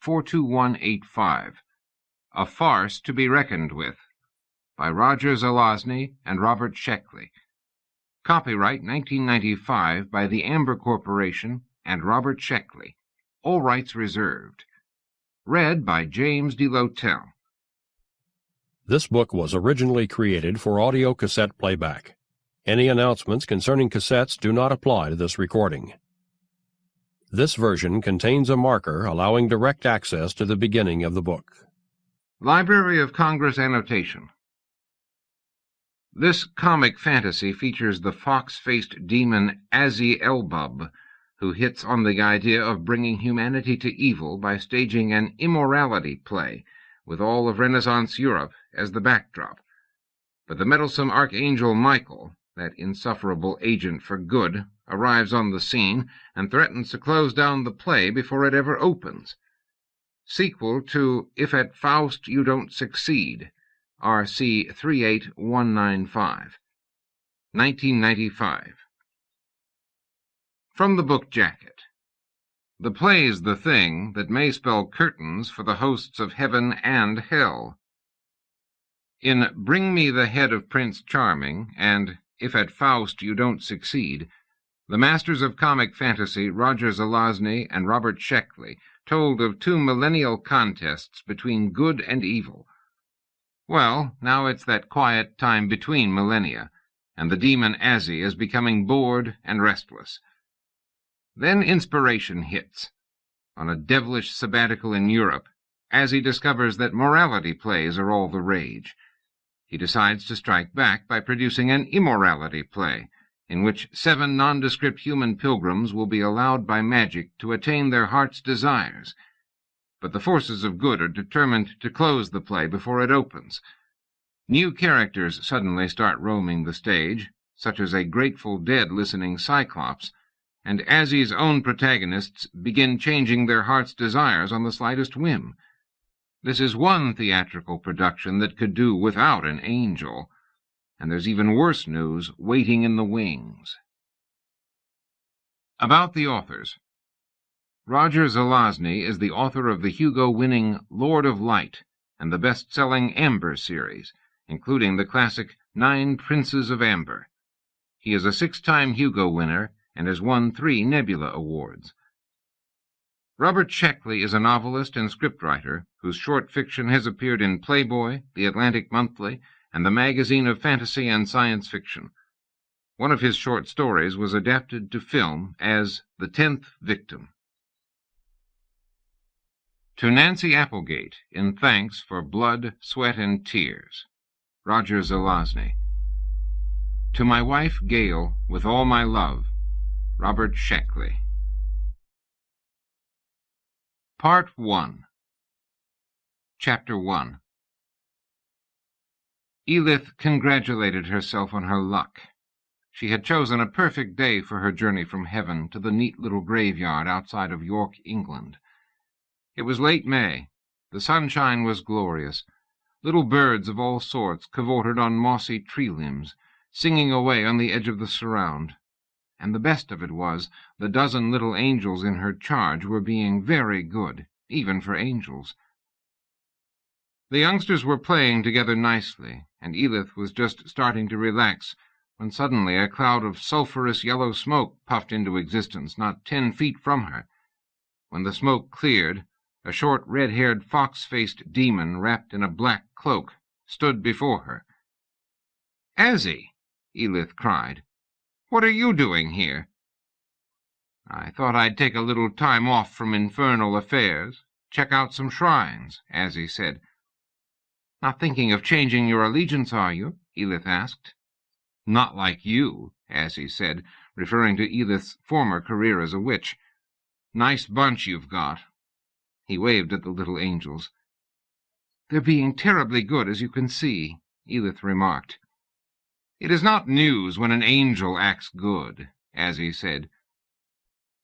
42185. A Farce to be Reckoned With, by Roger Zelazny and Robert Sheckley. Copyright 1995 by the Amber Corporation and Robert Sheckley. All rights reserved. Read by James DeLotel. This book was originally created for audio cassette playback. Any announcements concerning cassettes do not apply to this recording. This version contains a marker allowing direct access to the beginning of the book. Library of Congress annotation. This comic fantasy features the fox-faced demon Azzie Elbub, who hits on the idea of bringing humanity to evil by staging an immorality play, with all of Renaissance Europe as the backdrop. But the meddlesome Archangel Michael, that insufferable agent for good, arrives on the scene and threatens to close down the play before it ever opens. Sequel to If at Faust You Don't Succeed, RC 38195, 1995. From the book jacket. The play's the thing that may spell curtains for the hosts of heaven and hell. In Bring Me the Head of Prince Charming and If at Faust You Don't Succeed, the masters of comic fantasy Roger Zelazny and Robert Sheckley told of two millennial contests between good and evil. Well, now it's that quiet time between millennia, and the demon Azzie is becoming bored and restless. Then inspiration hits. On a devilish sabbatical in Europe, Azzie discovers that morality plays are all the rage. He decides to strike back by producing an immorality play, in which 7 nondescript human pilgrims will be allowed by magic to attain their heart's desires. But the forces of good are determined to close the play before it opens. New characters suddenly start roaming the stage, such as a Grateful Dead listening Cyclops, and Azzie's own protagonists begin changing their heart's desires on the slightest whim. This is one theatrical production that could do without an angel, and there's even worse news waiting in the wings. About the authors. Roger Zelazny is the author of the Hugo-winning Lord of Light and the best-selling Amber series, including the classic 9 Princes of Amber. He is a 6-time Hugo winner and has won 3 Nebula Awards. Robert Sheckley is a novelist and scriptwriter whose short fiction has appeared in Playboy, The Atlantic Monthly, and the Magazine of Fantasy and Science Fiction. One of his short stories was adapted to film as The 10th Victim. To Nancy Applegate, in thanks for blood, sweat, and tears. Roger Zelazny. To my wife, Gail, with all my love. Robert Sheckley. Part 1. Chapter 1. Edith congratulated herself on her luck. She had chosen a perfect day for her journey from heaven to the neat little graveyard outside of York, England. It was late May. The sunshine was glorious. Little birds of all sorts cavorted on mossy tree limbs, singing away on the edge of the surround. And the best of it was, the dozen little angels in her charge were being very good, even for angels. The youngsters were playing together nicely, and Edith was just starting to relax, when suddenly a cloud of sulphurous yellow smoke puffed into existence not 10 feet from her. When the smoke cleared, a short, red-haired, fox-faced demon wrapped in a black cloak stood before her. "Azzie," Edith cried, "what are you doing here?" "I thought I'd take a little time off from infernal affairs, check out some shrines," Azzie said. "Not thinking of changing your allegiance, are you?" Edith asked. "Not like you," Azzie said, referring to Edith's former career as a witch. "Nice bunch you've got." He waved at the little angels. "They're being terribly good, as you can see," Edith remarked. "It is not news when an angel acts good," Azzie said.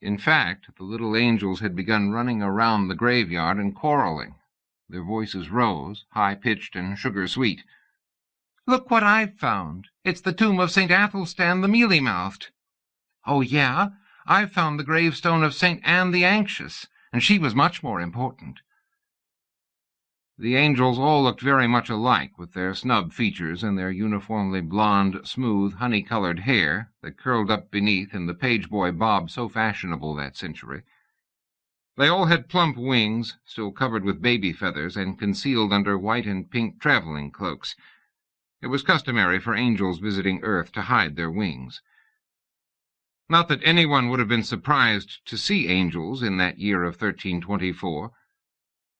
In fact, the little angels had begun running around the graveyard and quarreling. Their voices rose, high-pitched and sugar-sweet. "Look what I've found. It's the tomb of St. Athelstan the Mealy-mouthed." "Oh, yeah? I've found the gravestone of St. Anne the Anxious, and she was much more important. The angels all looked very much alike, with their snub features and their uniformly blonde, smooth, honey-colored hair that curled up beneath in the page-boy bob so fashionable that century. They all had plump wings, still covered with baby feathers and concealed under white and pink traveling cloaks. It was customary for angels visiting Earth to hide their wings. Not that anyone would have been surprised to see angels in that year of 1324.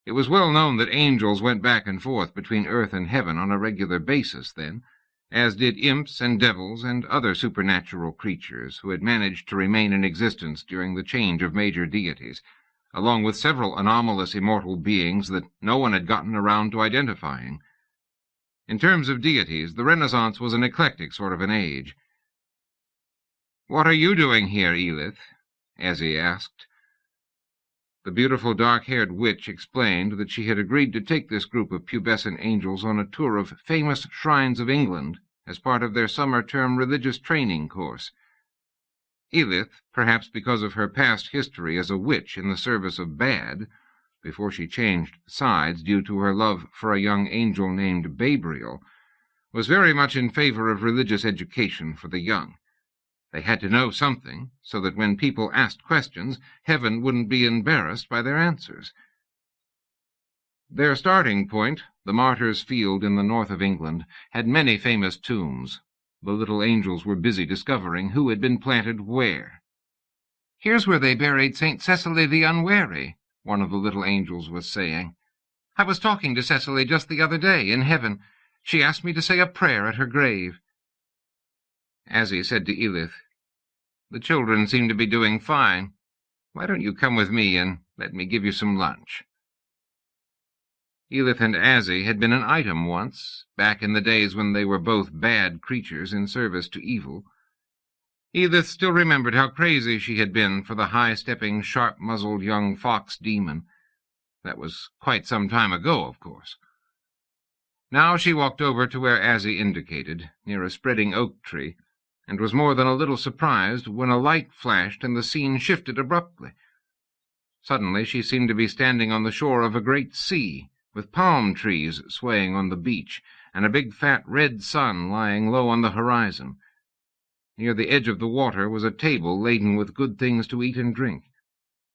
It was well known that angels went back and forth between earth and heaven on a regular basis then, as did imps and devils and other supernatural creatures who had managed to remain in existence during the change of major deities, along with several anomalous immortal beings that no one had gotten around to identifying. In terms of deities, the Renaissance was an eclectic sort of an age. "What are you doing here, Edith?" Azzie asked. The beautiful dark-haired witch explained that she had agreed to take this group of pubescent angels on a tour of famous shrines of England as part of their summer-term religious training course. Edith, perhaps because of her past history as a witch in the service of bad, before she changed sides due to her love for a young angel named Gabriel, was very much in favor of religious education for the young. They had to know something, so that when people asked questions, heaven wouldn't be embarrassed by their answers. Their starting point, the Martyrs' Field in the north of England, had many famous tombs. The little angels were busy discovering who had been planted where. "Here's where they buried St. Cecily the Unwary," one of the little angels was saying. "I was talking to Cecily just the other day in heaven. She asked me to say a prayer at her grave." Azzie said to Edith, "The children seem to be doing fine. Why don't you come with me and let me give you some lunch?" Edith and Azzie had been an item once, back in the days when they were both bad creatures in service to evil. Edith still remembered how crazy she had been for the high-stepping, sharp-muzzled young fox demon. That was quite some time ago, of course. Now she walked over to where Azzie indicated, near a spreading oak tree, and was more than a little surprised when a light flashed and the scene shifted abruptly. Suddenly she seemed to be standing on the shore of a great sea, with palm trees swaying on the beach, and a big fat red sun lying low on the horizon. Near the edge of the water was a table laden with good things to eat and drink,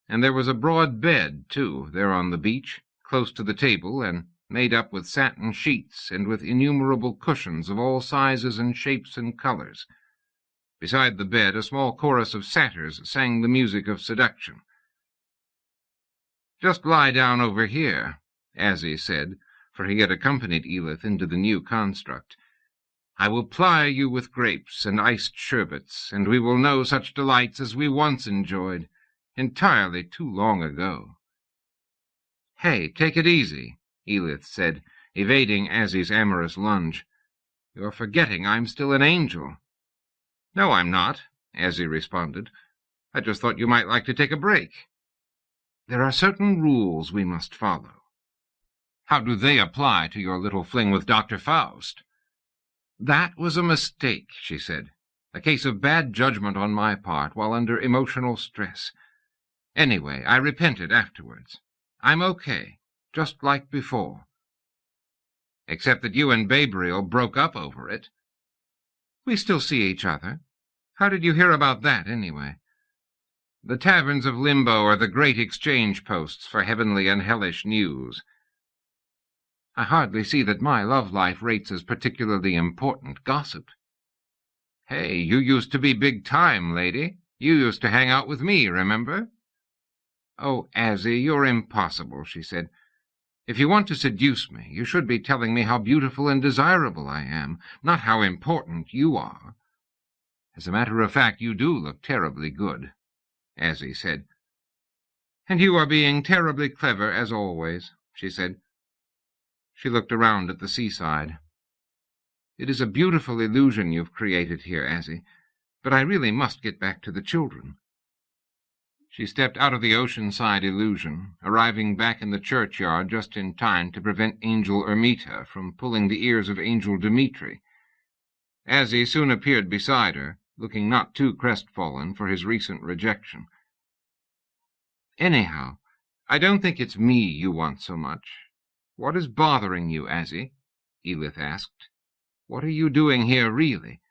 and there was a broad bed, too, there on the beach, close to the table, and made up with satin sheets and with innumerable cushions of all sizes and shapes and colors. Beside the bed, a small chorus of satyrs sang the music of seduction. "Just lie down over here," Azzie said, for he had accompanied Edith into the new construct. "I will ply you with grapes and iced sherbets, and we will know such delights as we once enjoyed, entirely too long ago." "Hey, take it easy," Edith said, evading Azzie's amorous lunge. "You're forgetting I'm still an angel." "No, I'm not," Azzie responded. "I just thought you might like to take a break." "There are certain rules we must follow." "How do they apply to your little fling with Dr. Faust?" "That was a mistake," she said. "A case of bad judgment on my part while under emotional stress. Anyway, I repented afterwards. I'm okay, just like before." "Except that you and Gabriel broke up over it." "We still see each other. How did you hear about that, anyway?" "The taverns of Limbo are the great exchange posts for heavenly and hellish news." "I hardly see that my love life rates as particularly important gossip." "Hey, you used to be big time, lady. You used to hang out with me, remember?" "Oh, Azzie, you're impossible," she said. "If you want to seduce me, you should be telling me how beautiful and desirable I am, not how important you are." "As a matter of fact, you do look terribly good," Azzie said. "And you are being terribly clever, as always," she said. She looked around at the seaside. "It is a beautiful illusion you've created here, Azzie, but I really must get back to the children." She stepped out of the oceanside illusion, arriving back in the churchyard just in time to prevent Angel Ermita from pulling the ears of Angel Dmitri. Azzie soon appeared beside her, looking not too crestfallen for his recent rejection. "Anyhow, I don't think it's me you want so much. What is bothering you, Azzie? Edith asked. What are you doing here, really?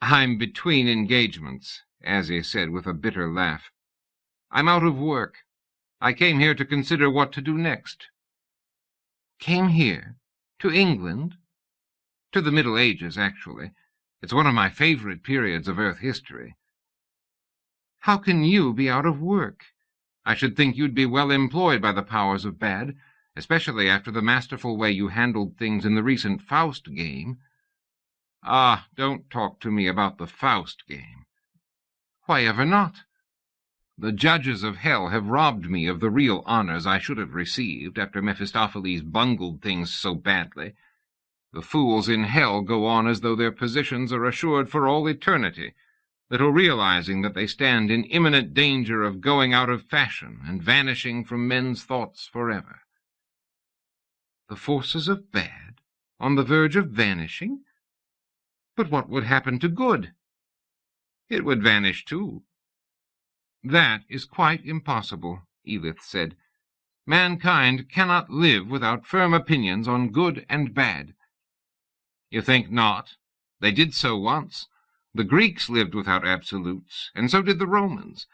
I'm between engagements, Azzie said with a bitter laugh. I'm out of work. I came here to consider what to do next. Came here? To England? To the Middle Ages, actually. It's one of my favorite periods of Earth history. How can you be out of work? I should think you'd be well employed by the powers of bad, especially after the masterful way you handled things in the recent Faust game. Ah, don't talk to me about the Faust game. Why ever not? The judges of hell have robbed me of the real honors I should have received after Mephistopheles bungled things so badly. The fools in hell go on as though their positions are assured for all eternity, little realizing that they stand in imminent danger of going out of fashion and vanishing from men's thoughts forever. The forces of bad, on the verge of vanishing? But what would happen to good? It would vanish too. That is quite impossible, Edith said. Mankind cannot live without firm opinions on good and bad. You think not? They did so once. The Greeks lived without absolutes, and so did the Romans.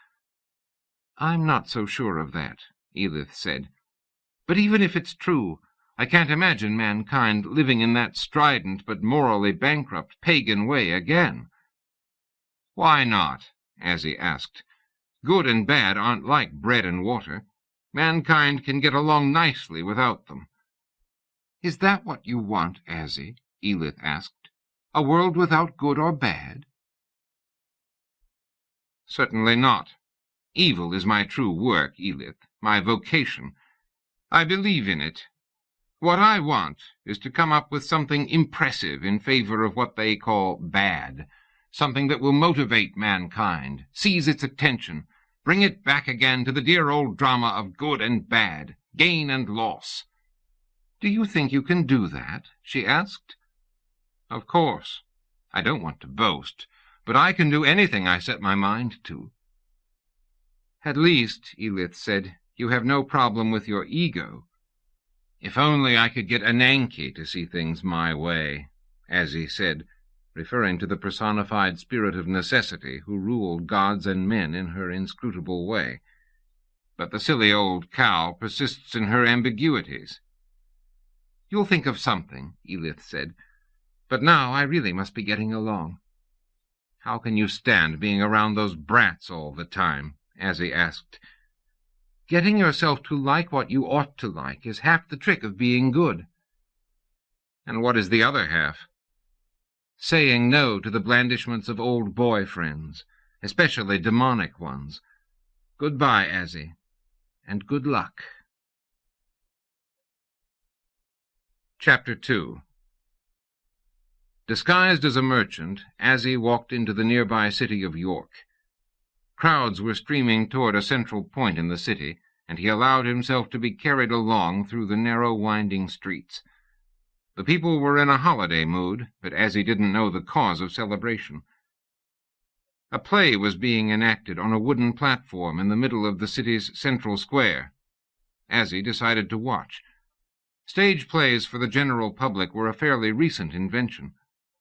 I'm not so sure of that, Edith said. But even if it's true, I can't imagine mankind living in that strident but morally bankrupt pagan way again. Why not? Azzie asked. Good and bad aren't like bread and water. Mankind can get along nicely without them. Is that what you want, Azzie? Edith asked. A world without good or bad? Certainly not. Evil is my true work, Edith, my vocation. I believe in it. What I want is to come up with something impressive in favor of what they call bad, something that will motivate mankind, seize its attention, bring it back again to the dear old drama of good and bad, gain and loss. Do you think you can do that? She asked. Of course. I don't want to boast, but I can do anything I set my mind to. At least, Edith said, you have no problem with your ego. If only I could get Ananke to see things my way, Azzie said, referring to the personified spirit of necessity who ruled gods and men in her inscrutable way. But the silly old cow persists in her ambiguities. You'll think of something, Edith said. But now I really must be getting along. How can you stand being around those brats all the time? Azzie asked. Getting yourself to like what you ought to like is half the trick of being good. And what is the other half? Saying no to the blandishments of old boyfriends, especially demonic ones. Goodbye, Azzie, and good luck. Chapter 2. Disguised as a merchant, Azzie walked into the nearby city of York. Crowds were streaming toward a central point in the city, and he allowed himself to be carried along through the narrow, winding streets. The people were in a holiday mood, but Azzie didn't know the cause of celebration. A play was being enacted on a wooden platform in the middle of the city's central square. Azzie decided to watch. Stage plays for the general public were a fairly recent invention.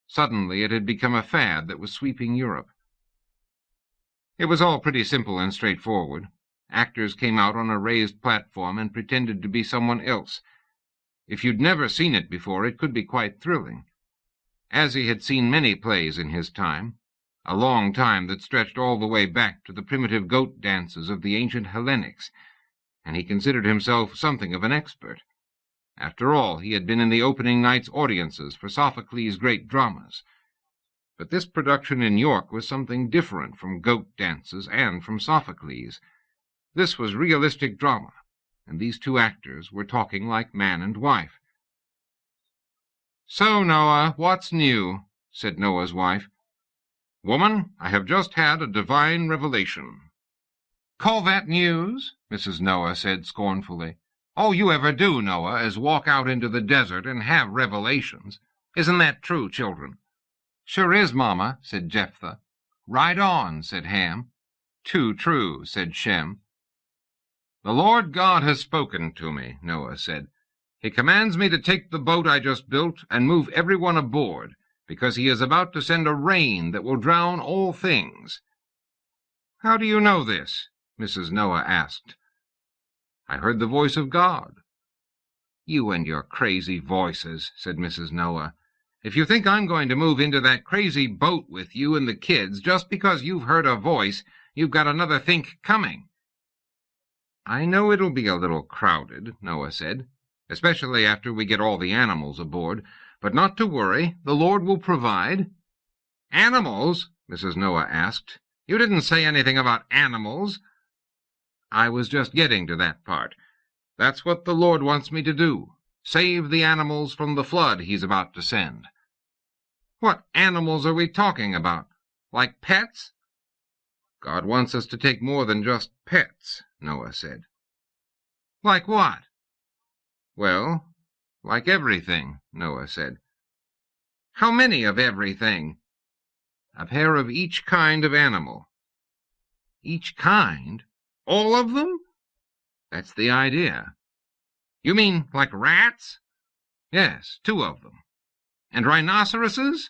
Suddenly it had become a fad that was sweeping Europe. It was all pretty simple and straightforward. Actors came out on a raised platform and pretended to be someone else. If you'd never seen it before, it could be quite thrilling. Azzie had seen many plays in his time, a long time that stretched all the way back to the primitive goat dances of the ancient Hellenics, and he considered himself something of an expert. After all, he had been in the opening night's audiences for Sophocles' great dramas. But this production in York was something different from goat dances and from Sophocles. This was realistic drama, and these two actors were talking like man and wife. "So, Noah, what's new?" said Noah's wife. "Woman, I have just had a divine revelation." "Call that news?" Mrs. Noah said scornfully. "All you ever do, Noah, is walk out into the desert and have revelations. Isn't that true, children?" "Sure is, Mama," said Jephthah. "Right on," said Ham. "Too true," said Shem. "The Lord God has spoken to me," Noah said. "He commands me to take the boat I just built and move everyone aboard, because he is about to send a rain that will drown all things." "How do you know this?" Mrs. Noah asked. "I heard the voice of God." "You and your crazy voices," said Mrs. Noah. "If you think I'm going to move into that crazy boat with you and the kids just because you've heard a voice, you've got another think coming." "I know it'll be a little crowded," Noah said, "especially after we get all the animals aboard. But not to worry, the Lord will provide." "Animals?" Mrs. Noah asked. "You didn't say anything about animals." "I was just getting to that part. That's what the Lord wants me to do. Save the animals from the flood he's about to send." "What animals are we talking about? Like pets?" "God wants us to take more than just pets," Noah said. "Like what?" "Well, like everything," Noah said. "How many of everything?" "A pair of each kind of animal." "Each kind? All of them?" "That's the idea." "You mean like rats?" "Yes, 2 of them." "And rhinoceroses?"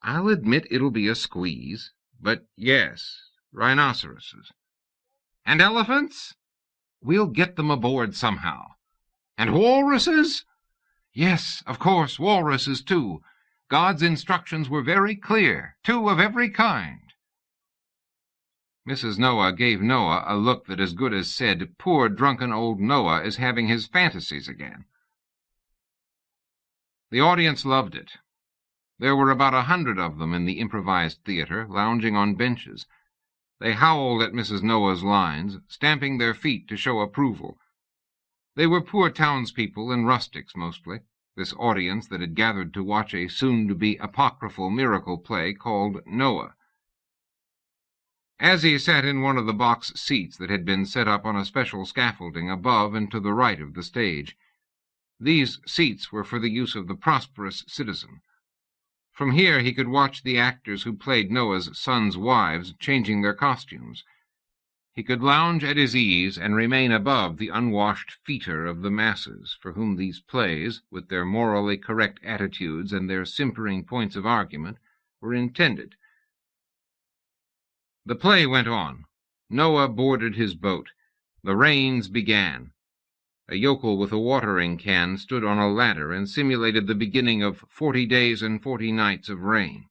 "I'll admit it'll be a squeeze, but yes, rhinoceroses." "And elephants?" "We'll get them aboard somehow." "And walruses?" "Yes, of course, walruses too. God's instructions were very clear. 2 of every kind." Mrs. Noah gave Noah a look that as good as said, "Poor drunken old Noah is having his fantasies again." The audience loved it. There were about 100 of them in the improvised theater, lounging on benches. They howled at Mrs. Noah's lines, stamping their feet to show approval. They were poor townspeople and rustics mostly, this audience that had gathered to watch a soon-to-be apocryphal miracle play called Noah. Azzie sat in one of the box seats that had been set up on a special scaffolding above and to the right of the stage. These seats were for the use of the prosperous citizen. From here he could watch the actors who played Noah's sons' wives changing their costumes. He could lounge at his ease and remain above the unwashed fetor of the masses, for whom these plays, with their morally correct attitudes and their simpering points of argument, were intended. The play went on. Noah boarded his boat. The rains began. A yokel with a watering can stood on a ladder and simulated the beginning of 40 days and 40 nights of rain.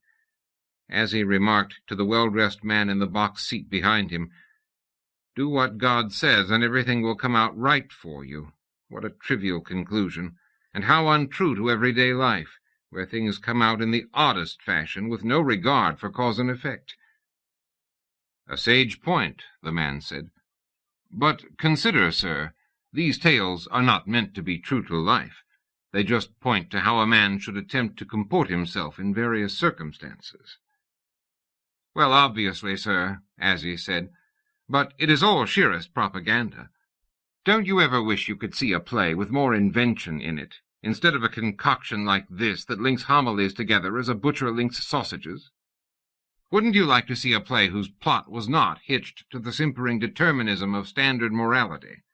As he remarked to the well-dressed man in the box seat behind him, "Do what God says, and everything will come out right for you." What a trivial conclusion, and how untrue to everyday life, where things come out in the oddest fashion, with no regard for cause and effect. "A sage point," the man said. "But consider, sir, these tales are not meant to be true to life. They just point to how a man should attempt to comport himself in various circumstances." "Well, obviously, sir," Azzie said, "but it is all sheerest propaganda. Don't you ever wish you could see a play with more invention in it, instead of a concoction like this that links homilies together as a butcher links sausages? Wouldn't you like to see a play whose plot was not hitched to the simpering determinism of standard morality?"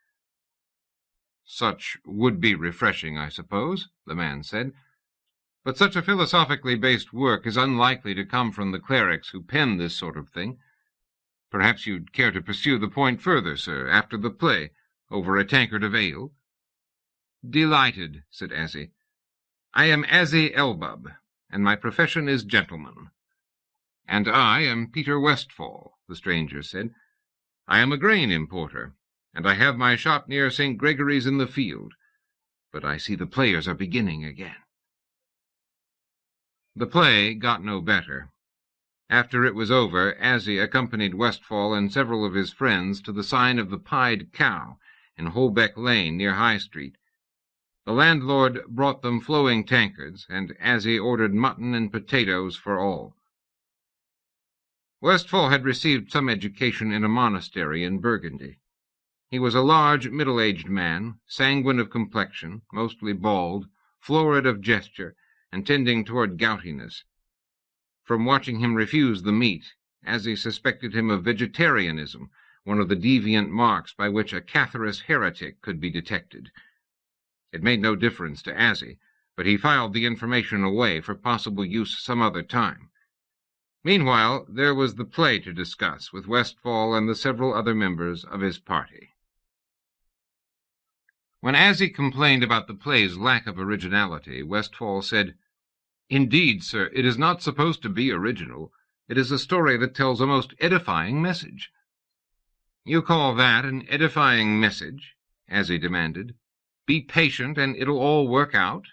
"Such would be refreshing, I suppose," the man said. "But such a philosophically based work is unlikely to come from the clerics who pen this sort of thing. Perhaps you'd care to pursue the point further, sir, after the play, over a tankard of ale?" "Delighted," said Azzie. "I am Azzie Elbub, and my profession is gentleman." "And I am Peter Westfall," the stranger said. "I am a grain importer, and I have my shop near St. Gregory's in the Field. But I see the players are beginning again." The play got no better. After it was over, Azzie accompanied Westfall and several of his friends to the sign of the Pied Cow in Holbeck Lane near High Street. The landlord brought them flowing tankards, and Azzie ordered mutton and potatoes for all. Westfall had received some education in a monastery in Burgundy. He was a large, middle-aged man, sanguine of complexion, mostly bald, florid of gesture, and tending toward goutiness. From watching him refuse the meat, Azzie suspected him of vegetarianism, one of the deviant marks by which a Catharist heretic could be detected. It made no difference to Azzie, but he filed the information away for possible use some other time. Meanwhile, there was the play to discuss with Westfall and the several other members of his party. When Azzie complained about the play's lack of originality, Westfall said, "Indeed, sir, it is not supposed to be original. It is a story that tells a most edifying message." "You call that an edifying message?" Azzie demanded. "Be patient and it'll all work out.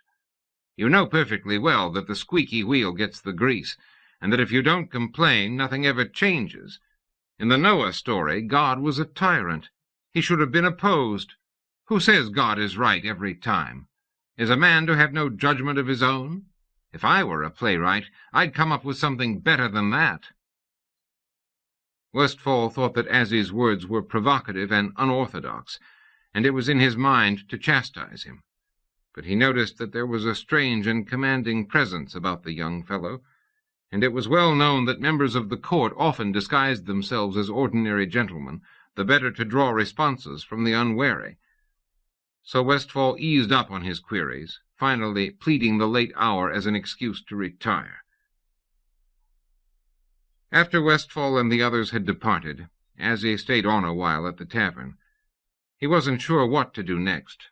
You know perfectly well that the squeaky wheel gets the grease, and that if you don't complain, nothing ever changes. In the Noah story, God was a tyrant. He should have been opposed. Who says God is right every time? Is a man to have no judgment of his own? If I were a playwright, I'd come up with something better than that." Westfall thought that Azzie's words were provocative and unorthodox, and it was in his mind to chastise him. But he noticed that there was a strange and commanding presence about the young fellow, and it was well known that members of the court often disguised themselves as ordinary gentlemen, the better to draw responses from the unwary. So Westfall eased up on his queries, finally pleading the late hour as an excuse to retire. After Westfall and the others had departed, Azzie stayed on a while at the tavern. He wasn't sure what to do next.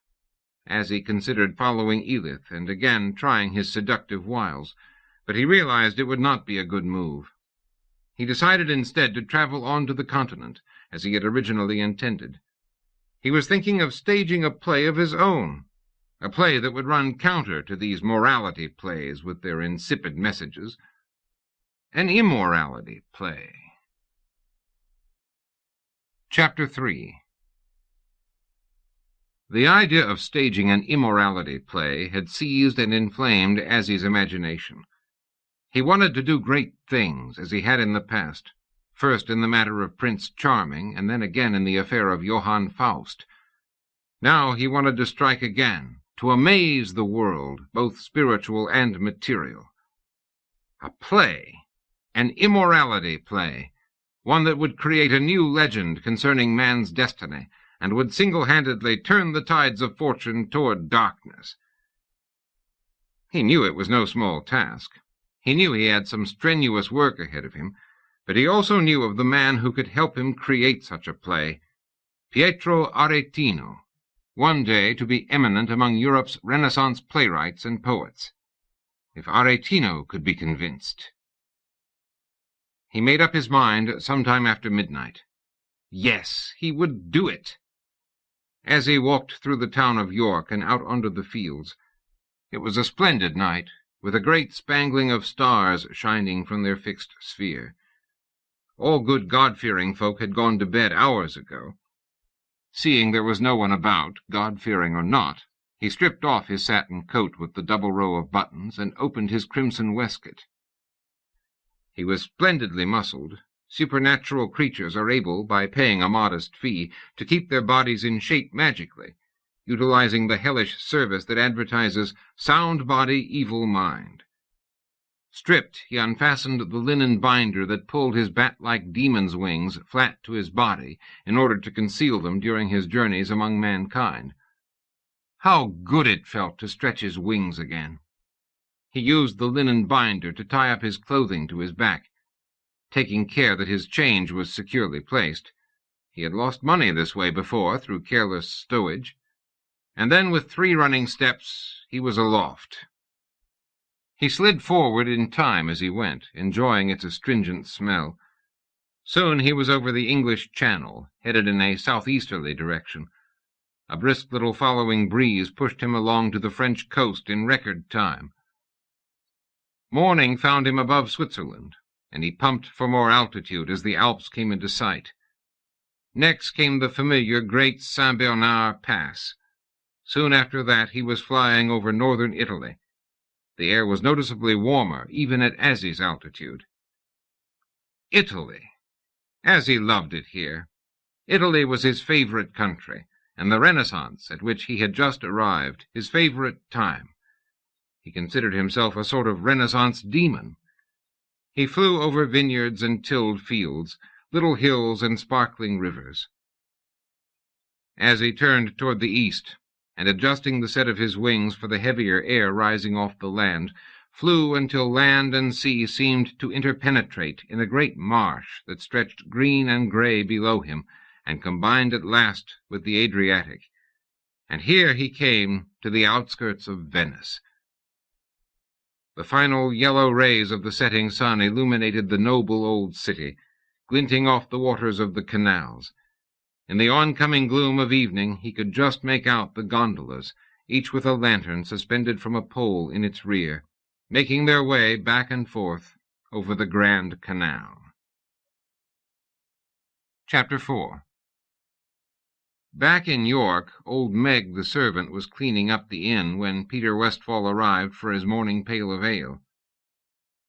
Azzie considered following Edith and again trying his seductive wiles, but he realized it would not be a good move. He decided instead to travel on to the continent, as he had originally intended. He was thinking of staging a play of his own, a play that would run counter to these morality plays with their insipid messages. An immorality play. Chapter 3. The idea of staging an immorality play had seized and inflamed Azzie's imagination. He wanted to do great things, as he had in the past, first in the matter of Prince Charming, and then again in the affair of Johann Faust. Now he wanted to strike again, to amaze the world, both spiritual and material. A play, an immorality play, one that would create a new legend concerning man's destiny, and would single-handedly turn the tides of fortune toward darkness. He knew it was no small task. He knew he had some strenuous work ahead of him, but he also knew of the man who could help him create such a play, Pietro Aretino, one day to be eminent among Europe's Renaissance playwrights and poets. If Aretino could be convinced. He made up his mind sometime after midnight. Yes, he would do it. As he walked through the town of York and out under the fields, it was a splendid night, with a great spangling of stars shining from their fixed sphere. All good God-fearing folk had gone to bed hours ago. Seeing there was no one about, God-fearing or not, he stripped off his satin coat with the double row of buttons and opened his crimson waistcoat. He was splendidly muscled. Supernatural creatures are able, by paying a modest fee, to keep their bodies in shape magically, utilizing the hellish service that advertises sound body, evil mind. Stripped, he unfastened the linen binder that pulled his bat-like demon's wings flat to his body in order to conceal them during his journeys among mankind. How good it felt to stretch his wings again! He used the linen binder to tie up his clothing to his back, taking care that his change was securely placed. He had lost money this way before, through careless stowage. And then, with 3 running steps, he was aloft. He slid forward in time as he went, enjoying its astringent smell. Soon he was over the English Channel, headed in a southeasterly direction. A brisk little following breeze pushed him along to the French coast in record time. Morning found him above Switzerland, and he pumped for more altitude as the Alps came into sight. Next came the familiar Great Saint-Bernard Pass. Soon after that he was flying over northern Italy. The air was noticeably warmer, even at Azzie's altitude. Italy. Azzie loved it here. Italy was his favorite country, and the Renaissance, at which he had just arrived, his favorite time. He considered himself a sort of Renaissance demon. He flew over vineyards and tilled fields, little hills and sparkling rivers. Azzie turned toward the east, and adjusting the set of his wings for the heavier air rising off the land, flew until land and sea seemed to interpenetrate in a great marsh that stretched green and gray below him, and combined at last with the Adriatic. And here he came to the outskirts of Venice. The final yellow rays of the setting sun illuminated the noble old city, glinting off the waters of the canals. In the oncoming gloom of evening he could just make out the gondolas, each with a lantern suspended from a pole in its rear, making their way back and forth over the Grand Canal. Chapter 4. Back in York, old Meg the servant was cleaning up the inn when Peter Westfall arrived for his morning pail of ale.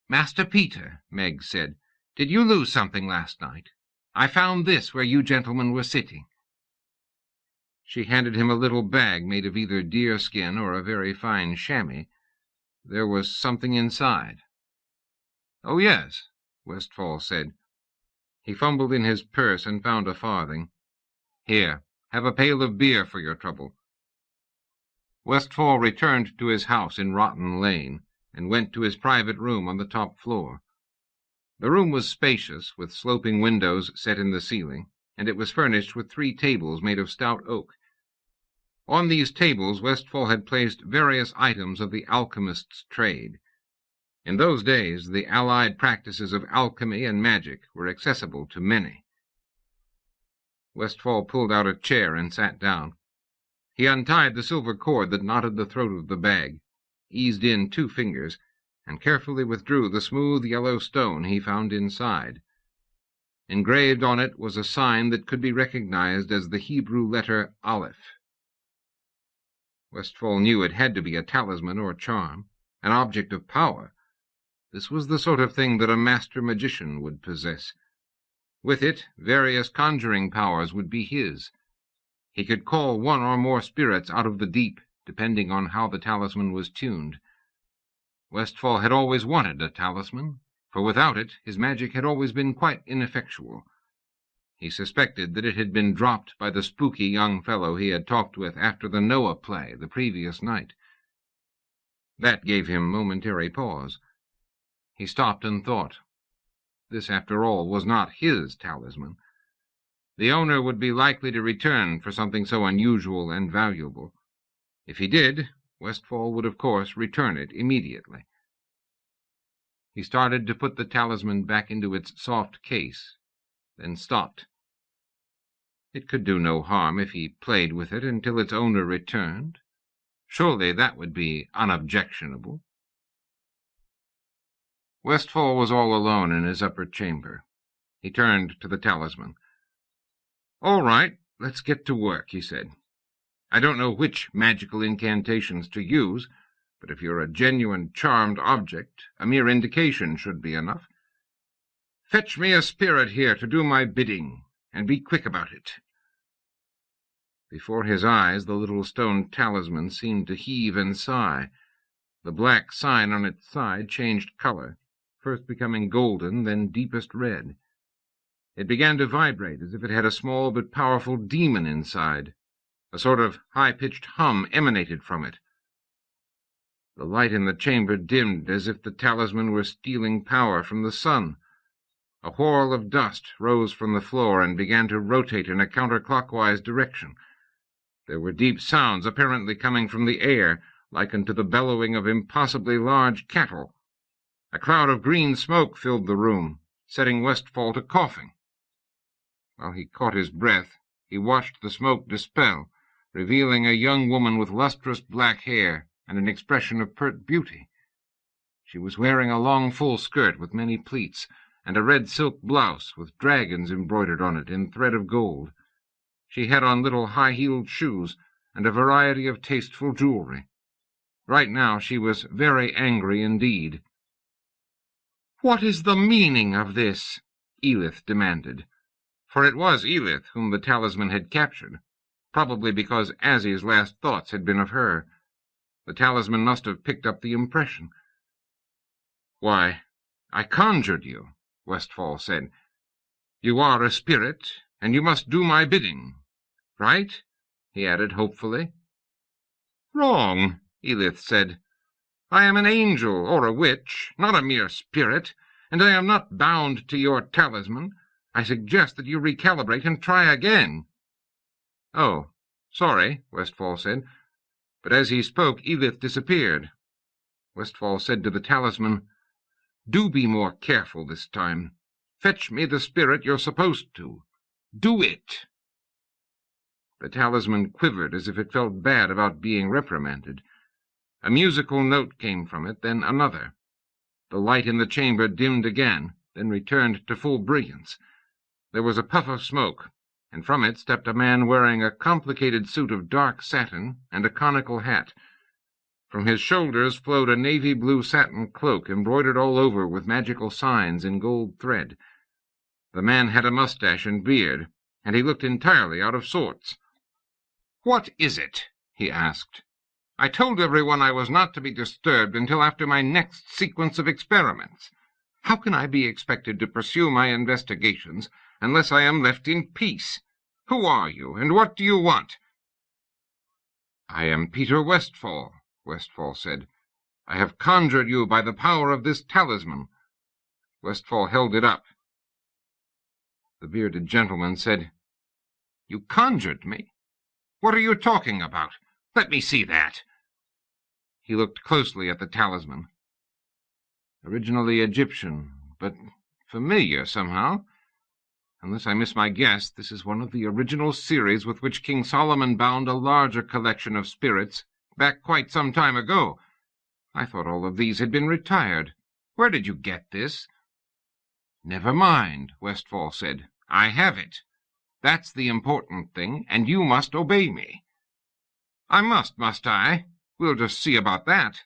"Master Peter," Meg said, "did you lose something last night? I found this where you gentlemen were sitting." She handed him a little bag made of either deerskin or a very fine chamois. There was something inside. "Oh, yes," Westfall said. He fumbled in his purse and found a farthing. "Here, have a pail of beer for your trouble." Westfall returned to his house in Rotten Lane, and went to his private room on the top floor. The room was spacious, with sloping windows set in the ceiling, and it was furnished with 3 tables made of stout oak. On these tables Westfall had placed various items of the alchemist's trade. In those days the allied practices of alchemy and magic were accessible to many. Westfall pulled out a chair and sat down. He untied the silver cord that knotted the throat of the bag, eased in 2 fingers, and carefully withdrew the smooth yellow stone he found inside. Engraved on it was a sign that could be recognized as the Hebrew letter Aleph. Westfall knew it had to be a talisman or charm, an object of power. This was the sort of thing that a master magician would possess. With it, various conjuring powers would be his. He could call one or more spirits out of the deep, depending on how the talisman was tuned. Westfall had always wanted a talisman, for without it his magic had always been quite ineffectual. He suspected that it had been dropped by the spooky young fellow he had talked with after the Noah play the previous night. That gave him momentary pause. He stopped and thought. This, after all, was not his talisman. The owner would be likely to return for something so unusual and valuable. If he did, Westfall would, of course, return it immediately. He started to put the talisman back into its soft case, then stopped. It could do no harm if he played with it until its owner returned. Surely that would be unobjectionable. Westfall was all alone in his upper chamber. He turned to the talisman. "All right, let's get to work," he said. "I don't know which magical incantations to use, but if you're a genuine charmed object, a mere indication should be enough. Fetch me a spirit here to do my bidding, and be quick about it." Before his eyes the little stone talisman seemed to heave and sigh. The black sign on its side changed color, first becoming golden, then deepest red. It began to vibrate as if it had a small but powerful demon inside. A sort of high-pitched hum emanated from it. The light in the chamber dimmed as if the talisman were stealing power from the sun. A whirl of dust rose from the floor and began to rotate in a counterclockwise direction. There were deep sounds apparently coming from the air, likened to the bellowing of impossibly large cattle. A cloud of green smoke filled the room, setting Westfall to coughing. While he caught his breath, he watched the smoke dispel, revealing a young woman with lustrous black hair and an expression of pert beauty. She was wearing a long full skirt with many pleats, and a red silk blouse with dragons embroidered on it in thread of gold. She had on little high-heeled shoes and a variety of tasteful jewelry. Right now she was very angry indeed. "What is the meaning of this?" Edith demanded. For it was Edith whom the talisman had captured, probably because Azzie's last thoughts had been of her. The talisman must have picked up the impression. "Why, I conjured you," Westfall said. You are a spirit, and you must do my bidding. Right?" he added hopefully. "Wrong," Edith said. "I am an angel or a witch, not a mere spirit, and I am not bound to your talisman. I suggest that you recalibrate and try again." "Oh, sorry," Westfall said. But as he spoke, Edith disappeared. Westfall said to the talisman, "Do be more careful this time. Fetch me the spirit you're supposed to. Do it." The talisman quivered as if it felt bad about being reprimanded. A musical note came from it, then another. The light in the chamber dimmed again, then returned to full brilliance. There was a puff of smoke, and from it stepped a man wearing a complicated suit of dark satin and a conical hat. From his shoulders flowed a navy blue satin cloak embroidered all over with magical signs in gold thread. The man had a mustache and beard, and he looked entirely out of sorts. "What is it?" he asked. "I told everyone I was not to be disturbed until after my next sequence of experiments. How can I be expected to pursue my investigations unless I am left in peace? Who are you, and what do you want?" "I am Peter Westfall," Westfall said. "I have conjured you by the power of this talisman." Westfall held it up. The bearded gentleman said, "You conjured me? What are you talking about? Let me see that." He looked closely at the talisman. Originally Egyptian, but familiar somehow. Unless I miss my guess, this is one of the original series with which King Solomon bound a larger collection of spirits back quite some time ago. I thought all of these had been retired. Where did you get this?" "Never mind," Westfall said. "I have it. That's the important thing, and you must obey me." "I must I? We'll just see about that."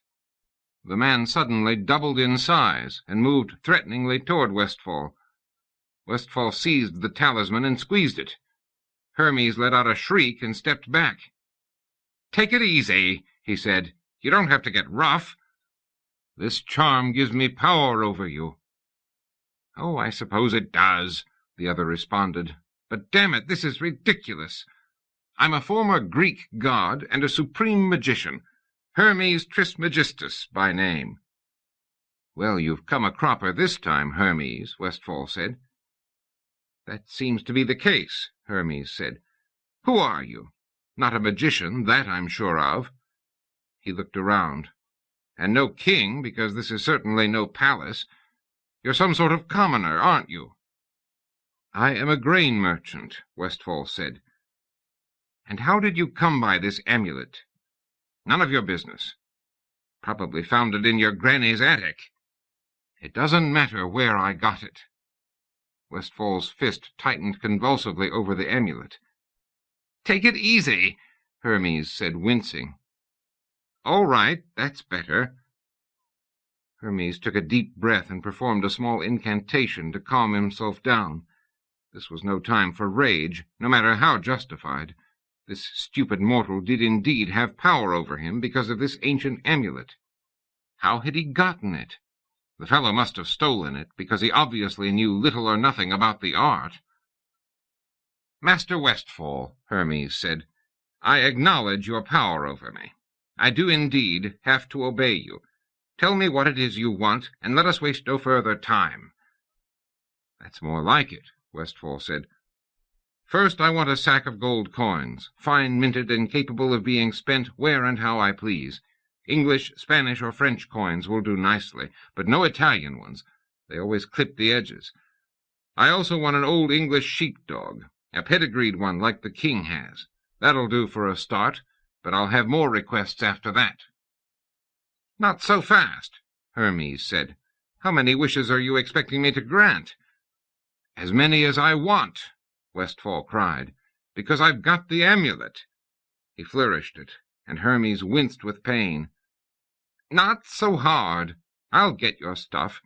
The man suddenly doubled in size and moved threateningly toward Westfall. Westfall seized the talisman and squeezed it. Hermes let out a shriek and stepped back. "Take it easy," he said. "You don't have to get rough." "This charm gives me power over you." "Oh, I suppose it does," the other responded. "But damn it, this is ridiculous. I'm a former Greek god and a supreme magician, Hermes Trismegistus by name." "Well, you've come a cropper this time, Hermes," Westfall said. "That seems to be the case," Hermes said. "Who are you? Not a magician, that I'm sure of." He looked around. "And no king, because this is certainly no palace. You're some sort of commoner, aren't you?" "I am a grain merchant," Westfall said. "And how did you come by this amulet?" "None of your business." "Probably found it in your granny's attic." "It doesn't matter where I got it." Westfall's fist tightened convulsively over the amulet. "Take it easy," Hermes said, wincing. "All right, that's better." Hermes took a deep breath and performed a small incantation to calm himself down. This was no time for rage, no matter how justified. This stupid mortal did indeed have power over him because of this ancient amulet. How had he gotten it? The fellow must have stolen it, because he obviously knew little or nothing about the art. "Master Westfall," Hermes said, "I acknowledge your power over me. I do indeed have to obey you. Tell me what it is you want, and let us waste no further time." "That's more like it," Westfall said. "First, I want a sack of gold coins, fine minted and capable of being spent where and how I please. English, Spanish, or French coins will do nicely, but no Italian ones. They always clip the edges. I also want an old English sheepdog, a pedigreed one like the king has. That'll do for a start, but I'll have more requests after that." "Not so fast," Hermes said. "How many wishes are you expecting me to grant?" "As many as I want," Westfall cried, "because I've got the amulet." He flourished it, and Hermes winced with pain. "Not so hard. I'll get your stuff.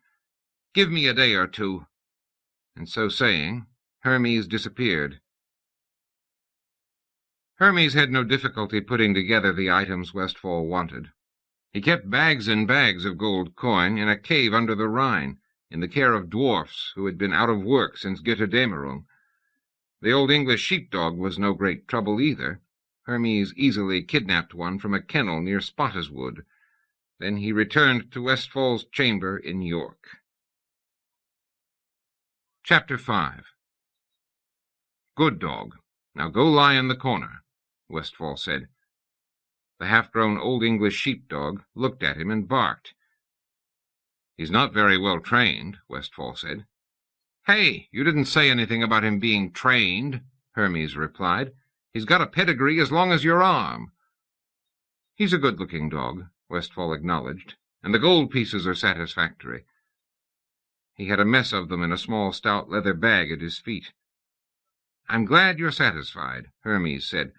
Give me a day or two." And so saying, Hermes disappeared. Hermes had no difficulty putting together the items Westfall wanted. He kept bags and bags of gold coin in a cave under the Rhine, in the care of dwarfs who had been out of work since Götterdämmerung. The old English sheepdog was no great trouble either. Hermes easily kidnapped one from a kennel near Spottiswoode. Then he returned to Westfall's chamber in York. Chapter 5. Good dog. Now go lie in the corner, Westfall said. The half-grown old English sheepdog looked at him and barked. He's not very well trained, Westfall said. Hey, you didn't say anything about him being trained, Hermes replied. He's got a pedigree as long as your arm. He's a good-looking dog, Westfall acknowledged, and the gold pieces are satisfactory. He had a mess of them in a small stout leather bag at his feet. I'm glad you're satisfied, Hermes said.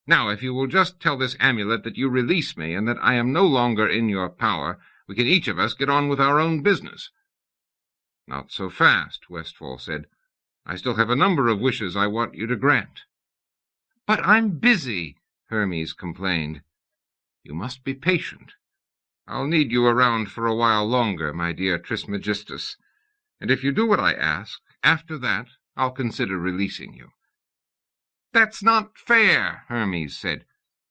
Now, if you will just tell this amulet that you release me and that I am no longer in your power, we can each of us get on with our own business. Not so fast, Westfall said. I still have a number of wishes I want you to grant. But I'm busy, Hermes complained. You must be patient. I'll need you around for a while longer, my dear Trismegistus, and if you do what I ask, after that I'll consider releasing you. That's not fair, Hermes said.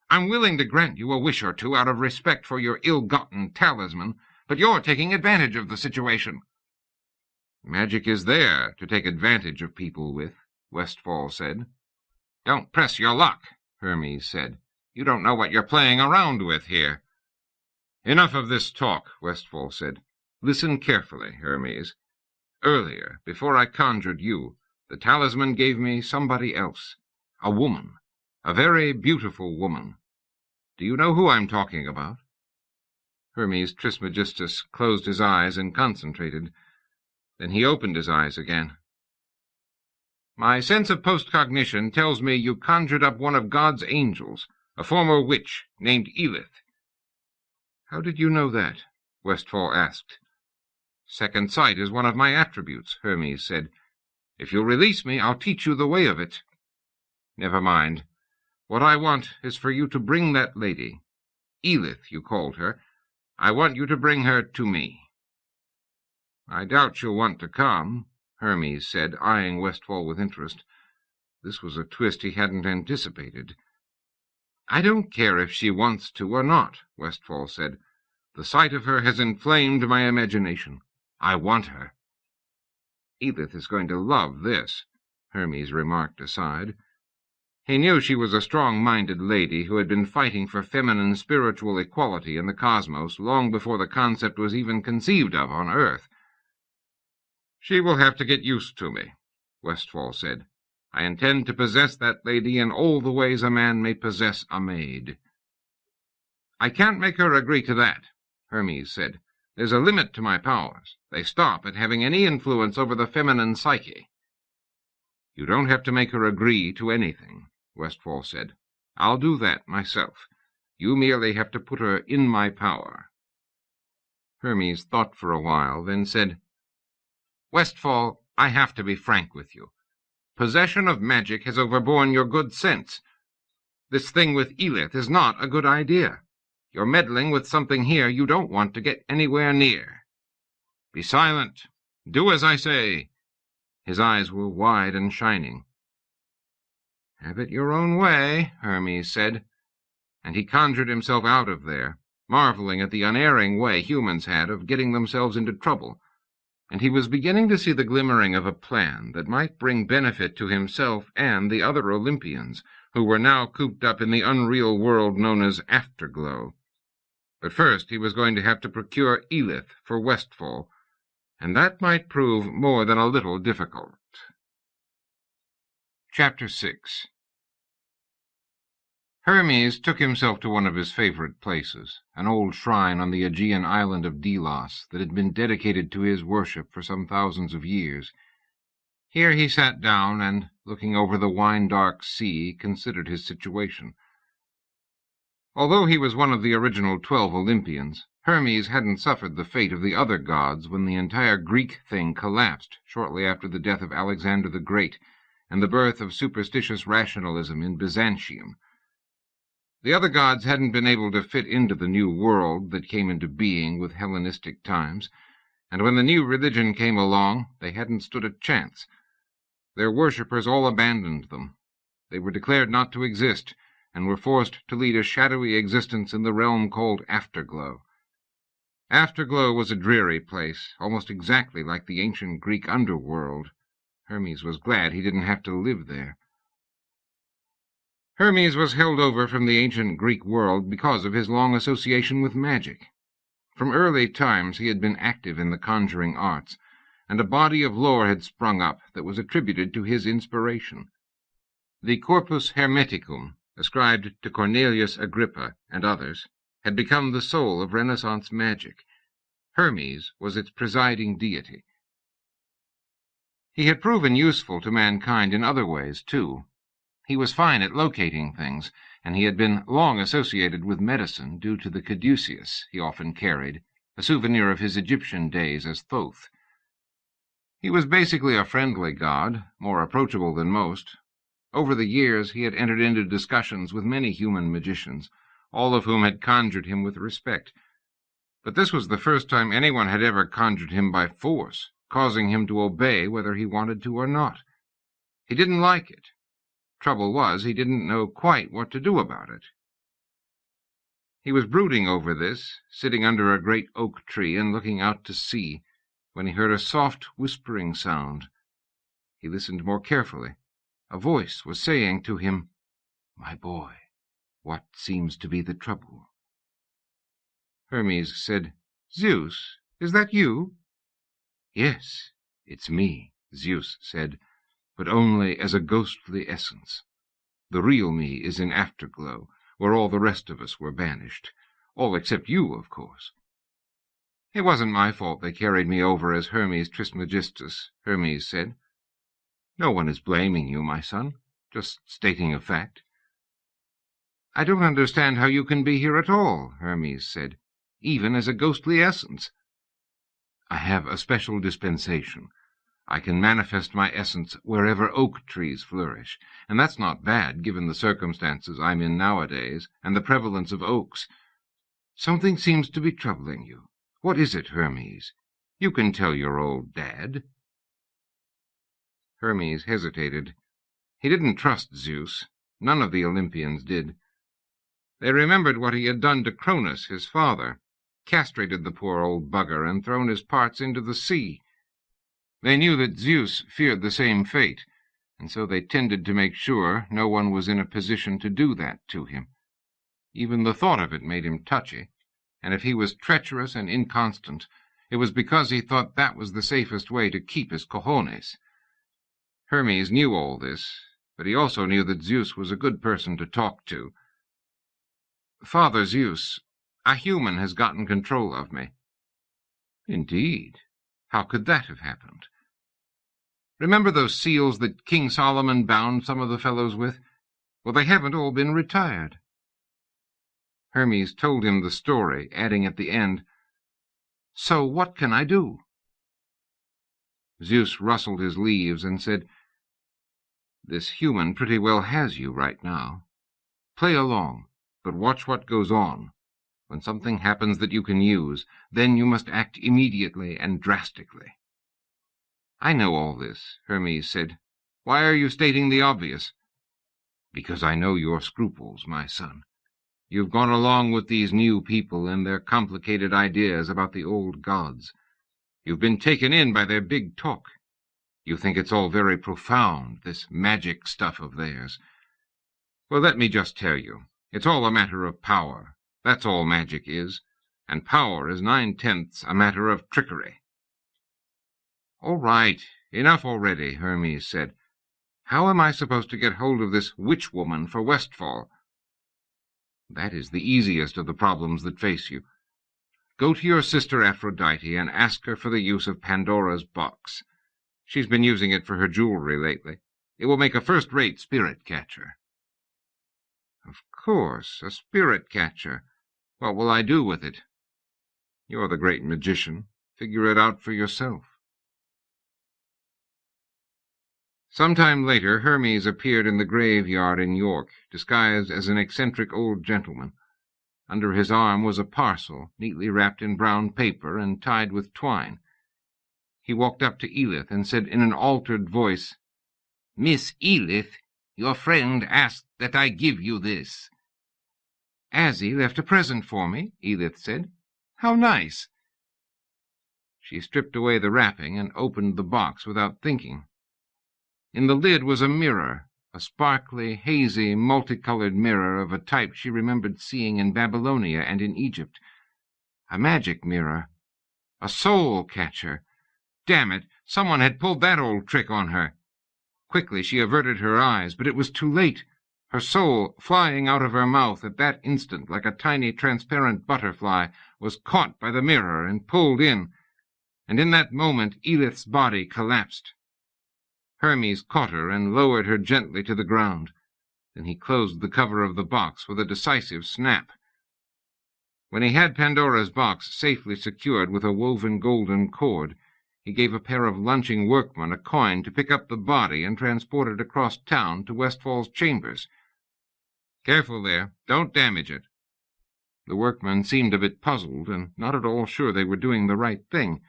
I'm willing to grant you a wish or two out of respect for your ill-gotten talisman, but you're taking advantage of the situation. Magic is there to take advantage of people with, Westfall said. Don't press your luck, Hermes said. You don't know what you're playing around with here. Enough of this talk, Westfall said. Listen carefully, Hermes. Earlier, before I conjured you, the talisman gave me somebody else, a woman, a very beautiful woman. Do you know who I'm talking about? Hermes Trismegistus closed his eyes and concentrated. Then he opened his eyes again. My sense of postcognition tells me you conjured up one of God's angels, a former witch named Elith. How did you know that? Westfall asked. Second sight is one of my attributes, Hermes said. If you'll release me, I'll teach you the way of it. Never mind. What I want is for you to bring that lady. Elith, you called her. I want you to bring her to me. I doubt she'll want to come, Hermes said, eyeing Westfall with interest. This was a twist he hadn't anticipated. I don't care if she wants to or not, Westfall said. The sight of her has inflamed my imagination. I want her. Elith is going to love this, Hermes remarked aside. He knew she was a strong-minded lady who had been fighting for feminine spiritual equality in the cosmos long before the concept was even conceived of on Earth. She will have to get used to me, Westfall said. I intend to possess that lady in all the ways a man may possess a maid. I can't make her agree to that, Hermes said. There's a limit to my powers. They stop at having any influence over the feminine psyche. You don't have to make her agree to anything, Westfall said. I'll do that myself. You merely have to put her in my power. Hermes thought for a while, then said, Westfall, I have to be frank with you. Possession of magic has overborne your good sense. This thing with Elith is not a good idea. You're meddling with something here you don't want to get anywhere near. Be silent. Do as I say. His eyes were wide and shining. Have it your own way, Hermes said, and he conjured himself out of there, marveling at the unerring way humans had of getting themselves into trouble, and he was beginning to see the glimmering of a plan that might bring benefit to himself and the other Olympians, who were now cooped up in the unreal world known as Afterglow. But first he was going to have to procure Elith for Westfall, and that might prove more than a little difficult. Chapter 6. Hermes took himself to one of his favorite places, an old shrine on the Aegean island of Delos that had been dedicated to his worship for some thousands of years. Here he sat down and, looking over the wine-dark sea, considered his situation. Although he was one of the original 12 Olympians, Hermes hadn't suffered the fate of the other gods when the entire Greek thing collapsed shortly after the death of Alexander the Great and the birth of superstitious rationalism in Byzantium. The other gods hadn't been able to fit into the new world that came into being with Hellenistic times, and when the new religion came along, they hadn't stood a chance. Their worshippers all abandoned them. They were declared not to exist, and were forced to lead a shadowy existence in the realm called Afterglow. Afterglow was a dreary place, almost exactly like the ancient Greek underworld. Hermes was glad he didn't have to live there. Hermes was held over from the ancient Greek world because of his long association with magic. From early times he had been active in the conjuring arts, and a body of lore had sprung up that was attributed to his inspiration. The Corpus Hermeticum, ascribed to Cornelius Agrippa and others, had become the soul of Renaissance magic. Hermes was its presiding deity. He had proven useful to mankind in other ways, too. He was fine at locating things, and he had been long associated with medicine due to the caduceus he often carried, a souvenir of his Egyptian days as Thoth. He was basically a friendly god, more approachable than most. Over the years he had entered into discussions with many human magicians, all of whom had conjured him with respect. But this was the first time anyone had ever conjured him by force, causing him to obey whether he wanted to or not. He didn't like it. Trouble was, he didn't know quite what to do about it. He was brooding over this, sitting under a great oak tree and looking out to sea, when he heard a soft whispering sound. He listened more carefully. A voice was saying to him, "My boy, what seems to be the trouble?" Hermes said, "Zeus, is that you?" "Yes, it's me," Zeus said, "but only as a ghostly essence. The real me is in Afterglow, where all the rest of us were banished. All except you, of course." "It wasn't my fault they carried me over as Hermes Trismegistus," Hermes said. "No one is blaming you, my son, just stating a fact." "I don't understand how you can be here at all," Hermes said, "even as a ghostly essence." "I have a special dispensation. I can manifest my essence wherever oak trees flourish, and that's not bad, given the circumstances I'm in nowadays, and the prevalence of oaks. Something seems to be troubling you. What is it, Hermes? You can tell your old dad." Hermes hesitated. He didn't trust Zeus. None of the Olympians did. They remembered what he had done to Cronus, his father, castrated the poor old bugger and thrown his parts into the sea. They knew that Zeus feared the same fate, and so they tended to make sure no one was in a position to do that to him. Even the thought of it made him touchy, and if he was treacherous and inconstant, it was because he thought that was the safest way to keep his cojones. Hermes knew all this, but he also knew that Zeus was a good person to talk to. "Father Zeus, a human has gotten control of me." "Indeed? How could that have happened?" "Remember those seals that King Solomon bound some of the fellows with? Well, they haven't all been retired." Hermes told him the story, adding at the end, "So what can I do?" Zeus rustled his leaves and said, "This human pretty well has you right now. Play along, but watch what goes on. When something happens that you can use, then you must act immediately and drastically." "I know all this," Hermes said. "Why are you stating the obvious?" "Because I know your scruples, my son. You've gone along with these new people and their complicated ideas about the old gods. You've been taken in by their big talk. You think it's all very profound, this magic stuff of theirs. Well, let me just tell you, it's all a matter of power. That's all magic is, and power is 9/10 a matter of trickery." "All right, enough already," Hermes said. "How am I supposed to get hold of this witch-woman for Westfall?" "That is the easiest of the problems that face you. Go to your sister Aphrodite and ask her for the use of Pandora's box. She's been using it for her jewelry lately. It will make a first-rate spirit-catcher." "Of course, a spirit-catcher. What will I do with it?" "You're the great magician. Figure it out for yourself." Sometime later, Hermes appeared in the graveyard in York, disguised as an eccentric old gentleman. Under his arm was a parcel, neatly wrapped in brown paper and tied with twine. He walked up to Edith and said in an altered voice, "Miss Edith, your friend asked that I give you this." "Azzie left a present for me," Edith said. "How nice." She stripped away the wrapping and opened the box without thinking. In the lid was a mirror, a sparkly, hazy, multicolored mirror of a type she remembered seeing in Babylonia and in Egypt. A magic mirror. A soul catcher. Damn it, someone had pulled that old trick on her. Quickly she averted her eyes, but it was too late. Her soul, flying out of her mouth at that instant like a tiny transparent butterfly, was caught by the mirror and pulled in, and in that moment Edith's body collapsed. Hermes caught her and lowered her gently to the ground. Then he closed the cover of the box with a decisive snap. When he had Pandora's box safely secured with a woven golden cord, he gave a pair of lunching workmen a coin to pick up the body and transport it across town to Westfall's chambers. "Careful there, don't damage it." The workmen seemed a bit puzzled and not at all sure they were doing the right thing,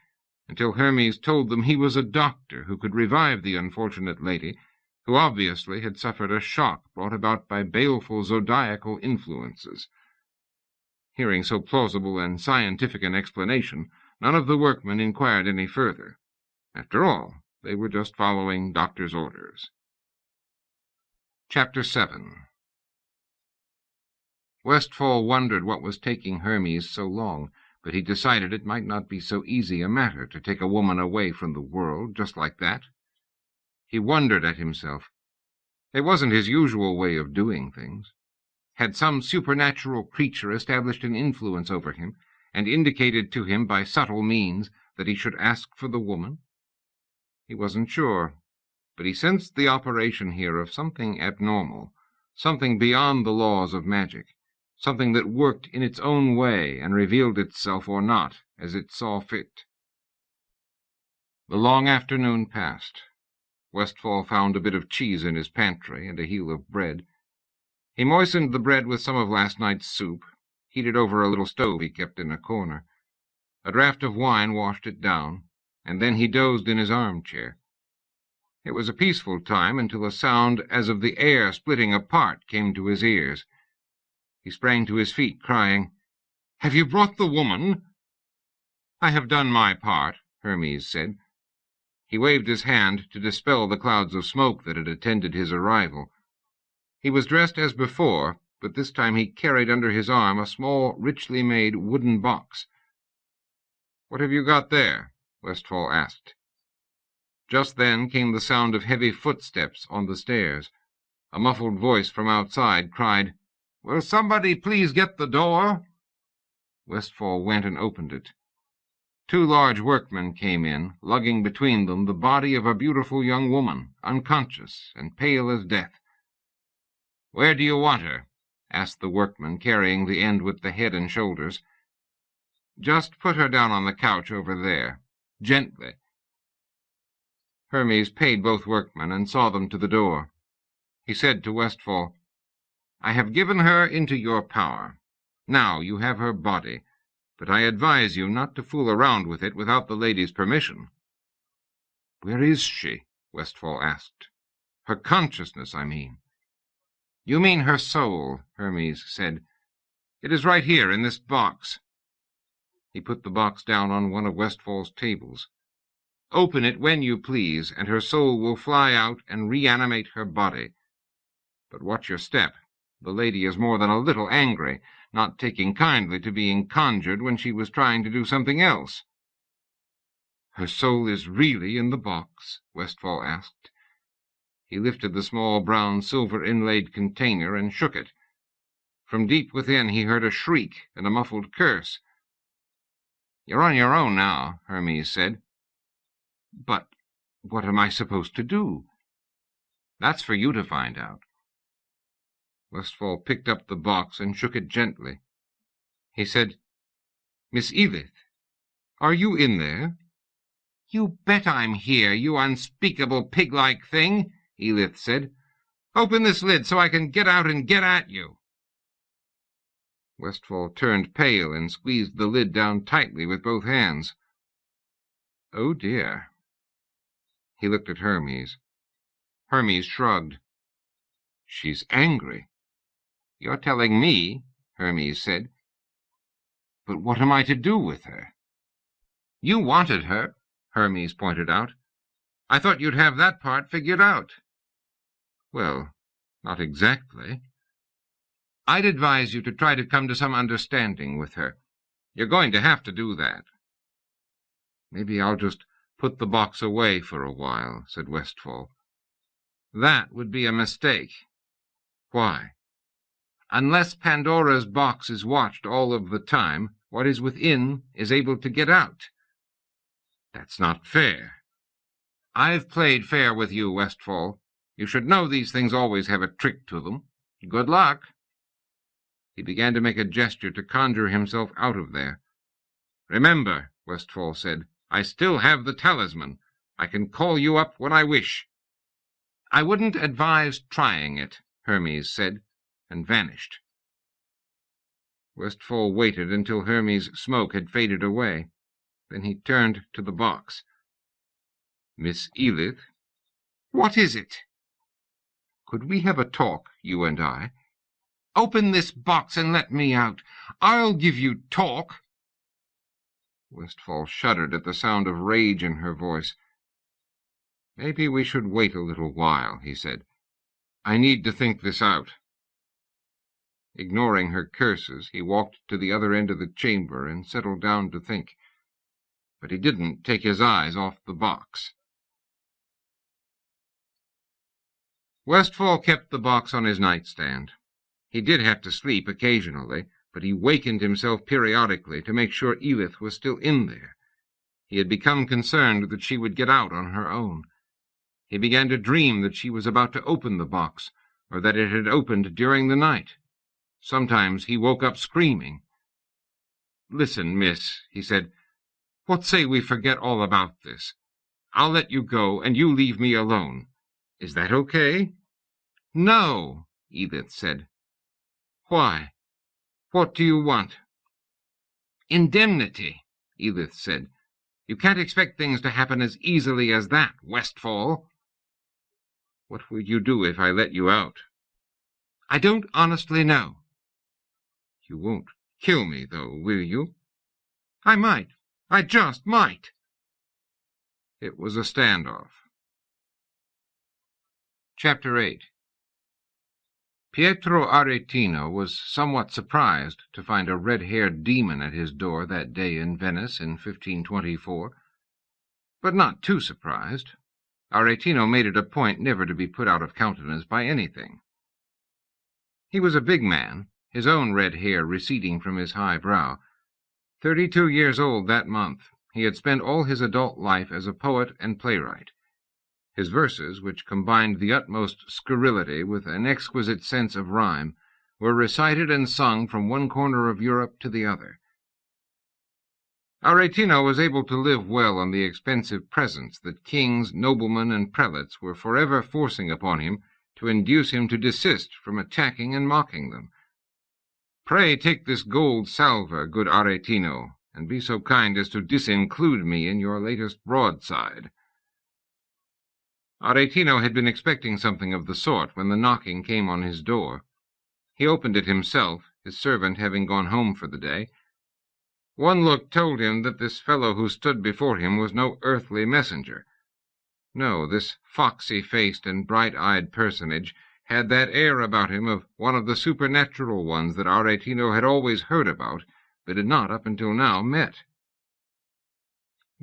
until Hermes told them he was a doctor who could revive the unfortunate lady, who obviously had suffered a shock brought about by baleful zodiacal influences. Hearing so plausible and scientific an explanation, none of the workmen inquired any further. After all, they were just following doctor's orders. Chapter 7. Westfall wondered what was taking Hermes so long, but he decided it might not be so easy a matter to take a woman away from the world just like that. He wondered at himself. It wasn't his usual way of doing things. Had some supernatural creature established an influence over him, and indicated to him by subtle means that he should ask for the woman? He wasn't sure, but he sensed the operation here of something abnormal, something beyond the laws of magic, something that worked in its own way and revealed itself or not as it saw fit. The long afternoon passed. Westfall found a bit of cheese in his pantry and a heel of bread. He moistened the bread with some of last night's soup, heated over a little stove he kept in a corner. A draught of wine washed it down, and then he dozed in his armchair. It was a peaceful time until a sound as of the air splitting apart came to his ears. He sprang to his feet, crying, "Have you brought the woman?" "I have done my part," Hermes said. He waved his hand to dispel the clouds of smoke that had attended his arrival. He was dressed as before, but this time he carried under his arm a small, richly made wooden box. "What have you got there?" Westfall asked. Just then came the sound of heavy footsteps on the stairs. A muffled voice from outside cried, "Will somebody please get the door?" Westfall went and opened it. Two large workmen came in, lugging between them the body of a beautiful young woman, unconscious and pale as death. "Where do you want her?" asked the workman, carrying the end with the head and shoulders. "Just put her down on the couch over there. Gently." Hermes paid both workmen and saw them to the door. He said to Westfall, "I have given her into your power. Now you have her body, but I advise you not to fool around with it without the lady's permission." "Where is she?" Westfall asked. "Her consciousness, I mean." "You mean her soul," Hermes said. "It is right here in this box." He put the box down on one of Westfall's tables. "Open it when you please, and her soul will fly out and reanimate her body. But watch your step. The lady is more than a little angry, not taking kindly to being conjured when she was trying to do something else." "Her soul is really in the box?" Westfall asked. He lifted the small brown silver-inlaid container and shook it. From deep within he heard a shriek and a muffled curse. "You're on your own now," Hermes said. "But what am I supposed to do?" "That's for you to find out." Westfall picked up the box and shook it gently. He said, "Miss Edith, are you in there?" "You bet I'm here, you unspeakable pig-like thing," Edith said. "Open this lid so I can get out and get at you." Westfall turned pale and squeezed the lid down tightly with both hands. "Oh, dear," He looked at Hermes. Hermes shrugged. "She's angry." "You're telling me," Hermes said. "But what am I to do with her?" "You wanted her," Hermes pointed out. "I thought you'd have that part figured out." "Well, not exactly." "I'd advise you to try to come to some understanding with her. You're going to have to do that." "Maybe I'll just put the box away for a while," said Westfall. "That would be a mistake." "Why?" "Unless Pandora's box is watched all of the time, what is within is able to get out." "That's not fair." "I've played fair with you, Westfall. You should know these things always have a trick to them. Good luck." He began to make a gesture to conjure himself out of there. "Remember," Westfall said, "I still have the talisman. I can call you up when I wish." "I wouldn't advise trying it," Hermes said, and vanished. Westfall waited until Hermes' smoke had faded away. Then he turned to the box. "Miss Edith?" "What is it?" "Could we have a talk, you and I?" "Open this box and let me out. I'll give you talk." Westfall shuddered at the sound of rage in her voice. "Maybe we should wait a little while," he said. "I need to think this out." Ignoring her curses, he walked to the other end of the chamber and settled down to think. But he didn't take his eyes off the box. Westfall kept the box on his nightstand. He did have to sleep occasionally, but he wakened himself periodically to make sure Edith was still in there. He had become concerned that she would get out on her own. He began to dream that she was about to open the box, or that it had opened during the night. Sometimes he woke up screaming. "Listen, miss," he said, "what say we forget all about this? I'll let you go, and you leave me alone. Is that okay?" "No," Edith said. "Why? What do you want?" "Indemnity," Edith said. "You can't expect things to happen as easily as that, Westfall." "What will you do if I let you out?" "I don't honestly know." "You won't kill me, though, will you?" "I might. I just might." It was a standoff. Chapter 8. Pietro Aretino was somewhat surprised to find a red-haired demon at his door that day in Venice in 1524, but not too surprised. Aretino made it a point never to be put out of countenance by anything. He was a big man, his own red hair receding from his high brow. 32 years old that month, he had spent all his adult life as a poet and playwright. His verses, which combined the utmost scurrility with an exquisite sense of rhyme, were recited and sung from one corner of Europe to the other. Aretino was able to live well on the expensive presents that kings, noblemen, and prelates were forever forcing upon him to induce him to desist from attacking and mocking them. "Pray take this gold salver, good Aretino, and be so kind as to disinclude me in your latest broadside." Aretino had been expecting something of the sort when the knocking came on his door. He opened it himself, his servant having gone home for the day. One look told him that this fellow who stood before him was no earthly messenger. No, this foxy-faced and bright-eyed personage had that air about him of one of the supernatural ones that Aretino had always heard about, but had not up until now met.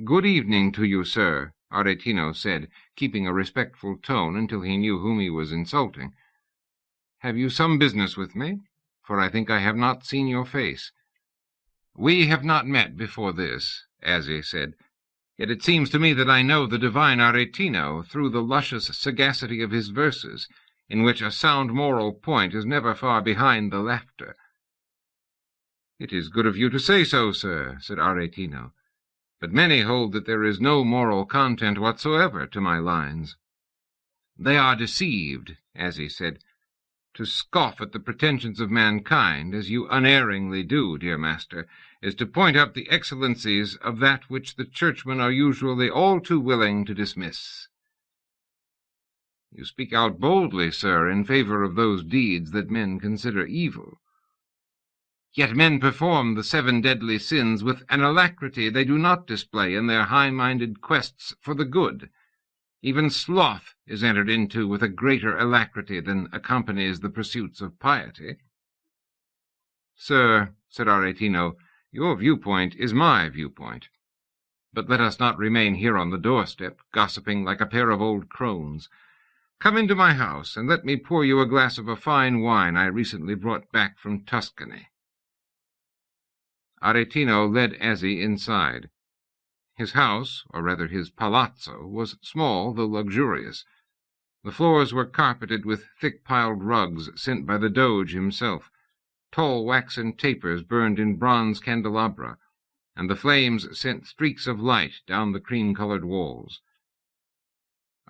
"Good evening to you, sir," Aretino said, keeping a respectful tone until he knew whom he was insulting. "Have you some business with me? For I think I have not seen your face." "We have not met before this," Azzie said. "Yet it seems to me that I know the divine Aretino through the luscious sagacity of his verses, in which a sound moral point is never far behind the laughter." "It is good of you to say so, sir," said Aretino. "But many hold that there is no moral content whatsoever to my lines." "They are deceived," Azzie said. "To scoff at the pretensions of mankind, as you unerringly do, dear master, is to point out the excellencies of that which the churchmen are usually all too willing to dismiss." You speak out boldly, sir, in favor of those deeds that men consider evil. Yet men perform the 7 deadly sins with an alacrity they do not display in their high-minded quests for the good. Even sloth is entered into with a greater alacrity than accompanies the pursuits of piety. Sir, said Aretino, your viewpoint is my viewpoint. But let us not remain here on the doorstep, gossiping like a pair of old crones. Come into my house, and let me pour you a glass of a fine wine I recently brought back from Tuscany. Aretino led Azzie inside. His house, or rather his palazzo, was small though luxurious. The floors were carpeted with thick-piled rugs sent by the Doge himself. Tall waxen tapers burned in bronze candelabra, and the flames sent streaks of light down the cream-colored walls.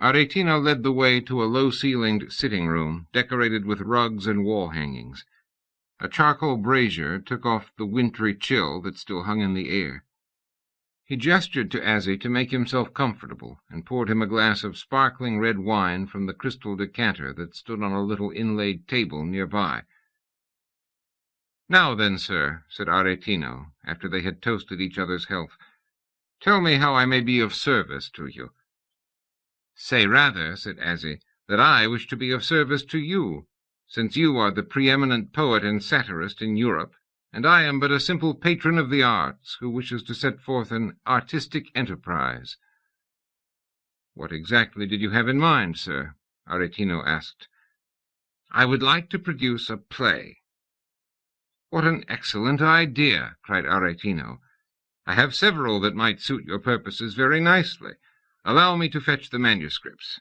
Aretino led the way to a low-ceilinged sitting-room, decorated with rugs and wall-hangings. A charcoal brazier took off the wintry chill that still hung in the air. He gestured to Azzie to make himself comfortable, and poured him a glass of sparkling red wine from the crystal decanter that stood on a little inlaid table nearby. "Now then, sir," said Aretino, after they had toasted each other's health, "tell me how I may be of service to you." "Say rather," said Azzie, "that I wish to be of service to you, since you are the preeminent poet and satirist in Europe, and I am but a simple patron of the arts who wishes to set forth an artistic enterprise." "What exactly did you have in mind, sir?" Aretino asked. "I would like to produce a play." "What an excellent idea!" cried Aretino. "I have several that might suit your purposes very nicely. Allow me to fetch the manuscripts."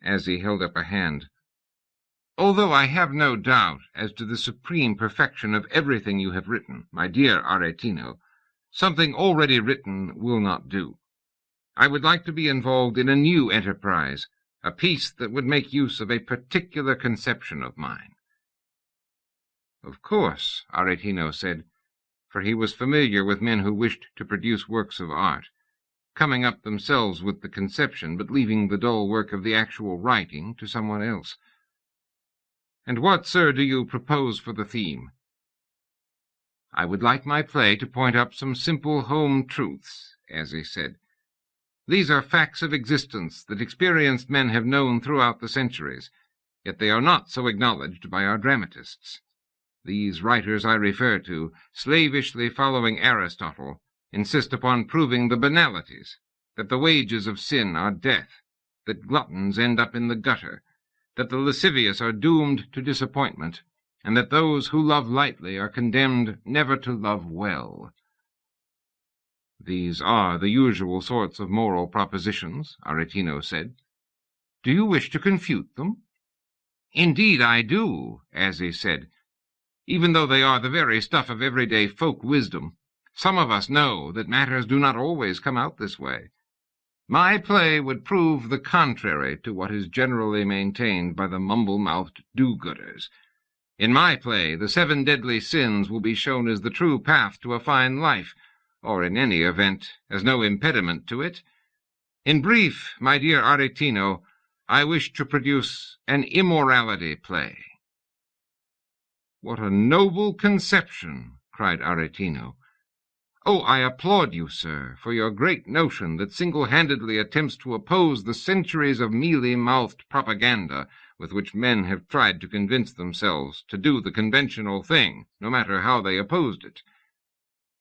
Azzie held up a hand. "Although I have no doubt as to the supreme perfection of everything you have written, my dear Aretino, something already written will not do. I would like to be involved in a new enterprise, a piece that would make use of a particular conception of mine." "Of course," Aretino said, for he was familiar with men who wished to produce works of art, coming up themselves with the conception, but leaving the dull work of the actual writing to someone else. "And what, sir, do you propose for the theme?" "I would like my play to point up some simple home truths," Azzie said. "These are facts of existence that experienced men have known throughout the centuries, yet they are not so acknowledged by our dramatists. These writers I refer to, slavishly following Aristotle, insist upon proving the banalities, that the wages of sin are death, that gluttons end up in the gutter, that the lascivious are doomed to disappointment, and that those who love lightly are condemned never to love well." "These are the usual sorts of moral propositions," Aretino said. "Do you wish to confute them?" "Indeed I do," Azzie said. "Even though they are the very stuff of everyday folk wisdom, some of us know that matters do not always come out this way. My play would prove the contrary to what is generally maintained by the mumble-mouthed do-gooders. In my play, the 7 deadly sins will be shown as the true path to a fine life, or in any event, as no impediment to it. In brief, my dear Aretino, I wish to produce an immorality play." "What a noble conception!" cried Aretino. "Oh, I applaud you, sir, for your great notion that single-handedly attempts to oppose the centuries of mealy-mouthed propaganda with which men have tried to convince themselves to do the conventional thing, no matter how they opposed it.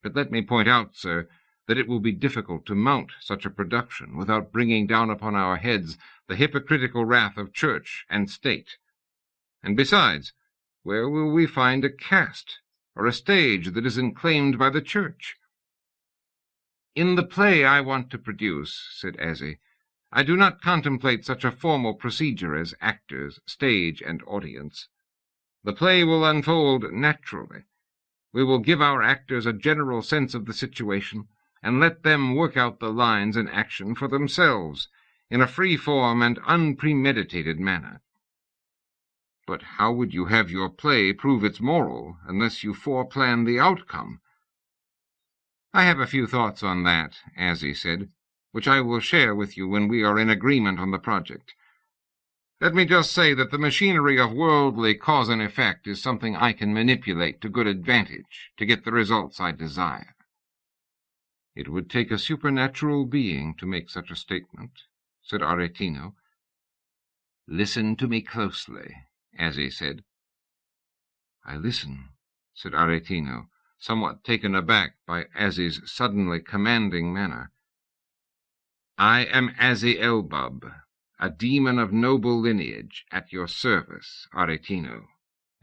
But let me point out, sir, that it will be difficult to mount such a production without bringing down upon our heads the hypocritical wrath of church and state. And besides, where will we find a cast, or a stage that isn't claimed by the church?" "In the play I want to produce," said Azzie, "I do not contemplate such a formal procedure as actors, stage, and audience. The play will unfold naturally. We will give our actors a general sense of the situation, and let them work out the lines and action for themselves, in a free-form and unpremeditated manner." "But how would you have your play prove its moral, unless you foreplan the outcome?" "I have a few thoughts on that," Azzie said, "which I will share with you when we are in agreement on the project. Let me just say that the machinery of worldly cause and effect is something I can manipulate to good advantage to get the results I desire." "It would take a supernatural being to make such a statement," said Aretino. "Listen to me closely," Azzie said. "I listen," said Aretino, somewhat taken aback by Azzie's suddenly commanding manner. "I am Azzie Elbub, a demon of noble lineage, at your service, Aretino,"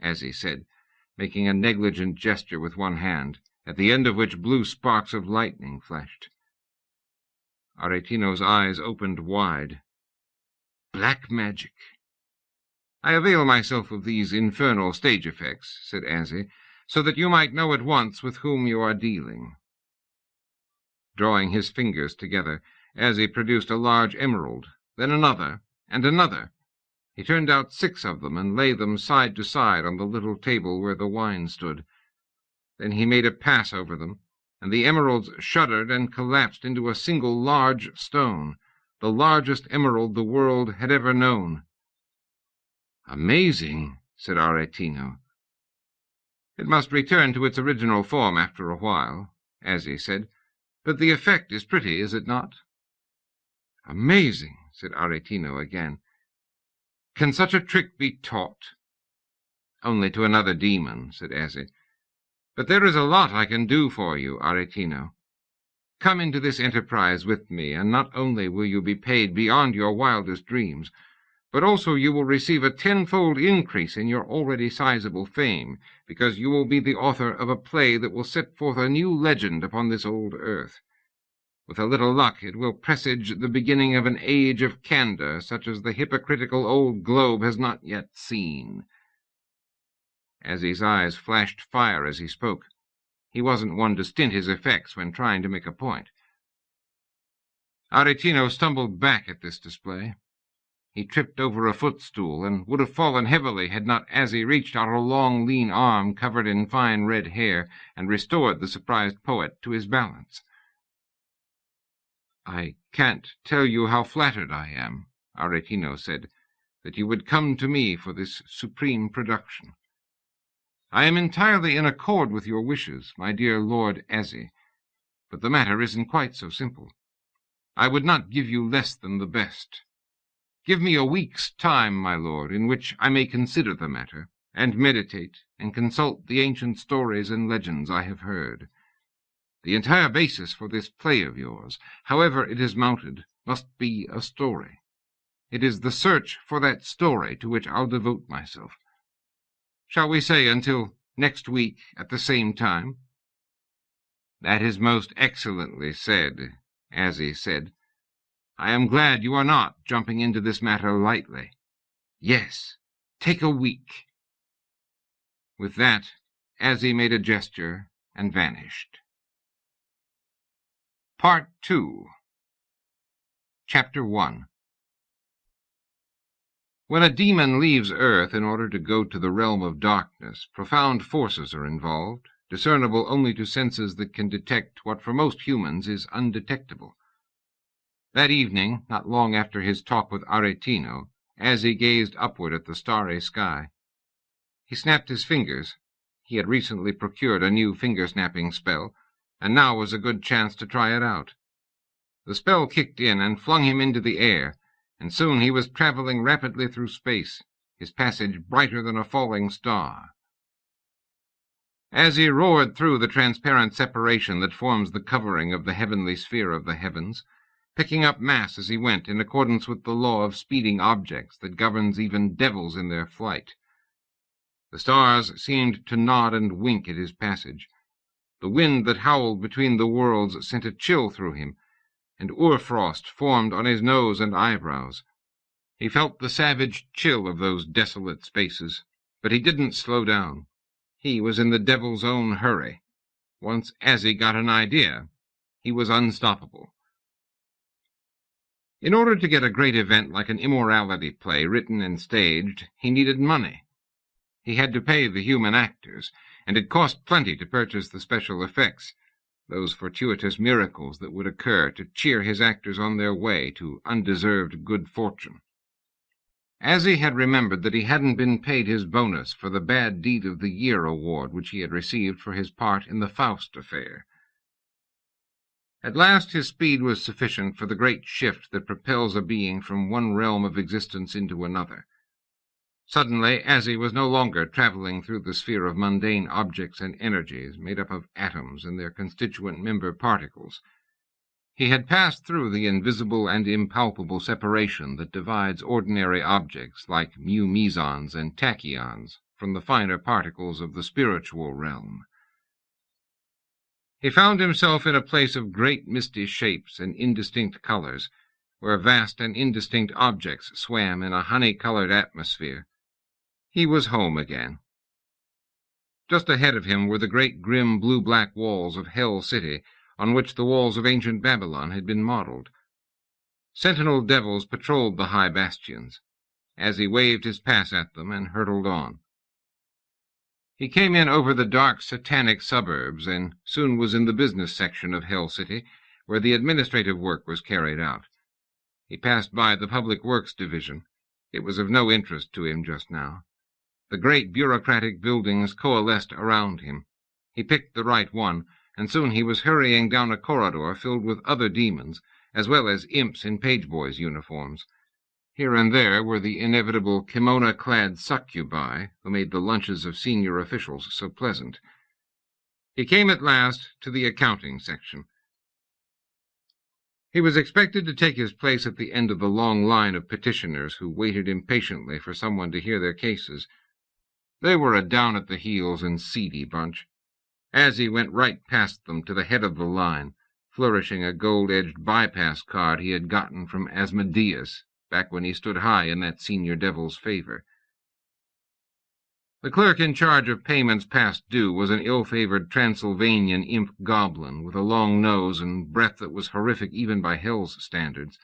Azzie said, making a negligent gesture with one hand, at the end of which blue sparks of lightning flashed. Aretino's eyes opened wide. "Black magic." "I avail myself of these infernal stage effects," said Azzie, "so that you might know at once with whom you are dealing." Drawing his fingers together, Azzie produced a large emerald, then another, and another. He turned out 6 of them and laid them side to side on the little table where the wine stood. Then he made a pass over them, and the emeralds shuddered and collapsed into a single large stone, the largest emerald the world had ever known. "Amazing," said Aretino. "It must return to its original form after a while," Azzie said, "but the effect is pretty, is it not?" "Amazing," said Aretino again. "Can such a trick be taught?" "Only to another demon," said Azzie. "But there is a lot I can do for you, Aretino. Come into this enterprise with me, and not only will you be paid beyond your wildest dreams, but also you will receive a 10-fold increase in your already sizable fame, because you will be the author of a play that will set forth a new legend upon this old earth. With a little luck, it will presage the beginning of an age of candor such as the hypocritical old globe has not yet seen." Azzie's eyes flashed fire as he spoke. He wasn't one to stint his effects when trying to make a point. Aretino stumbled back at this display. He tripped over a footstool and would have fallen heavily had not Azzie reached out a long, lean arm covered in fine red hair and restored the surprised poet to his balance. "I can't tell you how flattered I am," Aretino said, "that you would come to me for this supreme production. I am entirely in accord with your wishes, my dear Lord Azzie, but the matter isn't quite so simple. I would not give you less than the best. Give me a week's time, my lord, in which I may consider the matter, and meditate, and consult the ancient stories and legends I have heard. The entire basis for this play of yours, however it is mounted, must be a story. It is the search for that story to which I'll devote myself. Shall we say until next week at the same time?" "That is most excellently said," Azzie said. "I am glad you are not jumping into this matter lightly. Yes, take a week." With that, Azzie made a gesture and vanished. Part 2. Chapter 1. When a demon leaves Earth in order to go to the realm of darkness, profound forces are involved, discernible only to senses that can detect what for most humans is undetectable. That evening, not long after his talk with Aretino, Azzie gazed upward at the starry sky. He snapped his fingers. He had recently procured a new finger-snapping spell, and now was a good chance to try it out. The spell kicked in and flung him into the air, and soon he was traveling rapidly through space, his passage brighter than a falling star. As he roared through the transparent separation that forms the covering of the heavenly sphere of the heavens, picking up mass as he went in accordance with the law of speeding objects that governs even devils in their flight. The stars seemed to nod and wink at his passage. The wind that howled between the worlds sent a chill through him, and hoarfrost formed on his nose and eyebrows. He felt the savage chill of those desolate spaces, but he didn't slow down. He was in the devil's own hurry. Once Azzie got an idea, he was unstoppable. In order to get a great event like an immorality play written and staged, he needed money. He had to pay the human actors, and it cost plenty to purchase the special effects, those fortuitous miracles that would occur to cheer his actors on their way to undeserved good fortune. Azzie had remembered that he hadn't been paid his bonus for the Bad Deed of the Year award which he had received for his part in the Faust affair. At last his speed was sufficient for the great shift that propels a being from one realm of existence into another. Suddenly, Azzie was no longer traveling through the sphere of mundane objects and energies made up of atoms and their constituent member particles. He had passed through the invisible and impalpable separation that divides ordinary objects like mu mesons and tachyons from the finer particles of the spiritual realm. He found himself in a place of great misty shapes and indistinct colors, where vast and indistinct objects swam in a honey-colored atmosphere. He was home again. Just ahead of him were the great grim blue-black walls of Hell City, on which the walls of ancient Babylon had been modeled. Sentinel devils patrolled the high bastions, as he waved his pass at them and hurtled on. He came in over the dark satanic suburbs and soon was in the business section of Hell City, where the administrative work was carried out. He passed by the Public Works Division. It was of no interest to him just now. The great bureaucratic buildings coalesced around him. He picked the right one, and soon he was hurrying down a corridor filled with other demons, as well as imps in page-boys' uniforms. Here and there were the inevitable kimono-clad succubi who made the lunches of senior officials so pleasant. He came at last to the accounting section. He was expected to take his place at the end of the long line of petitioners who waited impatiently for someone to hear their cases. They were a down-at-the-heels and seedy bunch. Azzie went right past them to the head of the line, flourishing a gold-edged bypass card he had gotten from Asmodeus, back when he stood high in that senior devil's favor. The clerk in charge of payments past due was an ill-favored Transylvanian imp goblin with a long nose and breath that was horrific even by Hell's standards.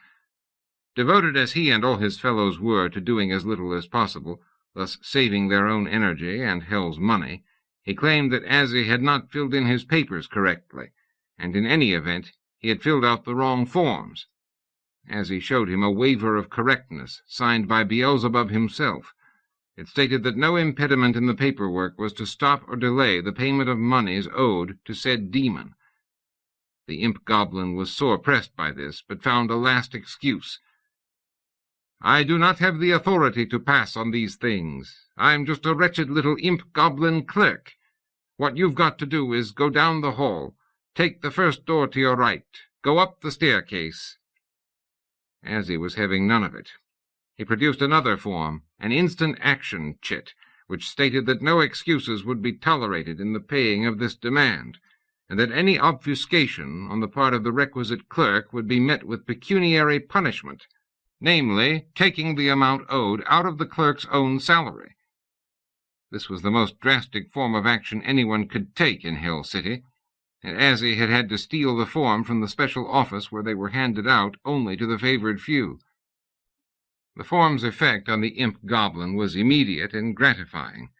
Devoted as he and all his fellows were to doing as little as possible, thus saving their own energy and Hell's money, he claimed that Azzie had not filled in his papers correctly, and in any event he had filled out the wrong forms. Azzie showed him a waiver of correctness, signed by Beelzebub himself. It stated that no impediment in the paperwork was to stop or delay the payment of monies owed to said demon. The imp goblin was sore pressed by this, but found a last excuse. "I do not have the authority to pass on these things. I'm just a wretched little imp goblin clerk. What you've got to do is go down the hall, take the first door to your right, go up the staircase." Azzie was having none of it. He produced another form, an instant action chit, which stated that no excuses would be tolerated in the paying of this demand, and that any obfuscation on the part of the requisite clerk would be met with pecuniary punishment, namely, taking the amount owed out of the clerk's own salary. This was the most drastic form of action anyone could take in Hell City, and Azzie had had to steal the form from the special office where they were handed out only to the favored few. The form's effect on the imp goblin was immediate and gratifying.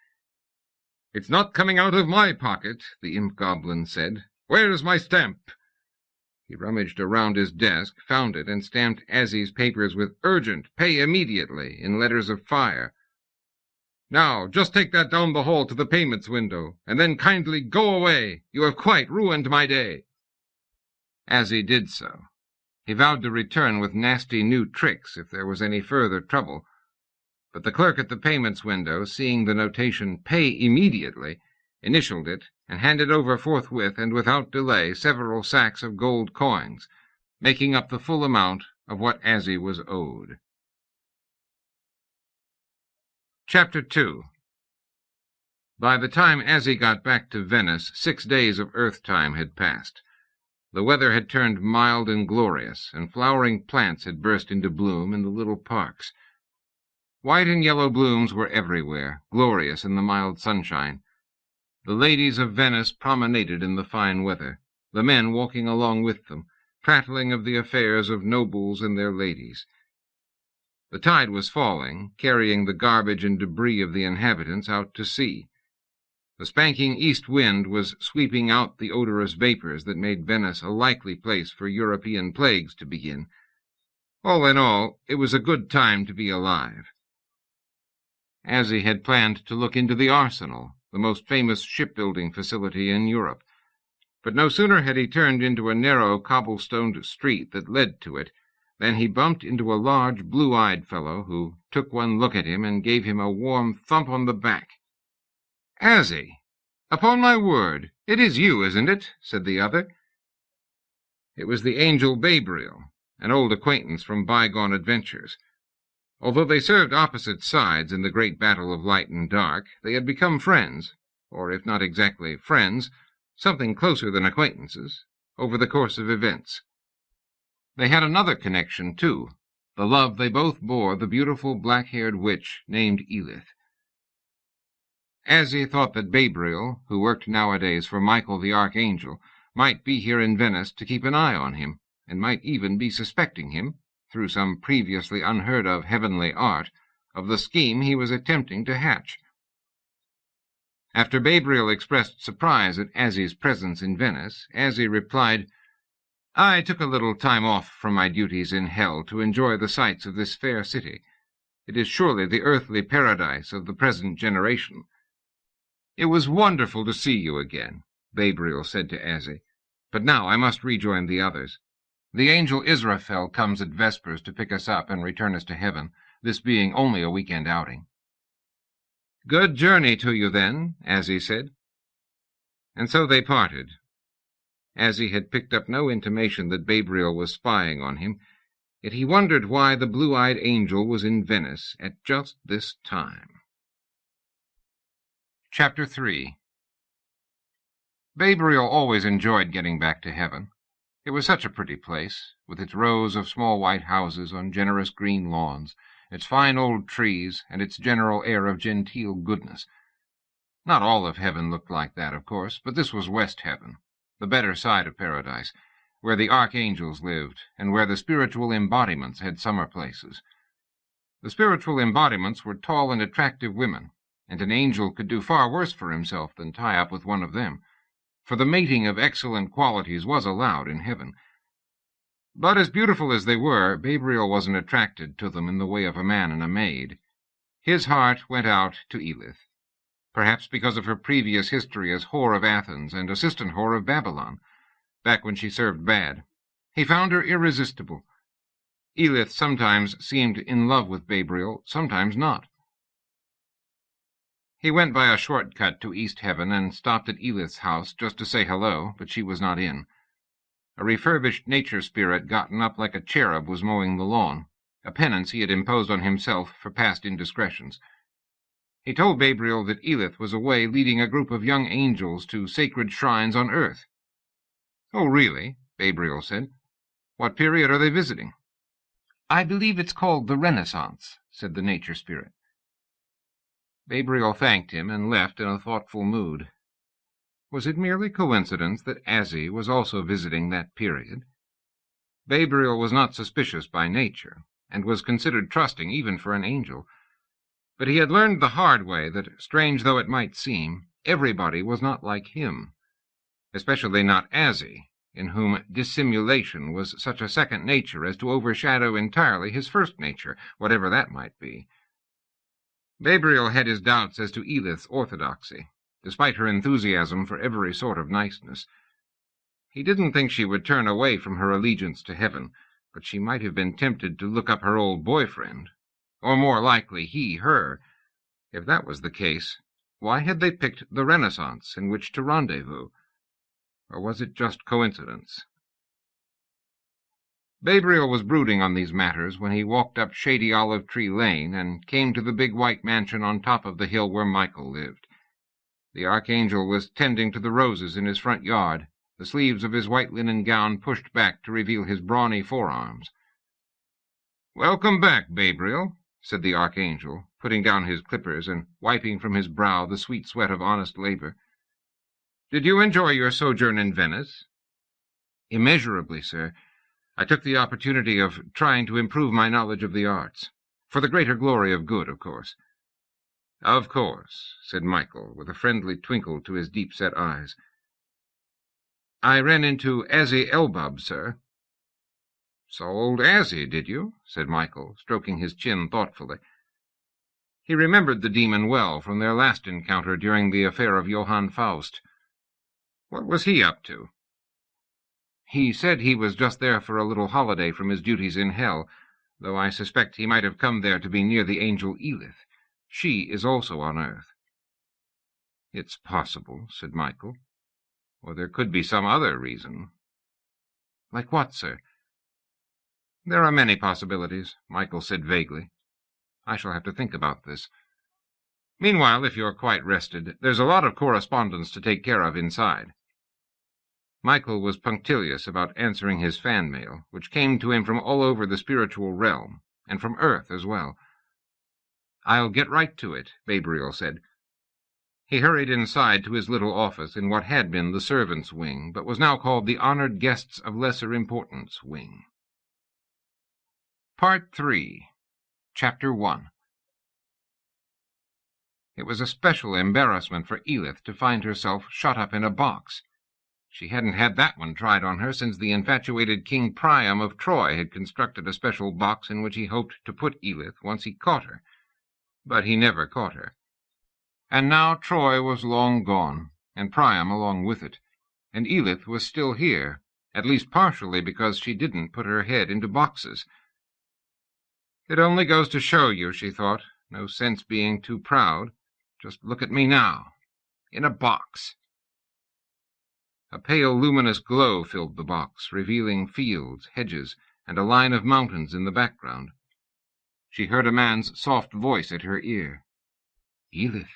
"It's not coming out of my pocket," the imp goblin said. "Where's my stamp?" He rummaged around his desk, found it, and stamped Azzie's papers with "Urgent, pay immediately" in letters of fire. "Now, just take that down the hall to the payments window, and then kindly go away. You have quite ruined my day." Azzie did so. He vowed to return with nasty new tricks if there was any further trouble. But the clerk at the payments window, seeing the notation "Pay immediately," initialed it and handed over forthwith and without delay several sacks of gold coins, making up the full amount of what Azzie was owed. Chapter 2. By the time Azzie got back to Venice, 6 days of Earth time had passed. The weather had turned mild and glorious, and flowering plants had burst into bloom in the little parks. White and yellow blooms were everywhere, glorious in the mild sunshine. The ladies of Venice promenaded in the fine weather, the men walking along with them, prattling of the affairs of nobles and their ladies. The tide was falling, carrying the garbage and debris of the inhabitants out to sea. The spanking east wind was sweeping out the odorous vapors that made Venice a likely place for European plagues to begin. All in all, it was a good time to be alive. Azzie had planned to look into the Arsenal, the most famous shipbuilding facility in Europe. But no sooner had he turned into a narrow cobblestoned street that led to it than he bumped into a large blue-eyed fellow who took one look at him and gave him a warm thump on the back. "Azzie! Upon my word, it is you, isn't it?" said the other. It was the angel Babriel, an old acquaintance from bygone adventures. Although they served opposite sides in the great battle of light and dark, they had become friends, or if not exactly friends, something closer than acquaintances, over the course of events. They had another connection, too, the love they both bore the beautiful black-haired witch named Edith. Azzie thought that Babriel, who worked nowadays for Michael the Archangel, might be here in Venice to keep an eye on him, and might even be suspecting him, through some previously unheard-of heavenly art, of the scheme he was attempting to hatch. After Babriel expressed surprise at Azzie's presence in Venice, Azzie replied, "I took a little time off from my duties in hell to enjoy the sights of this fair city. It is surely the earthly paradise of the present generation." "It was wonderful to see you again," Babriel said to Azzie, "but now I must rejoin the others. The angel Israfel comes at vespers to pick us up and return us to heaven, this being only a weekend outing." "Good journey to you, then," Azzie said. And so they parted. Azzie had picked up no intimation that Babriel was spying on him, yet he wondered why the blue-eyed angel was in Venice at just this time. Chapter 3. Babriel always enjoyed getting back to heaven. It was such a pretty place, with its rows of small white houses on generous green lawns, its fine old trees, and its general air of genteel goodness. Not all of heaven looked like that, of course, but this was West Heaven, the better side of paradise, where the archangels lived, and where the spiritual embodiments had summer places. The spiritual embodiments were tall and attractive women, and an angel could do far worse for himself than tie up with one of them, for the mating of excellent qualities was allowed in heaven. But as beautiful as they were, Babriel wasn't attracted to them in the way of a man and a maid. His heart went out to Edith, perhaps because of her previous history as whore of Athens and assistant whore of Babylon, back when she served bad. He found her irresistible. Edith sometimes seemed in love with Babriel, sometimes not. He went by a short cut to East Heaven and stopped at Edith's house just to say hello, but she was not in. A refurbished nature spirit gotten up like a cherub was mowing the lawn, a penance he had imposed on himself for past indiscretions. He told Babriel that Edith was away leading a group of young angels to sacred shrines on earth. "Oh, really?" Babriel said. "What period are they visiting?" "I believe it's called the Renaissance," said the nature spirit. Babriel thanked him and left in a thoughtful mood. Was it merely coincidence that Azzie was also visiting that period? Babriel was not suspicious by nature, and was considered trusting even for an angel. But he had learned the hard way that, strange though it might seem, everybody was not like him, especially not Azzie, in whom dissimulation was such a second nature as to overshadow entirely his first nature, whatever that might be. Babriel had his doubts as to Edith's orthodoxy, despite her enthusiasm for every sort of niceness. He didn't think she would turn away from her allegiance to heaven, but she might have been tempted to look up her old boyfriend, or more likely he her. If that was the case, why had they picked the Renaissance in which to rendezvous? Or was it just coincidence? Babriel was brooding on these matters when he walked up shady olive-tree lane and came to the big white mansion on top of the hill where Michael lived. The Archangel was tending to the roses in his front yard, the sleeves of his white linen gown pushed back to reveal his brawny forearms. "Welcome back, Babriel," said the Archangel, putting down his clippers and wiping from his brow the sweet sweat of honest labor. "Did you enjoy your sojourn in Venice?" "Immeasurably, sir. I took the opportunity of trying to improve my knowledge of the arts. For the greater glory of good, of course." "Of course," said Michael, with a friendly twinkle to his deep-set eyes. "I ran into Azzie Elbub, sir." "Saw old Azzie, did you?" said Michael, stroking his chin thoughtfully. He remembered the demon well from their last encounter during the affair of Johann Faust. What was he up to? He said he was just there for a little holiday from his duties in hell, though I suspect he might have come there to be near the angel Elith. She is also on earth. It's possible, said Michael. Or there could be some other reason. Like what, sir? There are many possibilities, Michael said vaguely. I shall have to think about this. Meanwhile, if you're quite rested, there's a lot of correspondence to take care of inside. Michael was punctilious about answering his fan mail, which came to him from all over the spiritual realm, and from Earth as well. I'll get right to it, Gabriel said. He hurried inside to his little office in what had been the servants' wing, but was now called the Honored Guests of Lesser Importance wing. Part 3, Chapter 1. It was a special embarrassment for Elith to find herself shut up in a box. She hadn't had that one tried on her since the infatuated King Priam of Troy had constructed a special box in which he hoped to put Elith once he caught her. But he never caught her. And now Troy was long gone, and Priam along with it, and Elith was still here, at least partially because she didn't put her head into boxes. It only goes to show you, she thought, no sense being too proud. Just look at me now, in a box. A pale luminous glow filled the box, revealing fields, hedges, and a line of mountains in the background. She heard a man's soft voice at her ear. Elith,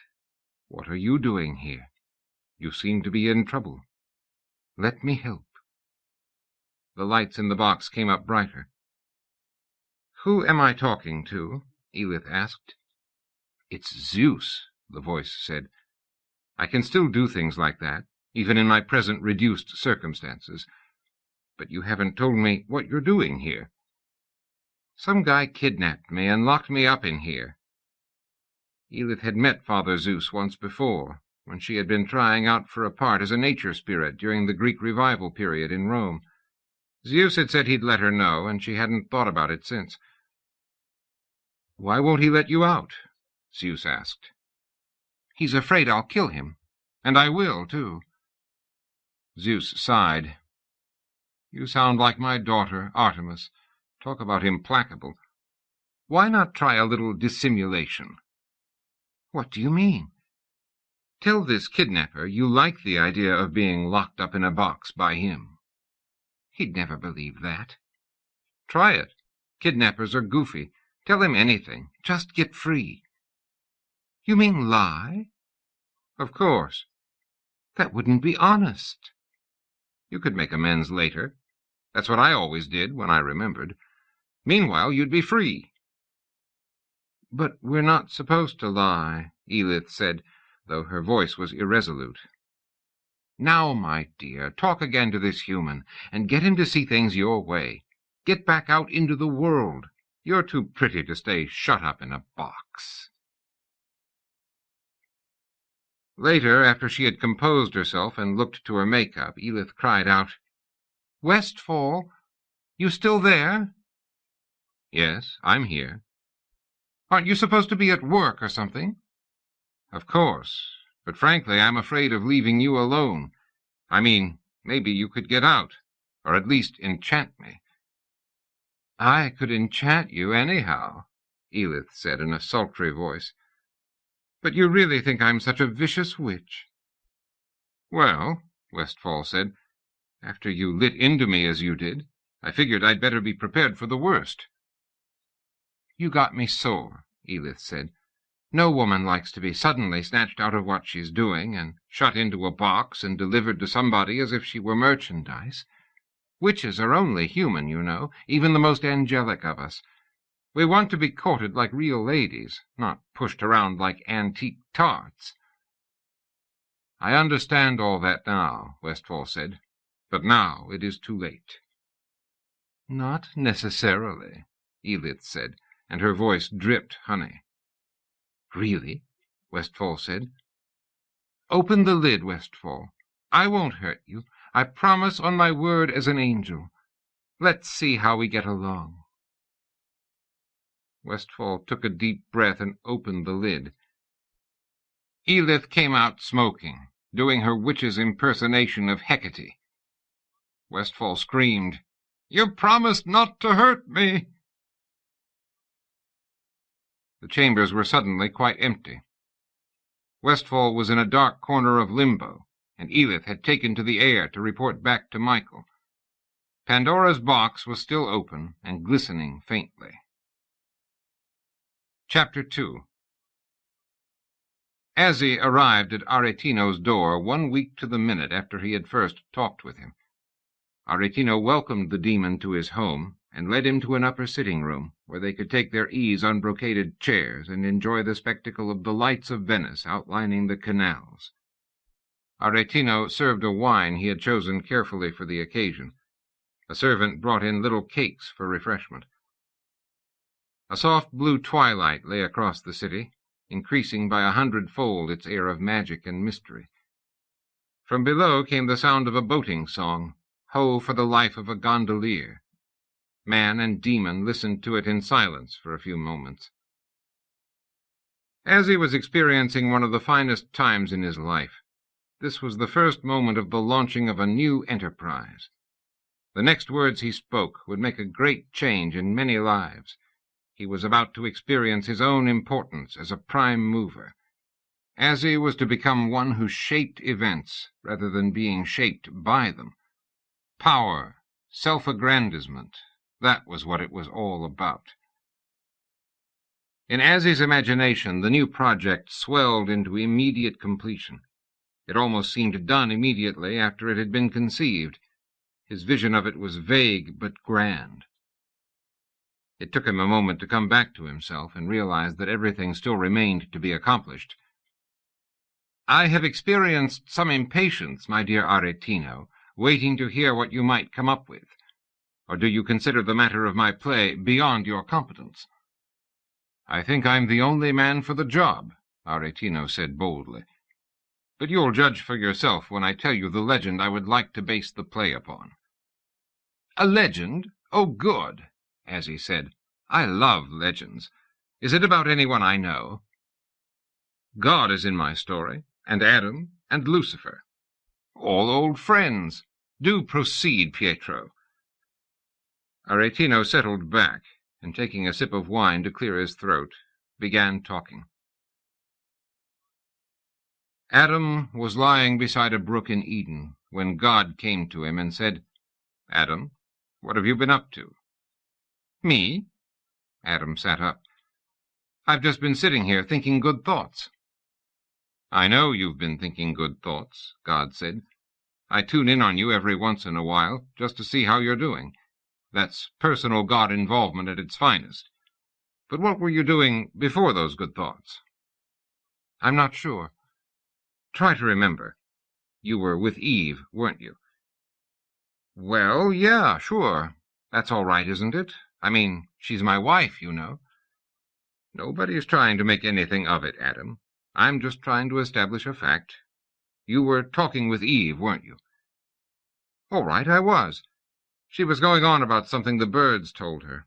what are you doing here? You seem to be in trouble. Let me help. The lights in the box came up brighter. Who am I talking to? Elith asked. It's Zeus, the voice said. I can still do things like that, even in my present reduced circumstances. But you haven't told me what you're doing here. Some guy kidnapped me and locked me up in here. Elith had met Father Zeus once before, when she had been trying out for a part as a nature spirit during the Greek revival period in Rome. Zeus had said he'd let her know, and she hadn't thought about it since. Why won't he let you out? Zeus asked. He's afraid I'll kill him, and I will, too. Zeus sighed. You sound like my daughter, Artemis. Talk about implacable. Why not try a little dissimulation? What do you mean? Tell this kidnapper you like the idea of being locked up in a box by him. He'd never believe that. Try it. Kidnappers are goofy. Tell him anything. Just get free. You mean lie? Of course. That wouldn't be honest. You could make amends later. That's what I always did when I remembered. Meanwhile, you'd be free. But we're not supposed to lie, Elith said, though her voice was irresolute. Now, my dear, talk again to this human, and get him to see things your way. Get back out into the world. You're too pretty to stay shut up in a box. Later, after she had composed herself and looked to her makeup, Elith cried out, Westfall, you still there? Yes, I'm here. Aren't you supposed to be at work or something? Of course, but frankly, I'm afraid of leaving you alone. I mean, maybe you could get out, or at least enchant me. I could enchant you anyhow, Elith said in a sultry voice. But you really think I'm such a vicious witch? Well, Westfall said, after you lit into me as you did, I figured I'd better be prepared for the worst. You got me sore, Elith said. No woman likes to be suddenly snatched out of what she's doing and shut into a box and delivered to somebody as if she were merchandise. Witches are only human, you know, even the most angelic of us. We want to be courted like real ladies, not pushed around like antique tarts. I understand all that now, Westfall said, but now it is too late. Not necessarily, Elith said, and her voice dripped honey. Really? Westfall said. Open the lid, Westfall. I won't hurt you. I promise on my word as an angel. Let's see how we get along. Westfall took a deep breath and opened the lid. Edith came out smoking, doing her witch's impersonation of Hecate. Westfall screamed, "You promised not to hurt me!" The chambers were suddenly quite empty. Westfall was in a dark corner of limbo, and Edith had taken to the air to report back to Michael. Pandora's box was still open and glistening faintly. Chapter 2. Azzie arrived at Aretino's door 1 week to the minute after he had first talked with him. Aretino welcomed the demon to his home and led him to an upper sitting room where they could take their ease on brocaded chairs and enjoy the spectacle of the lights of Venice outlining the canals. Aretino served a wine he had chosen carefully for the occasion. A servant brought in little cakes for refreshment. A soft blue twilight lay across the city, increasing by 100-fold its air of magic and mystery. From below came the sound of a boating song, "Ho for the life of a gondolier." Man and demon listened to it in silence for a few moments. Azzie was experiencing one of the finest times in his life. This was the first moment of the launching of a new enterprise. The next words he spoke would make a great change in many lives. He was about to experience his own importance as a prime mover. Azzie was to become one who shaped events rather than being shaped by them. Power, self-aggrandizement, that was what it was all about. In Azzie's imagination, the new project swelled into immediate completion. It almost seemed done immediately after it had been conceived. His vision of it was vague but grand. It took him a moment to come back to himself and realize that everything still remained to be accomplished. "I have experienced some impatience, my dear Aretino, waiting to hear what you might come up with. Or do you consider the matter of my play beyond your competence?" "I think I'm the only man for the job," Aretino said boldly. "But you'll judge for yourself when I tell you the legend I would like to base the play upon." "A legend? Oh, good," Azzie said. "I love legends. Is it about anyone I know?" "God is in my story, and Adam, and Lucifer. All old friends. Do proceed, Pietro." Aretino settled back, and taking a sip of wine to clear his throat, began talking. Adam was lying beside a brook in Eden when God came to him and said, "Adam, what have you been up to?" "Me?" Adam sat up. "I've just been sitting here thinking good thoughts." "I know you've been thinking good thoughts," God said. "I tune in on you every once in a while just to see how you're doing. That's personal God involvement at its finest. But what were you doing before those good thoughts?" "I'm not sure." "Try to remember. You were with Eve, weren't you?" "Well, yeah, sure. That's all right, isn't it? I mean, she's my wife, you know." "Nobody's trying to make anything of it, Adam. I'm just trying to establish a fact. You were talking with Eve, weren't you?" "All right, I was. She was going on about something the birds told her.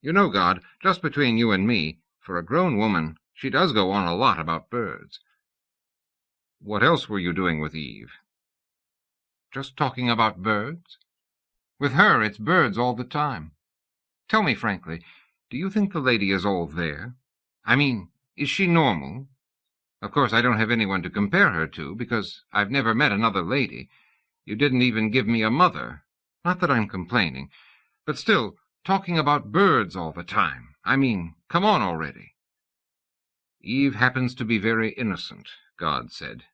You know, God, just between you and me, for a grown woman, she does go on a lot about birds." "What else were you doing with Eve?" "Just talking about birds. With her, it's birds all the time. Tell me frankly, do you think the lady is all there? I mean, is she normal? Of course, I don't have anyone to compare her to, because I've never met another lady. You didn't even give me a mother. Not that I'm complaining. But still, talking about birds all the time. I mean, come on already." "Eve happens to be very innocent," God said.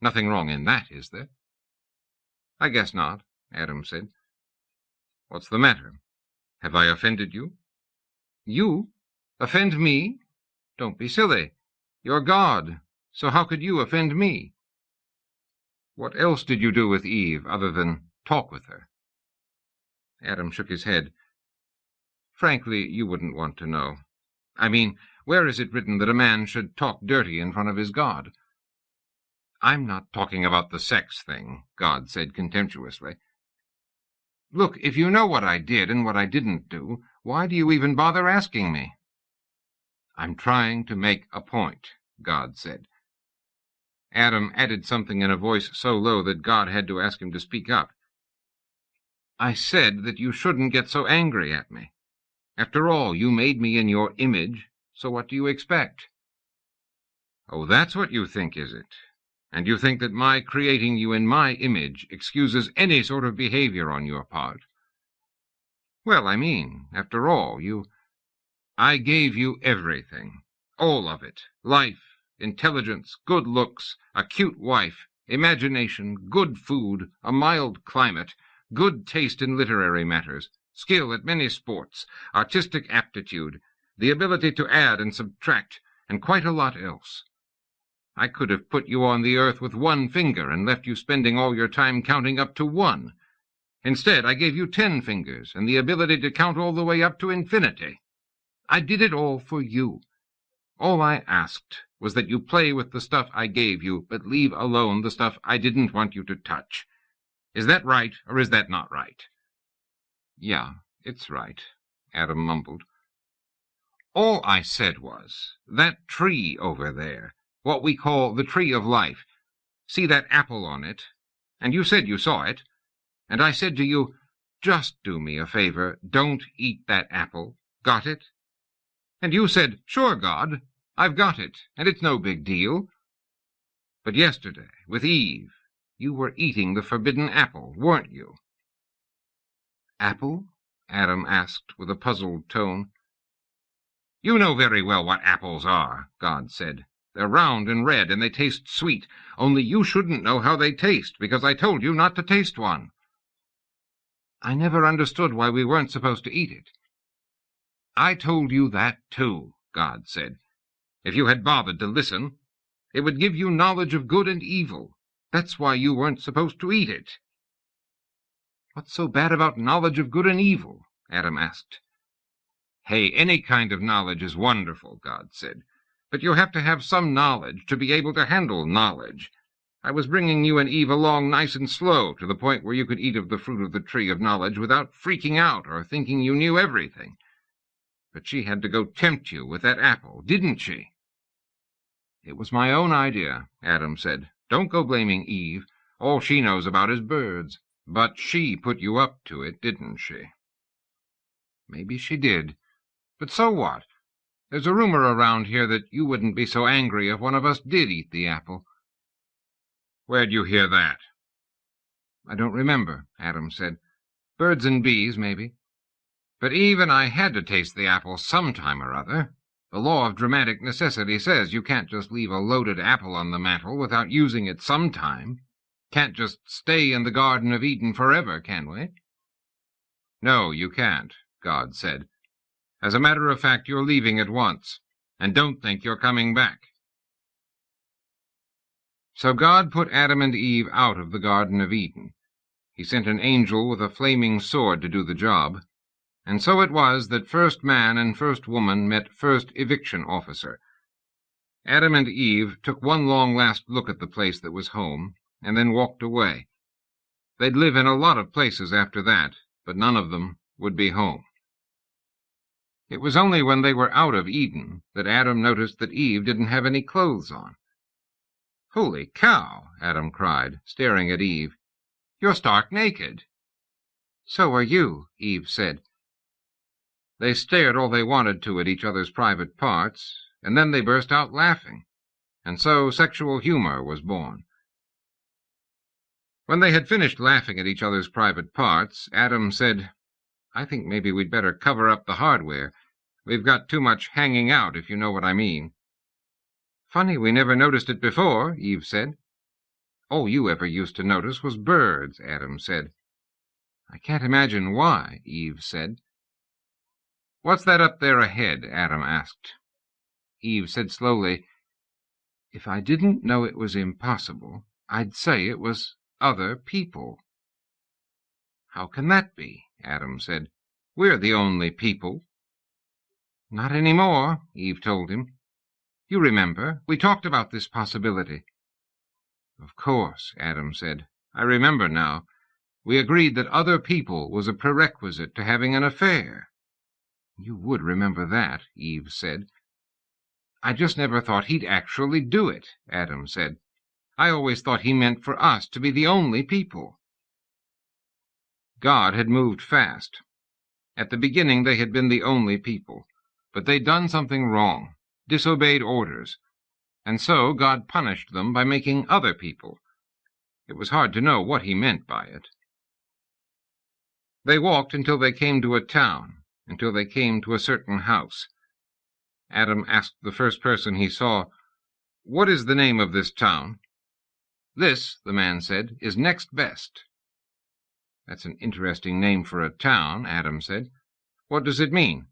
"Nothing wrong in that, is there?" "I guess not," Adam said. "What's the matter? Have I offended you?" "You? Offend me? Don't be silly. You're God, so how could you offend me?" "What else did you do with Eve other than talk with her?" Adam shook his head. "Frankly, you wouldn't want to know. I mean, where is it written that a man should talk dirty in front of his God?" "I'm not talking about the sex thing," God said contemptuously. "Look, if you know what I did and what I didn't do, why do you even bother asking me?" I'm trying to make a point, God said. Adam added something in a voice so low that God had to ask him to speak up. I said that you shouldn't get so angry at me. After all, you made me in your image, so what do you expect? Oh, that's what you think, is it? And you think that my creating you in my image excuses any sort of behavior on your part? Well, I mean, after all, I gave you everything. All of it. Life, intelligence, good looks, a cute wife, imagination, good food, a mild climate, good taste in literary matters, skill at many sports, artistic aptitude, the ability to add and subtract, and quite a lot else. I could have put you on the earth with one finger and left you spending all your time counting up to 1. Instead, I gave you 10 fingers and the ability to count all the way up to infinity. I did it all for you. All I asked was that you play with the stuff I gave you, but leave alone the stuff I didn't want you to touch. Is that right, or is that not right? Yeah, it's right, Adam mumbled. All I said was, that tree over there, what we call the tree of life, see that apple on it? And you said you saw it. And I said to you, just do me a favor, don't eat that apple. Got it? And you said, sure, God, I've got it, and it's no big deal. But yesterday, with Eve, you were eating the forbidden apple, weren't you? Apple? Adam asked with a puzzled tone. You know very well what apples are, God said. They're round and red, and they taste sweet, only you shouldn't know how they taste, because I told you not to taste one. I never understood why we weren't supposed to eat it. I told you that too, God said. If you had bothered to listen, it would give you knowledge of good and evil. That's why you weren't supposed to eat it. What's so bad about knowledge of good and evil? Adam asked. Hey, any kind of knowledge is wonderful, God said. But you have to have some knowledge to be able to handle knowledge. I was bringing you and Eve along nice and slow to the point where you could eat of the fruit of the tree of knowledge without freaking out or thinking you knew everything. But she had to go tempt you with that apple, didn't she? It was my own idea, Adam said. Don't go blaming Eve. All she knows about is birds. But she put you up to it, didn't she? Maybe she did. But so what? There's a rumor around here that you wouldn't be so angry if one of us did eat the apple. Where'd you hear that? I don't remember, Adam said. Birds and bees, maybe. But Eve and I had to taste the apple sometime or other. The law of dramatic necessity says you can't just leave a loaded apple on the mantel without using it sometime. Can't just stay in the Garden of Eden forever, can we? No, you can't, God said. As a matter of fact, you're leaving at once, and don't think you're coming back. So God put Adam and Eve out of the Garden of Eden. He sent an angel with a flaming sword to do the job, and so it was that first man and first woman met first eviction officer. Adam and Eve took one long last look at the place that was home, and then walked away. They'd live in a lot of places after that, but none of them would be home. It was only when they were out of Eden that Adam noticed that Eve didn't have any clothes on. Holy cow, Adam cried, staring at Eve. You're stark naked. So are you, Eve said. They stared all they wanted to at each other's private parts, and then they burst out laughing, and so sexual humor was born. When they had finished laughing at each other's private parts, Adam said, I think maybe we'd better cover up the hardware. We've got too much hanging out, if you know what I mean. Funny we never noticed it before, Eve said. All you ever used to notice was birds, Adam said. I can't imagine why, Eve said. What's that up there ahead? Adam asked. Eve said slowly, If I didn't know it was impossible, I'd say it was other people. How can that be? Adam said. We're the only people. Not any more, Eve told him. You remember, we talked about this possibility. Of course, Adam said. I remember now. We agreed that other people was a prerequisite to having an affair. You would remember that, Eve said. I just never thought he'd actually do it, Adam said. I always thought he meant for us to be the only people. God had moved fast. At the beginning they had been the only people, but they'd done something wrong, disobeyed orders, and so God punished them by making other people. It was hard to know what he meant by it. They walked until they came to a town, until they came to a certain house. Adam asked the first person he saw, "What is the name of this town?" "This," the man said, "is Next Best." "That's an interesting name for a town," Adam said. "What does it mean?"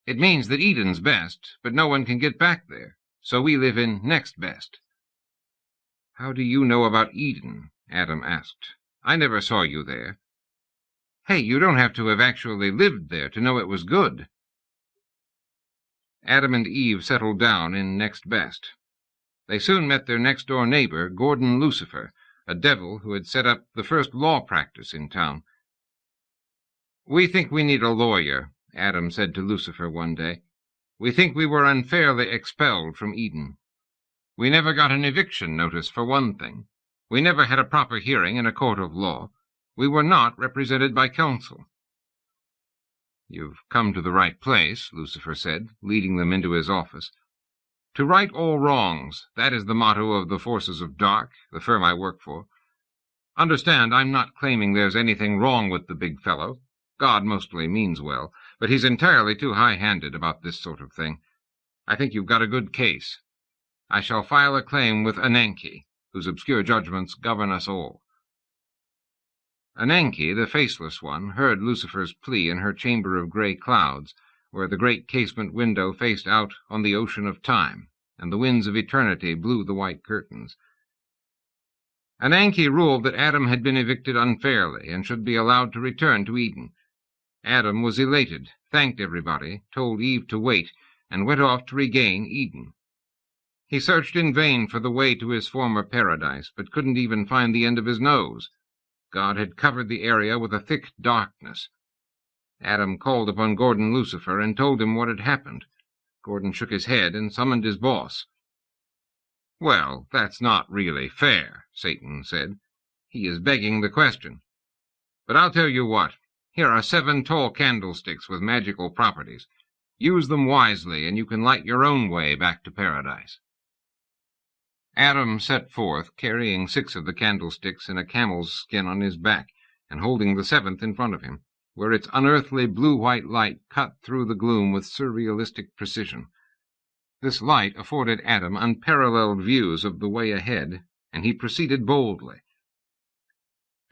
"It means that Eden's best, but no one can get back there, so we live in Next Best." "How do you know about Eden?" Adam asked. "I never saw you there." "Hey, you don't have to have actually lived there to know it was good." Adam and Eve settled down in Next Best. They soon met their next-door neighbor, Gordon Lucifer, a devil who had set up the first law practice in town. "We think we need a lawyer," Adam said to Lucifer one day. "We think we were unfairly expelled from Eden. We never got an eviction notice, for one thing. We never had a proper hearing in a court of law. We were not represented by counsel." "You've come to the right place," Lucifer said, leading them into his office. "To right all wrongs, that is the motto of the Forces of Dark, the firm I work for. Understand, I'm not claiming there's anything wrong with the big fellow. God mostly means well, but he's entirely too high-handed about this sort of thing. I think you've got a good case. I shall file a claim with Ananke, whose obscure judgments govern us all." Ananke, the faceless one, heard Lucifer's plea in her chamber of grey clouds, where the great casement window faced out on the ocean of time, and the winds of eternity blew the white curtains. Ananke ruled that Adam had been evicted unfairly and should be allowed to return to Eden. Adam was elated, thanked everybody, told Eve to wait, and went off to regain Eden. He searched in vain for the way to his former paradise, but couldn't even find the end of his nose. God had covered the area with a thick darkness. Adam called upon Gordon Lucifer and told him what had happened. Gordon shook his head and summoned his boss. "Well, that's not really fair," Satan said. "He is begging the question. But I'll tell you what. Here are 7 tall candlesticks with magical properties. Use them wisely, and you can light your own way back to paradise." Adam set forth, carrying 6 of the candlesticks in a camel's skin on his back, and holding the 7th in front of him, where its unearthly blue-white light cut through the gloom with surrealistic precision. This light afforded Adam unparalleled views of the way ahead, and he proceeded boldly.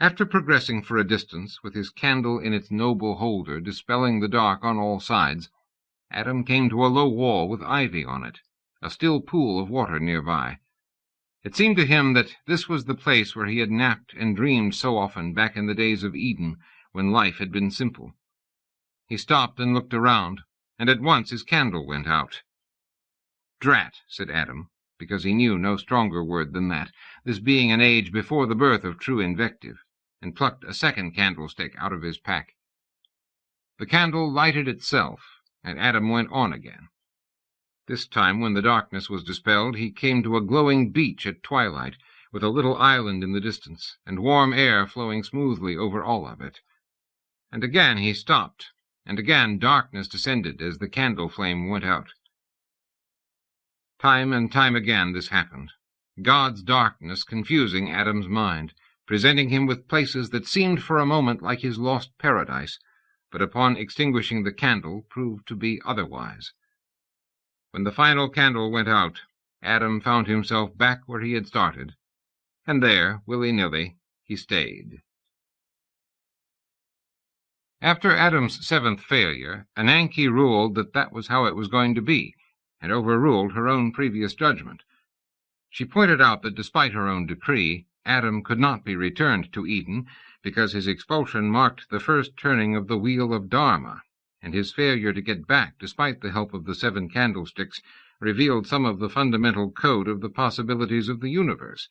After progressing for a distance, with his candle in its noble holder dispelling the dark on all sides, Adam came to a low wall with ivy on it, a still pool of water nearby. It seemed to him that this was the place where he had napped and dreamed so often back in the days of Eden, when life had been simple. He stopped and looked around, and at once his candle went out. "Drat," said Adam, because he knew no stronger word than that, this being an age before the birth of true invective, and plucked a 2nd candlestick out of his pack. The candle lighted itself, and Adam went on again. This time, when the darkness was dispelled, he came to a glowing beach at twilight, with a little island in the distance, and warm air flowing smoothly over all of it. And again he stopped, and again darkness descended as the candle flame went out. Time and time again this happened, God's darkness confusing Adam's mind, presenting him with places that seemed for a moment like his lost paradise, but upon extinguishing the candle proved to be otherwise. When the final candle went out, Adam found himself back where he had started, and there, willy-nilly, he stayed. After Adam's 7th failure, Ananke ruled that that was how it was going to be, and overruled her own previous judgment. She pointed out that despite her own decree, Adam could not be returned to Eden, because his expulsion marked the first turning of the wheel of Dharma, and his failure to get back, despite the help of the 7 candlesticks, revealed some of the fundamental code of the possibilities of the universe.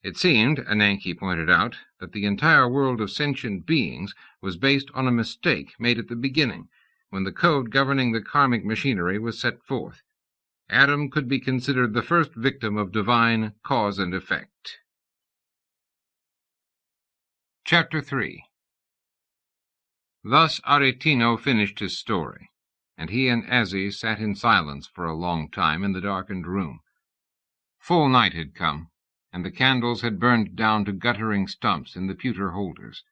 It seemed, Ananke pointed out, that the entire world of sentient beings was based on a mistake made at the beginning, when the code governing the karmic machinery was set forth. Adam could be considered the first victim of divine cause and effect. Chapter 3. Thus Aretino finished his story, and he and Azzie sat in silence for a long time in the darkened room. Full night had come, and the candles had burned down to guttering stumps in the pewter holders.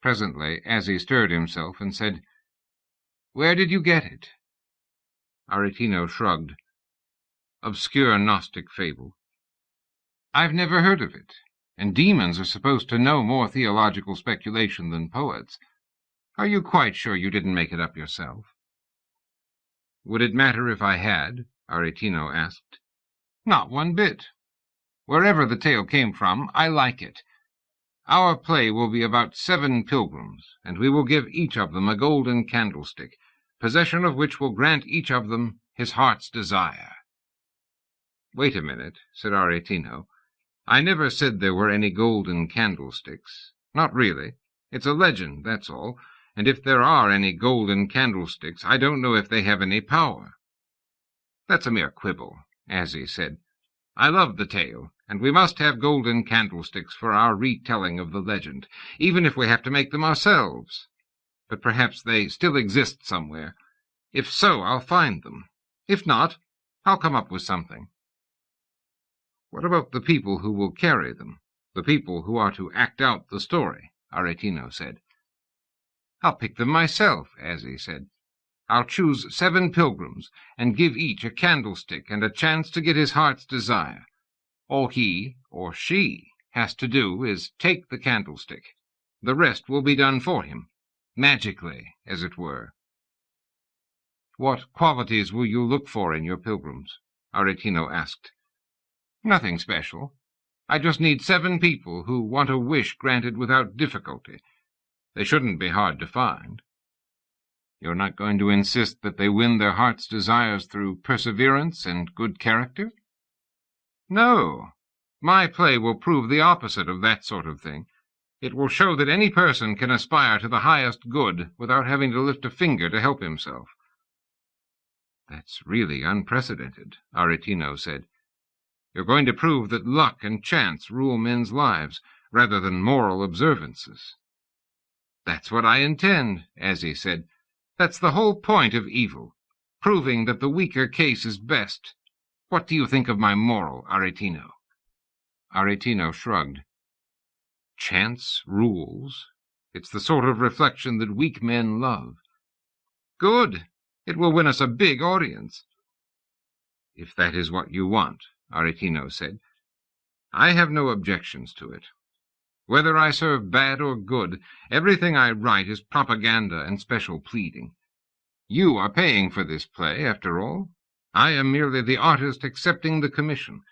Presently Azzie stirred himself and said, "Where did you get it?" Aretino shrugged. "Obscure Gnostic fable." "I've never heard of it, and demons are supposed to know more theological speculation than poets. Are you quite sure you didn't make it up yourself?" "Would it matter if I had?" Aretino asked. "Not one bit. Wherever the tale came from, I like it. Our play will be about 7 pilgrims, and we will give each of them a golden candlestick, possession of which will grant each of them his heart's desire." "Wait a minute," said Aretino. "I never said there were any golden candlesticks. Not really. It's a legend, that's all. And if there are any golden candlesticks, I don't know if they have any power." "That's a mere quibble," Azzie said. "I love the tale, and we must have golden candlesticks for our retelling of the legend, even if we have to make them ourselves. But perhaps they still exist somewhere. If so, I'll find them. If not, I'll come up with something." "What about the people who will carry them, the people who are to act out the story?" Aretino said. "I'll pick them myself," Azzie said. "I'll choose 7 pilgrims, and give each a candlestick and a chance to get his heart's desire. All he, or she, has to do is take the candlestick. The rest will be done for him, magically, as it were." "What qualities will you look for in your pilgrims?" Aretino asked. "Nothing special. I just need 7 people who want a wish granted without difficulty. They shouldn't be hard to find." "You're not going to insist that they win their heart's desires through perseverance and good character?" "No. My play will prove the opposite of that sort of thing. It will show that any person can aspire to the highest good without having to lift a finger to help himself." "That's really unprecedented," Aretino said. "You're going to prove that luck and chance rule men's lives, rather than moral observances." "That's what I intend," Azzie said. "That's the whole point of evil, proving that the weaker case is best. What do you think of my moral, Aretino?" Aretino shrugged. "Chance rules. It's the sort of reflection that weak men love." "Good. It will win us a big audience." "If that is what you want," Aretino said, "I have no objections to it. Whether I serve bad or good, everything I write is propaganda and special pleading. You are paying for this play, after all. I am merely the artist accepting the commission.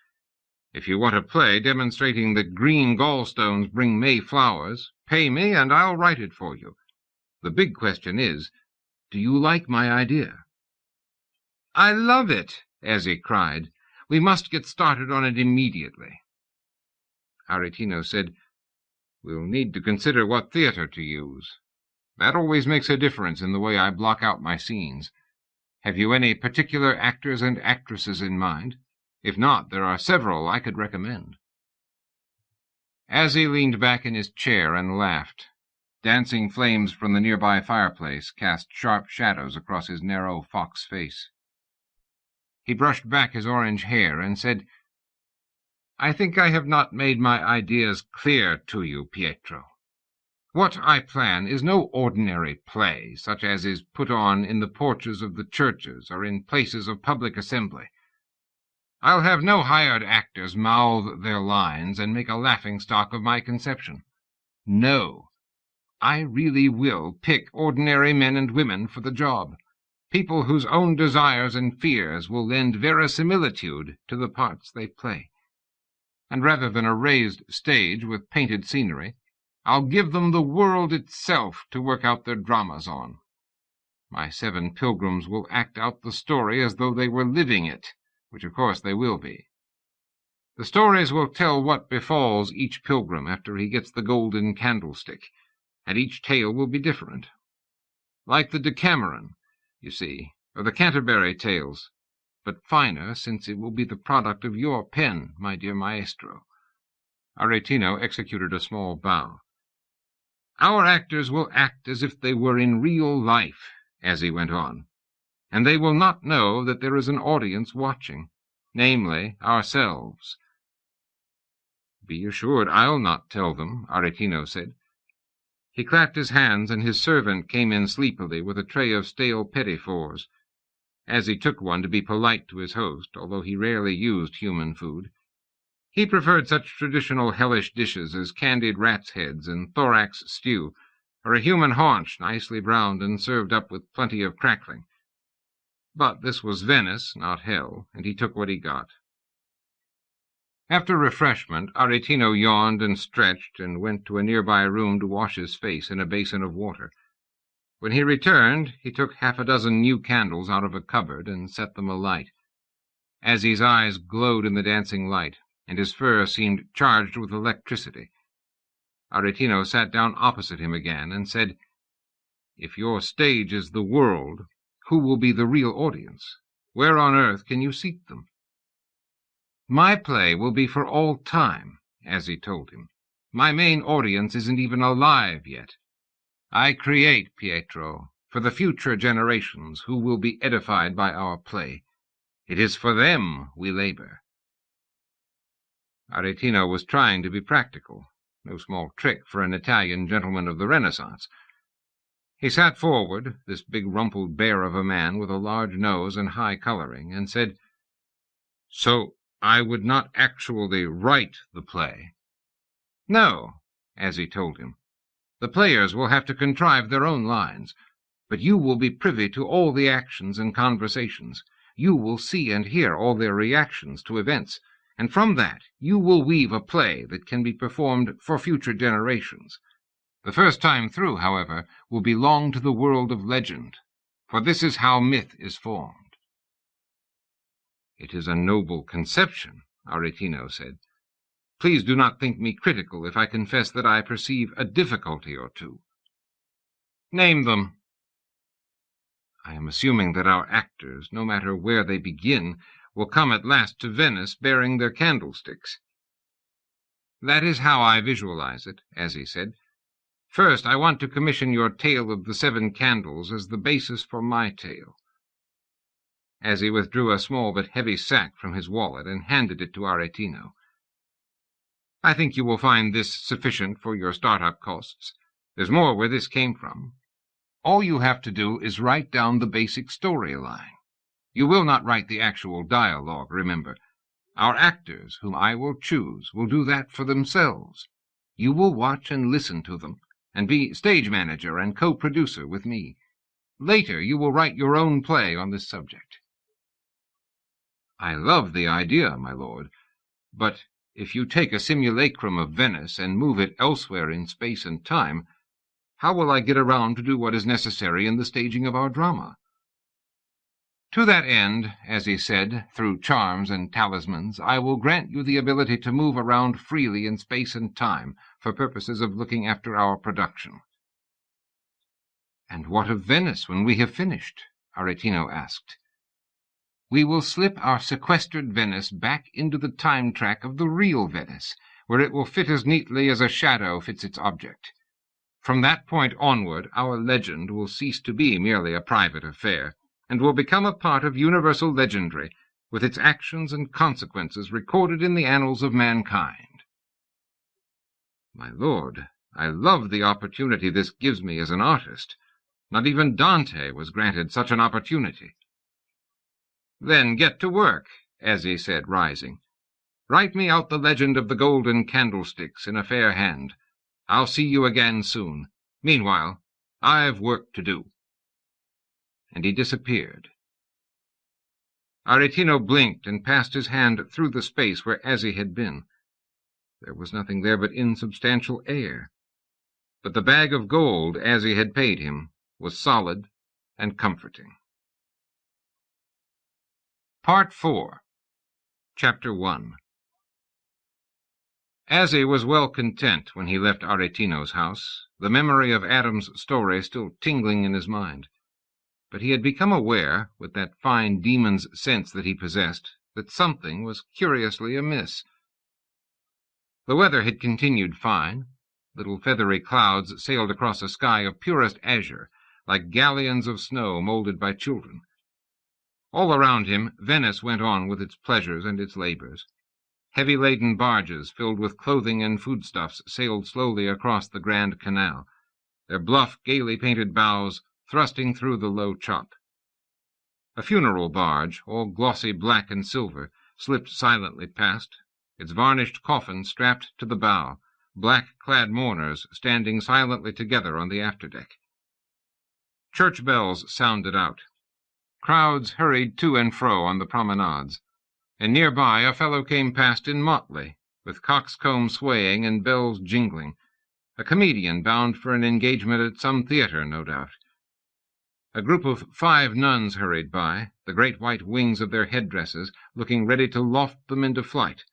If you want a play demonstrating that green gallstones bring May flowers, pay me and I'll write it for you. The big question is, do you like my idea?" "I love it," Azzie cried. "We must get started on it immediately." Aretino said, "We'll need to consider what theater to use. That always makes a difference in the way I block out my scenes. Have you any particular actors and actresses in mind? If not, there are several I could recommend." Azzie leaned back in his chair and laughed. Dancing flames from the nearby fireplace cast sharp shadows across his narrow fox face. He brushed back his orange hair and said, "I think I have not made my ideas clear to you, Pietro. What I plan is no ordinary play, such as is put on in the porches of the churches or in places of public assembly. I'll have no hired actors mouth their lines and make a laughing-stock of my conception. No, I really will pick ordinary men and women for the job, people whose own desires and fears will lend verisimilitude to the parts they play. And rather than a raised stage with painted scenery, I'll give them the world itself to work out their dramas on. My 7 pilgrims will act out the story as though they were living it, which of course they will be. The stories will tell what befalls each pilgrim after he gets the golden candlestick, and each tale will be different. Like the Decameron, you see, or the Canterbury Tales. but finer, since it will be the product of your pen, my dear maestro." Aretino executed a small bow. "Our actors will act as if they were in real life," Azzie went on, "and they will not know that there is an audience watching, namely, ourselves." "Be assured I'll not tell them," Aretino said. He clapped his hands, and his servant came in sleepily with a tray of stale petit fours. Azzie took one to be polite to his host, although he rarely used human food. He preferred such traditional hellish dishes as candied rats' heads and thorax stew, or a human haunch nicely browned and served up with plenty of crackling. But this was Venice, not hell, and he took what he got. After refreshment, Aretino yawned and stretched and went to a nearby room to wash his face in a basin of water. When he returned, he took half a dozen new candles out of a cupboard and set them alight. Azzie's eyes glowed in the dancing light, and his fur seemed charged with electricity. Aretino sat down opposite him again and said, "If your stage is the world, who will be the real audience? Where on earth can you seat them?" "My play will be for all time," Azzie told him. "My main audience isn't even alive yet. I create, Pietro, for the future generations who will be edified by our play. It is for them we labor." Aretino was trying to be practical, no small trick for an Italian gentleman of the Renaissance. He sat forward, this big rumpled bear of a man with a large nose and high coloring, and said, "So I would not actually write the play?" "No," Azzie told him. "The players will have to contrive their own lines, but you will be privy to all the actions and conversations. You will see and hear all their reactions to events, and from that you will weave a play that can be performed for future generations. The first time through, however, will belong to the world of legend, for this is how myth is formed." "It is a noble conception," Aretino said. "Please do not think me critical if I confess that I perceive a difficulty or two." "Name them." "I am assuming that our actors, no matter where they begin, will come at last to Venice bearing their candlesticks." "That is how I visualize it," Azzie said. "First, I want to commission your tale of the 7 candles as the basis for my tale." Azzie withdrew a small but heavy sack from his wallet and handed it to Aretino. "I think you will find this sufficient for your startup costs. There's more where this came from. All you have to do is write down the basic storyline. You will not write the actual dialogue, remember. Our actors, whom I will choose, will do that for themselves. You will watch and listen to them, and be stage manager and co-producer with me. Later you will write your own play on this subject." "I love the idea, my lord, but if you take a simulacrum of Venice and move it elsewhere in space and time, how will I get around to do what is necessary in the staging of our drama?" "To that end, as he said, through charms and talismans, I will grant you the ability to move around freely in space and time for purposes of looking after our production." "And what of Venice when we have finished?" Aretino asked. "We will slip our sequestered Venice back into the time track of the real Venice, where it will fit as neatly as a shadow fits its object. From that point onward, our legend will cease to be merely a private affair, and will become a part of universal legendary, with its actions and consequences recorded in the annals of mankind." "My lord, I love the opportunity this gives me as an artist. Not even Dante was granted such an opportunity." "Then get to work," Azzie said, rising. "Write me out the legend of the golden candlesticks in a fair hand. I'll see you again soon. Meanwhile, I've work to do." And he disappeared. Aretino blinked and passed his hand through the space where Azzie had been. There was nothing there but insubstantial air. But the bag of gold Azzie had paid him was solid and comforting. Part 4. Chapter 1. Azzie was well content when he left Aretino's house, the memory of Adam's story still tingling in his mind. but he had become aware, with that fine demon's sense that he possessed, that something was curiously amiss. The weather had continued fine. Little feathery clouds sailed across a sky of purest azure, like galleons of snow moulded by children. All around him, Venice went on with its pleasures and its labors. Heavy-laden barges filled with clothing and foodstuffs sailed slowly across the Grand Canal, their bluff, gaily painted bows thrusting through the low chop. A funeral barge, all glossy black and silver, slipped silently past, its varnished coffin strapped to the bow, black-clad mourners standing silently together on the afterdeck. Church bells sounded out. Crowds hurried to and fro on the promenades, and nearby a fellow came past in motley, with coxcomb swaying and bells jingling, a comedian bound for an engagement at some theatre, no doubt. A group of 5 nuns hurried by, the great white wings of their headdresses looking ready to loft them into flight.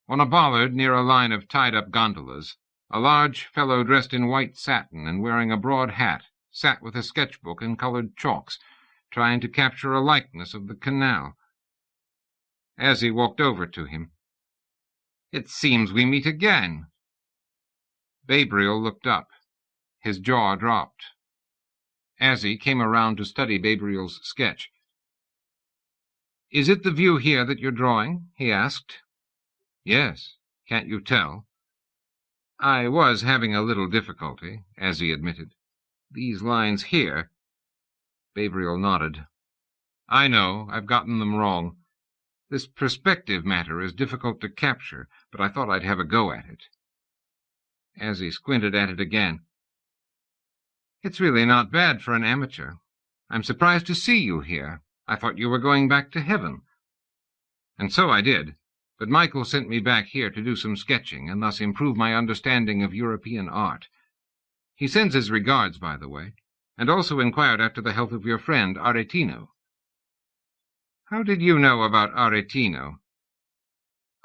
On a bollard near a line of tied-up gondolas, a large fellow dressed in white satin and wearing a broad hat sat with a sketchbook and colored chalks, trying to capture a likeness of the canal. Azzie walked over to him. "It seems we meet again." Gabriel looked up. His jaw dropped. Azzie came around to study Gabriel's sketch. "Is it the view here that you're drawing?" he asked. "Yes. Can't you tell?" "I was having a little difficulty," Azzie admitted. "These lines here—" Gabriel nodded. "I know. I've gotten them wrong. This perspective matter is difficult to capture, but I thought I'd have a go at it." Azzie squinted at it again. "It's really not bad for an amateur. I'm surprised to see you here. I thought you were going back to heaven." "And so I did, but Michael sent me back here to do some sketching and thus improve my understanding of European art. He sends his regards, by the way, and also inquired after the health of your friend Aretino." "How did you know about Aretino?"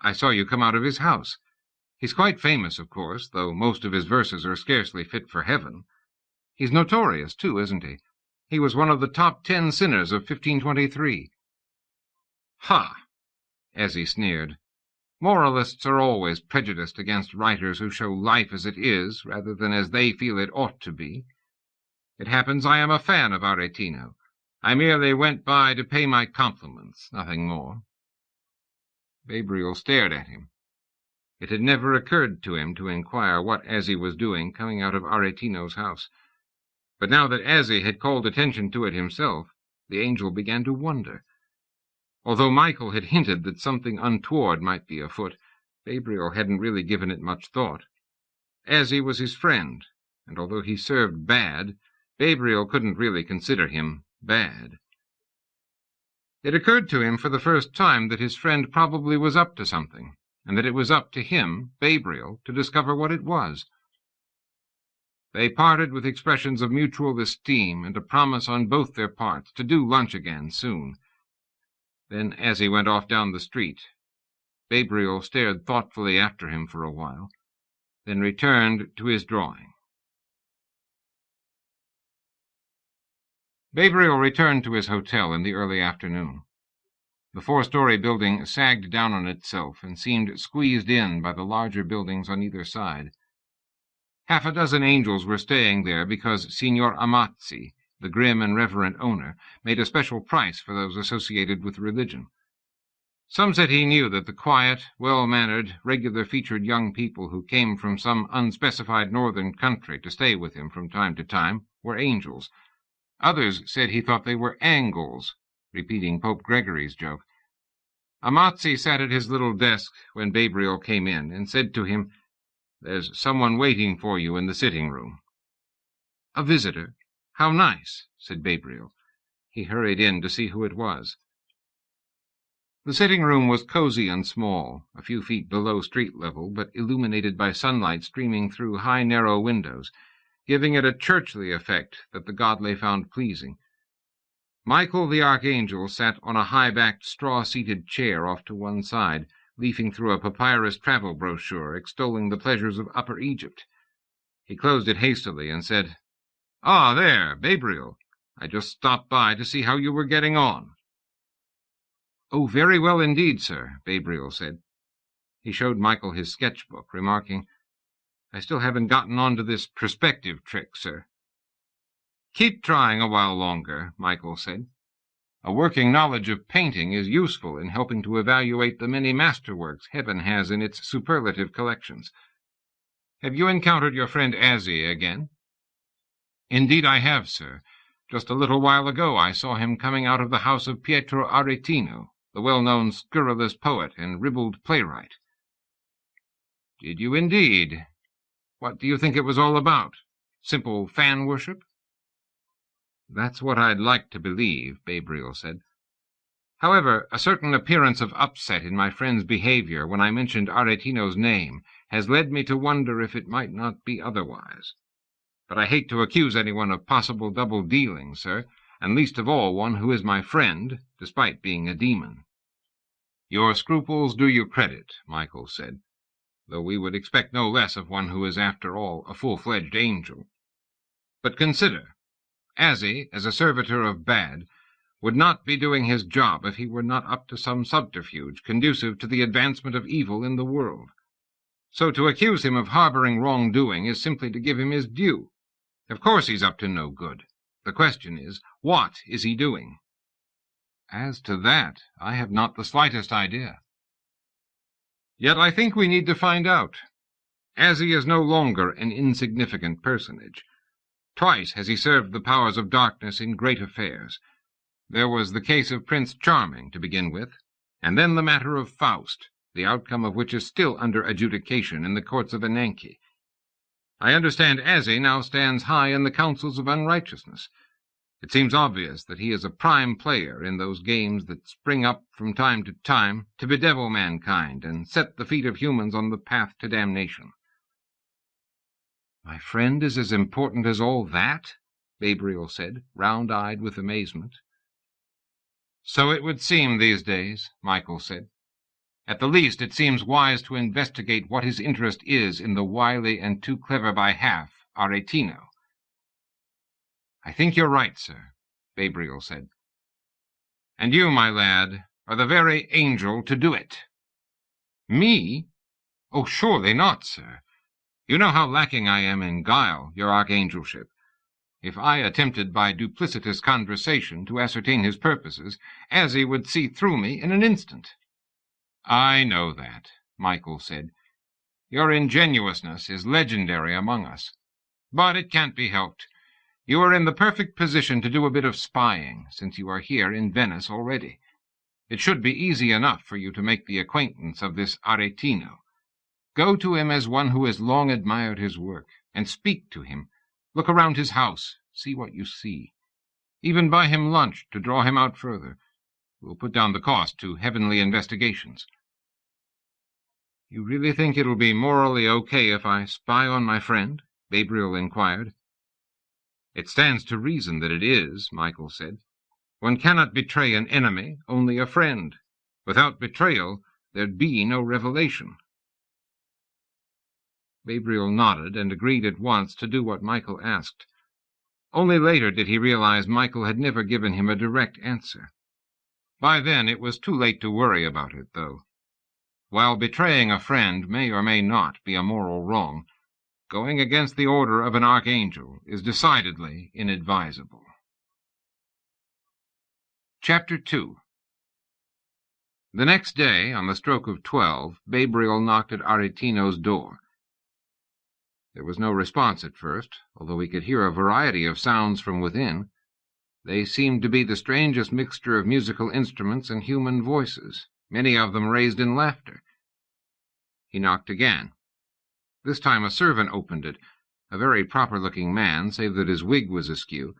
"I saw you come out of his house. He's quite famous, of course, though most of his verses are scarcely fit for heaven. He's notorious, too, isn't he? He was one of the top 10 sinners of 1523. "Ha!" Azzie sneered. "Moralists are always prejudiced against writers who show life as it is, rather than as they feel it ought to be. It happens I am a fan of Aretino. I merely went by to pay my compliments, nothing more." Gabriel stared at him. It had never occurred to him to inquire what Azzie was doing coming out of Aretino's house. But now that Azzie had called attention to it himself, the angel began to wonder. Although Michael had hinted that something untoward might be afoot, Gabriel hadn't really given it much thought. Azzie was his friend, and although he served bad, Gabriel couldn't really consider him bad. It occurred to him for the first time that his friend probably was up to something, and that it was up to him, Gabriel, to discover what it was. They parted with expressions of mutual esteem and a promise on both their parts to do lunch again soon. Then, as he went off down the street, Gabriel stared thoughtfully after him for a while, then returned to his drawing. Gabriel returned to his hotel in the early afternoon. The 4-story building sagged down on itself and seemed squeezed in by the larger buildings on either side. Half a dozen angels were staying there because Signor Amazzi, the grim and reverent owner, made a special price for those associated with religion. Some said he knew that the quiet, well-mannered, regular-featured young people who came from some unspecified northern country to stay with him from time to time were angels. Others said he thought they were angles, repeating Pope Gregory's joke. Amazzi sat at his little desk when Gabriel came in and said to him, "There's someone waiting for you in the sitting-room." "A visitor? How nice," said Gabriel. He hurried in to see who it was. The sitting-room was cozy and small, a few feet below street level, but illuminated by sunlight streaming through high, narrow windows, giving it a churchly effect that the godly found pleasing. Michael the Archangel sat on a high-backed, straw-seated chair off to one side, leafing through a papyrus travel brochure extolling the pleasures of Upper Egypt. He closed it hastily and said, "Ah, there, Gabriel. I just stopped by to see how you were getting on." "Oh, very well indeed, sir," Gabriel said. He showed Michael his sketchbook, remarking, "I still haven't gotten on to this perspective trick, sir." "Keep trying a while longer," Michael said. "A working knowledge of painting is useful in helping to evaluate the many masterworks heaven has in its superlative collections. Have you encountered your friend Azzie again?" "Indeed I have, sir. Just a little while ago I saw him coming out of the house of Pietro Aretino, the well-known scurrilous poet and ribald playwright." "Did you indeed? What do you think it was all about? Simple fan worship?" "That's what I'd like to believe," Gabriel said. "However, a certain appearance of upset in my friend's behavior when I mentioned Aretino's name has led me to wonder if it might not be otherwise. But I hate to accuse anyone of possible double-dealing, sir, and least of all one who is my friend, despite being a demon." "Your scruples do you credit," Michael said, "though we would expect no less of one who is, after all, a full-fledged angel. But consider, Azzie, as a servitor of bad, would not be doing his job if he were not up to some subterfuge conducive to the advancement of evil in the world. So to accuse him of harboring wrongdoing is simply to give him his due. Of course he's up to no good. The question is, what is he doing?" "As to that, I have not the slightest idea." "Yet I think we need to find out. Azzie is no longer an insignificant personage. Twice has he served the powers of darkness in great affairs. There was the case of Prince Charming, to begin with, and then the matter of Faust, the outcome of which is still under adjudication in the courts of Ananke. I understand Azzie now stands high in the councils of unrighteousness. It seems obvious that he is a prime player in those games that spring up from time to time to bedevil mankind and set the feet of humans on the path to damnation." "My friend is as important as all that?" Gabriel said, round-eyed with amazement. "So it would seem these days," Michael said. "At the least, it seems wise to investigate what his interest is in the wily and too clever by half Aretino." "I think you're right, sir," Gabriel said. "And you, my lad, are the very angel to do it." "Me? Oh, surely not, sir. You know how lacking I am in guile, your archangelship. If I attempted by duplicitous conversation to ascertain his purposes, Azzie would see through me in an instant." "I know that," Michael said. "Your ingenuousness is legendary among us. But it can't be helped. You are in the perfect position to do a bit of spying, since you are here in Venice already. It should be easy enough for you to make the acquaintance of this Aretino. Go to him as one who has long admired his work, and speak to him. Look around his house, see what you see. Even buy him lunch to draw him out further. We'll put down the cost to heavenly investigations." "You really think it'll be morally okay if I spy on my friend?" Gabriel inquired. "It stands to reason that it is," Michael said. "One cannot betray an enemy, only a friend. Without betrayal, there'd be no revelation." Gabriel nodded and agreed at once to do what Michael asked. Only later did he realize Michael had never given him a direct answer. By then it was too late to worry about it, though. While betraying a friend may or may not be a moral wrong, going against the order of an archangel is decidedly inadvisable. Chapter 2. The next day, on the stroke of 12, Gabriel knocked at Aretino's door. There was no response at first, although he could hear a variety of sounds from within. They seemed to be the strangest mixture of musical instruments and human voices, many of them raised in laughter. He knocked again. This time a servant opened it, a very proper-looking man, save that his wig was askew.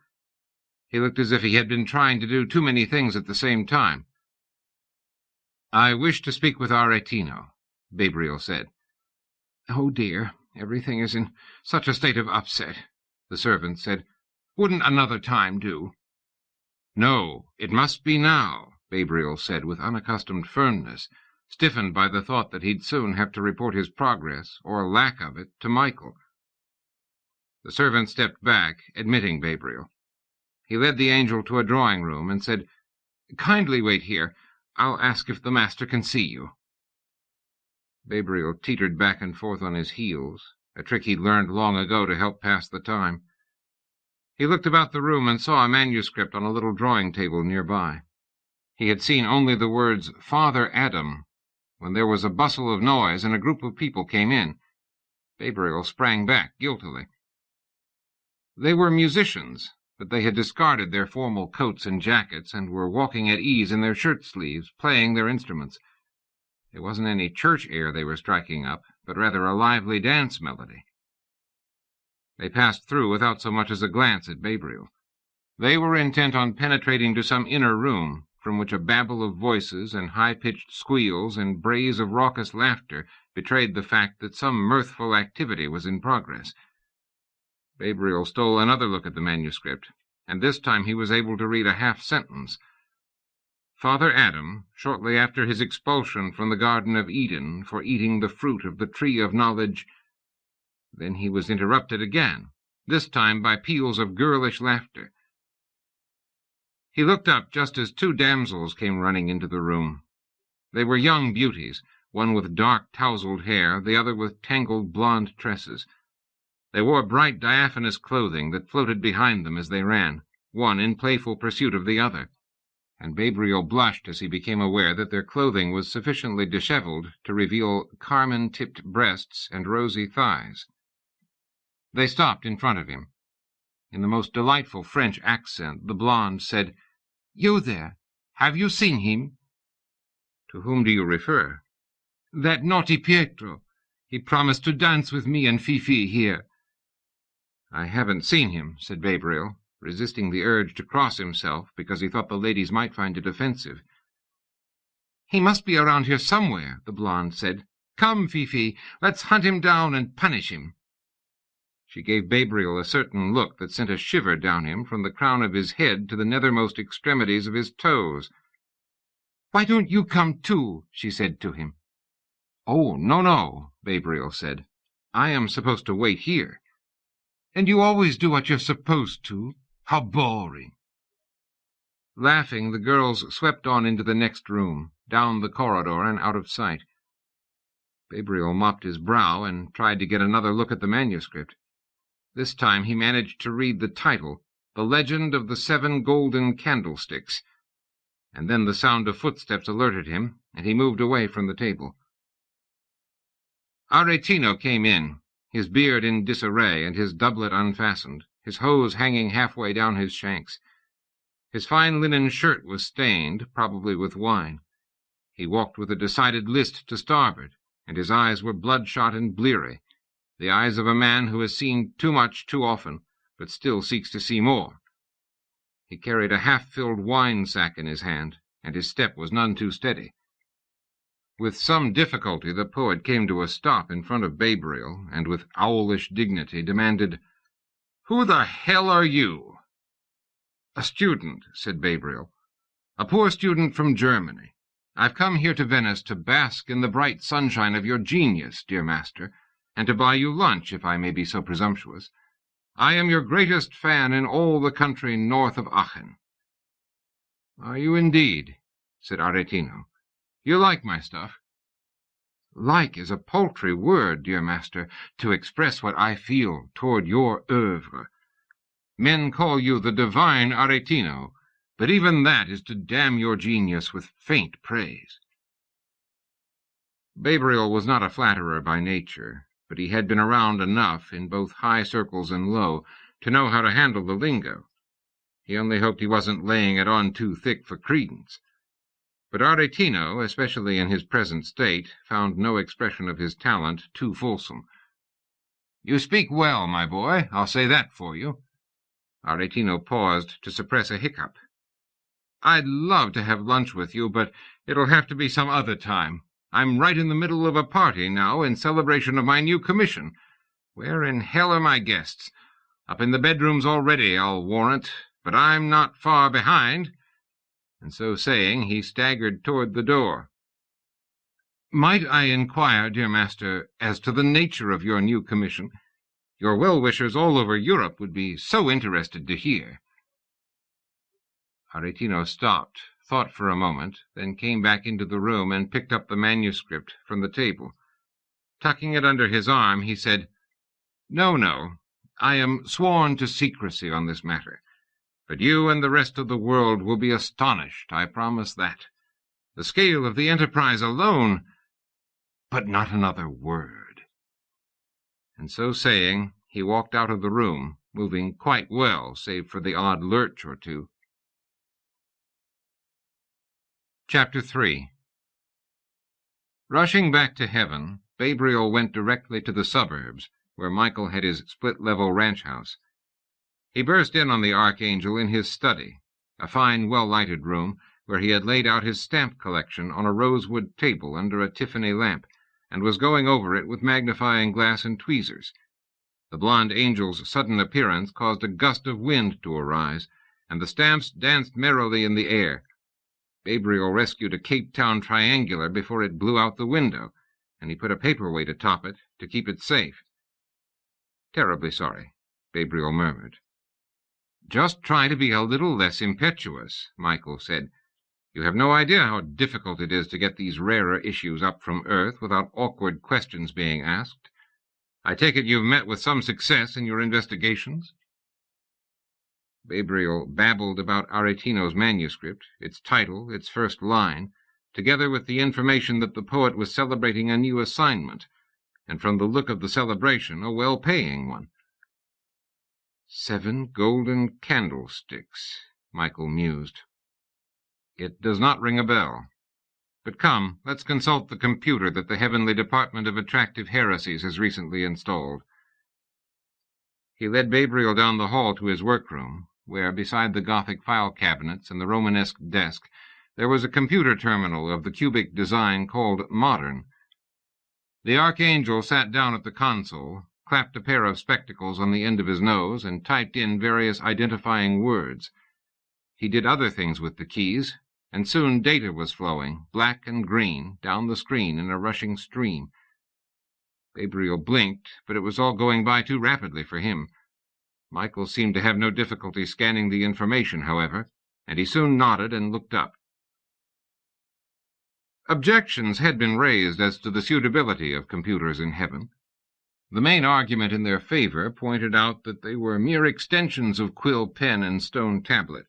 He looked as if he had been trying to do too many things at the same time. "I wish to speak with Aretino," Gabriel said. "Oh, dear. Everything is in such a state of upset," the servant said. "Wouldn't another time do?" "No, it must be now," Gabriel said with unaccustomed firmness, stiffened by the thought that he'd soon have to report his progress, or lack of it, to Michael. The servant stepped back, admitting Gabriel. He led the angel to a drawing-room and said, "Kindly wait here. I'll ask if the master can see you." Gabriel teetered back and forth on his heels, a trick he'd learned long ago to help pass the time. He looked about the room and saw a manuscript on a little drawing table nearby. He had seen only the words "Father Adam" when there was a bustle of noise and a group of people came in. Gabriel sprang back guiltily. They were musicians, but they had discarded their formal coats and jackets and were walking at ease in their shirt-sleeves, playing their instruments. It wasn't any church air they were striking up, but rather a lively dance melody. They passed through without so much as a glance at Gabriel. They were intent on penetrating to some inner room, from which a babble of voices and high-pitched squeals and brays of raucous laughter betrayed the fact that some mirthful activity was in progress. Gabriel stole another look at the manuscript, and this time he was able to read a half-sentence. Father Adam, shortly after his expulsion from the Garden of Eden for eating the fruit of the tree of knowledge. Then he was interrupted again, this time by peals of girlish laughter. He looked up just as two damsels came running into the room. They were young beauties, one with dark tousled hair, the other with tangled blonde tresses. They wore bright diaphanous clothing that floated behind them as they ran, one in playful pursuit of the other, and Gabriel blushed as he became aware that their clothing was sufficiently disheveled to reveal carmine-tipped breasts and rosy thighs. They stopped in front of him. In the most delightful French accent, the blonde said, "You there, have you seen him?" "To whom do you refer?" "That naughty Pietro. He promised to dance with me and Fifi here." "I haven't seen him," said Gabriel, resisting the urge to cross himself because he thought the ladies might find it offensive. "He must be around here somewhere," the blonde said. "Come, Fifi, let's hunt him down and punish him." She gave Gabriel a certain look that sent a shiver down him from the crown of his head to the nethermost extremities of his toes. "Why don't you come too?" she said to him. "Oh, no," Gabriel said. "I am supposed to wait here." "And you always do what you're supposed to? How boring." Laughing, the girls swept on into the next room, down the corridor and out of sight. Gabriel mopped his brow and tried to get another look at the manuscript. This time he managed to read the title, "The Legend of the 7 Golden Candlesticks," and then the sound of footsteps alerted him, and he moved away from the table. Aretino came in, his beard in disarray and his doublet unfastened, his hose hanging halfway down his shanks. His fine linen shirt was stained, probably with wine. He walked with a decided list to starboard, and his eyes were bloodshot and bleary, the eyes of a man who has seen too much too often, but still seeks to see more. He carried a half-filled wine-sack in his hand, and his step was none too steady. With some difficulty the poet came to a stop in front of Gabriel, and with owlish dignity demanded, "Who the hell are you?" "A student," said Gabriel. "A poor student from Germany. I've come here to Venice to bask in the bright sunshine of your genius, dear master, and to buy you lunch, if I may be so presumptuous. I am your greatest fan in all the country north of Aachen." "Are you indeed?" said Aretino. "You like my stuff?" "Like is a paltry word, dear master, to express what I feel toward your œuvre. Men call you the divine Aretino, but even that is to damn your genius with faint praise." Gabriel was not a flatterer by nature, but he had been around enough, in both high circles and low, to know how to handle the lingo. He only hoped he wasn't laying it on too thick for credence. But Aretino, especially in his present state, found no expression of his talent too fulsome. "You speak well, my boy, I'll say that for you." Aretino paused to suppress a hiccup. "I'd love to have lunch with you, but it'll have to be some other time. I'm right in the middle of a party now in celebration of my new commission. Where in hell are my guests? Up in the bedrooms already, I'll warrant, but I'm not far behind." And so saying, he staggered toward the door. "Might I inquire, dear master, as to the nature of your new commission? Your well-wishers all over Europe would be so interested to hear." Aretino stopped, thought for a moment, then came back into the room and picked up the manuscript from the table. Tucking it under his arm, he said, "No, I am sworn to secrecy on this matter. But you and the rest of the world will be astonished, I promise that. The scale of the enterprise alone—" "But not another word." And so saying, he walked out of the room, moving quite well, save for the odd lurch or two. Chapter 3. Rushing back to heaven, Gabriel went directly to the suburbs, where Michael had his split-level ranch house. He burst in on the Archangel in his study, a fine, well-lighted room, where he had laid out his stamp collection on a rosewood table under a Tiffany lamp, and was going over it with magnifying glass and tweezers. The blonde angel's sudden appearance caused a gust of wind to arise, and the stamps danced merrily in the air. Gabriel rescued a Cape Town triangular before it blew out the window, and he put a paperweight atop it to keep it safe. "Terribly sorry," Gabriel murmured. "Just try to be a little less impetuous," Michael said. "You have no idea how difficult it is to get these rarer issues up from Earth without awkward questions being asked. I take it you've met with some success in your investigations?" Gabriel babbled about Aretino's manuscript, its title, its first line, together with the information that the poet was celebrating a new assignment, and from the look of the celebration, a well-paying one. 7 golden candlesticks, Michael mused. It does not ring a bell. But come, let's consult the computer that the Heavenly Department of Attractive Heresies has recently installed. He led Gabriel down the hall to his workroom, where, beside the Gothic file cabinets and the Romanesque desk, there was a computer terminal of the cubic design called Modern. The Archangel sat down at the console, clapped a pair of spectacles on the end of his nose, and typed in various identifying words. He did other things with the keys, and soon data was flowing, black and green, down the screen in a rushing stream. Gabriel blinked, but it was all going by too rapidly for him. Michael seemed to have no difficulty scanning the information, however, and he soon nodded and looked up. Objections had been raised as to the suitability of computers in heaven. The main argument in their favor pointed out that they were mere extensions of quill pen and stone tablet,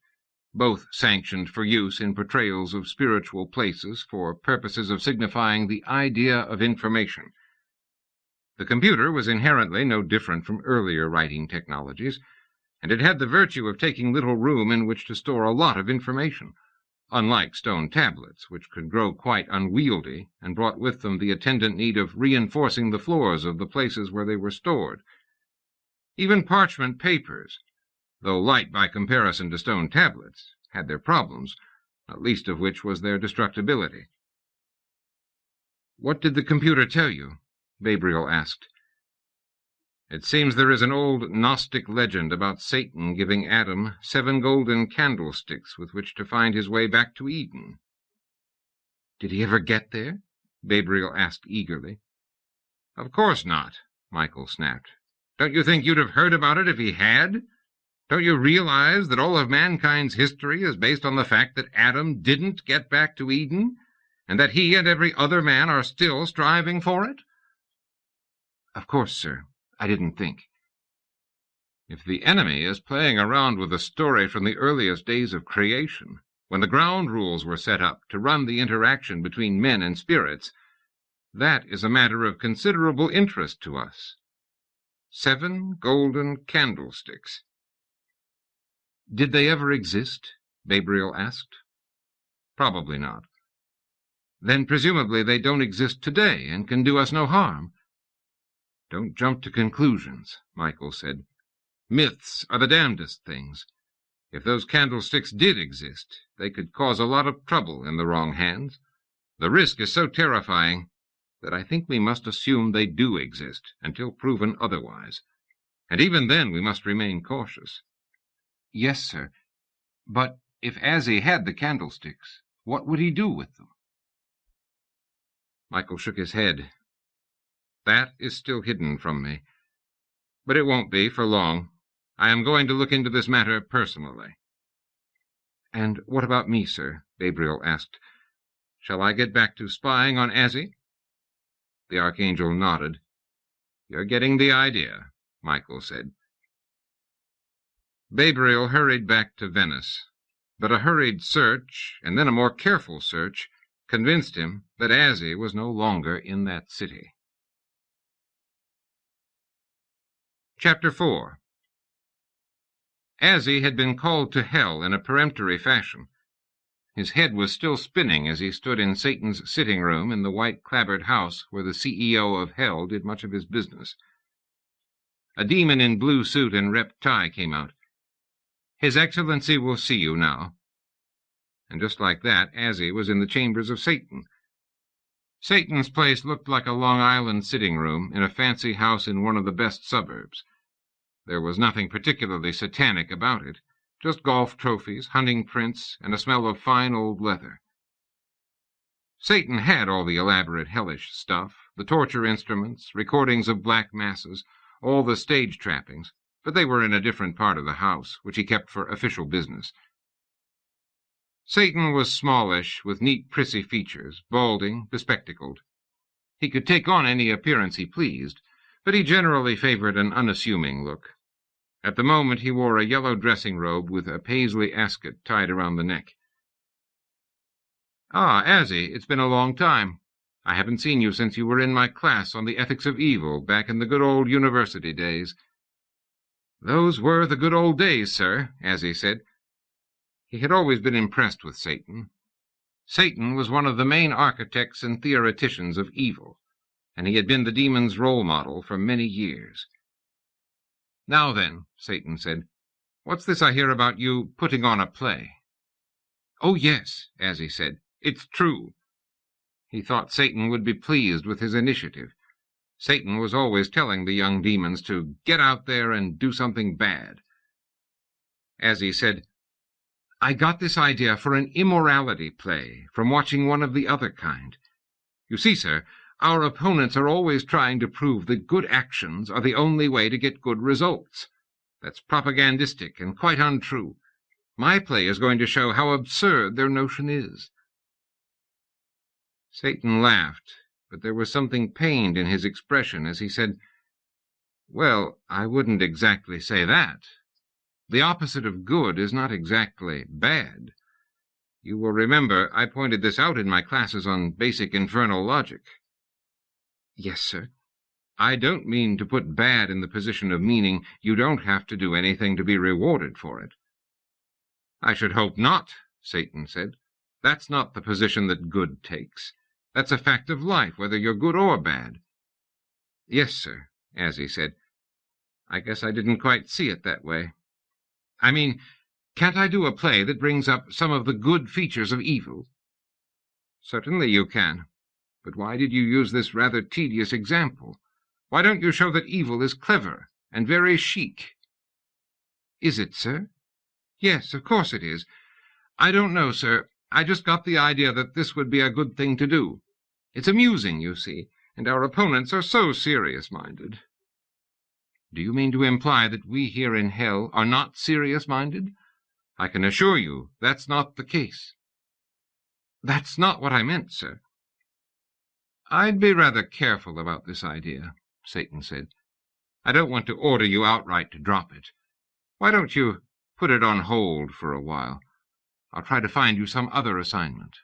both sanctioned for use in portrayals of spiritual places for purposes of signifying the idea of information. The computer was inherently no different from earlier writing technologies, and it had the virtue of taking little room in which to store a lot of information, unlike stone tablets, which could grow quite unwieldy and brought with them the attendant need of reinforcing the floors of the places where they were stored. Even parchment papers, though light by comparison to stone tablets, had their problems, not least of which was their destructibility. "What did the computer tell you?" Gabriel asked. "It seems there is an old Gnostic legend about Satan giving Adam 7 golden candlesticks with which to find his way back to Eden." "Did he ever get there?" Gabriel asked eagerly. "Of course not," Michael snapped. "Don't you think you'd have heard about it if he had? Don't you realize that all of mankind's history is based on the fact that Adam didn't get back to Eden, and that he and every other man are still striving for it?" "Of course, sir. I didn't think." "If the enemy is playing around with a story from the earliest days of creation, when the ground rules were set up to run the interaction between men and spirits, that is a matter of considerable interest to us. 7 golden candlesticks." "Did they ever exist?" Gabriel asked. "Probably not." "Then presumably they don't exist today and can do us no harm." "Don't jump to conclusions," Michael said. "Myths are the damnedest things. If those candlesticks did exist, they could cause a lot of trouble in the wrong hands. The risk is so terrifying that I think we must assume they do exist until proven otherwise. And even then we must remain cautious." "Yes, sir. But if Azzie had the candlesticks, what would he do with them?" Michael shook his head. "That is still hidden from me. But it won't be for long. I am going to look into this matter personally." "And what about me, sir?" Gabriel asked. "Shall I get back to spying on Azzie?" The Archangel nodded. "You're getting the idea," Michael said. Gabriel hurried back to Venice, but a hurried search, and then a more careful search, convinced him that Azzie was no longer in that city. Chapter 4. Azzie had been called to hell in a peremptory fashion. His head was still spinning as he stood in Satan's sitting room in the white-clapboard house where the CEO of hell did much of his business. A demon in blue suit and rep tie came out. "His Excellency will see you now." And just like that, Azzie was in the chambers of Satan. Satan's place looked like a Long Island sitting room in a fancy house in one of the best suburbs. There was nothing particularly satanic about it, just golf trophies, hunting prints, and a smell of fine old leather. Satan had all the elaborate hellish stuff, the torture instruments, recordings of black masses, all the stage trappings, but they were in a different part of the house, which he kept for official business. Satan was smallish, with neat, prissy features, balding, bespectacled. He could take on any appearance he pleased, but he generally favored an unassuming look. At the moment he wore a yellow dressing robe with a paisley ascot tied around the neck. "Ah, Azzie, it's been a long time. I haven't seen you since you were in my class on the ethics of evil back in the good old university days." "Those were the good old days, sir," Azzie said. He had always been impressed with Satan. Satan was one of the main architects and theoreticians of evil, and he had been the demon's role model for many years. "Now then," Satan said, "what's this I hear about you putting on a play?" "Oh, yes," Azzie said, "it's true." He thought Satan would be pleased with his initiative. Satan was always telling the young demons to get out there and do something bad. Azzie said, "I got this idea for an immorality play from watching one of the other kind. You see, sir, our opponents are always trying to prove that good actions are the only way to get good results. That's propagandistic and quite untrue. My play is going to show how absurd their notion is." Satan laughed, but there was something pained in his expression as he said, "Well, I wouldn't exactly say that. The opposite of good is not exactly bad. You will remember I pointed this out in my classes on basic infernal logic." "Yes, sir." "I don't mean to put bad in the position of meaning you don't have to do anything to be rewarded for it." "I should hope not," Satan said. "That's not the position that good takes. That's a fact of life, whether you're good or bad." "Yes, sir," Azzie said. "I guess I didn't quite see it that way. I mean, can't I do a play that brings up some of the good features of evil?" "Certainly you can. But why did you use this rather tedious example? Why don't you show that evil is clever and very chic?" "Is it, sir?" "Yes, of course it is. I don't know, sir. I just got the idea that this would be a good thing to do. It's amusing, you see, and our opponents are so serious-minded." "Do you mean to imply that we here in hell are not serious-minded? I can assure you that's not the case." "That's not what I meant, sir." "I'd be rather careful about this idea," Satan said. "I don't want to order you outright to drop it. Why don't you put it on hold for a while? I'll try to find you some other assignment."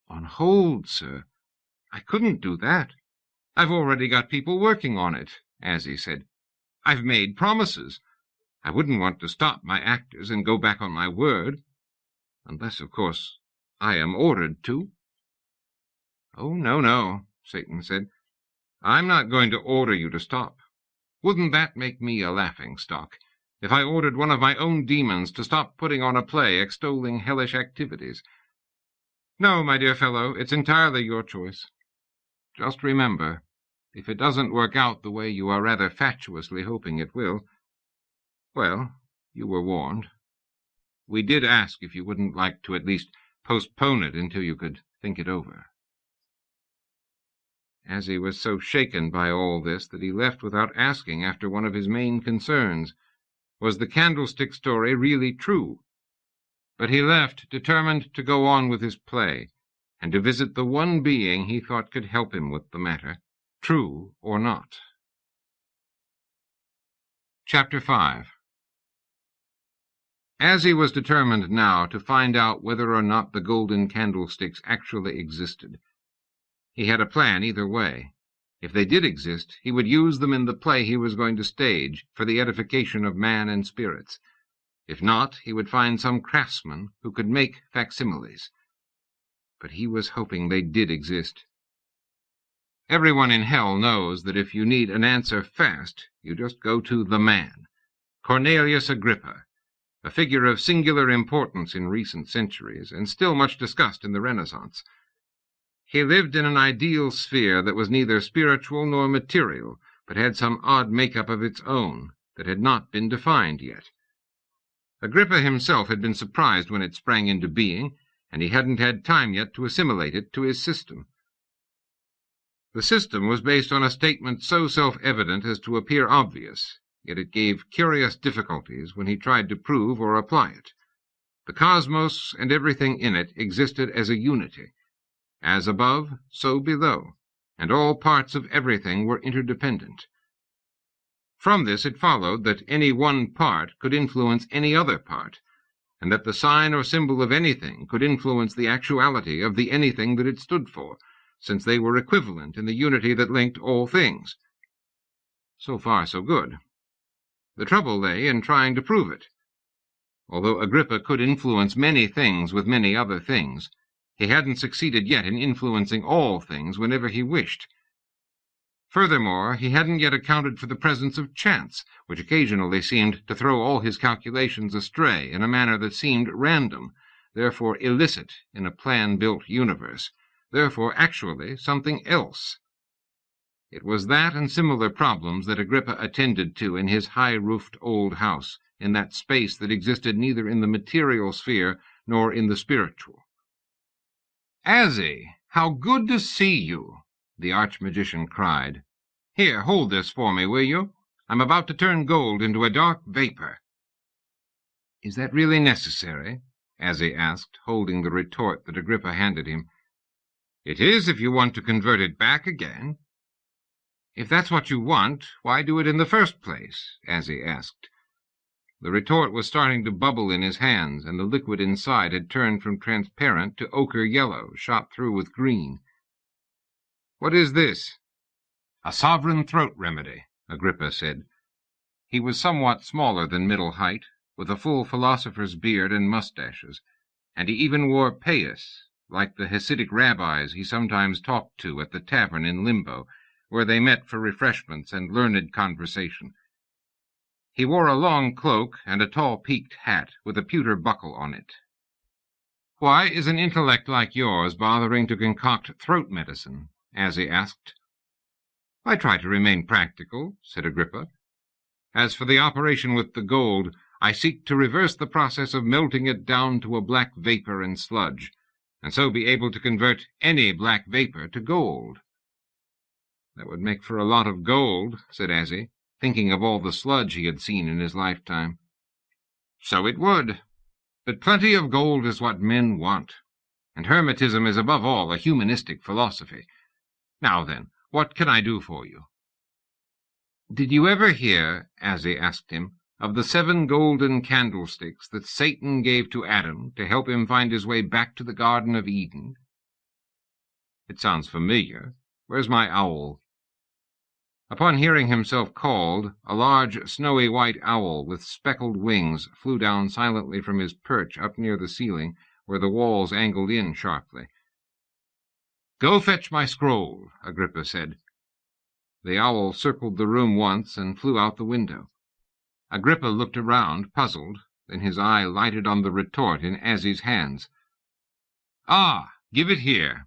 "On hold, sir? I couldn't do that. I've already got people working on it," Azzie said. "I've made promises. I wouldn't want to stop my actors and go back on my word. Unless, of course, I am ordered to." "Oh, no," Satan said. "I'm not going to order you to stop. Wouldn't that make me a laughing-stock, if I ordered one of my own demons to stop putting on a play extolling hellish activities? No, my dear fellow, it's entirely your choice. Just remember, if it doesn't work out the way you are rather fatuously hoping it will, well, you were warned. We did ask if you wouldn't like to at least postpone it until you could think it over." Azzie was so shaken by all this that he left without asking after one of his main concerns. Was the candlestick story really true? But he left, determined to go on with his play, and to visit the one being he thought could help him with the matter, true or not. Chapter 5. Azzie was determined now to find out whether or not the golden candlesticks actually existed. He had a plan either way. If they did exist, he would use them in the play he was going to stage for the edification of man and spirits. If not, he would find some craftsman who could make facsimiles. But he was hoping they did exist. Everyone in hell knows that if you need an answer fast, you just go to the man, Cornelius Agrippa, a figure of singular importance in recent centuries, and still much discussed in the Renaissance. He lived in an ideal sphere that was neither spiritual nor material, but had some odd make-up of its own that had not been defined yet. Agrippa himself had been surprised when it sprang into being, and he hadn't had time yet to assimilate it to his system. The system was based on a statement so self-evident as to appear obvious, yet it gave curious difficulties when he tried to prove or apply it. The cosmos and everything in it existed as a unity. As above, so below, and all parts of everything were interdependent. From this it followed that any one part could influence any other part, and that the sign or symbol of anything could influence the actuality of the anything that it stood for, since they were equivalent in the unity that linked all things. So far, so good. The trouble lay in trying to prove it. Although Agrippa could influence many things with many other things, he hadn't succeeded yet in influencing all things whenever he wished. Furthermore, he hadn't yet accounted for the presence of chance, which occasionally seemed to throw all his calculations astray in a manner that seemed random, therefore illicit in a plan-built universe, therefore actually something else. It was that and similar problems that Agrippa attended to in his high-roofed old house, in that space that existed neither in the material sphere nor in the spiritual. "Azzie, how good to see you!" the arch-magician cried. "Here, hold this for me, will you? I'm about to turn gold into a dark vapor." "Is that really necessary?" Azzie asked, holding the retort that Agrippa handed him. "It is if you want to convert it back again." "If that's what you want, why do it in the first place?" Azzie asked. The retort was starting to bubble in his hands, and the liquid inside had turned from transparent to ochre yellow, shot through with green. "What is this?" "A sovereign throat remedy," Agrippa said. He was somewhat smaller than middle height, with a full philosopher's beard and mustaches, and he even wore payas, like the Hasidic rabbis he sometimes talked to at the tavern in Limbo, where they met for refreshments and learned conversation. He wore a long cloak and a tall peaked hat with a pewter buckle on it. "Why is an intellect like yours bothering to concoct throat medicine?" Azzie asked. "I try to remain practical," said Agrippa. "As for the operation with the gold, I seek to reverse the process of melting it down to a black vapor and sludge, and so be able to convert any black vapor to gold." "That would make for a lot of gold," said Azzie, thinking of all the sludge he had seen in his lifetime. "So it would. But plenty of gold is what men want, and hermetism is above all a humanistic philosophy. Now then, what can I do for you?" "Did you ever hear," Azzie asked him, "of the 7 golden candlesticks that Satan gave to Adam to help him find his way back to the Garden of Eden?" "It sounds familiar. Where's my owl?" Upon hearing himself called, a large snowy white owl with speckled wings flew down silently from his perch up near the ceiling, where the walls angled in sharply. "Go fetch my scroll," Agrippa said. The owl circled the room once and flew out the window. Agrippa looked around, puzzled, then his eye lighted on the retort in Azzie's hands. "Ah, give it here."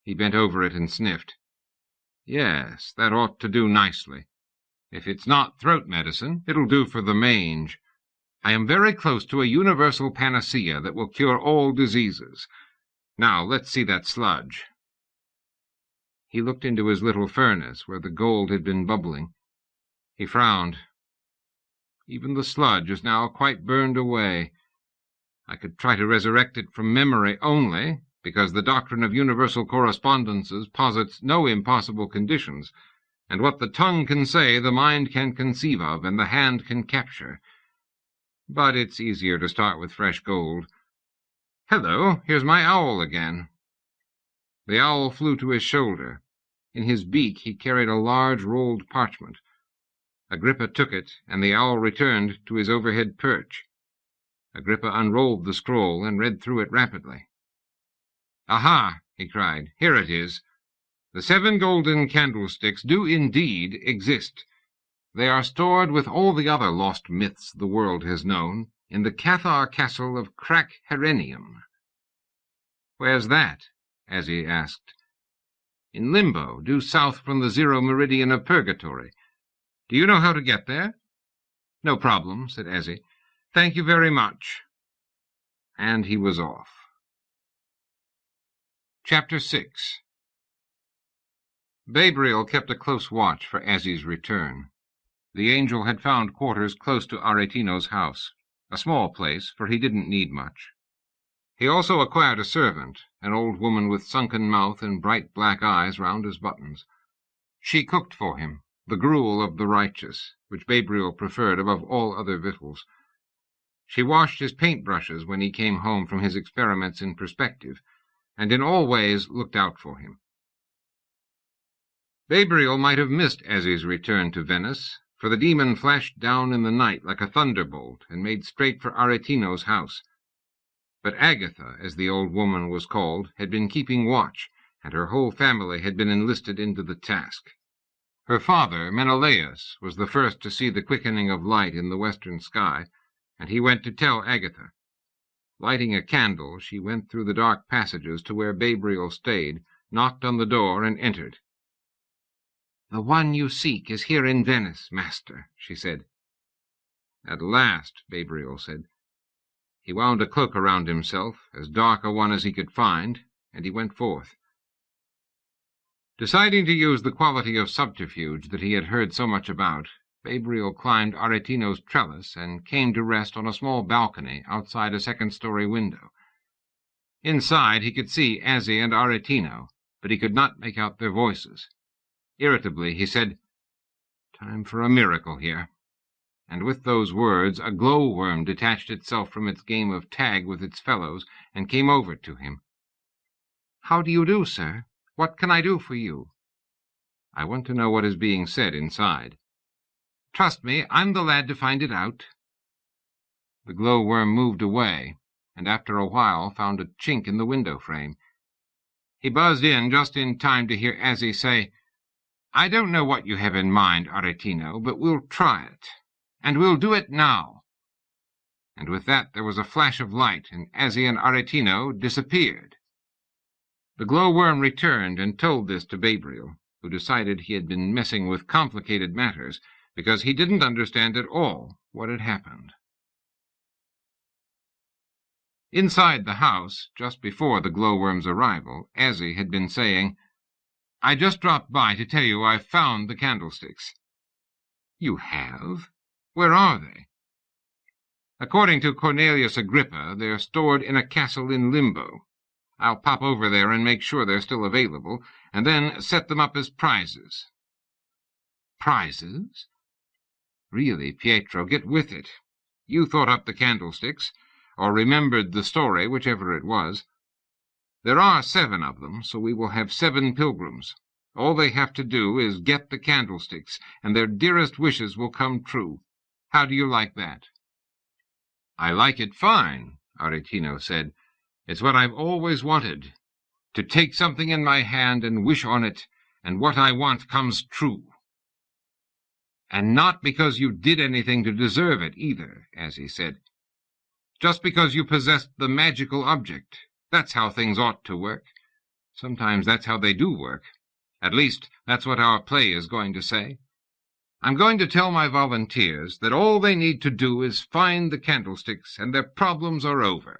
He bent over it and sniffed. "Yes, that ought to do nicely. If it's not throat medicine, it'll do for the mange. I am very close to a universal panacea that will cure all diseases. Now, let's see that sludge." He looked into his little furnace, where the gold had been bubbling. He frowned. Even the sludge is now quite burned away. I could try to resurrect it from memory only, because the doctrine of universal correspondences posits no impossible conditions, and what the tongue can say the mind can conceive of and the hand can capture. But it's easier to start with fresh gold. Hello, here's my owl again. The owl flew to his shoulder. In his beak he carried a large rolled parchment. Agrippa took it, and the owl returned to his overhead perch. Agrippa unrolled the scroll and read through it rapidly. "Aha!" he cried. "Here it is. The 7 golden candlesticks do indeed exist. They are stored with all the other lost myths the world has known in the Cathar castle of Crack-Herenium." "Where's that?" Azzie asked. "In Limbo, due south from the 0 meridian of Purgatory. Do you know how to get there?" "No problem," said Azzie. "Thank you very much." And he was off. Chapter 6. Gabriel kept a close watch for Azzie's return. The angel had found quarters close to Aretino's house, a small place, for he didn't need much. He also acquired a servant, an old woman with sunken mouth and bright black eyes round as buttons. She cooked for him, the gruel of the righteous, which Gabriel preferred above all other victuals. She washed his paint-brushes when he came home from his experiments in perspective, and in all ways looked out for him. Gabriel might have missed Azzie's return to Venice, for the demon flashed down in the night like a thunderbolt and made straight for Aretino's house. But Agatha, as the old woman was called, had been keeping watch, and her whole family had been enlisted into the task. Her father, Menelaus, was the first to see the quickening of light in the western sky, and he went to tell Agatha. Lighting a candle, she went through the dark passages to where Gabriel stayed, knocked on the door, and entered. "The one you seek is here in Venice, master," she said. "At last," Gabriel said. He wound a cloak around himself, as dark a one as he could find, and he went forth. Deciding to use the quality of subterfuge that he had heard so much about, Gabriel climbed Aretino's trellis and came to rest on a small balcony outside a second-story window. Inside he could see Azzie and Aretino, but he could not make out their voices. Irritably he said, "Time for a miracle here." And with those words a glowworm detached itself from its game of tag with its fellows and came over to him. "How do you do, sir? What can I do for you?" "I want to know what is being said inside." "Trust me, I'm the lad to find it out." The glowworm moved away, and after a while found a chink in the window frame. He buzzed in just in time to hear Azzie say, "I don't know what you have in mind, Aretino, but we'll try it. And we'll do it now." And with that there was a flash of light, and Azzie and Aretino disappeared. The glowworm returned and told this to Gabriel, who decided he had been messing with complicated matters, because he didn't understand at all what had happened. Inside the house, just before the glowworm's arrival, Azzie had been saying, "I just dropped by to tell you I've found the candlesticks." "You have? Where are they?" "According to Cornelius Agrippa, they're stored in a castle in Limbo. I'll pop over there and make sure they're still available, and then set them up as prizes." "Prizes?" "Really, Pietro, get with it. You thought up the candlesticks, or remembered the story, whichever it was. There are 7 of them, so we will have 7 pilgrims. All they have to do is get the candlesticks, and their dearest wishes will come true. How do you like that?" "I like it fine," Aretino said. "It's what I've always wanted, to take something in my hand and wish on it, and what I want comes true." "And not because you did anything to deserve it, either," as he said. "Just because you possessed the magical object. That's how things ought to work. Sometimes that's how they do work. At least, that's what our play is going to say. I'm going to tell my volunteers that all they need to do is find the candlesticks, and their problems are over.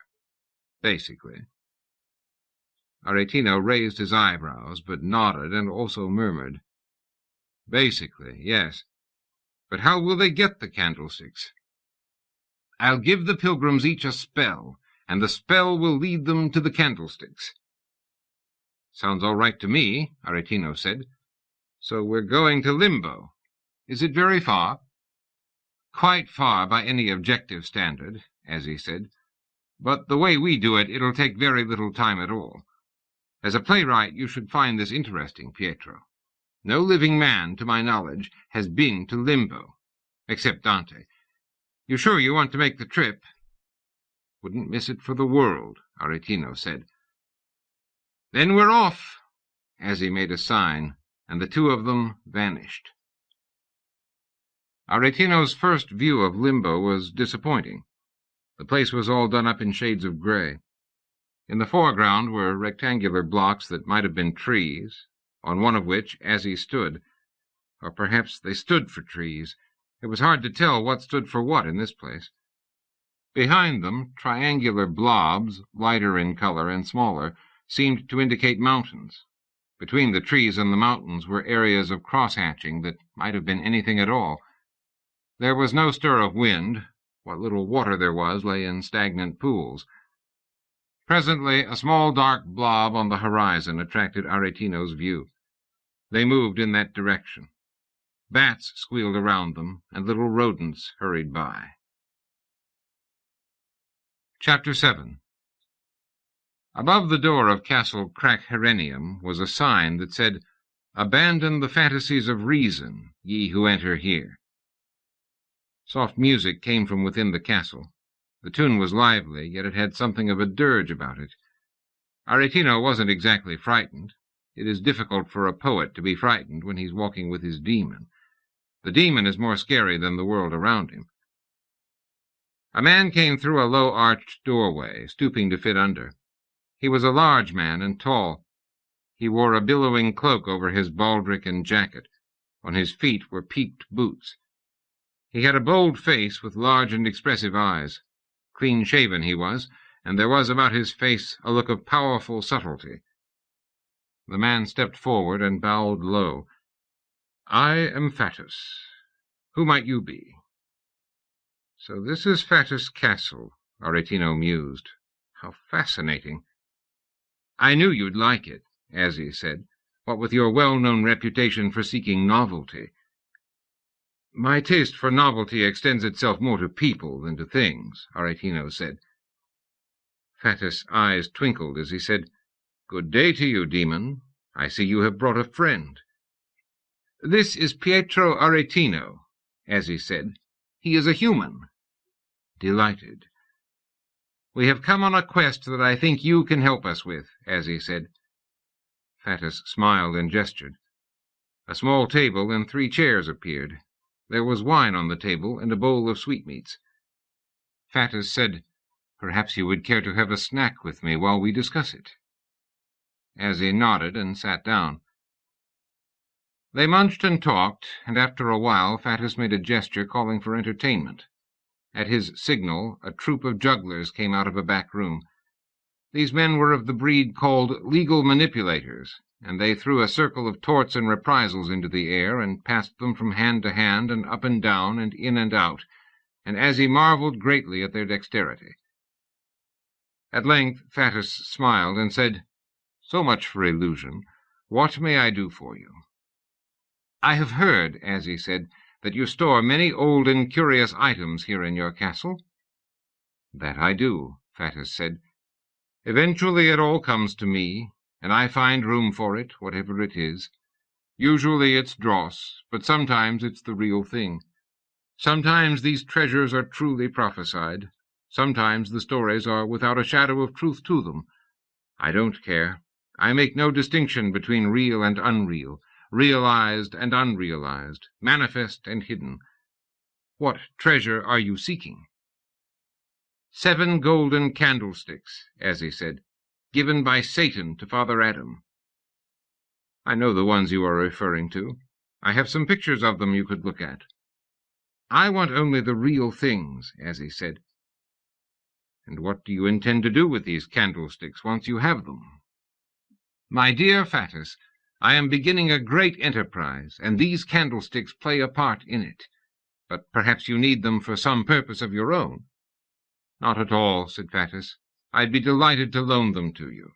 Basically." Aretino raised his eyebrows, but nodded and also murmured, "Basically, yes. But how will they get the candlesticks?" "I'll give the pilgrims each a spell, and the spell will lead them to the candlesticks." "Sounds all right to me," Aretino said. "So we're going to Limbo. Is it very far?" "Quite far by any objective standard," Azzie said. "But the way we do it, it'll take very little time at all. As a playwright, you should find this interesting, Pietro. No living man, to my knowledge, has been to Limbo, except Dante. You sure you want to make the trip?" "Wouldn't miss it for the world," Aretino said. "Then we're off." Azzie made a sign, and the two of them vanished. Aretino's first view of Limbo was disappointing. The place was all done up in shades of gray. In the foreground were rectangular blocks that might have been trees, on one of which Azzie stood. Or perhaps they stood for trees. It was hard to tell what stood for what in this place. Behind them, triangular blobs, lighter in color and smaller, seemed to indicate mountains. Between the trees and the mountains were areas of cross-hatching that might have been anything at all. There was no stir of wind. What little water there was lay in stagnant pools. Presently, a small dark blob on the horizon attracted Aretino's view. They moved in that direction. Bats squealed around them, and little rodents hurried by. Chapter 7. Above the door of Castle Crackherenium was a sign that said, "Abandon the fantasies of reason, ye who enter here." Soft music came from within the castle. The tune was lively, yet it had something of a dirge about it. Aretino wasn't exactly frightened. It is difficult for a poet to be frightened when he's walking with his demon. The demon is more scary than the world around him. A man came through a low-arched doorway, stooping to fit under. He was a large man and tall. He wore a billowing cloak over his baldric and jacket. On his feet were peaked boots. He had a bold face with large and expressive eyes. Clean-shaven he was, and there was about his face a look of powerful subtlety. The man stepped forward and bowed low. "I am Fatus. Who might you be?" "So this is Fatus Castle," Aretino mused. "How fascinating." "I knew you'd like it," Azzie said, "what with your well-known reputation for seeking novelty." "My taste for novelty extends itself more to people than to things," Aretino said. Fatus' eyes twinkled as he said, "Good day to you, demon. I see you have brought a friend." "This is Pietro Aretino," Azzie said. "He is a human." "Delighted." "We have come on a quest that I think you can help us with," Azzie said. Fatus smiled and gestured. A small table and 3 chairs appeared. There was wine on the table and a bowl of sweetmeats. Fatus said, "Perhaps you would care to have a snack with me while we discuss it." Azzie nodded and sat down. They munched and talked, and after a while Fatus made a gesture calling for entertainment. At his signal, a troop of jugglers came out of a back room. These men were of the breed called legal manipulators, and they threw a circle of torts and reprisals into the air and passed them from hand to hand and up and down and in and out, and Azzie marveled greatly at their dexterity. At length Fatus smiled and said, "So much for illusion. What may I do for you?" "I have heard," Azzie said, "that you store many old and curious items here in your castle." "That I do," Fatus said. "Eventually it all comes to me, and I find room for it, whatever it is. Usually it's dross, but sometimes it's the real thing. Sometimes these treasures are truly prophesied. Sometimes the stories are without a shadow of truth to them. I don't care. I make no distinction between real and unreal, realized and unrealized, manifest and hidden. What treasure are you seeking?" 7 golden candlesticks," Azzie said, "given by Satan to Father Adam." "I know the ones you are referring to. I have some pictures of them you could look at." "I want only the real things," Azzie said. "And what do you intend to do with these candlesticks once you have them?" "My dear Fatus, I am beginning a great enterprise, and these candlesticks play a part in it. But perhaps you need them for some purpose of your own." "Not at all," said Fatus. I'd be delighted to loan them to you."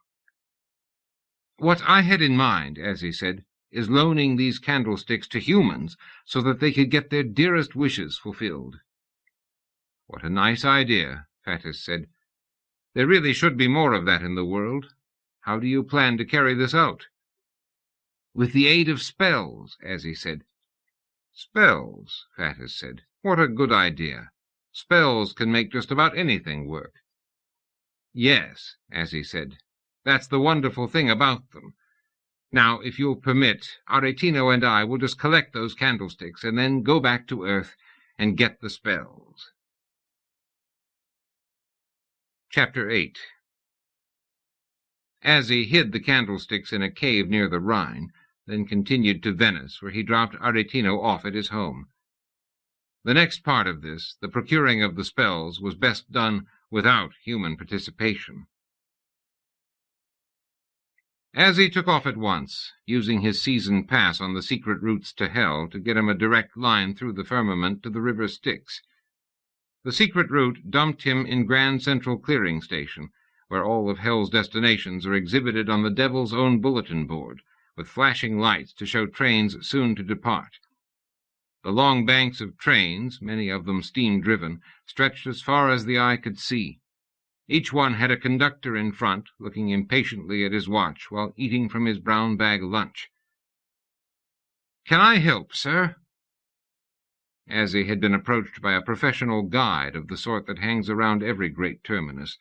"What I had in mind," Azzie said, "is loaning these candlesticks to humans so that they could get their dearest wishes fulfilled." "What a nice idea," Farce said. "There really should be more of that in the world. How do you plan to carry this out?" "With the aid of spells," Azzie said. "Spells," Farce said. "What a good idea. Spells can make just about anything work." "Yes," Azzie said. "That's the wonderful thing about them. Now, if you'll permit, Aretino and I will just collect those candlesticks and then go back to Earth and get the spells." Chapter 8. Azzie hid the candlesticks in a cave near the Rhine, then continued to Venice, where he dropped Aretino off at his home. The next part of this, the procuring of the spells, was best done without human participation. Azzie took off at once, using his season pass on the secret routes to Hell to get him a direct line through the firmament to the river Styx. The secret route dumped him in Grand Central Clearing Station, where all of Hell's destinations are exhibited on the Devil's own bulletin board, with flashing lights to show trains soon to depart. The long banks of trains, many of them steam-driven, stretched as far as the eye could see. Each one had a conductor in front, looking impatiently at his watch while eating from his brown bag lunch. "Can I help, sir?" Azzie had been approached by a professional guide of the sort that hangs around every great terminus.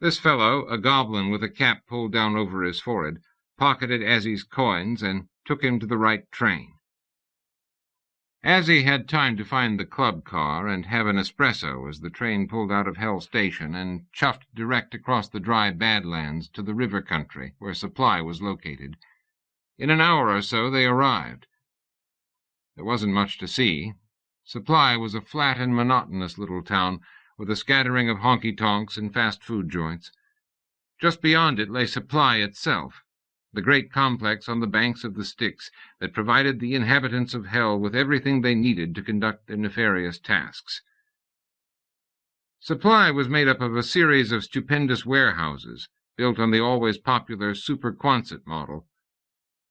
This fellow, a goblin with a cap pulled down over his forehead, pocketed Azzie's coins and took him to the right train. Azzie had time to find the club car and have an espresso as the train pulled out of Hell Station and chuffed direct across the dry Badlands to the river country where Supply was located. In an hour or so they arrived. There wasn't much to see. Supply was a flat and monotonous little town with a scattering of honky-tonks and fast-food joints. Just beyond it lay Supply itself, the great complex on the banks of the Styx that provided the inhabitants of Hell with everything they needed to conduct their nefarious tasks. Supply was made up of a series of stupendous warehouses, built on the always popular Super-Quonset model.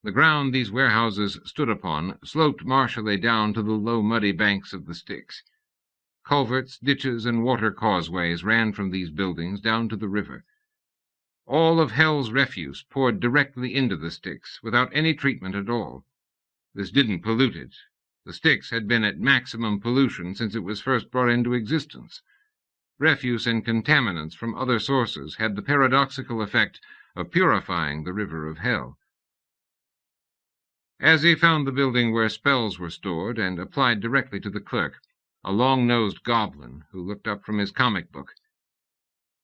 The ground these warehouses stood upon sloped martially down to the low muddy banks of the Styx. Culverts, ditches, and water causeways ran from these buildings down to the river. All of Hell's refuse poured directly into the Styx, without any treatment at all. This didn't pollute it. The Styx had been at maximum pollution since it was first brought into existence. Refuse and contaminants from other sources had the paradoxical effect of purifying the river of Hell. Azzie found the building where spells were stored and applied directly to the clerk, a long-nosed goblin who looked up from his comic book.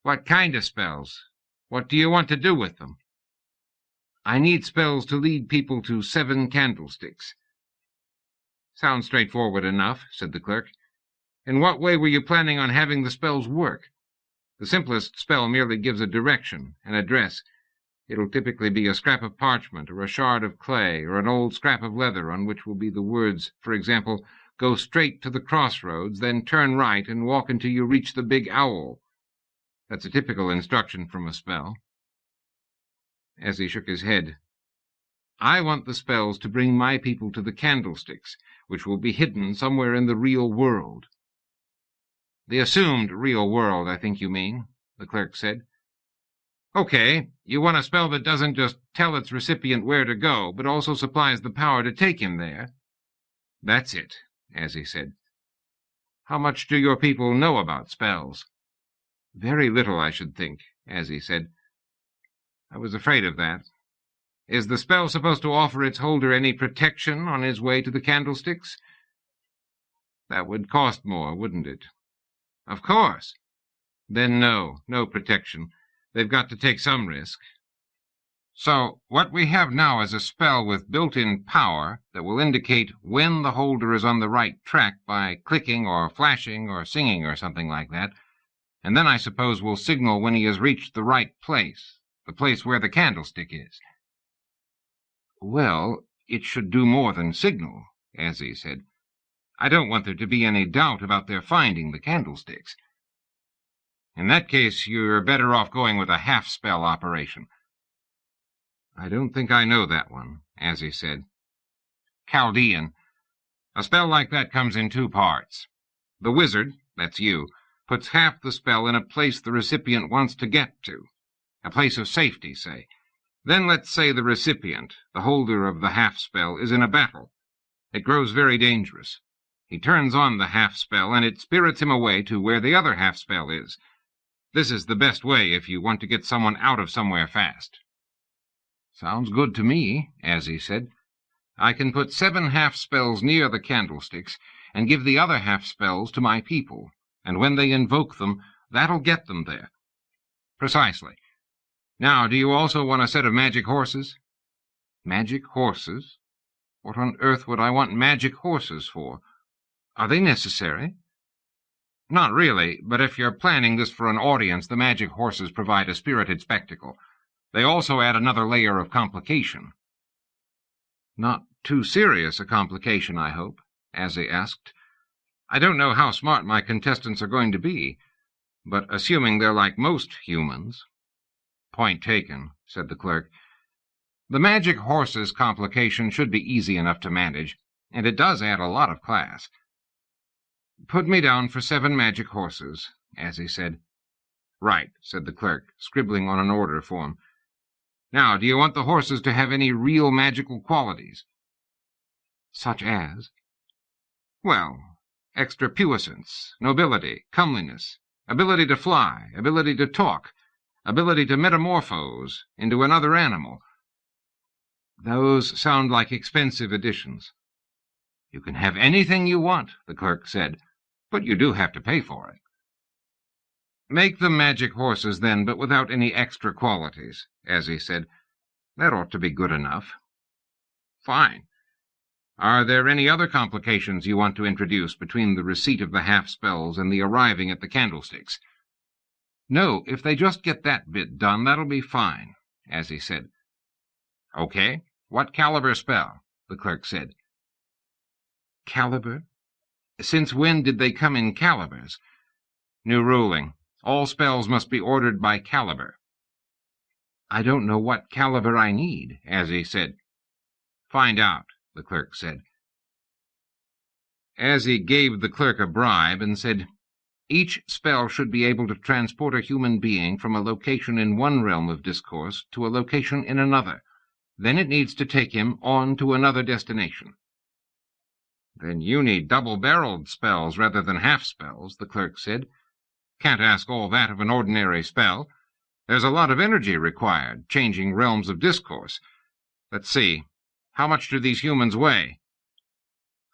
"What kind of spells? What do you want to do with them?" "I need spells to lead people to 7 candlesticks." "Sounds straightforward enough," said the clerk. "In what way were you planning on having the spells work? The simplest spell merely gives a direction, an address. It'll typically be a scrap of parchment or a shard of clay or an old scrap of leather on which will be the words, for example, 'Go straight to the crossroads, then turn right and walk until you reach the big owl.' That's a typical instruction from a spell." As he shook his head, "I want the spells to bring my people to the candlesticks, which will be hidden somewhere in the real world." "The assumed real world, I think you mean," the clerk said. "Okay, you want a spell that doesn't just tell its recipient where to go, but also supplies the power to take him there?" "That's it," Azzie said. "How much do your people know about spells?" "Very little, I should think," Azzie said. "I was afraid of that. Is the spell supposed to offer its holder any protection on his way to the candlesticks?" "That would cost more, wouldn't it?" "Of course." "Then no protection. They've got to take some risk. So what we have now is a spell with built-in power that will indicate when the holder is on the right track by clicking or flashing or singing or something like that, and then I suppose we'll signal when he has reached the right place, the place where the candlestick is." "Well, it should do more than signal," Azzie said. "I don't want there to be any doubt about their finding the candlesticks." In that case, you're better off going with a half-spell operation. I don't think I know that one, Azzie said. Chaldean. A spell like that comes in 2 parts. The wizard, that's you, puts half the spell in a place the recipient wants to get to. A place of safety, say. Then let's say the recipient, the holder of the half-spell, is in a battle. It grows very dangerous. He turns on the half-spell, and it spirits him away to where the other half-spell is. This is the best way if you want to get someone out of somewhere fast. Sounds good to me, Azzie said. I can put 7 half-spells near the candlesticks, and give the other half-spells to my people, and when they invoke them, that'll get them there. Precisely. Now, do you also want a set of magic horses? Magic horses? What on earth would I want magic horses for? Are they necessary? Not really, but if you're planning this for an audience, the magic horses provide a spirited spectacle. They also add another layer of complication. Not too serious a complication, I hope, Azzie asked. I don't know how smart my contestants are going to be, but assuming they're like most humans— Point taken, said the clerk. The magic horses complication should be easy enough to manage, and it does add a lot of class. Put me down for 7 magic horses, Azzie said. Right, said the clerk, scribbling on an order form. Now, do you want the horses to have any real magical qualities? Such as? Well, extra puissance, nobility, comeliness, ability to fly, ability to talk, ability to metamorphose into another animal. Those sound like expensive additions. You can have anything you want, the clerk said, but you do have to pay for it. Make them magic horses, then, but without any extra qualities, Azzie said. That ought to be good enough. Fine. Are there any other complications you want to introduce between the receipt of the half-spells and the arriving at the candlesticks? No, if they just get that bit done, that'll be fine, Azzie said. Okay. What caliber spell? The clerk said. Caliber? Since when did they come in calibers? New ruling. All spells must be ordered by caliber. I don't know what caliber I need, Azzie said. Find out, the clerk said. Azzie gave the clerk a bribe and said, Each spell should be able to transport a human being from a location in one realm of discourse to a location in another. Then it needs to take him on to another destination. Then you need double-barreled spells rather than half-spells, the clerk said. Can't ask all that of an ordinary spell. There's a lot of energy required, changing realms of discourse. Let's see. How much do these humans weigh?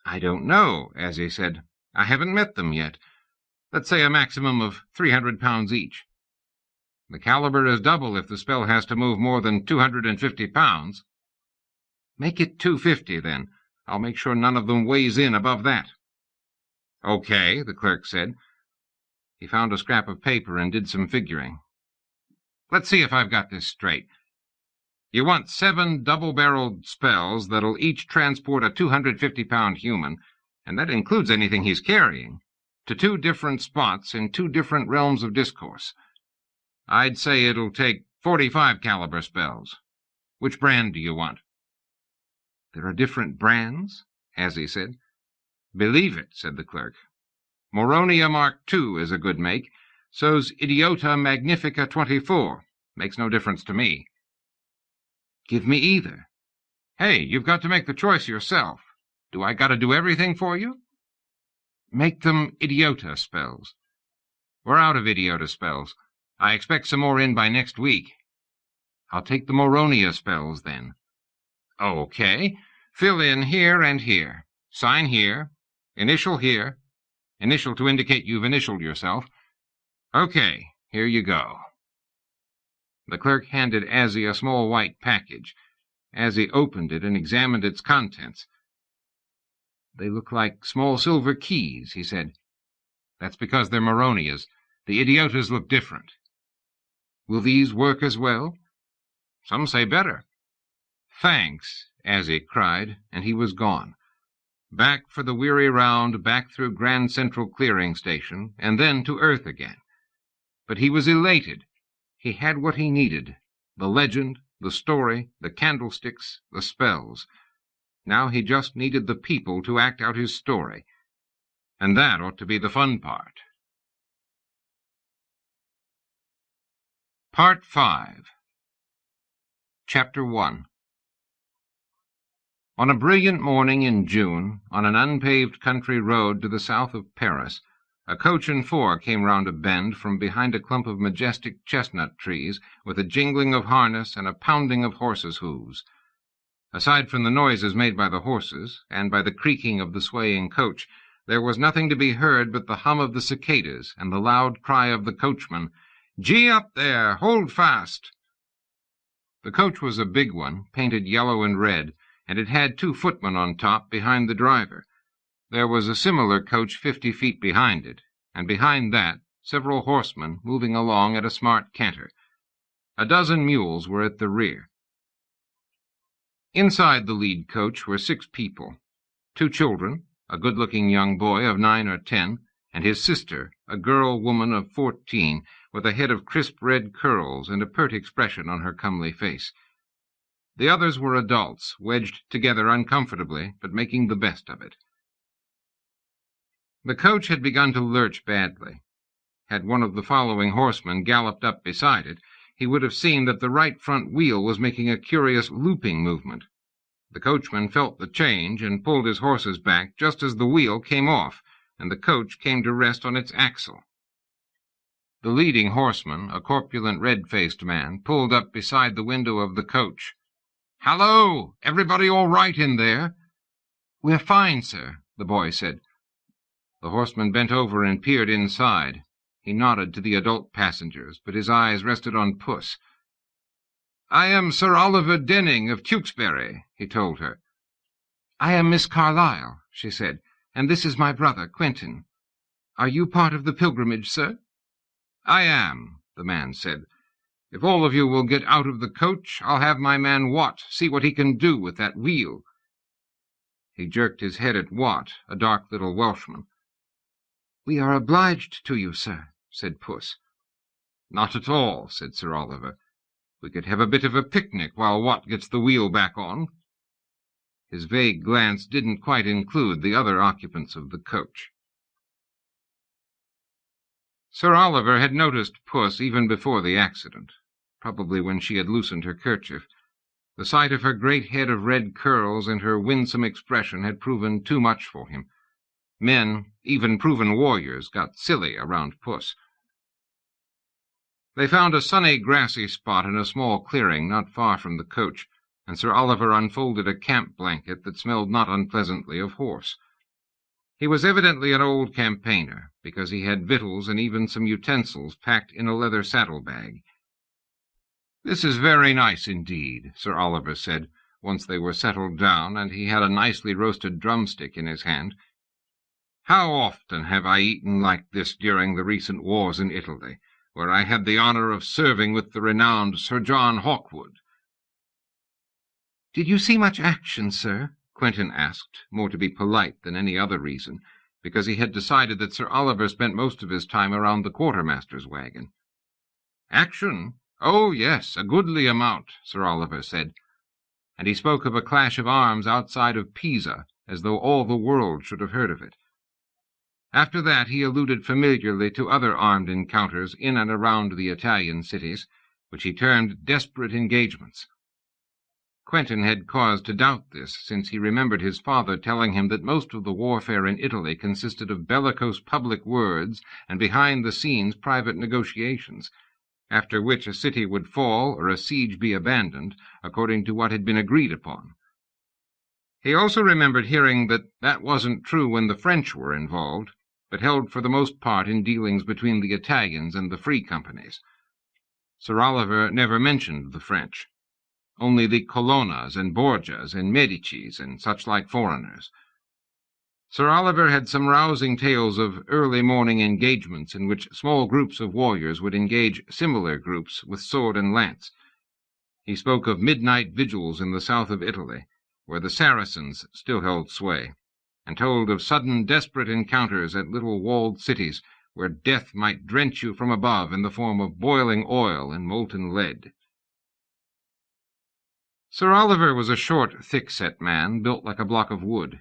I don't know, Azzie said. I haven't met them yet. Let's say a maximum of 300 pounds each. The caliber is double if the spell has to move more than 250 pounds. Make it 250, then. I'll make sure none of them weighs in above that. Okay, the clerk said. He found a scrap of paper and did some figuring. Let's see if I've got this straight. You want 7 double-barreled spells that'll each transport a 250-pound human, and that includes anything he's carrying, to 2 different spots in 2 different realms of discourse. I'd say it'll take 45 caliber spells. Which brand do you want? There are different brands, Azzie said. Believe it, said the clerk. Moronia Mark II is a good make. So's Idiota Magnifica 24. Makes no difference to me. Give me either. Hey, you've got to make the choice yourself. Do I got to do everything for you? Make them Idiota spells. We're out of Idiota spells. I expect some more in by next week. I'll take the Moronia spells, then. Okay. Fill in here and here. Sign here. Initial here. Initial to indicate you've initialed yourself. Okay, here you go. The clerk handed Azzie a small white package. Azzie opened it and examined its contents. They look like small silver keys, he said. That's because they're Moronias. The Idiotas look different. Will these work as well? Some say better. Thanks, Azzie cried, and he was gone. Back for the weary round, back through Grand Central Clearing Station, and then to Earth again. But he was elated. He had what he needed: the legend, the story, the candlesticks, the spells. Now he just needed the people to act out his story. And that ought to be the fun part. Part 5. Chapter 1. On a brilliant morning in June, on an unpaved country road to the south of Paris, a coach and four came round a bend from behind a clump of majestic chestnut trees, with a jingling of harness and a pounding of horses' hoofs. Aside from the noises made by the horses, and by the creaking of the swaying coach, there was nothing to be heard but the hum of the cicadas and the loud cry of the coachman, "Gee up there! Hold fast!" The coach was a big one, painted yellow and red, and it had 2 footmen on top behind the driver. There was a similar coach 50 feet behind it, and behind that several horsemen moving along at a smart canter. A dozen mules were at the rear. Inside the lead coach were 6 people: 2 children, a good-looking young boy of 9 or 10, and his sister, a girl-woman of 14, with a head of crisp red curls and a pert expression on her comely face. The others were adults, wedged together uncomfortably, but making the best of it. The coach had begun to lurch badly. Had one of the following horsemen galloped up beside it, he would have seen that the right front wheel was making a curious looping movement. The coachman felt the change and pulled his horses back just as the wheel came off, and the coach came to rest on its axle. The leading horseman, a corpulent, red-faced man, pulled up beside the window of the coach. "Hallo! Everybody all right in there?" "We're fine, sir," the boy said. The horseman bent over and peered inside. He nodded to the adult passengers, but his eyes rested on Puss. "I am Sir Oliver Denning of Tewkesbury," he told her. "I am Miss Carlyle," she said, "and this is my brother, Quentin. Are you part of the pilgrimage, sir?" "I am," the man said. "If all of you will get out of the coach, I'll have my man Watt see what he can do with that wheel." He jerked his head at Watt, a dark little Welshman. "We are obliged to you, sir," said Puss. "Not at all," said Sir Oliver. "We could have a bit of a picnic while Watt gets the wheel back on." His vague glance didn't quite include the other occupants of the coach. Sir Oliver had noticed Puss even before the accident, probably when she had loosened her kerchief. The sight of her great head of red curls and her winsome expression had proven too much for him. Men, even proven warriors, got silly around Puss. They found a sunny, grassy spot in a small clearing not far from the coach, and Sir Oliver unfolded a camp blanket that smelled not unpleasantly of horse. He was evidently an old campaigner, because he had victuals and even some utensils packed in a leather saddle-bag. "This is very nice indeed," Sir Oliver said, once they were settled down, and he had a nicely roasted drumstick in his hand. "How often have I eaten like this during the recent wars in Italy, where I had the honour of serving with the renowned Sir John Hawkwood." "Did you see much action, sir?" Quentin asked, more to be polite than any other reason, because he had decided that Sir Oliver spent most of his time around the quartermaster's wagon. "Action? Oh, yes, a goodly amount," Sir Oliver said, and he spoke of a clash of arms outside of Pisa, as though all the world should have heard of it. After that he alluded familiarly to other armed encounters in and around the Italian cities, which he termed desperate engagements. Quentin had cause to doubt this, since he remembered his father telling him that most of the warfare in Italy consisted of bellicose public words and behind-the-scenes private negotiations, after which a city would fall or a siege be abandoned, according to what had been agreed upon. He also remembered hearing that that wasn't true when the French were involved, but held for the most part in dealings between the Italians and the free companies. Sir Oliver never mentioned the French, only the Colonnas and Borgias and Medicis and such-like foreigners. Sir Oliver had some rousing tales of early morning engagements in which small groups of warriors would engage similar groups with sword and lance. He spoke of midnight vigils in the south of Italy, where the Saracens still held sway, and told of sudden desperate encounters at little walled cities where death might drench you from above in the form of boiling oil and molten lead. Sir Oliver was a short, thick-set man, built like a block of wood.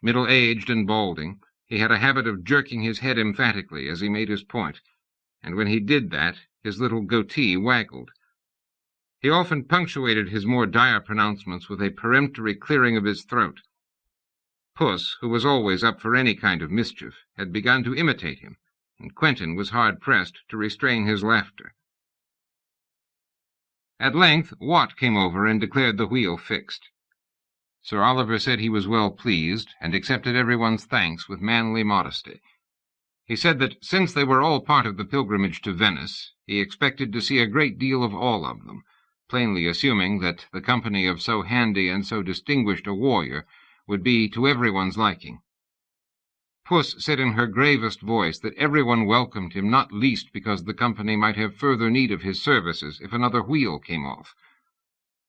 Middle-aged and balding, he had a habit of jerking his head emphatically as he made his point, and when he did that, his little goatee waggled. He often punctuated his more dire pronouncements with a peremptory clearing of his throat. Puss, who was always up for any kind of mischief, had begun to imitate him, and Quentin was hard-pressed to restrain his laughter. At length Watt came over and declared the wheel fixed. Sir Oliver said he was well pleased, and accepted everyone's thanks with manly modesty. He said that, since they were all part of the pilgrimage to Venice, he expected to see a great deal of all of them, plainly assuming that the company of so handy and so distinguished a warrior would be to everyone's liking. Puss said in her gravest voice that everyone welcomed him, not least because the company might have further need of his services if another wheel came off.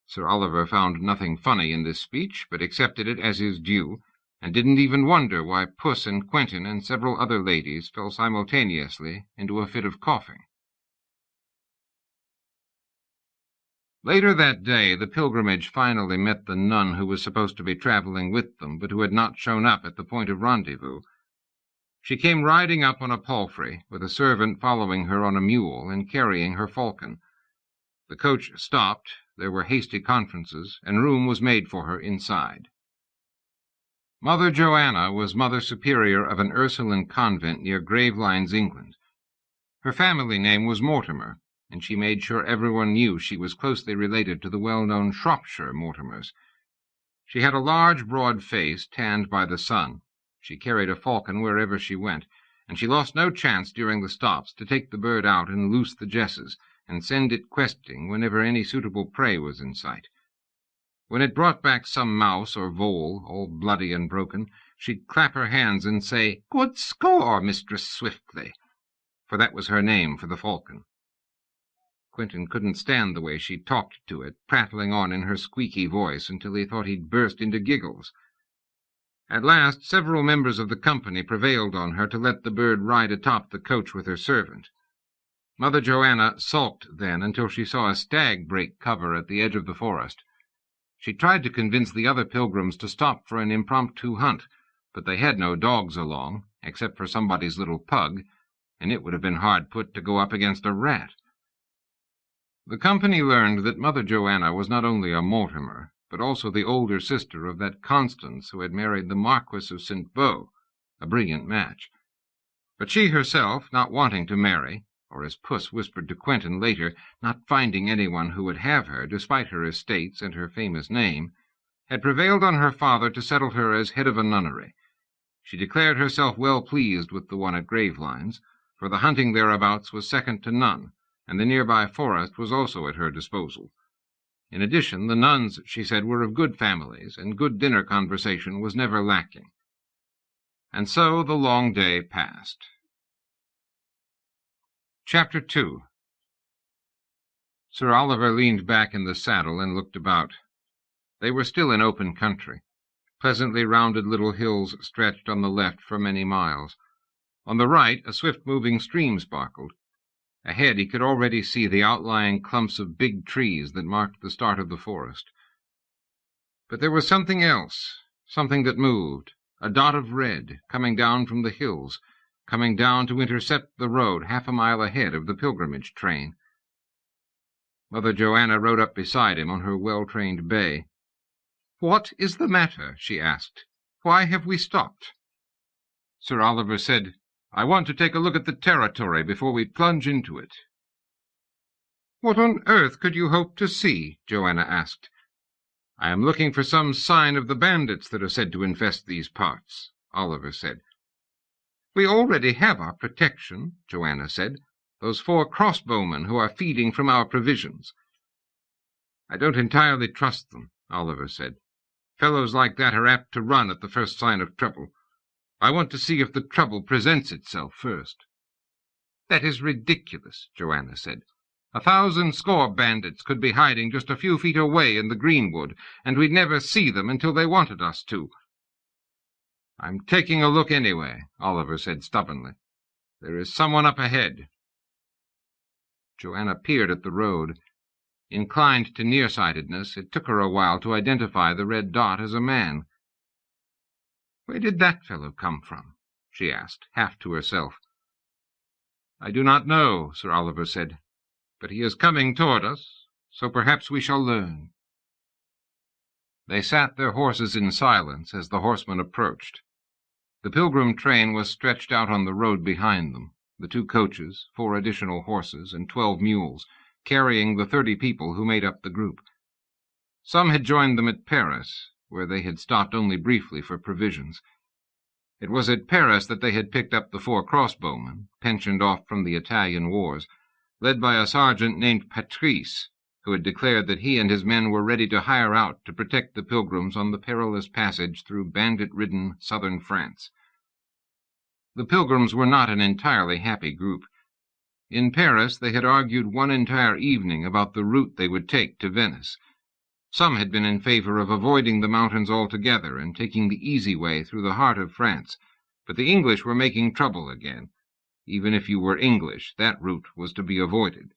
Sir Oliver found nothing funny in this speech, but accepted it as his due, and didn't even wonder why Puss and Quentin and several other ladies fell simultaneously into a fit of coughing. Later that day, the pilgrimage finally met the nun who was supposed to be traveling with them, but who had not shown up at the point of rendezvous. She came riding up on a palfrey, with a servant following her on a mule and carrying her falcon. The coach stopped, there were hasty conferences, and room was made for her inside. Mother Joanna was Mother Superior of an Ursuline convent near Gravelines, England. Her family name was Mortimer, and she made sure everyone knew she was closely related to the well-known Shropshire Mortimers. She had a large, broad face, tanned by the sun. She carried a falcon wherever she went, and she lost no chance during the stops to take the bird out and loose the jesses, and send it questing whenever any suitable prey was in sight. When it brought back some mouse or vole, all bloody and broken, she'd clap her hands and say, "Good score, Mistress Swiftly," for that was her name for the falcon. Quentin couldn't stand the way she talked to it, prattling on in her squeaky voice until he thought he'd burst into giggles. At last, several members of the company prevailed on her to let the bird ride atop the coach with her servant. Mother Joanna sulked then until she saw a stag break cover at the edge of the forest. She tried to convince the other pilgrims to stop for an impromptu hunt, but they had no dogs along, except for somebody's little pug, and it would have been hard put to go up against a rat. The company learned that Mother Joanna was not only a Mortimer, but also the older sister of that Constance who had married the Marquis of St. Beau, a brilliant match. But she herself, not wanting to marry, or as Puss whispered to Quentin later, not finding anyone who would have her, despite her estates and her famous name, had prevailed on her father to settle her as head of a nunnery. She declared herself well pleased with the one at Gravelines, for the hunting thereabouts was second to none, and the nearby forest was also at her disposal. In addition, the nuns, she said, were of good families, and good dinner conversation was never lacking. And so the long day passed. Chapter 2. Sir Oliver leaned back in the saddle and looked about. They were still in open country. Pleasantly rounded little hills stretched on the left for many miles. On the right, a swift-moving stream sparkled. Ahead he could already see the outlying clumps of big trees that marked the start of the forest. But there was something else, something that moved, a dot of red, coming down from the hills, coming down to intercept the road half a mile ahead of the pilgrimage train. Mother Joanna rode up beside him on her well-trained bay. "What is the matter?" she asked. "Why have we stopped?" Sir Oliver said, "I want to take a look at the territory before we plunge into it." "What on earth could you hope to see?" Joanna asked. "I am looking for some sign of the bandits that are said to infest these parts," Oliver said. "We already have our protection," Joanna said. "Those 4 crossbowmen who are feeding from our provisions." "I don't entirely trust them," Oliver said. "Fellows like that are apt to run at the first sign of trouble. I want to see if the trouble presents itself first." "That is ridiculous," Joanna said. 1,000 score bandits could be hiding just a few feet away in the greenwood, and we'd never see them until they wanted us to." "I'm taking a look anyway," Oliver said stubbornly. There is someone up ahead." Joanna peered at the road. Inclined to nearsightedness, it took her a while to identify the red dot as a man. "Where did that fellow come from?" she asked, half to herself. "I do not know," Sir Oliver said, "but he is coming toward us, so perhaps we shall learn." They sat their horses in silence as the horseman approached. The pilgrim train was stretched out on the road behind them, the 2 coaches, 4 additional horses, and 12 mules, carrying the 30 people who made up the group. Some had joined them at Paris, where they had stopped only briefly for provisions. It was at Paris that they had picked up the 4 crossbowmen, pensioned off from the Italian wars, led by a sergeant named Patrice, who had declared that he and his men were ready to hire out to protect the pilgrims on the perilous passage through bandit-ridden southern France. The pilgrims were not an entirely happy group. In Paris they had argued one entire evening about the route they would take to Venice. Some had been in favor of avoiding the mountains altogether and taking the easy way through the heart of France, but the English were making trouble again. Even if you were English, that route was to be avoided.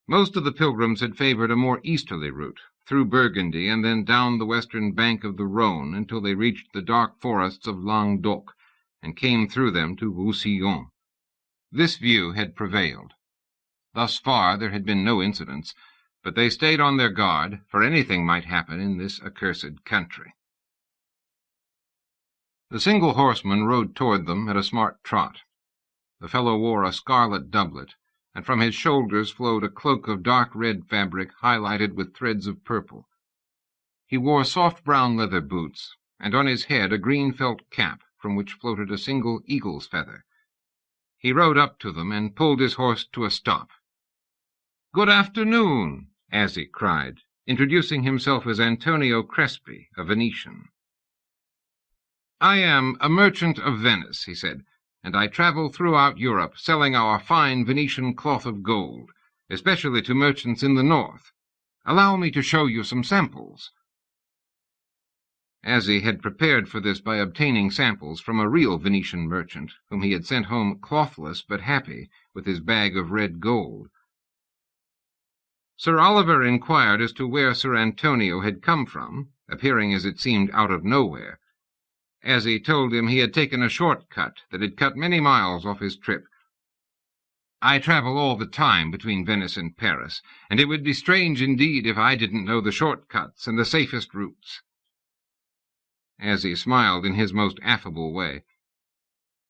Most of the pilgrims had favored a more easterly route, through Burgundy and then down the western bank of the Rhone until they reached the dark forests of Languedoc and came through them to Roussillon. This view had prevailed. Thus far there had been no incidents, but they stayed on their guard, for anything might happen in this accursed country. The single horseman rode toward them at a smart trot. The fellow wore a scarlet doublet, and from his shoulders flowed a cloak of dark red fabric highlighted with threads of purple. He wore soft brown leather boots, and on his head a green felt cap from which floated a single eagle's feather. He rode up to them and pulled his horse to a stop. "Good afternoon," Azzie cried, introducing himself as Antonio Crespi, a Venetian. "I am a merchant of Venice," he said, "and I travel throughout Europe selling our fine Venetian cloth of gold, especially to merchants in the north. Allow me to show you some samples." Azzie had prepared for this by obtaining samples from a real Venetian merchant, whom he had sent home clothless but happy with his bag of red gold. Sir Oliver inquired as to where Sir Antonio had come from, appearing as it seemed out of nowhere. Azzie told him he had taken a short cut that had cut many miles off his trip. "I travel all the time between Venice and Paris, and it would be strange indeed if I didn't know the short cuts and the safest routes." Azzie smiled in his most affable way.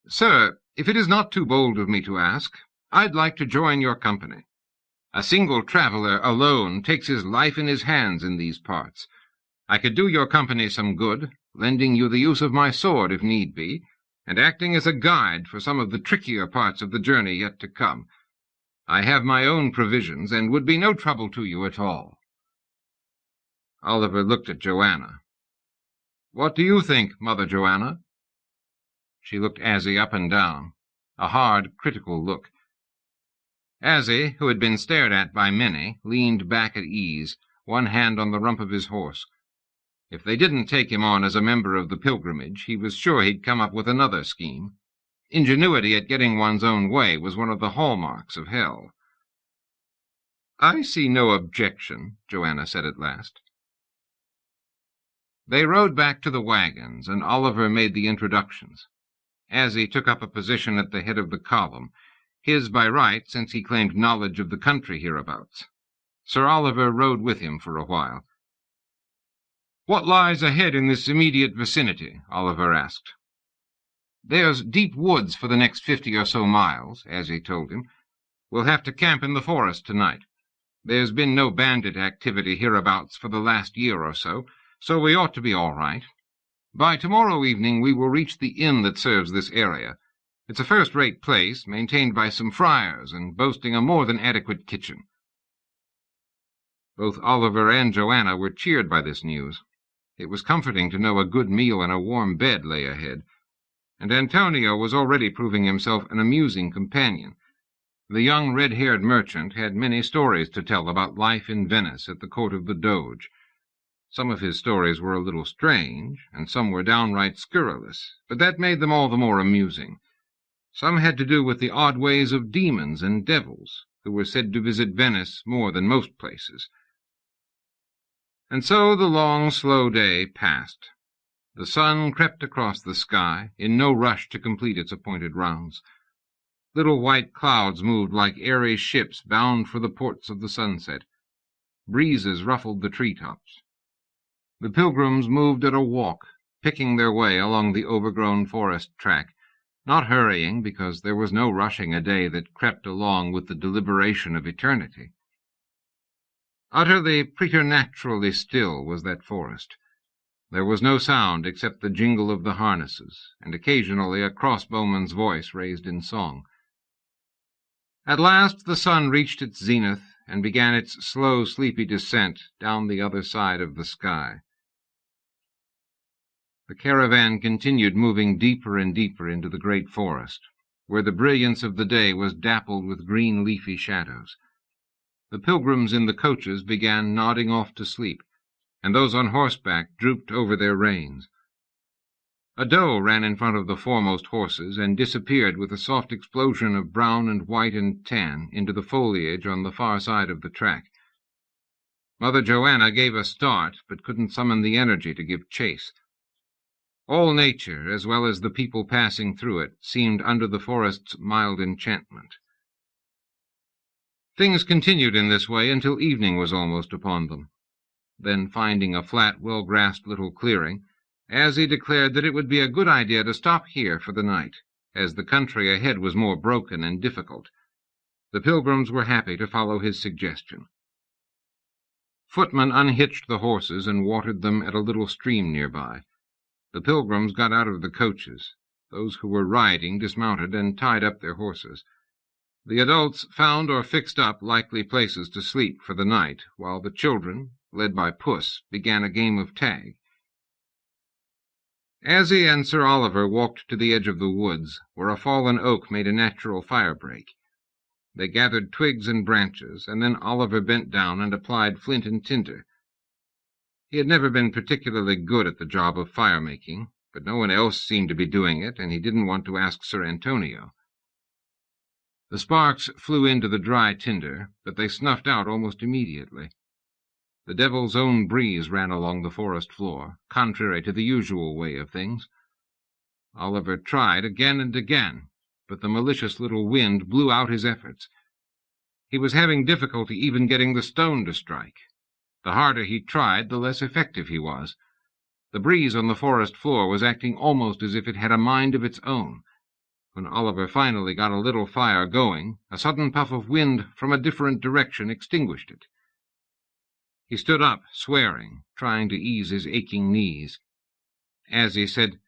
"Sir, if it is not too bold of me to ask, I'd like to join your company. A single traveler alone takes his life in his hands in these parts. I could do your company some good, lending you the use of my sword if need be, and acting as a guide for some of the trickier parts of the journey yet to come. I have my own provisions, and would be no trouble to you at all." Oliver looked at Joanna. "What do you think, Mother Joanna?" She looked Azzie up and down, a hard, critical look. Azzie, who had been stared at by many, leaned back at ease, one hand on the rump of his horse. If they didn't take him on as a member of the pilgrimage, he was sure he'd come up with another scheme. Ingenuity at getting one's own way was one of the hallmarks of hell. "I see no objection," Joanna said at last. They rode back to the wagons, and Oliver made the introductions. Azzie took up a position at the head of the column, his by right, since he claimed knowledge of the country hereabouts. Sir Oliver rode with him for a while. "What lies ahead in this immediate vicinity?" Oliver asked. "There's deep woods for the next 50 or so miles," Azzie told him. "We'll have to camp in the forest tonight. There's been no bandit activity hereabouts for the last year or so we ought to be all right. By tomorrow evening we will reach the inn that serves this area. It's a first-rate place, maintained by some friars, and boasting a more than adequate kitchen." Both Oliver and Joanna were cheered by this news. It was comforting to know a good meal and a warm bed lay ahead, and Antonio was already proving himself an amusing companion. The young red-haired merchant had many stories to tell about life in Venice at the court of the Doge. Some of his stories were a little strange, and some were downright scurrilous, but that made them all the more amusing. Some had to do with the odd ways of demons and devils, who were said to visit Venice more than most places. And so the long, slow day passed. The sun crept across the sky, in no rush to complete its appointed rounds. Little white clouds moved like airy ships bound for the ports of the sunset. Breezes ruffled the tree-tops. The pilgrims moved at a walk, picking their way along the overgrown forest track, not hurrying because there was no rushing a day that crept along with the deliberation of eternity. Utterly preternaturally still was that forest. There was no sound except the jingle of the harnesses, and occasionally a crossbowman's voice raised in song. At last the sun reached its zenith and began its slow, sleepy descent down the other side of the sky. The caravan continued moving deeper and deeper into the great forest, where the brilliance of the day was dappled with green leafy shadows. The pilgrims in the coaches began nodding off to sleep, and those on horseback drooped over their reins. A doe ran in front of the foremost horses and disappeared with a soft explosion of brown and white and tan into the foliage on the far side of the track. Mother Joanna gave a start, but couldn't summon the energy to give chase. All nature, as well as the people passing through it, seemed under the forest's mild enchantment. Things continued in this way until evening was almost upon them. Then, finding a flat, well-grassed little clearing, Azzie declared that it would be a good idea to stop here for the night, as the country ahead was more broken and difficult. The pilgrims were happy to follow his suggestion. Footmen unhitched the horses and watered them at a little stream nearby. The pilgrims got out of the coaches. Those who were riding dismounted and tied up their horses. The adults found or fixed up likely places to sleep for the night, while the children, led by Puss, began a game of tag. Azzie and Sir Oliver walked to the edge of the woods, where a fallen oak made a natural fire-break. They gathered twigs and branches, and then Oliver bent down and applied flint and tinder. He had never been particularly good at the job of fire-making, but no one else seemed to be doing it, and he didn't want to ask Sir Antonio. The sparks flew into the dry tinder, but they snuffed out almost immediately. The devil's own breeze ran along the forest floor, contrary to the usual way of things. Oliver tried again and again, but the malicious little wind blew out his efforts. He was having difficulty even getting the stone to strike. The harder he tried, the less effective he was. The breeze on the forest floor was acting almost as if it had a mind of its own. When Oliver finally got a little fire going, a sudden puff of wind from a different direction extinguished it. He stood up, swearing, trying to ease his aching knees. Azzie said,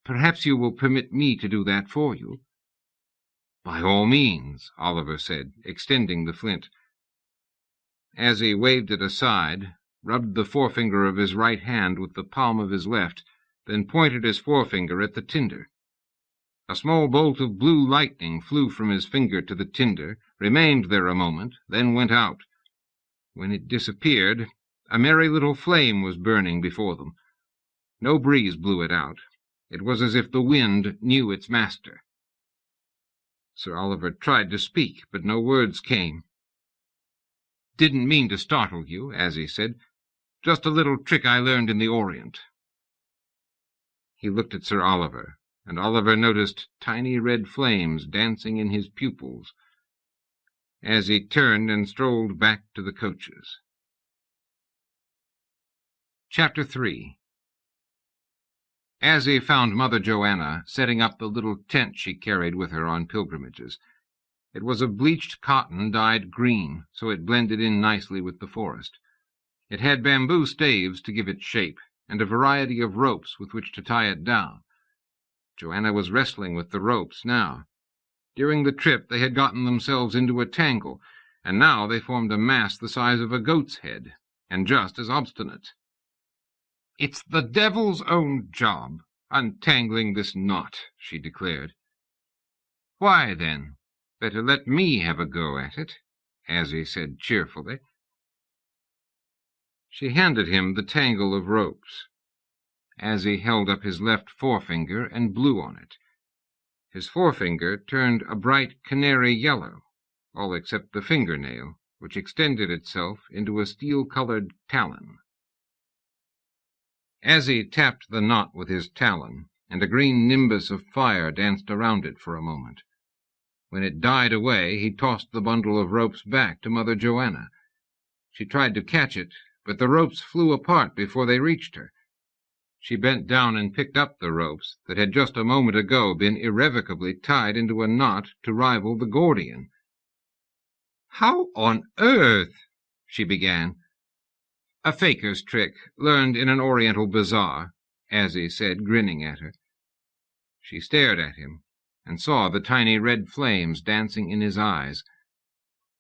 "Perhaps you will permit me to do that for you." "By all means," Oliver said, extending the flint. Azzie waved it aside, rubbed the forefinger of his right hand with the palm of his left, then pointed his forefinger at the tinder. A small bolt of blue lightning flew from his finger to the tinder, remained there a moment, then went out. When it disappeared, a merry little flame was burning before them. No breeze blew it out. It was as if the wind knew its master. Sir Oliver tried to speak, but no words came. "Didn't mean to startle you," Azzie said. "Just a little trick I learned in the Orient." He looked at Sir Oliver, and Oliver noticed tiny red flames dancing in his pupils. Azzie turned and strolled back to the coaches. Chapter 3. Azzie found Mother Joanna setting up the little tent she carried with her on pilgrimages. It was of bleached cotton dyed green, so it blended in nicely with the forest. It had bamboo staves to give it shape, and a variety of ropes with which to tie it down. Joanna was wrestling with the ropes now. During the trip they had gotten themselves into a tangle, and now they formed a mass the size of a goat's head, and just as obstinate. "It's the devil's own job, untangling this knot," she declared. "Why, then, better let me have a go at it," Azzie said cheerfully. She handed him the tangle of ropes. Azzie held up his left forefinger and blew on it. His forefinger turned a bright canary yellow, all except the fingernail, which extended itself into a steel-colored talon. Azzie tapped the knot with his talon, and a green nimbus of fire danced around it for a moment. When it died away, he tossed the bundle of ropes back to Mother Joanna. She tried to catch it, but the ropes flew apart before they reached her. She bent down and picked up the ropes that had just a moment ago been irrevocably tied into a knot to rival the Gordian. "How on earth—" she began. "A faker's trick, learned in an Oriental bazaar," Azzie said, grinning at her. She stared at him, and saw the tiny red flames dancing in his eyes.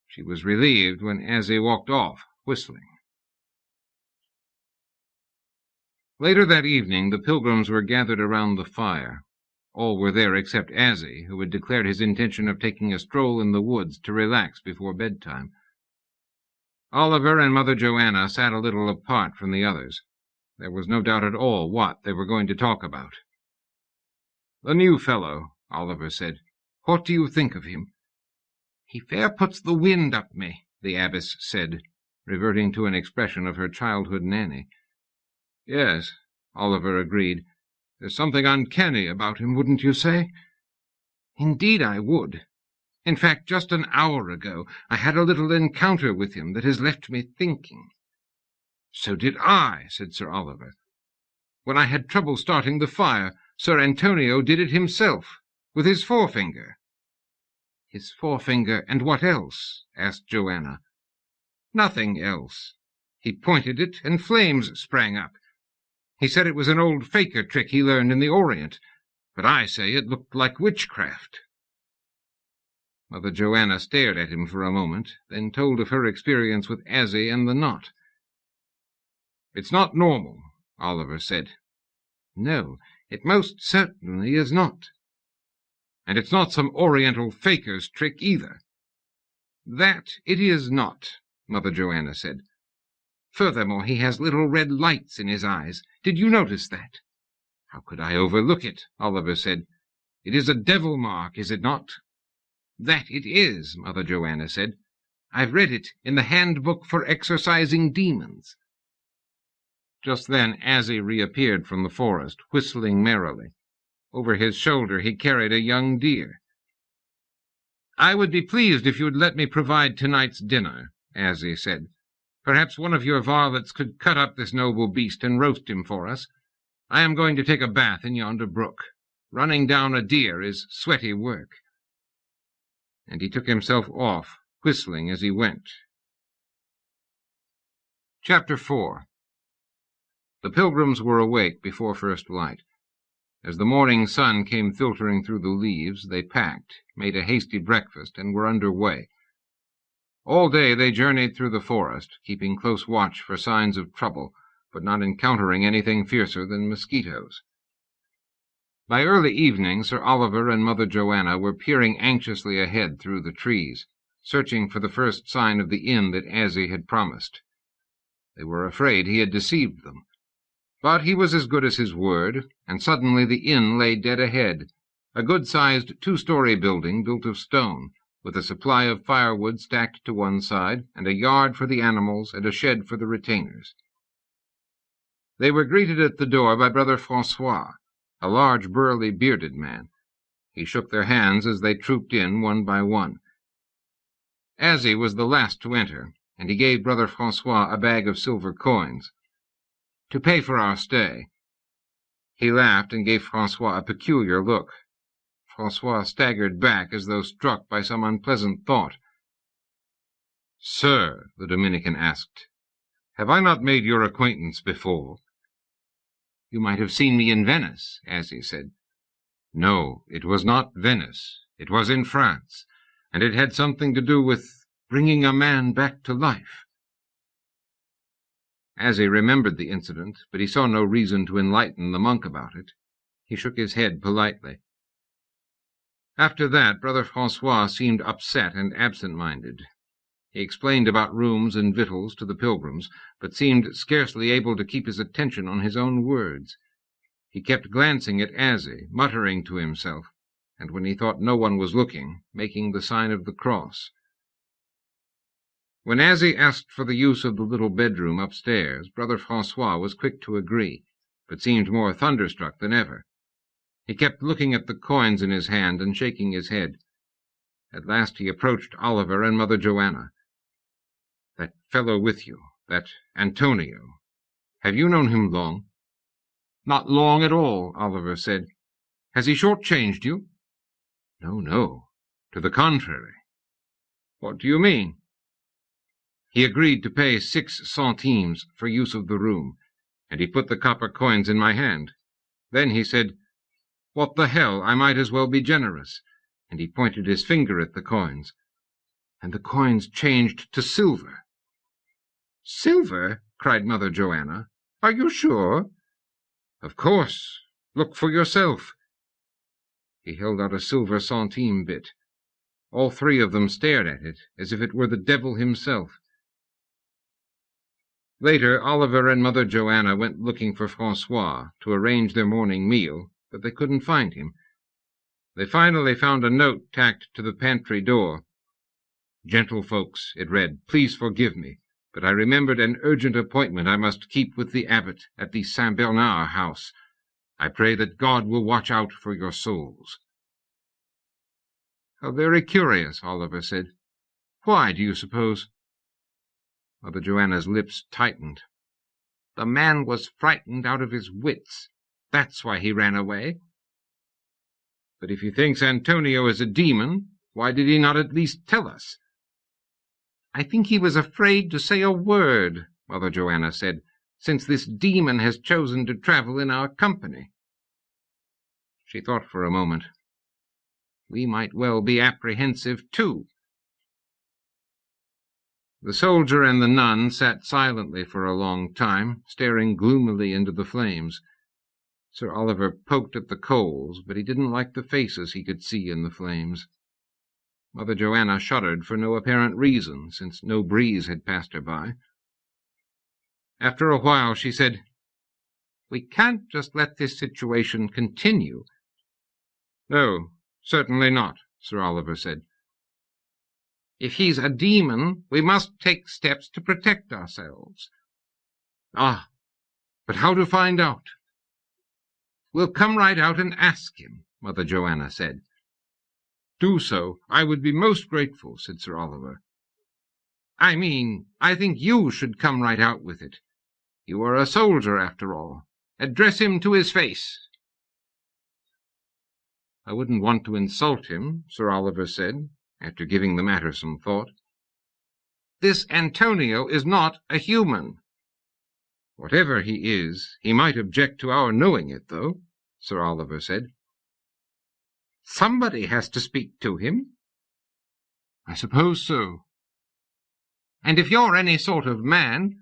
She was relieved when Azzie walked off, whistling. Later that evening, the pilgrims were gathered around the fire. All were there except Azzie, who had declared his intention of taking a stroll in the woods to relax before bedtime. Oliver and Mother Joanna sat a little apart from the others. There was no doubt at all what they were going to talk about. "The new fellow," Oliver said. "What do you think of him?" "He fair puts the wind up me," the abbess said, reverting to an expression of her childhood nanny. "Yes," Oliver agreed. "There's something uncanny about him, wouldn't you say?" "Indeed I would. In fact, just an hour ago I had a little encounter with him that has left me thinking." "So did I," said Sir Oliver. "When I had trouble starting the fire, Sir Antonio did it himself, with his forefinger." "His forefinger, and what else?" asked Joanna. "Nothing else. He pointed it, and flames sprang up. He said it was an old faker trick he learned in the Orient, but I say it looked like witchcraft." Mother Joanna stared at him for a moment, then told of her experience with Azzie and the knot. "It's not normal," Oliver said. "No, it most certainly is not." "And it's not some Oriental faker's trick either." "That it is not," Mother Joanna said. "Furthermore, he has little red lights in his eyes. Did you notice that?" "How could I overlook it?" Oliver said. "It is a devil mark, is it not?" "That it is," Mother Joanna said. "I've read it in the handbook for exorcising demons." Just then Azzie reappeared from the forest, whistling merrily. Over his shoulder he carried a young deer. "I would be pleased if you would let me provide tonight's dinner," Azzie said. "Perhaps one of your varlets could cut up this noble beast and roast him for us. I am going to take a bath in yonder brook. Running down a deer is sweaty work." And he took himself off, whistling as he went. Chapter 4. The pilgrims were awake before first light. As the morning sun came filtering through the leaves, they packed, made a hasty breakfast, and were under way. All day they journeyed through the forest, keeping close watch for signs of trouble, but not encountering anything fiercer than mosquitoes. By early evening, Sir Oliver and Mother Joanna were peering anxiously ahead through the trees, searching for the first sign of the inn that Azzie had promised. They were afraid he had deceived them. But he was as good as his word, and suddenly the inn lay dead ahead, a good-sized two-story building built of stone, with a supply of firewood stacked to one side, and a yard for the animals and a shed for the retainers. They were greeted at the door by Brother Francois, a large, burly, bearded man. He shook their hands as they trooped in one by one. Azzie was the last to enter, and he gave Brother Francois a bag of silver coins. "To pay for our stay." He laughed and gave Francois a peculiar look. Francois staggered back as though struck by some unpleasant thought. "Sir," the Dominican asked, "have I not made your acquaintance before?" "You might have seen me in Venice," Azzie said. "No, it was not Venice. It was in France, and it had something to do with bringing a man back to life." Azzie remembered the incident, but he saw no reason to enlighten the monk about it. He shook his head politely. After that, Brother Francois seemed upset and absent-minded. He explained about rooms and victuals to the pilgrims, but seemed scarcely able to keep his attention on his own words. He kept glancing at Azzie, muttering to himself. and when he thought no one was looking, making the sign of the cross. When Azzie asked for the use of the little bedroom upstairs, Brother Francois was quick to agree, but seemed more thunderstruck than ever. He kept looking at the coins in his hand and shaking his head. At last he approached Oliver and Mother Joanna. "That fellow with you, that Antonio, have you known him long?" "Not long at all," Oliver said. "Has he short-changed you?" "No, no. To the contrary." "What do you mean?" "He agreed to pay 6 centimes for use of the room, and he put the copper coins in my hand. Then he said, 'What the hell, I might as well be generous,' and he pointed his finger at the coins. And the coins changed to silver." "Silver?" cried Mother Joanna. "Are you sure?" "Of course. Look for yourself." He held out a silver centime bit. All 3 of them stared at it, as if it were the devil himself. Later, Oliver and Mother Joanna went looking for Francois to arrange their morning meal, but they couldn't find him. They finally found a note tacked to the pantry door. "Gentlefolks," it read, "please forgive me, but I remembered an urgent appointment I must keep with the abbot at the Saint Bernard house. I pray that God will watch out for your souls." "How very curious," Oliver said. "Why, do you suppose?" Mother Joanna's lips tightened. "The man was frightened out of his wits. That's why he ran away." "But if he thinks Antonio is a demon, why did he not at least tell us?" "I think he was afraid to say a word," Mother Joanna said, "since this demon has chosen to travel in our company." She thought for a moment. "We might well be apprehensive, too." The soldier and the nun sat silently for a long time, staring gloomily into the flames. Sir Oliver poked at the coals, but he didn't like the faces he could see in the flames. Mother Joanna shuddered for no apparent reason, since no breeze had passed her by. After a while she said, "We can't just let this situation continue." "No, certainly not," Sir Oliver said. "If he's a demon, we must take steps to protect ourselves." "Ah, but how to find out?" "We'll come right out and ask him," Mother Joanna said. "Do so. I would be most grateful," said Sir Oliver. "I mean, I think you should come right out with it. You are a soldier, after all. Address him to his face." "I wouldn't want to insult him," Sir Oliver said, after giving the matter some thought. "This Antonio is not a human." "Whatever he is, he might object to our knowing it, though," Sir Oliver said. "Somebody has to speak to him." "I suppose so." "And if you're any sort of man—"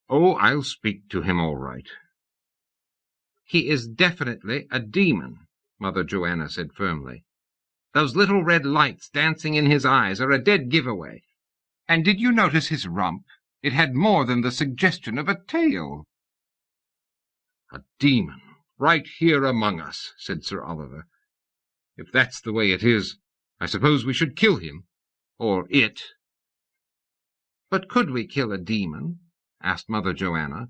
"Oh, I'll speak to him all right." "He is definitely a demon," Mother Joanna said firmly. "Those little red lights dancing in his eyes are a dead giveaway. And did you notice his rump? It had more than the suggestion of a tail." "A demon, right here among us," said Sir Oliver. "If that's the way it is, I suppose we should kill him. Or it." "But could we kill a demon?" asked Mother Joanna.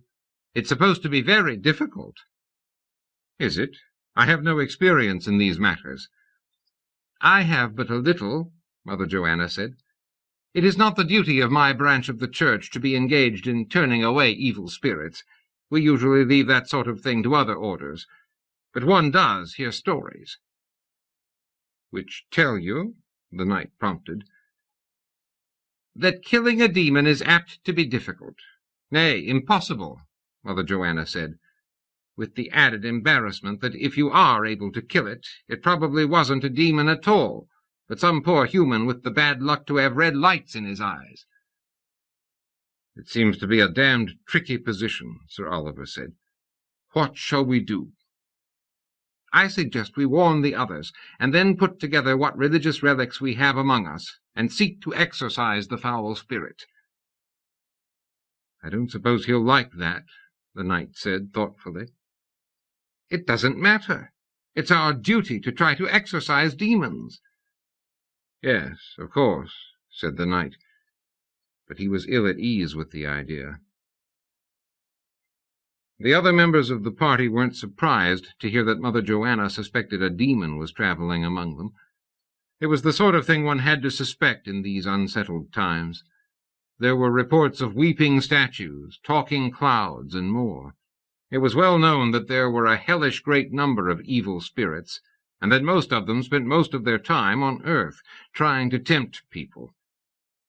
"It's supposed to be very difficult." "Is it? I have no experience in these matters." "I have but a little," Mother Joanna said. "It is not the duty of my branch of the church to be engaged in turning away evil spirits. We usually leave that sort of thing to other orders. But one does hear stories." "Which tell you," the knight prompted, "that killing a demon is apt to be difficult. Nay, impossible," Mother Joanna said, "with the added embarrassment that if you are able to kill it, it probably wasn't a demon at all, but some poor human with the bad luck to have red lights in his eyes." "It seems to be a damned tricky position," Sir Oliver said. "What shall we do?" "I suggest we warn the others, and then put together what religious relics we have among us, and seek to exorcise the foul spirit." "I don't suppose he'll like that," the knight said thoughtfully. "It doesn't matter. It's our duty to try to exorcise demons." "Yes, of course," said the knight, but he was ill at ease with the idea. The other members of the party weren't surprised to hear that Mother Joanna suspected a demon was traveling among them. It was the sort of thing one had to suspect in these unsettled times. There were reports of weeping statues, talking clouds, and more. It was well known that there were a hellish great number of evil spirits, and that most of them spent most of their time on earth, trying to tempt people.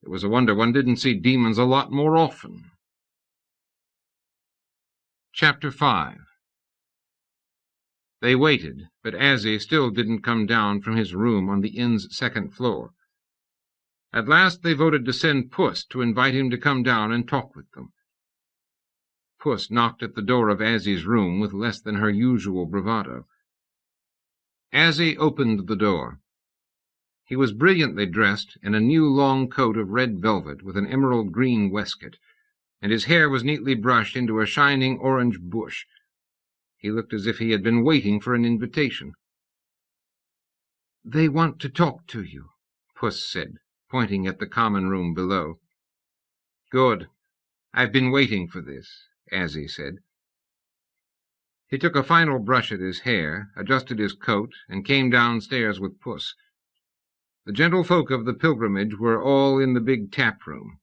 It was a wonder one didn't see demons a lot more often. Chapter 5. They waited, but Azzie still didn't come down from his room on the inn's second floor. At last they voted to send Puss to invite him to come down and talk with them. Puss knocked at the door of Azzie's room with less than her usual bravado. Azzie opened the door. He was brilliantly dressed in a new long coat of red velvet with an emerald green waistcoat, and his hair was neatly brushed into a shining orange bush. He looked as if he had been waiting for an invitation. "They want to talk to you," Puss said, pointing at the common room below. "Good. I've been waiting for this," Azzie said. He took a final brush at his hair, adjusted his coat, and came downstairs with Puss. The gentlefolk of the pilgrimage were all in the big tap-room.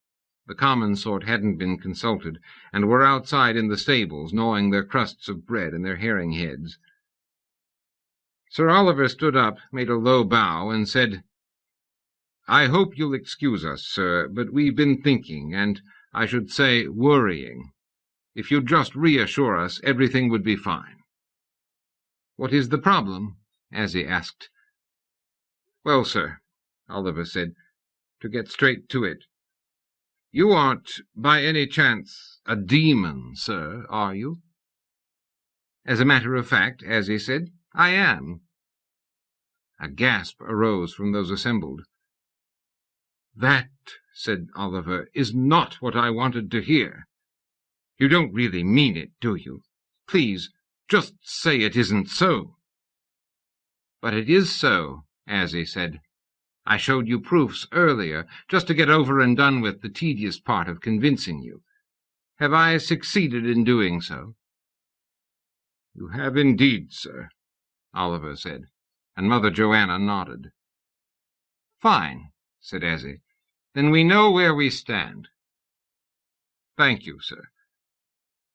The common sort hadn't been consulted, and were outside in the stables, gnawing their crusts of bread and their herring heads. Sir Oliver stood up, made a low bow, and said, "I hope you'll excuse us, sir, but we've been thinking, and, I should say, worrying. If you'd just reassure us, everything would be fine." "What is the problem?" Azzie asked. "Well, sir," Oliver said, "to get straight to it, you aren't, by any chance, a demon, sir, are you?" "As a matter of fact," Azzie said, "I am." A gasp arose from those assembled. "That," said Oliver, "is not what I wanted to hear. You don't really mean it, do you? Please, just say it isn't so." "But it is so," Azzie said. "I showed you proofs earlier, just to get over and done with the tedious part of convincing you. Have I succeeded in doing so?" "You have indeed, sir," Oliver said, and Mother Joanna nodded. "Fine," said Azzie. "Then we know where we stand." "Thank you, sir.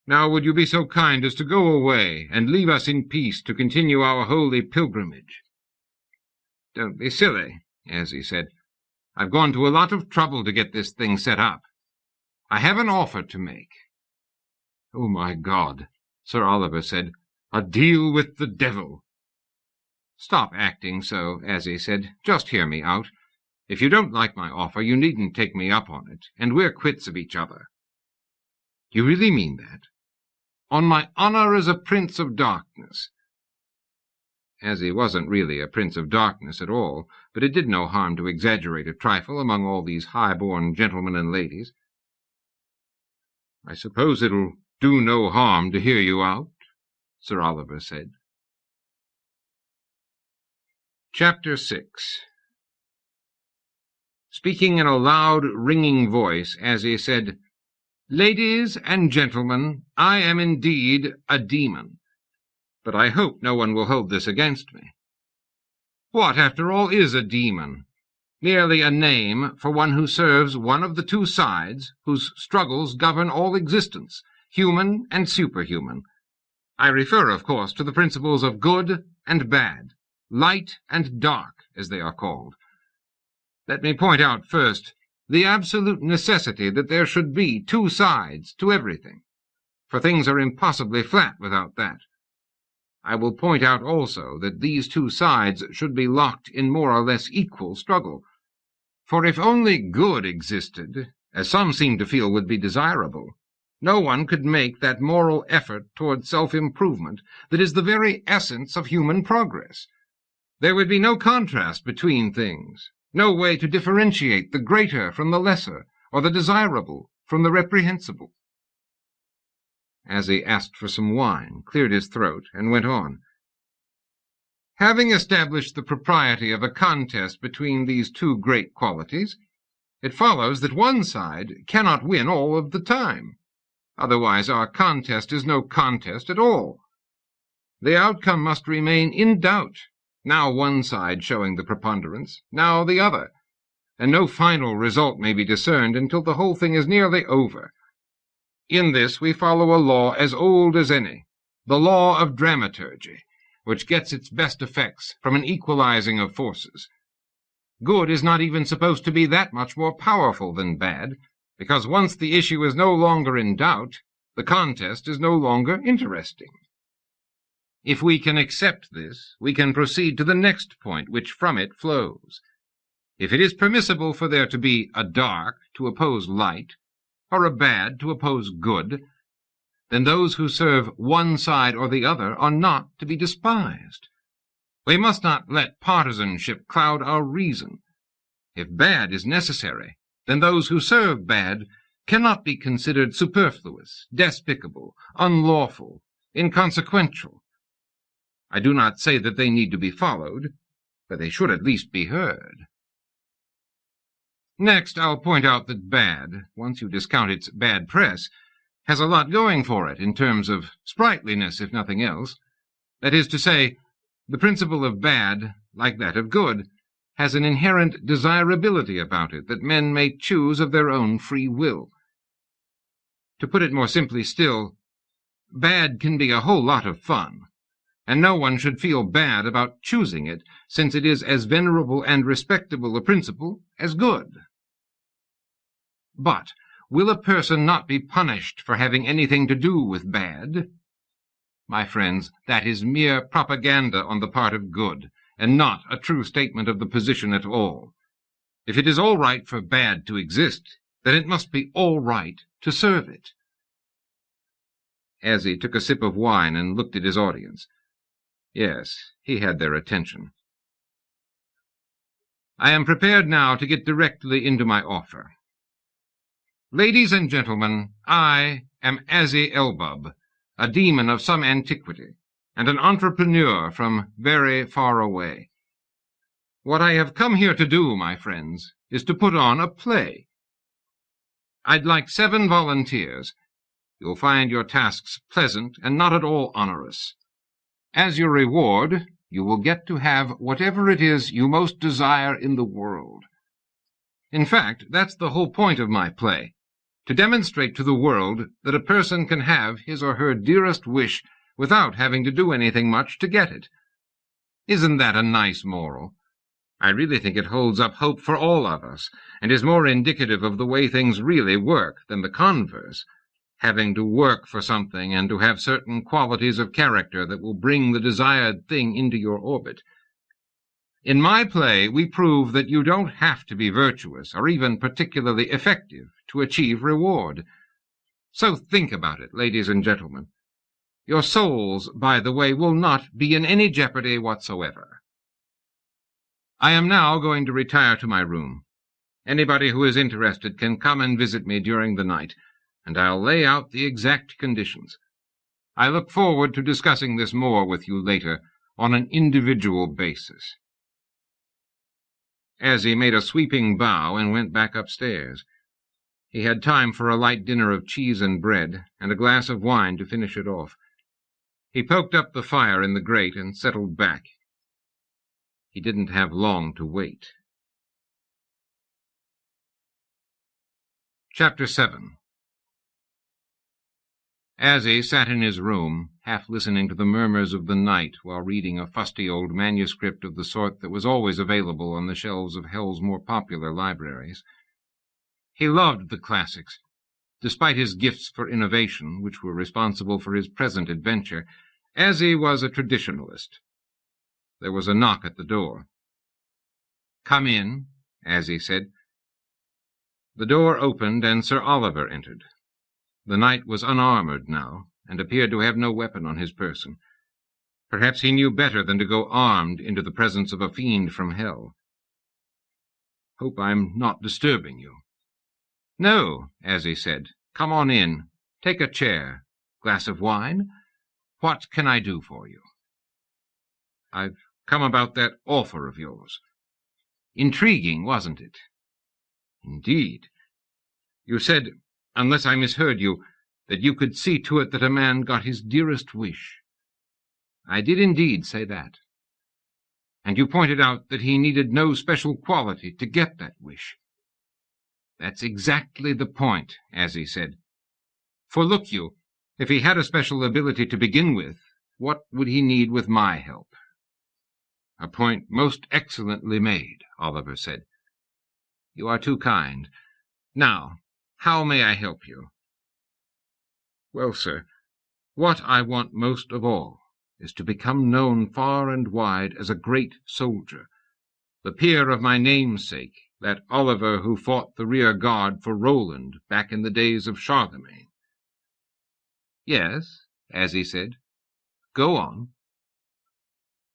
Now would you be so kind as to go away and leave us in peace to continue our holy pilgrimage?" "Don't be silly," Azzie said. "I've gone to a lot of trouble to get this thing set up. I have an offer to make." "Oh, my God," Sir Oliver said. "A deal with the devil." "Stop acting so," Azzie said. "Just hear me out. If you don't like my offer, you needn't take me up on it, and we're quits of each other." "You really mean that?" "On my honor as a prince of darkness." Azzie wasn't really a prince of darkness at all, but it did no harm to exaggerate a trifle among all these high-born gentlemen and ladies. "I suppose it'll do no harm to hear you out," Sir Oliver said. Chapter 6. Speaking in a loud, ringing voice, Azzie said, "Ladies and gentlemen, I am indeed a demon, but I hope no one will hold this against me. What, after all, is a demon? Merely a name for one who serves one of the two sides whose struggles govern all existence, human and superhuman. I refer, of course, to the principles of good and bad, light and dark, as they are called. Let me point out first the absolute necessity that there should be two sides to everything, for things are impossibly flat without that. I will point out also that these two sides should be locked in more or less equal struggle. For if only good existed, as some seem to feel would be desirable, no one could make that moral effort toward self-improvement that is the very essence of human progress. There would be no contrast between things, no way to differentiate the greater from the lesser, or the desirable from the reprehensible." Azzie asked for some wine, cleared his throat, and went on. Having established the propriety of a contest between these two great qualities, it follows that one side cannot win all of the time. Otherwise our contest is no contest at all. The outcome must remain in doubt, now one side showing the preponderance, now the other, and no final result may be discerned until the whole thing is nearly over. In this we follow a law as old as any, the law of dramaturgy, which gets its best effects from an equalizing of forces. Good is not even supposed to be that much more powerful than bad, because once the issue is no longer in doubt, the contest is no longer interesting. If we can accept this, we can proceed to the next point which from it flows. If it is permissible for there to be a dark to oppose light, or a bad to oppose good, then those who serve one side or the other are not to be despised. We must not let partisanship cloud our reason. If bad is necessary, then those who serve bad cannot be considered superfluous, despicable, unlawful, inconsequential. I do not say that they need to be followed, but they should at least be heard. Next, I'll point out that bad, once you discount its bad press, has a lot going for it in terms of sprightliness, if nothing else. That is to say, the principle of bad, like that of good, has an inherent desirability about it that men may choose of their own free will. To put it more simply still, bad can be a whole lot of fun, and no one should feel bad about choosing it, since it is as venerable and respectable a principle as good. But will a person not be punished for having anything to do with bad? My friends, that is mere propaganda on the part of good, and not a true statement of the position at all. If it is all right for bad to exist, then it must be all right to serve it. Azzie took a sip of wine and looked at his audience. Yes, he had their attention. I am prepared now to get directly into my offer. Ladies and gentlemen, I am Azzie Elbub, a demon of some antiquity, and an entrepreneur from very far away. What I have come here to do, my friends, is to put on a play. I'd like 7 volunteers. You'll find your tasks pleasant and not at all onerous. As your reward, you will get to have whatever it is you most desire in the world. In fact, that's the whole point of my play, to demonstrate to the world that a person can have his or her dearest wish without having to do anything much to get it. Isn't that a nice moral? I really think it holds up hope for all of us, and is more indicative of the way things really work than the converse, having to work for something and to have certain qualities of character that will bring the desired thing into your orbit. In my play, we prove that you don't have to be virtuous or even particularly effective to achieve reward. So think about it, ladies and gentlemen. Your souls, by the way, will not be in any jeopardy whatsoever. I am now going to retire to my room. Anybody who is interested can come and visit me during the night, and I'll lay out the exact conditions. I look forward to discussing this more with you later on an individual basis. Azzie made a sweeping bow and went back upstairs. He had time for a light dinner of cheese and bread, and a glass of wine to finish it off. He poked up the fire in the grate and settled back. He didn't have long to wait. Chapter 7. Azzie sat in his room, half listening to the murmurs of the night while reading a fusty old manuscript of the sort that was always available on the shelves of Hell's more popular libraries. He loved the classics. Despite his gifts for innovation, which were responsible for his present adventure, Azzie was a traditionalist. There was a knock at the door. "Come in," Azzie said. The door opened, and Sir Oliver entered. The knight was unarmored now, and appeared to have no weapon on his person. Perhaps he knew better than to go armed into the presence of a fiend from hell. "Hope I'm not disturbing you." "No," Azzie said. "Come on in. Take a chair. Glass of wine? What can I do for you?" "I've come about that offer of yours. Intriguing, wasn't it? Indeed. You said, unless I misheard you, that you could see to it that a man got his dearest wish. I did indeed say that. And you pointed out that he needed no special quality to get that wish. That's exactly the point, Azzie said. For look you, if he had a special ability to begin with, what would he need with my help? A point most excellently made, Oliver said. You are too kind. Now, how may I help you? Well, sir, what I want most of all is to become known far and wide as a great soldier, the peer of my namesake, that Oliver who fought the rear guard for Roland back in the days of Charlemagne. Yes, Azzie said. Go on.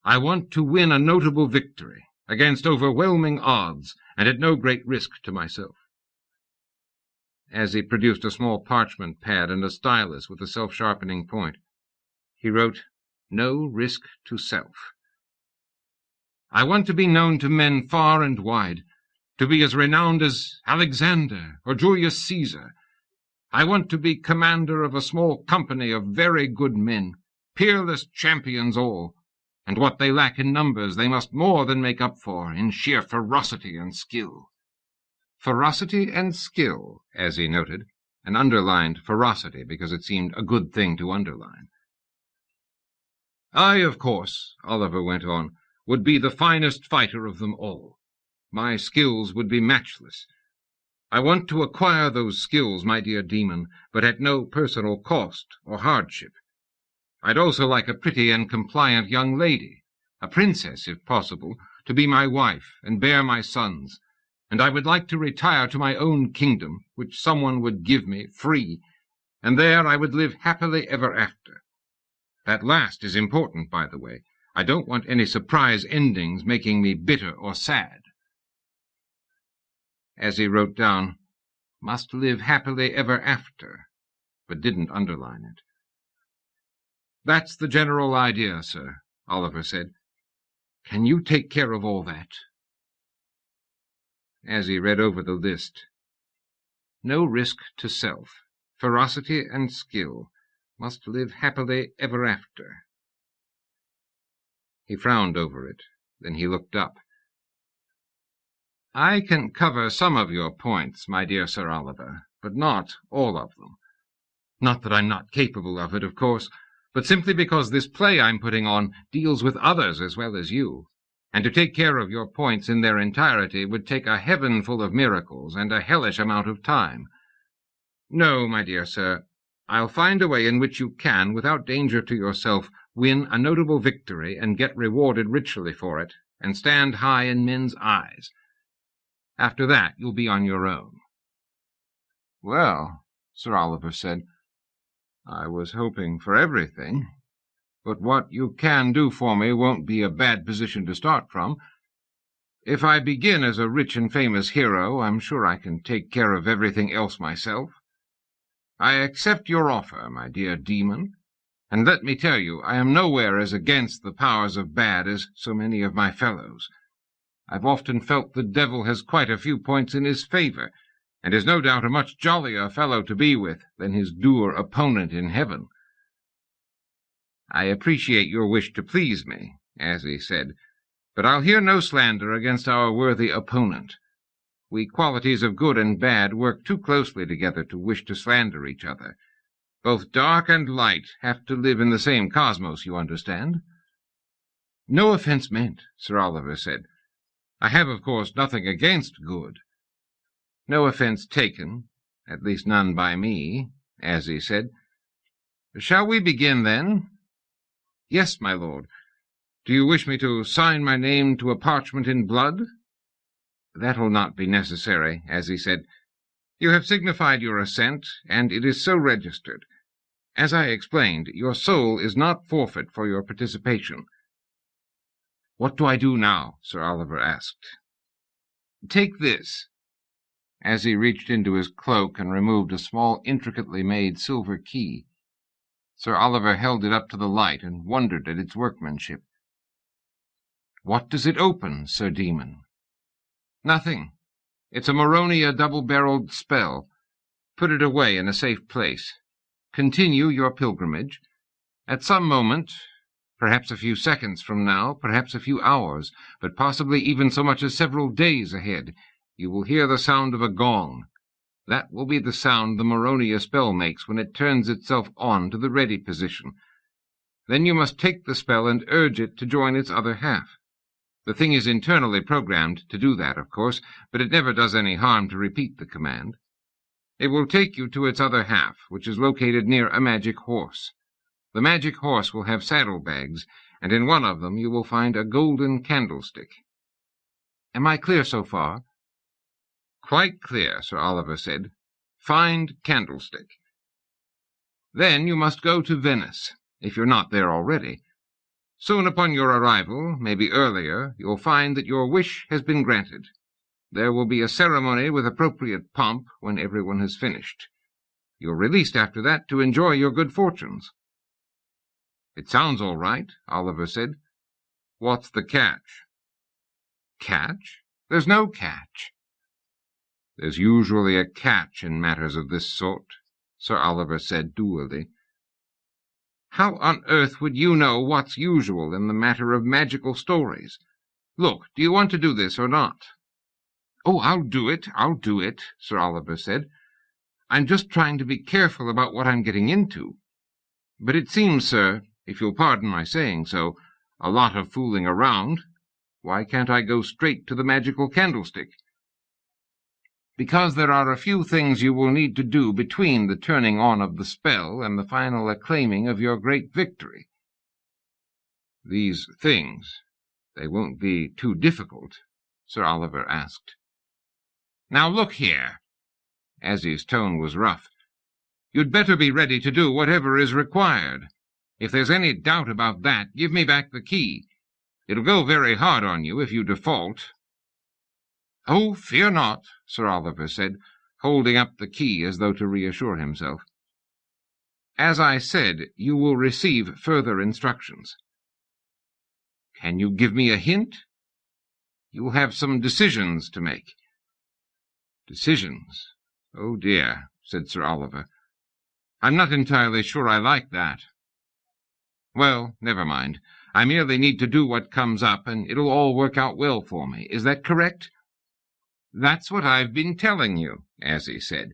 I want to win a notable victory, against overwhelming odds, and at no great risk to myself. Azzie produced a small parchment pad and a stylus with a self-sharpening point. He wrote, No risk to self. I want to be known to men far and wide, to be as renowned as Alexander or Julius Caesar. I want to be commander of a small company of very good men, peerless champions all, and what they lack in numbers they must more than make up for in sheer ferocity and skill. Ferocity and skill, as he noted, and underlined ferocity because it seemed a good thing to underline. I, of course, Oliver went on, would be the finest fighter of them all. My skills would be matchless. I want to acquire those skills, my dear demon, but at no personal cost or hardship. I'd also like a pretty and compliant young lady, a princess if possible, to be my wife and bear my sons, and I would like to retire to my own kingdom, which someone would give me free, and there I would live happily ever after. That last is important, by the way. I don't want any surprise endings making me bitter or sad. As he wrote down, must live happily ever after, but didn't underline it. That's the general idea, sir, Oliver said. Can you take care of all that? As he read over the list, no risk to self, ferocity and skill, must live happily ever after. He frowned over it, then he looked up. I can cover some of your points, my dear Sir Oliver, but not all of them. Not that I'm not capable of it, of course, but simply because this play I'm putting on deals with others as well as you, and to take care of your points in their entirety would take a heaven full of miracles and a hellish amount of time. No, my dear sir, I'll find a way in which you can, without danger to yourself, win a notable victory and get rewarded richly for it, and stand high in men's eyes. After that, you'll be on your own. Well, Sir Oliver said, I was hoping for everything, but what you can do for me won't be a bad position to start from. If I begin as a rich and famous hero, I'm sure I can take care of everything else myself. I accept your offer, my dear demon, and let me tell you, I am nowhere as against the powers of bad as so many of my fellows. I've often felt the devil has quite a few points in his favor, and is no doubt a much jollier fellow to be with than his dour opponent in heaven. I appreciate your wish to please me, as he said, but I'll hear no slander against our worthy opponent. We qualities of good and bad work too closely together to wish to slander each other. Both dark and light have to live in the same cosmos, you understand? No offense meant, Sir Oliver said. I have, of course, nothing against good. No offense taken, at least none by me, as he said. Shall we begin, then? Yes, my lord. Do you wish me to sign my name to a parchment in blood? That'll not be necessary, as he said. You have signified your assent, and it is so registered. As I explained, your soul is not forfeit for your participation. What do I do now? Sir Oliver asked. Take this. As he reached into his cloak and removed a small, intricately made silver key, Sir Oliver held it up to the light and wondered at its workmanship. What does it open, Sir Demon? Nothing. It's a Moronia double-barreled spell. Put it away in a safe place. Continue your pilgrimage. At some moment, perhaps a few seconds from now, perhaps a few hours, but possibly even so much as several days ahead, you will hear the sound of a gong. That will be the sound the Moronia spell makes when it turns itself on to the ready position. Then you must take the spell and urge it to join its other half. The thing is internally programmed to do that, of course, but it never does any harm to repeat the command. It will take you to its other half, which is located near a magic horse. The magic horse will have saddlebags, and in one of them you will find a golden candlestick. Am I clear so far? Quite clear, Sir Oliver said. Find candlestick. Then you must go to Venice, if you're not there already. Soon upon your arrival, maybe earlier, you'll find that your wish has been granted. There will be a ceremony with appropriate pomp when everyone has finished. You're released after that to enjoy your good fortunes. It sounds all right, Oliver said. What's the catch? Catch? There's no catch. There's usually a catch in matters of this sort, Sir Oliver said dully. How on earth would you know what's usual in the matter of magical stories? Look, do you want to do this or not? Oh, I'll do it, Sir Oliver said. I'm just trying to be careful about what I'm getting into. But it seems, sir, if you'll pardon my saying so, a lot of fooling around. Why can't I go straight to the magical candlestick? Because there are a few things you will need to do between the turning on of the spell and the final acclaiming of your great victory. These things, they won't be too difficult? Sir Oliver asked. Now look here. Azzie's tone was rough. You'd better be ready to do whatever is required. If there's any doubt about that, give me back the key. It'll go very hard on you if you default. Oh, fear not, Sir Oliver said, holding up the key as though to reassure himself. As I said, you will receive further instructions. Can you give me a hint? You will have some decisions to make. Decisions? Oh, dear, said Sir Oliver. I'm not entirely sure I like that. Well, never mind. I merely need to do what comes up, and it'll all work out well for me. Is that correct? That's what I've been telling you, Azzie said.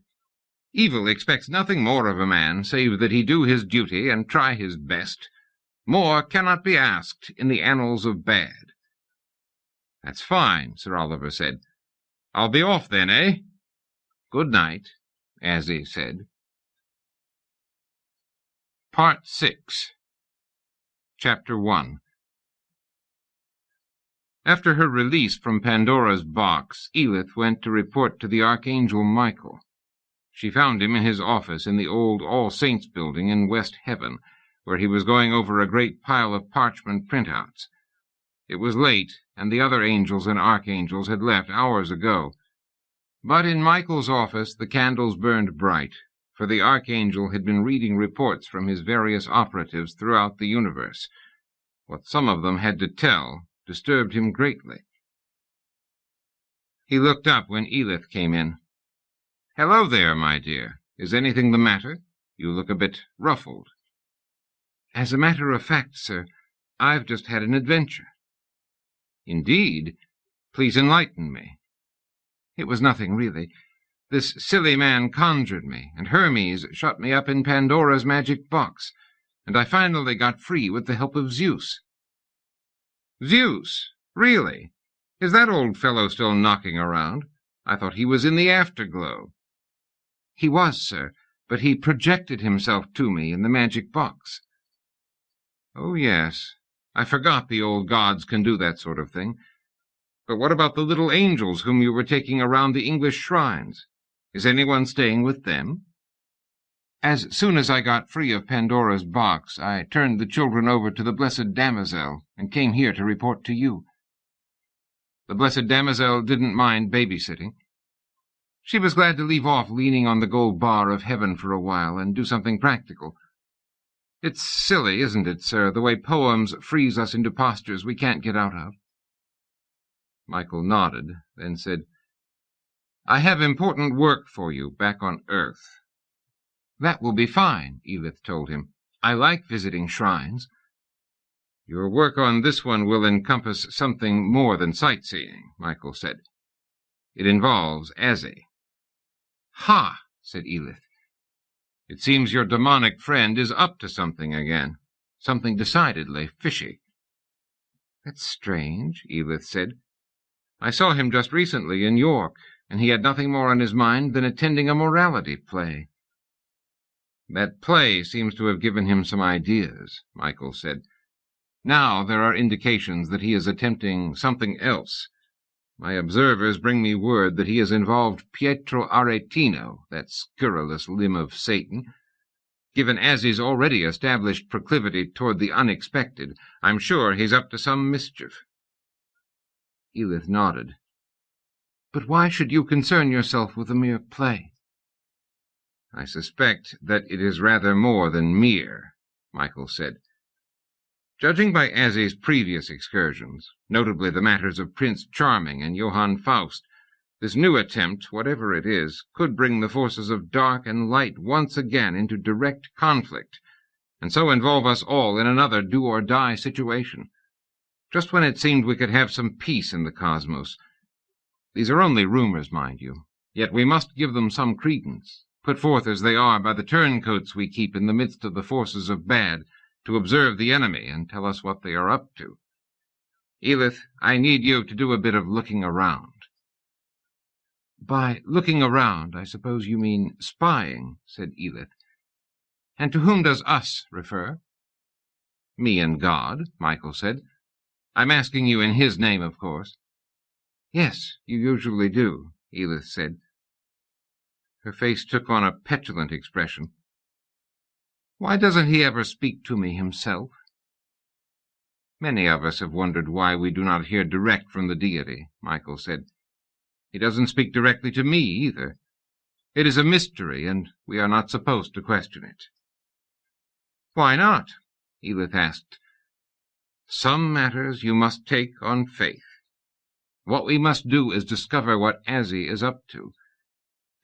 Evil expects nothing more of a man save that he do his duty and try his best. More cannot be asked in the annals of bad. That's fine, Sir Oliver said. I'll be off then, eh? Good night, Azzie said. Part 6. Chapter 1. After her release from Pandora's box, Edith went to report to the Archangel Michael. She found him in his office in the old All Saints building in West Heaven, where he was going over a great pile of parchment printouts. It was late, and the other angels and archangels had left hours ago. But in Michael's office the candles burned bright, for the Archangel had been reading reports from his various operatives throughout the universe. What some of them had to tell disturbed him greatly. He looked up when Edith came in. "Hello there, my dear. Is anything the matter? You look a bit ruffled." "As a matter of fact, sir, I've just had an adventure." "Indeed? Please enlighten me." "It was nothing, really. This silly man conjured me, and Hermes shut me up in Pandora's magic box, and I finally got free with the help of Zeus." "Zeus? Really? Is that old fellow still knocking around? I thought he was in the afterglow." "He was, sir, but he projected himself to me in the magic box." "Oh, yes. I forgot the old gods can do that sort of thing. But what about the little angels whom you were taking around the English shrines? Is anyone staying with them?" "As soon as I got free of Pandora's box, I turned the children over to the Blessed Damozel and came here to report to you." "The Blessed Damozel didn't mind babysitting?" "She was glad to leave off leaning on the gold bar of heaven for a while and do something practical. It's silly, isn't it, sir, the way poems freeze us into postures we can't get out of?" Michael nodded, then said, "I have important work for you back on Earth." "That will be fine," Edith told him. "I like visiting shrines." "Your work on this one will encompass something more than sightseeing," Michael said. "It involves Azzie." "Ha!" said Edith. "It seems your demonic friend is up to something again. Something decidedly fishy." "That's strange," Edith said. "I saw him just recently in York, and he had nothing more on his mind than attending a morality play." "That play seems to have given him some ideas," Michael said. "Now there are indications that he is attempting something else. My observers bring me word that he has involved Pietro Aretino, that scurrilous limb of Satan. Given Azzie's already established proclivity toward the unexpected, I'm sure he's up to some mischief." Edith nodded. "But why should you concern yourself with a mere play?" "I suspect that it is rather more than mere," Michael said. "Judging by Azzie's previous excursions, notably the matters of Prince Charming and Johann Faust, this new attempt, whatever it is, could bring the forces of dark and light once again into direct conflict, and so involve us all in another do-or-die situation, just when it seemed we could have some peace in the cosmos. These are only rumors, mind you, yet we must give them some credence, put forth as they are by the turncoats we keep in the midst of the forces of bad, to observe the enemy and tell us what they are up to. Edith, I need you to do a bit of looking around." "By looking around, I suppose you mean spying," said Edith. "And to whom does us refer?" "Me and God," Michael said. "I'm asking you in his name, of course." "Yes, you usually do," Edith said. Her face took on a petulant expression. "Why doesn't he ever speak to me himself?" "Many of us have wondered why we do not hear direct from the deity," Michael said. "He doesn't speak directly to me, either. It is a mystery, and we are not supposed to question it." "Why not?" Edith asked. "Some matters you must take on faith. What we must do is discover what Azzie is up to.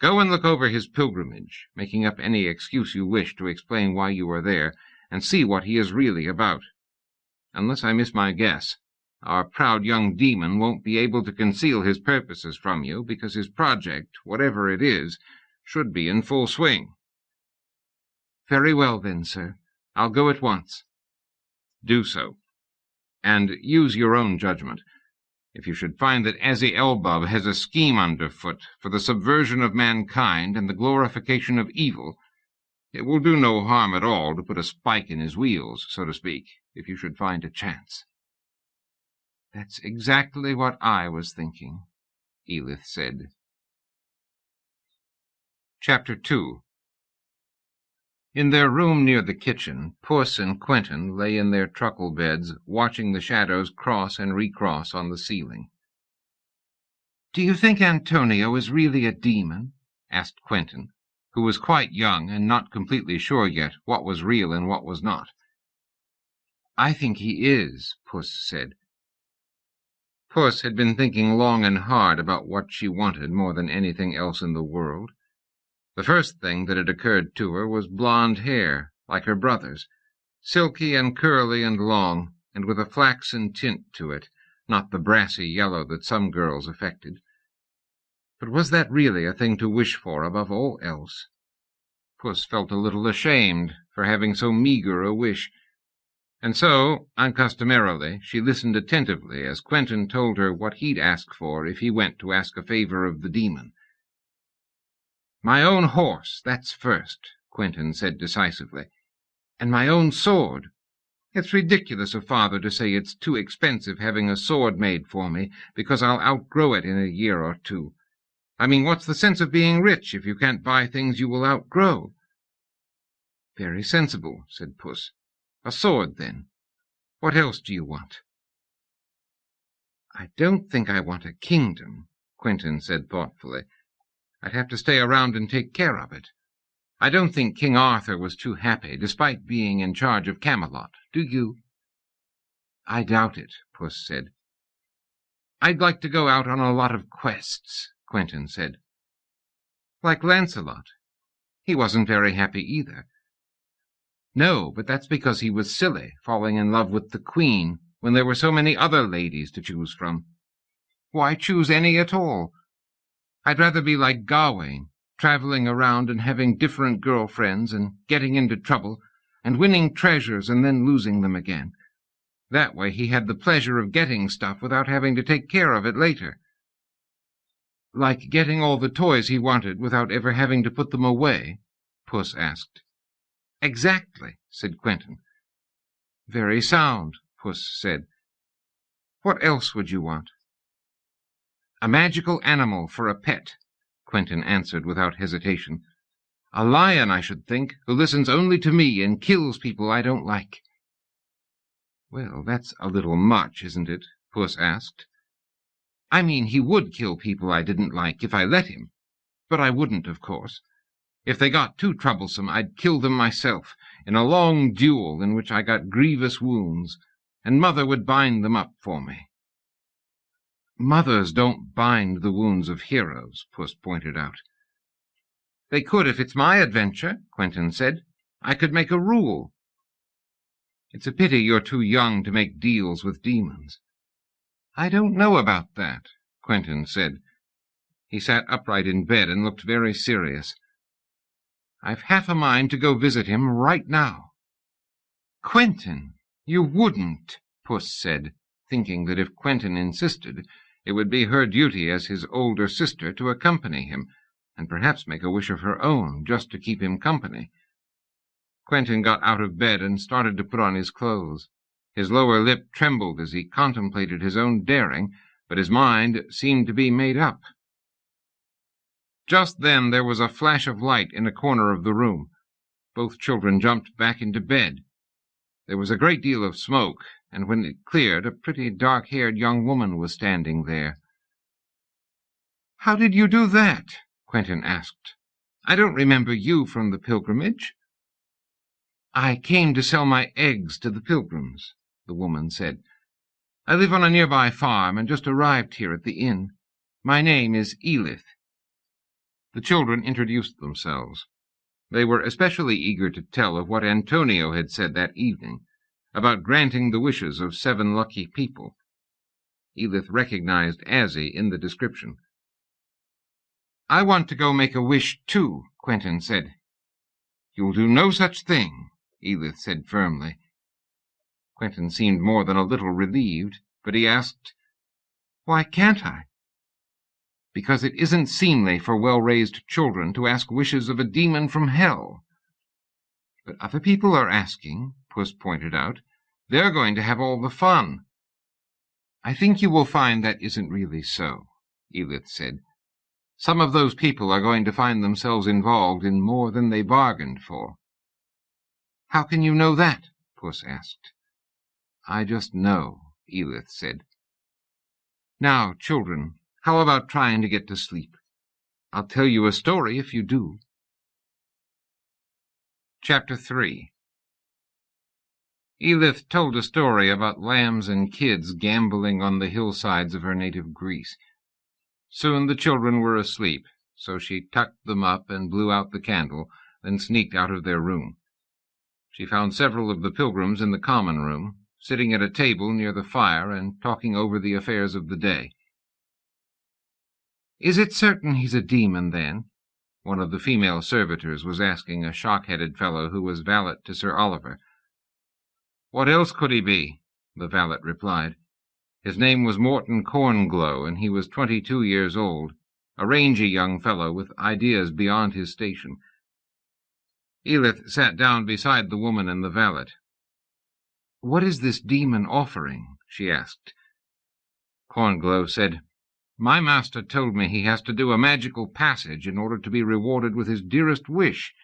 Go and look over his pilgrimage, making up any excuse you wish to explain why you are there, and see what he is really about. Unless I miss my guess, our proud young demon won't be able to conceal his purposes from you, because his project, whatever it is, should be in full swing." "Very well, then, sir. I'll go at once." "Do so. And use your own judgment. If you should find that Azzie Elbub has a scheme underfoot for the subversion of mankind and the glorification of evil, it will do no harm at all to put a spike in his wheels, so to speak, if you should find a chance." "That's exactly what I was thinking," Edith said. Chapter 2. In their room near the kitchen, Puss and Quentin lay in their truckle beds, watching the shadows cross and recross on the ceiling. "Do you think Antonio is really a demon?" asked Quentin, who was quite young and not completely sure yet what was real and what was not. "I think he is," Puss said. Puss had been thinking long and hard about what she wanted more than anything else in the world. The first thing that had occurred to her was blonde hair, like her brother's, silky and curly and long, and with a flaxen tint to it, not the brassy yellow that some girls affected. But was that really a thing to wish for above all else? Puss felt a little ashamed for having so meagre a wish, and so, uncustomarily, she listened attentively as Quentin told her what he'd ask for if he went to ask a favor of the demon. "My own horse, that's first," Quentin said decisively. "And my own sword. It's ridiculous of Father to say it's too expensive having a sword made for me, because I'll outgrow it in a year or two. I mean, what's the sense of being rich if you can't buy things you will outgrow?" "Very sensible," said Puss. "A sword, then. What else do you want?" "I don't think I want a kingdom," Quentin said thoughtfully. "I'd have to stay around and take care of it. I don't think King Arthur was too happy, despite being in charge of Camelot. Do you?" "I doubt it," Puss said. I'd like to go out on a lot of quests, Quentin said. Like Lancelot. He wasn't very happy either. No, but that's because he was silly, falling in love with the Queen, when there were so many other ladies to choose from. Why choose any at all? I'd rather be like Gawain, travelling around and having different girlfriends and getting into trouble and winning treasures and then losing them again. That way he had the pleasure of getting stuff without having to take care of it later. Like getting all the toys he wanted without ever having to put them away? Puss asked. Exactly, said Quentin. Very sound, Puss said. What else would you want? A magical animal for a pet, Quentin answered without hesitation. A lion, I should think, who listens only to me and kills people I don't like. Well, that's a little much, isn't it? Puss asked. I mean, he would kill people I didn't like if I let him. But I wouldn't, of course. If they got too troublesome, I'd kill them myself, in a long duel in which I got grievous wounds, and Mother would bind them up for me. Mothers don't bind the wounds of heroes, Puss pointed out. They could if it's my adventure, Quentin said. I could make a rule. It's a pity you're too young to make deals with demons. I don't know about that, Quentin said. He sat upright in bed and looked very serious. I've half a mind to go visit him right now. Quentin, you wouldn't, Puss said, thinking that if Quentin insisted, it would be her duty as his older sister to accompany him, and perhaps make a wish of her own, just to keep him company. Quentin got out of bed and started to put on his clothes. His lower lip trembled as he contemplated his own daring, but his mind seemed to be made up. Just then there was a flash of light in a corner of the room. Both children jumped back into bed. There was a great deal of smoke, and when it cleared, a pretty dark-haired young woman was standing there. "How did you do that?" Quentin asked. "I don't remember you from the pilgrimage." "I came to sell my eggs to the pilgrims," the woman said. "I live on a nearby farm and just arrived here at the inn. My name is Edith." The children introduced themselves. They were especially eager to tell of what Antonio had said that evening, about granting the wishes of 7 lucky people. Edith recognized Azzie in the description. "I want to go make a wish, too," Quentin said. "You'll do no such thing," Edith said firmly. Quentin seemed more than a little relieved, but he asked, "Why can't I?" "Because it isn't seemly for well-raised children to ask wishes of a demon from hell." "But other people are asking," Puss pointed out. "They're going to have all the fun." "I think you will find that isn't really so," Edith said. "Some of those people are going to find themselves involved in more than they bargained for." "How can you know that?" Puss asked. "I just know," Edith said. "Now, children, how about trying to get to sleep? I'll tell you a story if you do." Chapter 3. Edith told a story about lambs and kids gambling on the hillsides of her native Greece. Soon the children were asleep, so she tucked them up and blew out the candle, then sneaked out of their room. She found several of the pilgrims in the common room, sitting at a table near the fire and talking over the affairs of the day. "Is it certain he's a demon, then?" one of the female servitors was asking a shock-headed fellow who was valet to Sir Oliver. "What else could he be?" the valet replied. His name was Morton Cornglow, and he was 22 years old, a rangy young fellow with ideas beyond his station. Edith sat down beside the woman and the valet. "What is this demon offering?" she asked. Cornglow said, "My master told me he has to do a magical passage in order to be rewarded with his dearest wish.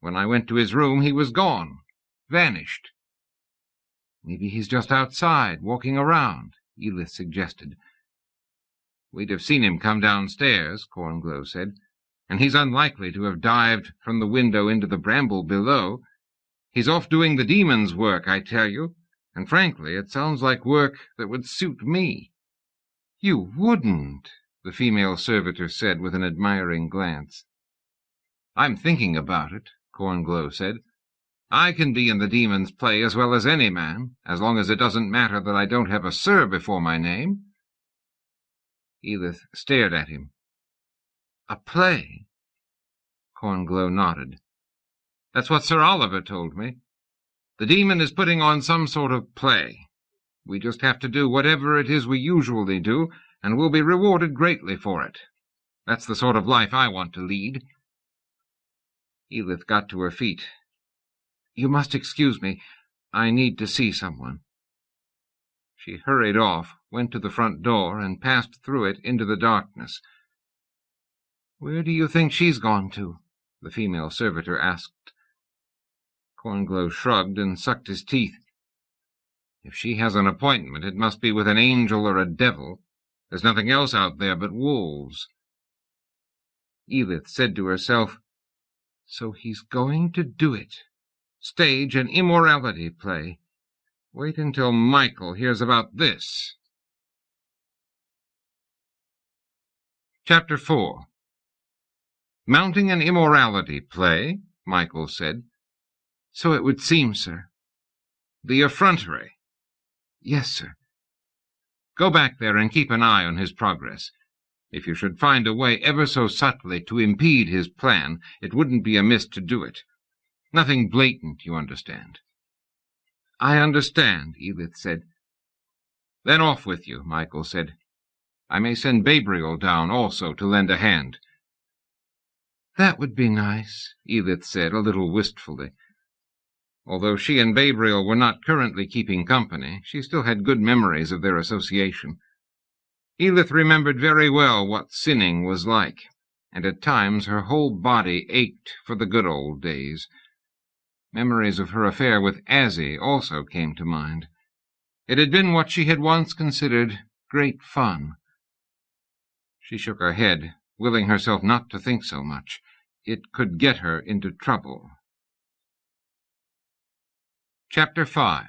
When I went to his room, he was gone, vanished." "Maybe he's just outside, walking around," Edith suggested. "We'd have seen him come downstairs," Cornglow said, "and he's unlikely to have dived from the window into the bramble below. He's off doing the demon's work, I tell you, and frankly, it sounds like work that would suit me." You wouldn't, the female servitor said with an admiring glance. I'm thinking about it, Cornglow said. I can be in the demon's play as well as any man, as long as it doesn't matter that I don't have a Sir before my name. Edith stared at him. A play? Cornglow nodded. That's what Sir Oliver told me. The demon is putting on some sort of play. We just have to do whatever it is we usually do, and we'll be rewarded greatly for it. That's the sort of life I want to lead. Edith got to her feet. You must excuse me. I need to see someone. She hurried off, went to the front door, and passed through it into the darkness. Where do you think she's gone to? The female servitor asked. Cornglow shrugged and sucked his teeth. If she has an appointment, it must be with an angel or a devil. There's nothing else out there but wolves. Edith said to herself, So he's going to do it. Stage an immorality play. Wait until Michael hears about this. Chapter 4. Mounting an immorality play, Michael said. So it would seem, sir. The effrontery. Yes, sir. Go back there and keep an eye on his progress. If you should find a way ever so subtly to impede his plan, it wouldn't be amiss to do it. Nothing blatant, you understand. I understand, Edith said. Then off with you, Michael said. I may send Gabriel down also to lend a hand. That would be nice, Edith said, a little wistfully. Although she and Gabriel were not currently keeping company, she still had good memories of their association. Edith remembered very well what sinning was like, and at times her whole body ached for the good old days. Memories of her affair with Azzie also came to mind. It had been what she had once considered great fun. She shook her head, willing herself not to think so much. It could get her into trouble. Chapter 5.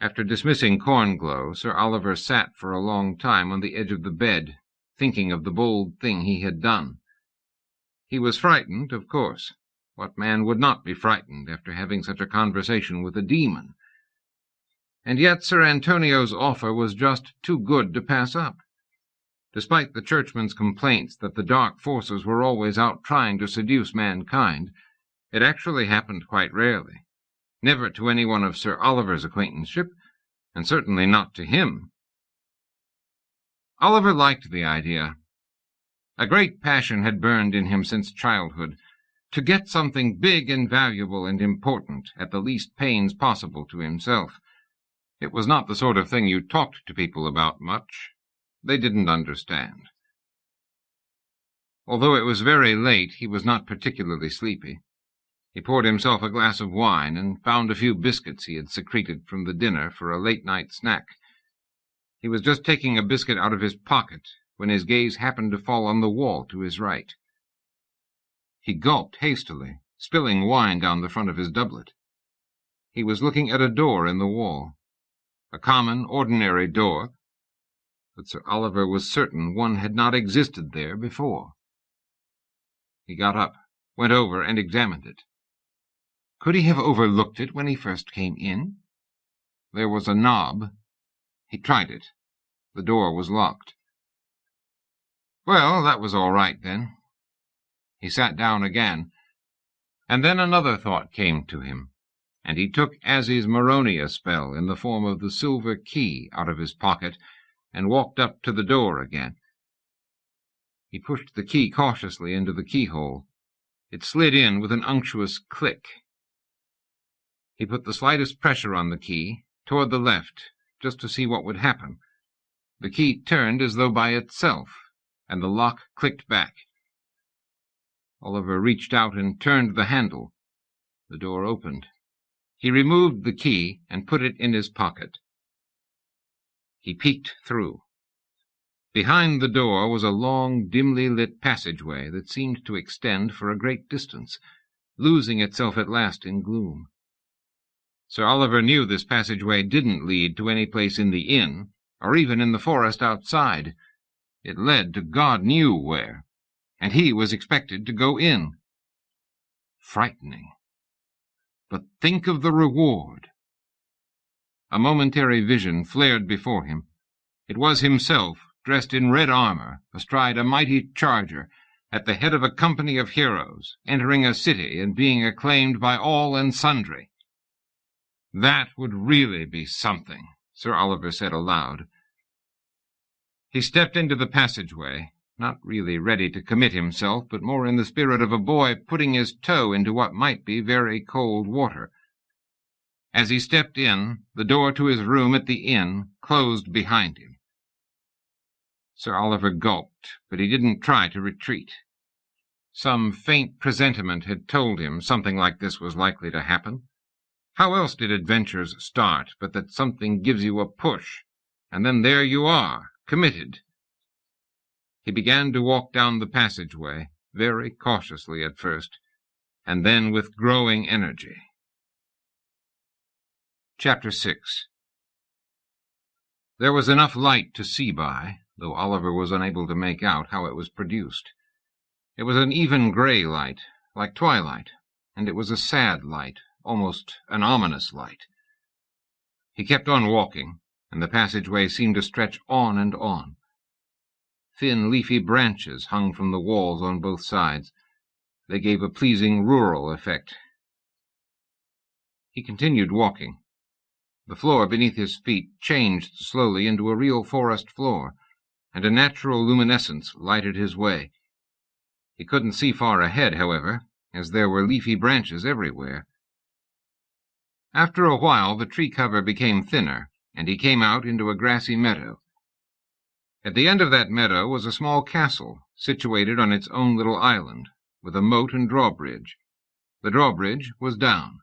After dismissing Cornglow, Sir Oliver sat for a long time on the edge of the bed, thinking of the bold thing he had done. He was frightened, of course. What man would not be frightened after having such a conversation with a demon? And yet Sir Antonio's offer was just too good to pass up. Despite the churchman's complaints that the dark forces were always out trying to seduce mankind, it actually happened quite rarely. Never to any one of Sir Oliver's acquaintanceship, and certainly not to him. Oliver liked the idea. A great passion had burned in him since childhood, to get something big and valuable and important at the least pains possible to himself. It was not the sort of thing you talked to people about much. They didn't understand. Although it was very late, he was not particularly sleepy. He poured himself a glass of wine and found a few biscuits he had secreted from the dinner for a late-night snack. He was just taking a biscuit out of his pocket when his gaze happened to fall on the wall to his right. He gulped hastily, spilling wine down the front of his doublet. He was looking at a door in the wall. A common, ordinary door, but Sir Oliver was certain one had not existed there before. He got up, went over and examined it. Could he have overlooked it when he first came in? There was a knob. He tried it. The door was locked. Well, that was all right, then. He sat down again, and then another thought came to him, and he took Azzie's Maronia spell in the form of the silver key out of his pocket and walked up to the door again. He pushed the key cautiously into the keyhole. It slid in with an unctuous click. He put the slightest pressure on the key, toward the left, just to see what would happen. The key turned as though by itself, and the lock clicked back. Oliver reached out and turned the handle. The door opened. He removed the key and put it in his pocket. He peeked through. Behind the door was a long, dimly lit passageway that seemed to extend for a great distance, losing itself at last in gloom. Sir Oliver knew this passageway didn't lead to any place in the inn, or even in the forest outside. It led to God knew where, and he was expected to go in. Frightening. But think of the reward. A momentary vision flared before him. It was himself, dressed in red armor, astride a mighty charger, at the head of a company of heroes, entering a city and being acclaimed by all and sundry. That would really be something, Sir Oliver said aloud. He stepped into the passageway, not really ready to commit himself, but more in the spirit of a boy putting his toe into what might be very cold water. As he stepped in, the door to his room at the inn closed behind him. Sir Oliver gulped, but he didn't try to retreat. Some faint presentiment had told him something like this was likely to happen. How else did adventures start but that something gives you a push, and then there you are, committed? He began to walk down the passageway, very cautiously at first, and then with growing energy. Chapter 6. There was enough light to see by, though Oliver was unable to make out how it was produced. It was an even grey light, like twilight, and it was a sad light, almost an ominous light. He kept on walking, and the passageway seemed to stretch on and on. Thin, leafy branches hung from the walls on both sides. They gave a pleasing rural effect. He continued walking. The floor beneath his feet changed slowly into a real forest floor, and a natural luminescence lighted his way. He couldn't see far ahead, however, as there were leafy branches everywhere. After a while the tree cover became thinner, and he came out into a grassy meadow. At the end of that meadow was a small castle, situated on its own little island, with a moat and drawbridge. The drawbridge was down.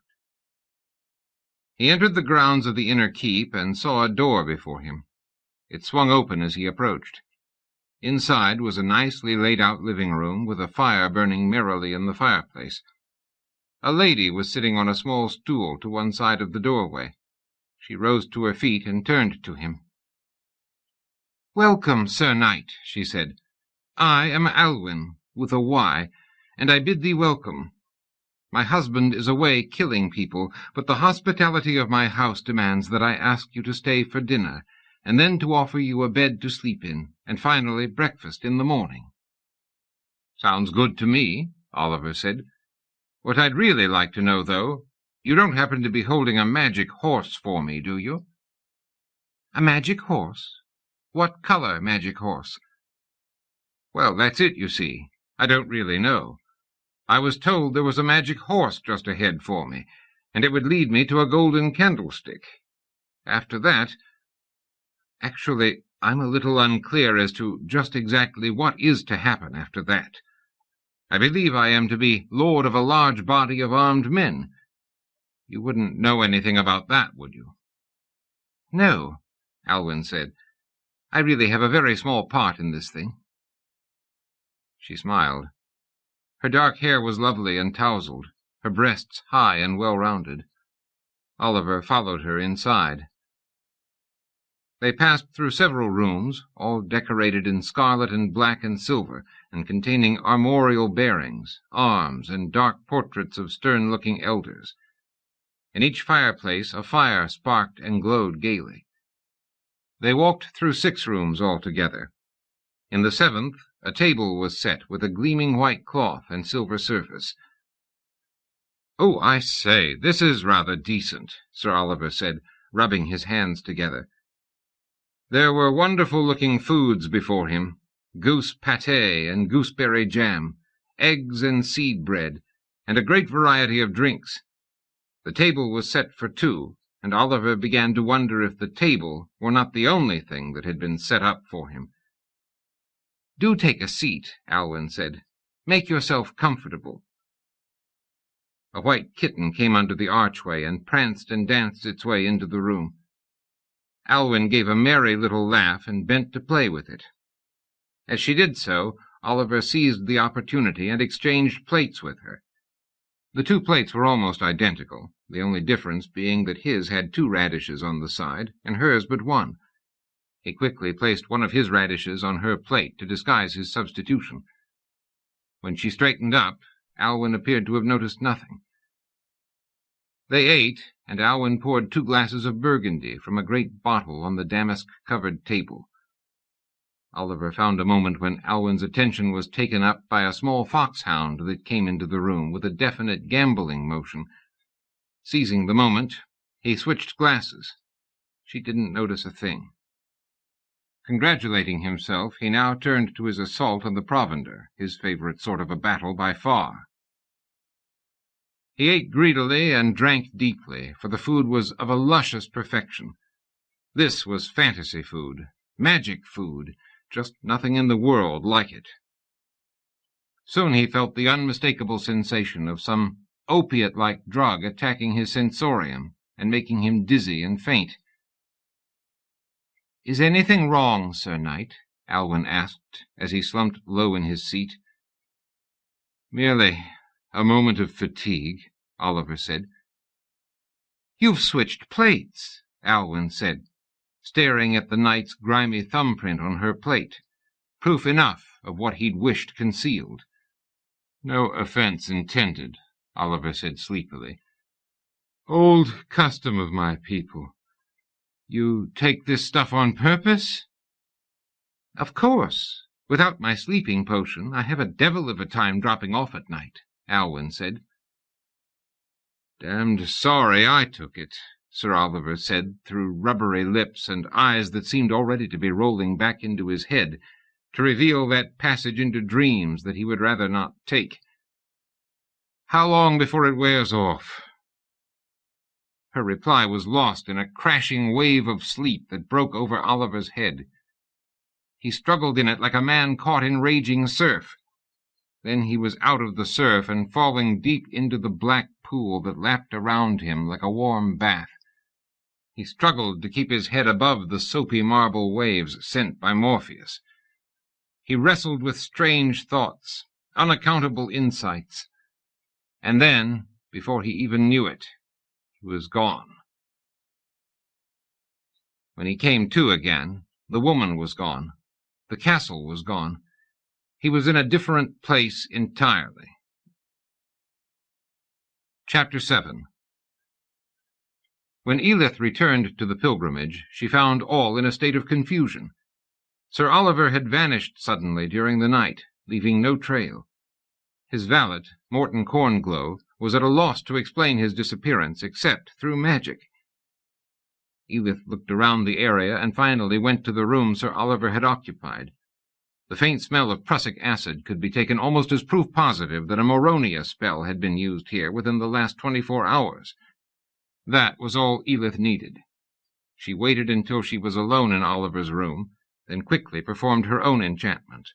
He entered the grounds of the inner keep and saw a door before him. It swung open as he approached. Inside was a nicely laid-out living room, with a fire burning merrily in the fireplace. A lady was sitting on a small stool to one side of the doorway. She rose to her feet and turned to him. "Welcome, Sir Knight," she said. "I am Alwyn, with a Y, and I bid thee welcome. My husband is away killing people, but the hospitality of my house demands that I ask you to stay for dinner, and then to offer you a bed to sleep in, and finally breakfast in the morning." "Sounds good to me," Oliver said. "What I'd really like to know, though, you don't happen to be holding a magic horse for me, do you?" "A magic horse? What color magic horse?" "Well, that's it, you see. I don't really know. I was told there was a magic horse just ahead for me, and it would lead me to a golden candlestick. After that— Actually, I'm a little unclear as to just exactly what is to happen after that. I believe I am to be lord of a large body of armed men. You wouldn't know anything about that, would you?" "No," Alwyn said. "I really have a very small part in this thing." She smiled. Her dark hair was lovely and tousled, her breasts high and well-rounded. Oliver followed her inside. They passed through several rooms, all decorated in scarlet and black and silver, and containing armorial bearings, arms, and dark portraits of stern-looking elders. In each fireplace a fire sparked and glowed gaily. They walked through 6 rooms altogether. In the 7th, a table was set with a gleaming white cloth and silver surface. "Oh, I say, this is rather decent," Sir Oliver said, rubbing his hands together. There were wonderful-looking foods before him, goose pâté and gooseberry jam, eggs and seed bread, and a great variety of drinks. The table was set for 2, and Oliver began to wonder if the table were not the only thing that had been set up for him. "Do take a seat," Alwyn said. "Make yourself comfortable." A white kitten came under the archway and pranced and danced its way into the room. Alwyn gave a merry little laugh and bent to play with it. As she did so, Oliver seized the opportunity and exchanged plates with her. The 2 plates were almost identical, the only difference being that his had 2 radishes on the side, and hers but 1. He quickly placed one of his radishes on her plate to disguise his substitution. When she straightened up, Alwyn appeared to have noticed nothing. They ate, and Alwyn poured 2 glasses of Burgundy from a great bottle on the damask-covered table. Oliver found a moment when Alwyn's attention was taken up by a small foxhound that came into the room with a definite gambolling motion. Seizing the moment, he switched glasses. She didn't notice a thing. Congratulating himself, he now turned to his assault on the provender, his favorite sort of a battle by far. He ate greedily and drank deeply, for the food was of a luscious perfection. This was fantasy food, magic food, just nothing in the world like it. Soon he felt the unmistakable sensation of some opiate-like drug attacking his sensorium and making him dizzy and faint. "Is anything wrong, Sir Knight?" Alwyn asked, as he slumped low in his seat. "Merely a moment of fatigue," Oliver said. "You've switched plates," Alwyn said, staring at the knight's grimy thumbprint on her plate, proof enough of what he'd wished concealed. "No offense intended," Oliver said sleepily. "Old custom of my people. You take this stuff on purpose?" "Of course. Without my sleeping potion, I have a devil of a time dropping off at night," Alwyn said. "Damned sorry I took it," Sir Oliver said, through rubbery lips and eyes that seemed already to be rolling back into his head, to reveal that passage into dreams that he would rather not take. "How long before it wears off?" Her reply was lost in a crashing wave of sleep that broke over Oliver's head. He struggled in it like a man caught in raging surf. Then he was out of the surf and falling deep into the black pool that lapped around him like a warm bath. He struggled to keep his head above the soapy marble waves sent by Morpheus. He wrestled with strange thoughts, unaccountable insights. And then, before he even knew it, he was gone. When he came to again, the woman was gone. The castle was gone. He was in a different place entirely. Chapter 7. When Edith returned to the pilgrimage, she found all in a state of confusion. Sir Oliver had vanished suddenly during the night, leaving no trail. His valet, Morton Cornglow, was at a loss to explain his disappearance except through magic. Edith looked around the area and finally went to the room Sir Oliver had occupied. The faint smell of prussic acid could be taken almost as proof positive that a Moronia spell had been used here within the last 24 hours. That was all Edith needed. She waited until she was alone in Oliver's room, then quickly performed her own enchantment.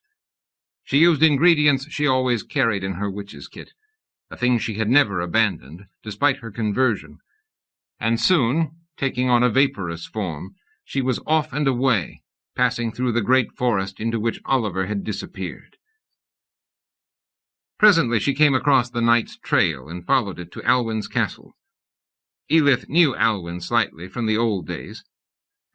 She used ingredients she always carried in her witch's kit, a thing she had never abandoned, despite her conversion. And soon, taking on a vaporous form, she was off and away, passing through the great forest into which Oliver had disappeared. Presently she came across the knight's trail and followed it to Alwyn's castle. Edith knew Alwyn slightly from the old days.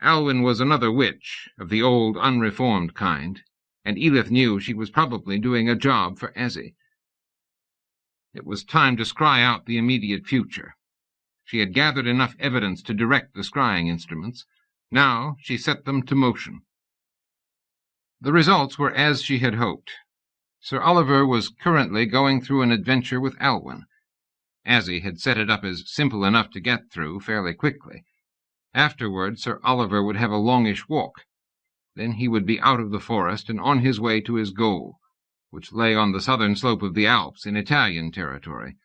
Alwyn was another witch, of the old unreformed kind, and Edith knew she was probably doing a job for Azzie. It was time to scry out the immediate future. She had gathered enough evidence to direct the scrying instruments. Now she set them to motion. The results were as she had hoped. Sir Oliver was currently going through an adventure with Alwyn. Azzie had set it up as simple enough to get through fairly quickly. Afterward, Sir Oliver would have a longish walk. Then he would be out of the forest and on his way to his goal, which lay on the southern slope of the Alps in Italian territory.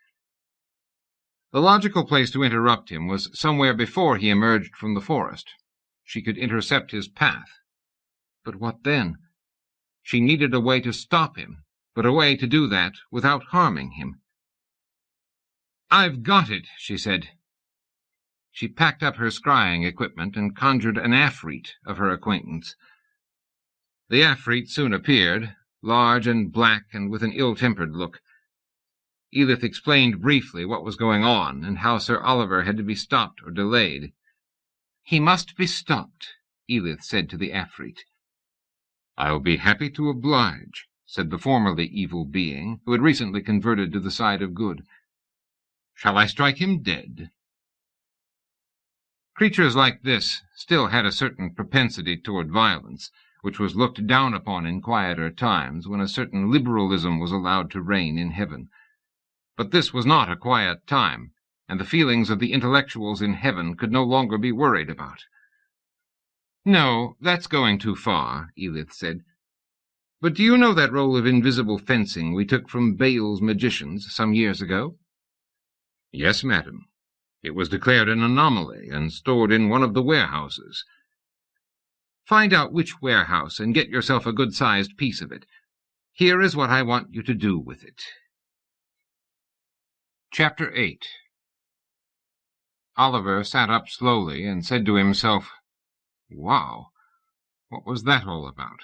The logical place to interrupt him was somewhere before he emerged from the forest. She could intercept his path. But what then? She needed a way to stop him, but a way to do that without harming him. "I've got it," she said. She packed up her scrying equipment and conjured an Afreet of her acquaintance. The Afreet soon appeared, large and black and with an ill-tempered look. Edith explained briefly what was going on and how Sir Oliver had to be stopped or delayed. "He must be stopped," Edith said to the Afrit. "I'll be happy to oblige," said the formerly evil being, who had recently converted to the side of good. "Shall I strike him dead?" Creatures like this still had a certain propensity toward violence, which was looked down upon in quieter times, when a certain liberalism was allowed to reign in heaven. But this was not a quiet time, and the feelings of the intellectuals in heaven could no longer be worried about. "No, that's going too far," Edith said. "But do you know that roll of invisible fencing we took from Baal's magicians some years ago?" "Yes, madam. It was declared an anomaly and stored in one of the warehouses." "Find out which warehouse and get yourself a good-sized piece of it. Here is what I want you to do with it." Chapter 8. Oliver sat up slowly and said to himself, "Wow, what was that all about?"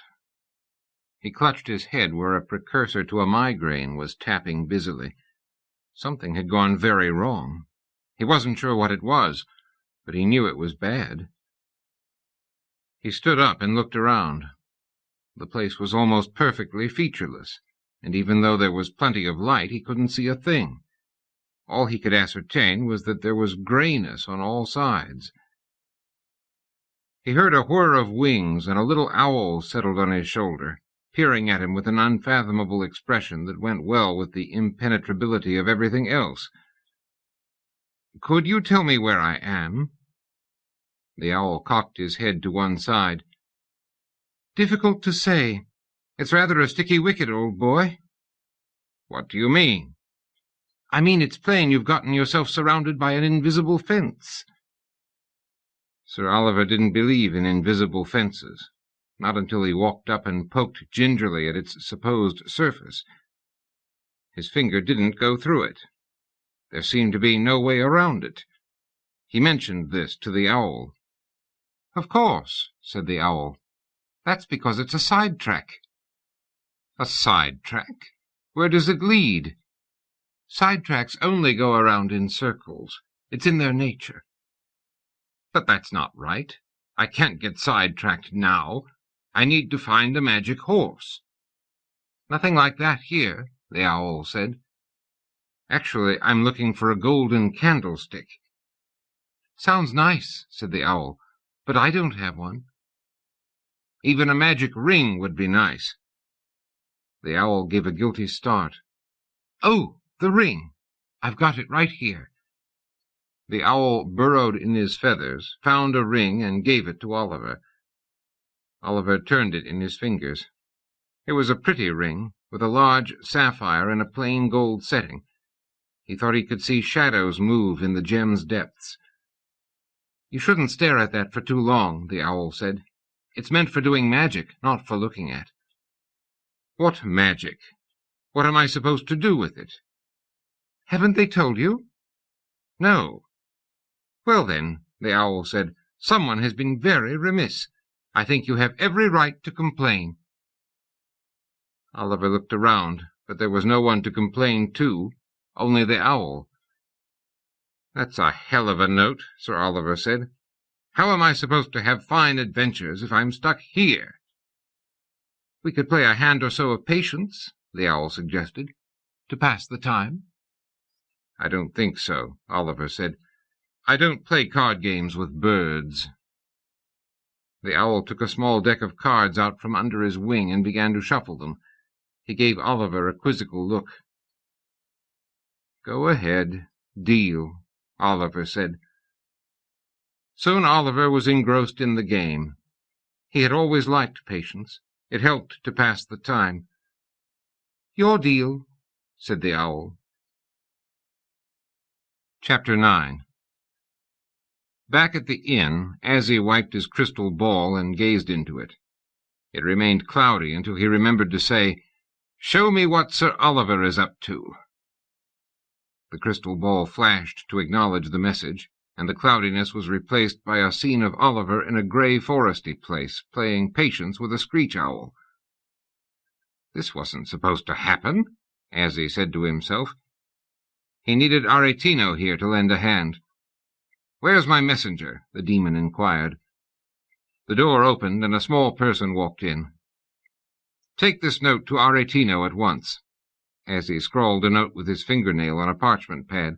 He clutched his head where a precursor to a migraine was tapping busily. Something had gone very wrong. He wasn't sure what it was, but he knew it was bad. He stood up and looked around. The place was almost perfectly featureless, and even though there was plenty of light, he couldn't see a thing. All he could ascertain was that there was grayness on all sides. He heard a whir of wings, and a little owl settled on his shoulder, peering at him with an unfathomable expression that went well with the impenetrability of everything else. "Could you tell me where I am?" The owl cocked his head to one side. "Difficult to say. It's rather a sticky wicket, old boy." "What do you mean?" "I mean it's plain you've gotten yourself surrounded by an invisible fence." Sir Oliver didn't believe in invisible fences, not until he walked up and poked gingerly at its supposed surface. His finger didn't go through it. There seemed to be no way around it. He mentioned this to the owl. "Of course," said the owl. "That's because it's a side-track." "A side-track? Where does it lead?" "Side-tracks only go around in circles. It's in their nature." "But that's not right. I can't get sidetracked now. I need to find a magic horse." "Nothing like that here," the owl said. "Actually, I'm looking for a golden candlestick." "Sounds nice," said the owl, "but I don't have one." "Even a magic ring would be nice." The owl gave a guilty start. "Oh, the ring! I've got it right here." The owl burrowed in his feathers, found a ring, and gave it to Oliver. Oliver turned it in his fingers. It was a pretty ring, with a large sapphire in a plain gold setting. He thought he could see shadows move in the gem's depths. "You shouldn't stare at that for too long," the owl said. "It's meant for doing magic, not for looking at." "What magic? What am I supposed to do with it?" "Haven't they told you?" "No." "Well, then," the owl said, "someone has been very remiss. I think you have every right to complain." Oliver looked around, but there was no one to complain to, only the owl. "That's a hell of a note," Sir Oliver said. "How am I supposed to have fine adventures if I'm stuck here?" "We could play a hand or so of patience," the owl suggested, "to pass the time." "I don't think so," Oliver said. "I don't play card games with birds." The owl took a small deck of cards out from under his wing and began to shuffle them. He gave Oliver a quizzical look. "Go ahead. Deal," Oliver said. Soon Oliver was engrossed in the game. He had always liked patience. It helped to pass the time. "Your deal," said the owl. Chapter 9. Back at the inn, Azzie wiped his crystal ball and gazed into it. It remained cloudy until he remembered to say, "Show me what Sir Oliver is up to." The crystal ball flashed to acknowledge the message, and the cloudiness was replaced by a scene of Oliver in a grey foresty place, playing patience with a screech owl. This wasn't supposed to happen, Azzie said to himself. He needed Aretino here to lend a hand. "Where's my messenger?" the demon inquired. The door opened, and a small person walked in. "Take this note to Aretino at once." Azzie scrawled a note with his fingernail on a parchment pad.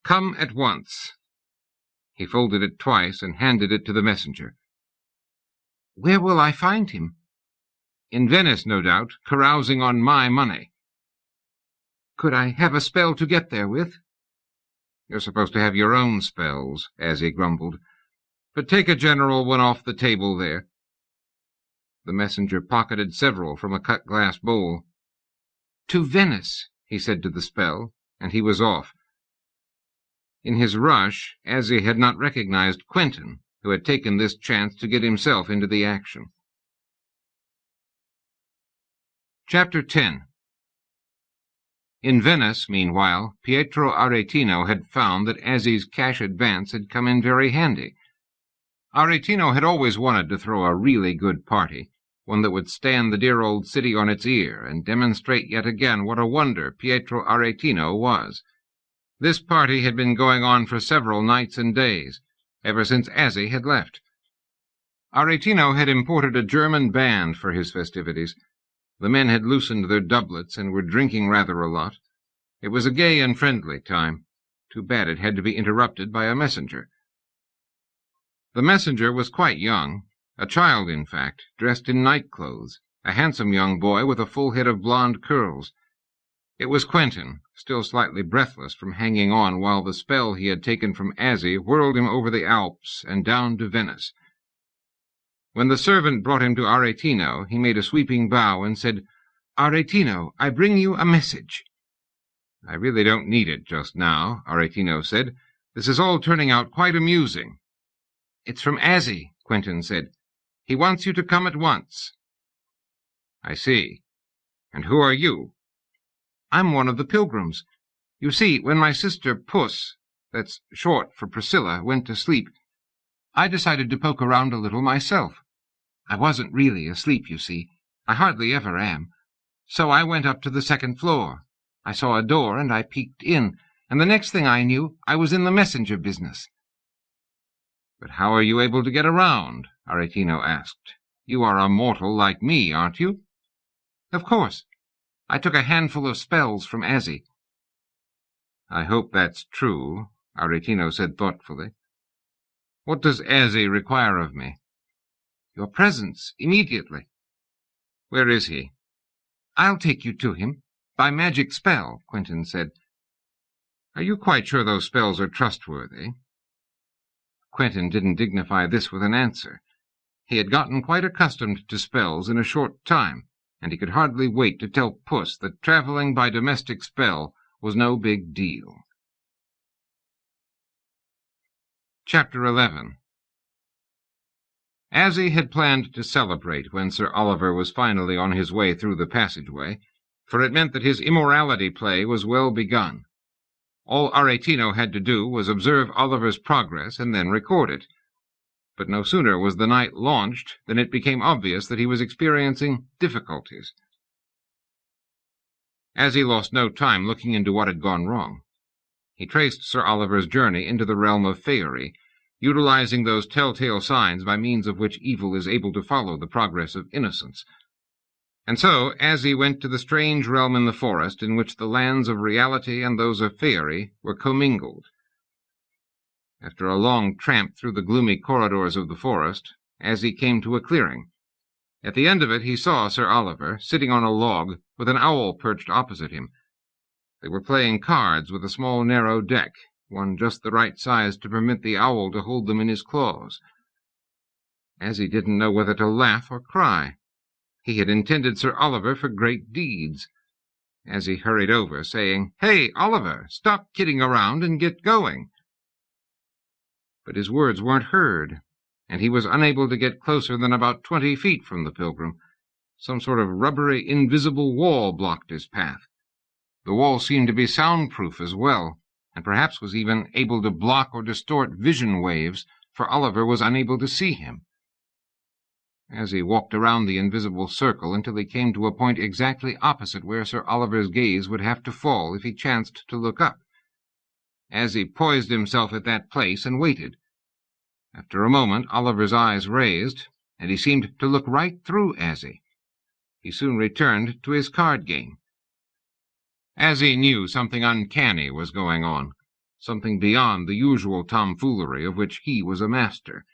"Come at once." He folded it twice and handed it to the messenger. "Where will I find him?" "In Venice, no doubt, carousing on my money." "Could I have a spell to get there with?" "You're supposed to have your own spells," Azzie grumbled. "But take a general one off the table there." The messenger pocketed several from a cut-glass bowl. "To Venice," he said to the spell, and he was off. In his rush, Azzie had not recognized Quentin, who had taken this chance to get himself into the action. Chapter 10. In Venice, meanwhile, Pietro Aretino had found that Azzie's cash advance had come in very handy. Aretino had always wanted to throw a really good party, one that would stand the dear old city on its ear and demonstrate yet again what a wonder Pietro Aretino was. This party had been going on for several nights and days, ever since Azzie had left. Aretino had imported a German band for his festivities. The men had loosened their doublets and were drinking rather a lot. It was a gay and friendly time. Too bad it had to be interrupted by a messenger. The messenger was quite young, a child in fact, dressed in night-clothes, a handsome young boy with a full head of blonde curls. It was Quentin, still slightly breathless from hanging on while the spell he had taken from Azzie whirled him over the Alps and down to Venice. When the servant brought him to Aretino, he made a sweeping bow and said, "Aretino, I bring you a message." "I really don't need it just now," Aretino said. "This is all turning out quite amusing." "It's from Azzie," Quentin said. "He wants you to come at once." "I see. And who are you?" "I'm one of the pilgrims. You see, when my sister Puss, that's short for Priscilla, went to sleep, I decided to poke around a little myself. I wasn't really asleep, you see. I hardly ever am. So I went up to the second floor. I saw a door, and I peeked in, and the next thing I knew, I was in the messenger business." "But how are you able to get around?" Aretino asked. "You are a mortal like me, aren't you?" "Of course. I took a handful of spells from Azzie." "I hope that's true," Aretino said thoughtfully. "What does Azzie require of me?" "Your presence, immediately." "Where is he?" "I'll take you to him, by magic spell," Quentin said. "Are you quite sure those spells are trustworthy?" Quentin didn't dignify this with an answer. He had gotten quite accustomed to spells in a short time, and he could hardly wait to tell Puss that travelling by domestic spell was no big deal. Chapter 11. Azzie had planned to celebrate when Sir Oliver was finally on his way through the passageway, for it meant that his immorality play was well begun. All Aretino had to do was observe Oliver's progress and then record it. But no sooner was the night launched than it became obvious that he was experiencing difficulties. Azzie lost no time looking into what had gone wrong. He traced Sir Oliver's journey into the realm of faerie, utilizing those telltale signs by means of which evil is able to follow the progress of innocence. And so Azzie went to the strange realm in the forest in which the lands of reality and those of faerie were commingled. After a long tramp through the gloomy corridors of the forest, Azzie came to a clearing. At the end of it he saw Sir Oliver, sitting on a log, with an owl perched opposite him. They were playing cards with a small narrow deck, one just the right size to permit the owl to hold them in his claws. Azzie didn't know whether to laugh or cry. He had intended Sir Oliver for great deeds. Azzie hurried over, saying, "Hey, Oliver, stop kidding around and get going." But his words weren't heard, and he was unable to get closer than about 20 feet from the pilgrim. Some sort of rubbery, invisible wall blocked his path. The wall seemed to be soundproof as well, and perhaps was even able to block or distort vision waves, for Oliver was unable to see him. As he walked around the invisible circle until he came to a point exactly opposite where Sir Oliver's gaze would have to fall if he chanced to look up. As he poised himself at that place and waited. After a moment, Oliver's eyes raised, and he seemed to look right through Azzie. He soon returned to his card game. Azzie knew something uncanny was going on, something beyond the usual tomfoolery of which he was a master.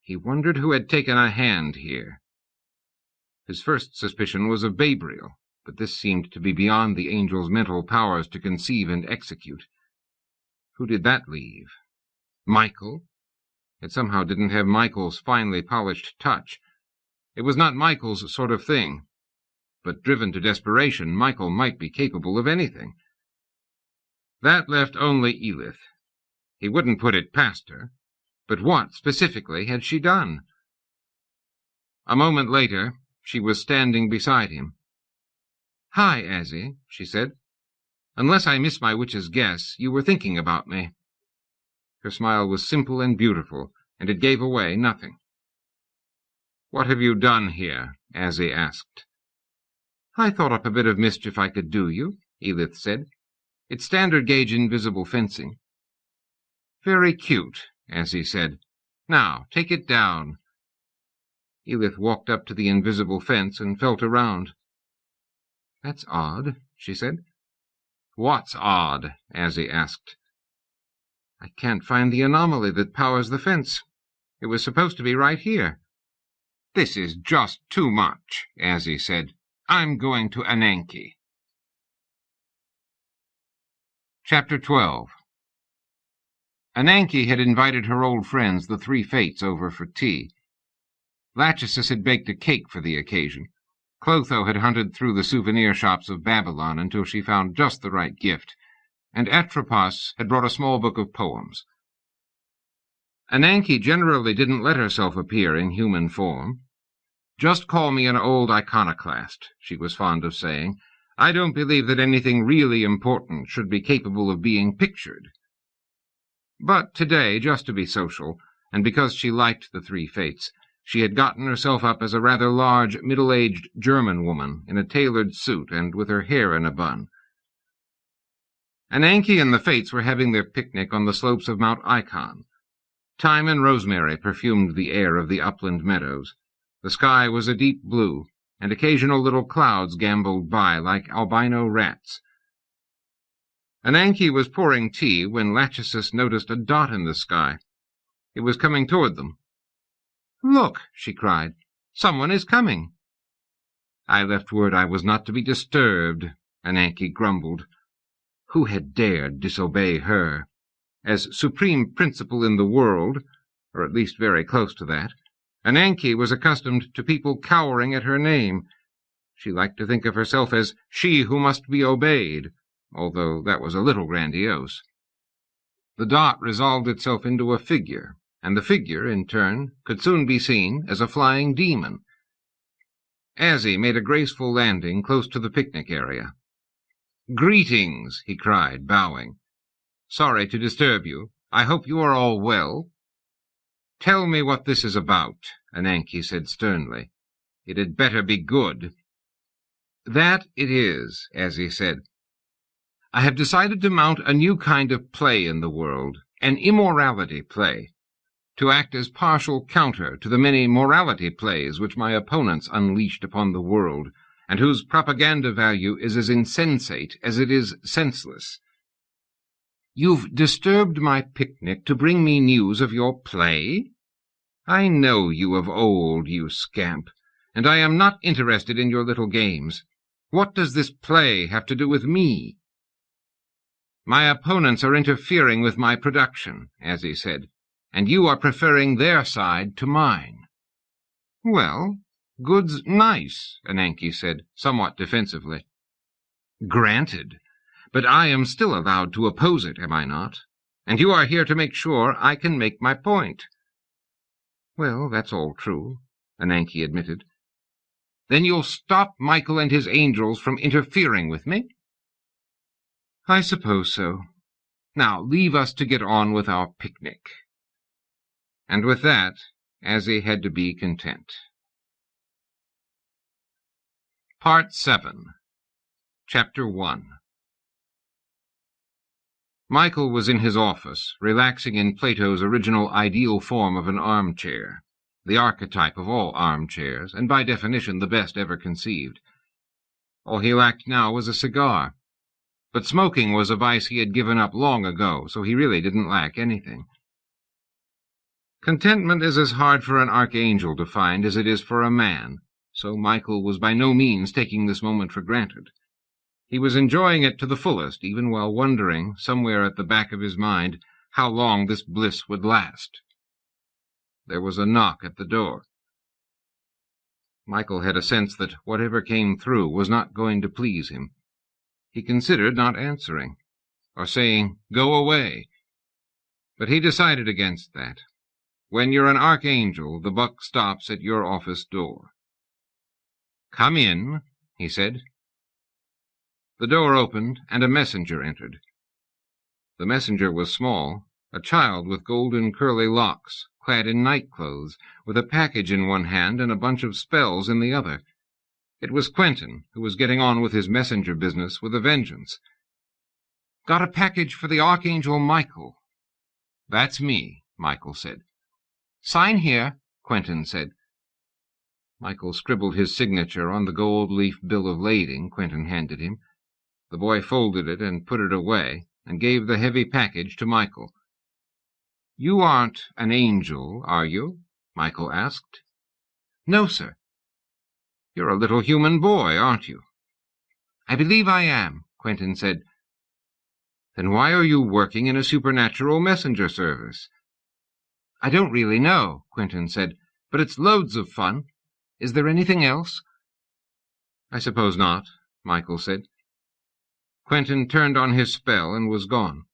He wondered who had taken a hand here. His first suspicion was of Babriel, but this seemed to be beyond the angel's mental powers to conceive and execute. Who did that leave? Michael? It somehow didn't have Michael's finely polished touch. It was not Michael's sort of thing. But driven to desperation, Michael might be capable of anything. That left only Edith. He wouldn't put it past her. But what, specifically, had she done? A moment later, she was standing beside him. "Hi, Azzie," she said. "Unless I miss my witch's guess, you were thinking about me." Her smile was simple and beautiful, and it gave away nothing. "What have you done here?" Azzie asked. "I thought up a bit of mischief I could do you," Edith said. "It's standard gauge invisible fencing." "Very cute," Azzie said. "Now, take it down." Edith walked up to the invisible fence and felt around. "That's odd," she said. "What's odd?" Azzie asked. "I can't find the anomaly that powers the fence. It was supposed to be right here." "This is just too much," Azzie said. "I'm going to Ananke." Chapter 12. Ananke had invited her old friends, the Three Fates, over for tea. Lachesis had baked a cake for the occasion. Clotho had hunted through the souvenir shops of Babylon until she found just the right gift, and Atropos had brought a small book of poems. Ananke generally didn't let herself appear in human form. "Just call me an old iconoclast," she was fond of saying. "I don't believe that anything really important should be capable of being pictured." But today, just to be social, and because she liked the Three Fates, she had gotten herself up as a rather large, middle-aged German woman in a tailored suit and with her hair in a bun. Ananke and the Fates were having their picnic on the slopes of Mount Icon. Thyme and rosemary perfumed the air of the upland meadows. The sky was a deep blue, and occasional little clouds gamboled by like albino rats. Ananke was pouring tea when Lachesis noticed a dot in the sky. It was coming toward them. "Look!" she cried. "Someone is coming." "I left word I was not to be disturbed," Ananke grumbled. Who had dared disobey her? As supreme principle in the world, or at least very close to that, Ananke was accustomed to people cowering at her name. She liked to think of herself as she who must be obeyed, although that was a little grandiose. The dot resolved itself into a figure, and the figure, in turn, could soon be seen as a flying demon. Azzie made a graceful landing close to the picnic area. "Greetings," he cried, bowing. "Sorry to disturb you. I hope you are all well." "Tell me what this is about," Ananke said sternly. "It had better be good." "That it is," Azzie said. "I have decided to mount a new kind of play in the world, an immorality play, to act as partial counter to the many morality plays which my opponents unleashed upon the world, and whose propaganda value is as insensate as it is senseless." "You've disturbed my picnic to bring me news of your play? I know you of old, you scamp, and I am not interested in your little games. What does this play have to do with me?" "My opponents are interfering with my production," Azzie said, "and you are preferring their side to mine." "Well, good's nice," Ananke said, somewhat defensively. "Granted. But I am still allowed to oppose it, am I not? And you are here to make sure I can make my point." "Well, that's all true," Ananke admitted. "Then you'll stop Michael and his angels from interfering with me?" "I suppose so. Now leave us to get on with our picnic." And with that, Azzie had to be content. Part 7. Chapter 1. Michael was in his office, relaxing in Plato's original ideal form of an armchair, the archetype of all armchairs, and by definition the best ever conceived. All he lacked now was a cigar. But smoking was a vice he had given up long ago, so he really didn't lack anything. Contentment is as hard for an archangel to find as it is for a man, so Michael was by no means taking this moment for granted. He was enjoying it to the fullest, even while wondering, somewhere at the back of his mind, how long this bliss would last. There was a knock at the door. Michael had a sense that whatever came through was not going to please him. He considered not answering, or saying, "Go away." But he decided against that. When you're an archangel, the buck stops at your office door. "Come in," he said. The door opened, and a messenger entered. The messenger was small, a child with golden curly locks, clad in night-clothes, with a package in one hand and a bunch of spells in the other. It was Quentin, who was getting on with his messenger business with a vengeance. "Got a package for the Archangel Michael." "That's me," Michael said. "Sign here," Quentin said. Michael scribbled his signature on the gold-leaf bill of lading Quentin handed him. The boy folded it and put it away, and gave the heavy package to Michael. "You aren't an angel, are you?" Michael asked. "No, sir." "You're a little human boy, aren't you?" "I believe I am," Quentin said. "Then why are you working in a supernatural messenger service?" "I don't really know," Quentin said, "but it's loads of fun. Is there anything else?" "I suppose not," Michael said. Quentin turned on his spell and was gone.